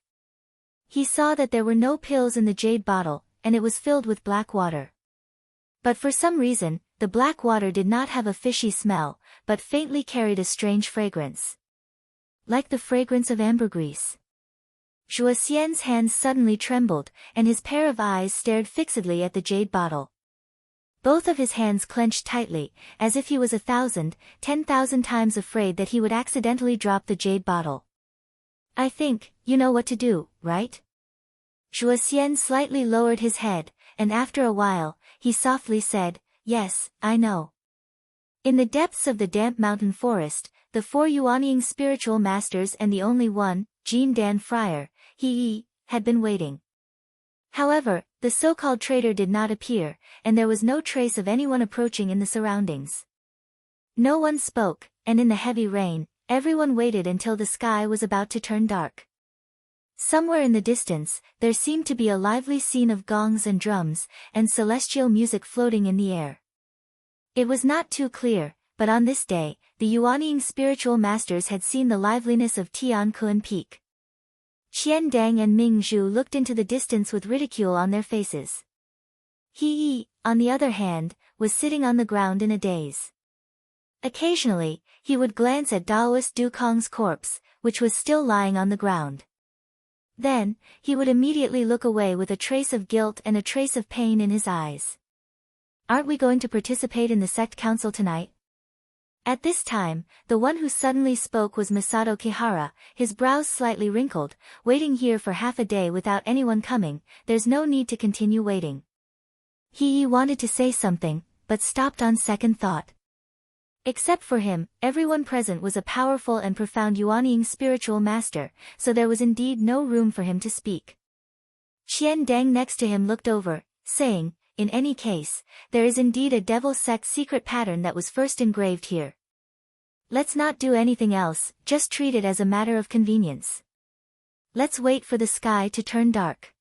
He saw that there were no pills in the jade bottle, and it was filled with black water. But for some reason, the black water did not have a fishy smell, but faintly carried a strange fragrance. Like the fragrance of ambergris. Zhuoxian's hands suddenly trembled, and his pair of eyes stared fixedly at the jade bottle. Both of his hands clenched tightly, as if he was 1,000, 10,000 times afraid that he would accidentally drop the jade bottle. "I think, you know what to do, right?" Zhuoxian slightly lowered his head, and after a while, he softly said, "Yes, I know." In the depths of the damp mountain forest, the 4 Yuanying spiritual masters and the only one, Jean Dan Friar, had been waiting. However, the so-called traitor did not appear, and there was no trace of anyone approaching in the surroundings. No one spoke, and in the heavy rain, everyone waited until the sky was about to turn dark. Somewhere in the distance, there seemed to be a lively scene of gongs and drums, and celestial music floating in the air. It was not too clear, but on this day, the Yuanying spiritual masters had seen the liveliness of Tianquan Peak. Qian Dang and Ming Zhu looked into the distance with ridicule on their faces. He Yi, on the other hand, was sitting on the ground in a daze. Occasionally, he would glance at Daoist Du Kong's corpse, which was still lying on the ground. Then, he would immediately look away with a trace of guilt and a trace of pain in his eyes. "Aren't we going to participate in the sect council tonight?" At this time, the one who suddenly spoke was Masato Kihara, his brows slightly wrinkled. "Waiting here for half a day without anyone coming, there's no need to continue waiting." He wanted to say something, but stopped on second thought. Except for him, everyone present was a powerful and profound Yuanying spiritual master, so there was indeed no room for him to speak. Qian Dang next to him looked over, saying, "In any case, there is indeed a devil sect secret pattern that was first engraved here. Let's not do anything else, just treat it as a matter of convenience. Let's wait for the sky to turn dark.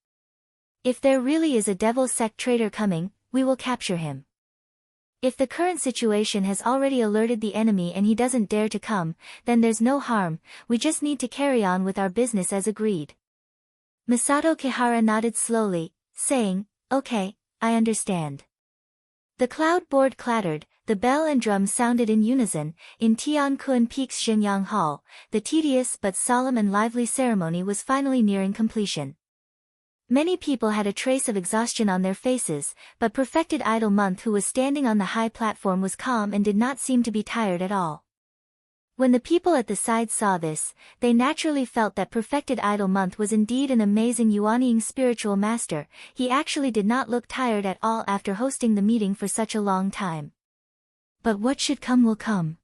If there really is a devil sect traitor coming, we will capture him. If the current situation has already alerted the enemy and he doesn't dare to come, then there's no harm, we just need to carry on with our business as agreed." Masato Kihara nodded slowly, saying, "Okay, I understand." The cloud board clattered, the bell and drum sounded in unison. In Tianquan Peak's Xinyang Hall, the tedious but solemn and lively ceremony was finally nearing completion. Many people had a trace of exhaustion on their faces, but Perfected Idol Month, who was standing on the high platform, was calm and did not seem to be tired at all. When the people at the side saw this, they naturally felt that Perfected Idol Month was indeed an amazing Yuanying spiritual master. He actually did not look tired at all after hosting the meeting for such a long time. But what should come will come.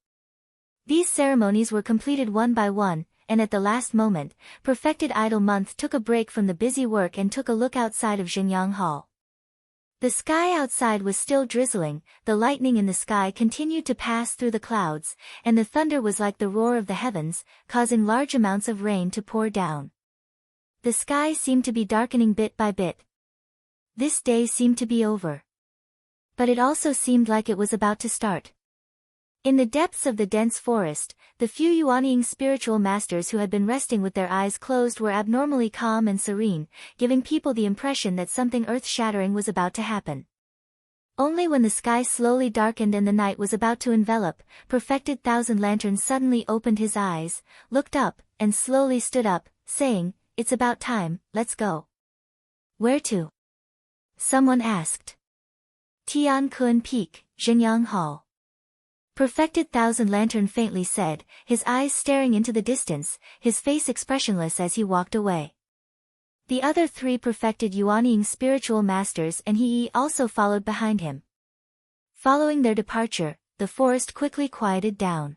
These ceremonies were completed one by one, and at the last moment, Perfected Idol Month took a break from the busy work and took a look outside of Xinyang Hall. The sky outside was still drizzling, the lightning in the sky continued to pass through the clouds, and the thunder was like the roar of the heavens, causing large amounts of rain to pour down. The sky seemed to be darkening bit by bit. This day seemed to be over. But it also seemed like it was about to start. In the depths of the dense forest, the few Yuanying spiritual masters who had been resting with their eyes closed were abnormally calm and serene, giving people the impression that something earth-shattering was about to happen. Only when the sky slowly darkened and the night was about to envelop, Perfected Thousand Lanterns suddenly opened his eyes, looked up, and slowly stood up, saying, "It's about time, let's go." "Where to?" someone asked. "Tianquan Peak, Xinyang Hall." Perfected Thousand Lantern faintly said, his eyes staring into the distance, his face expressionless as he walked away. The other three perfected Yuanying spiritual masters and he also followed behind him. Following their departure, the forest quickly quieted down.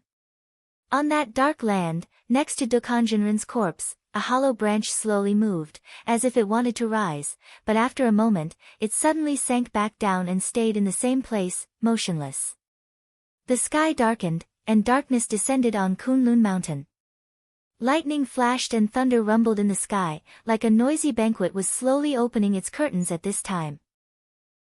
On that dark land, next to Dukanjinren's corpse, a hollow branch slowly moved, as if it wanted to rise, but after a moment, it suddenly sank back down and stayed in the same place, motionless. The sky darkened, and darkness descended on Kunlun Mountain. Lightning flashed and thunder rumbled in the sky, like a noisy banquet was slowly opening its curtains at this time.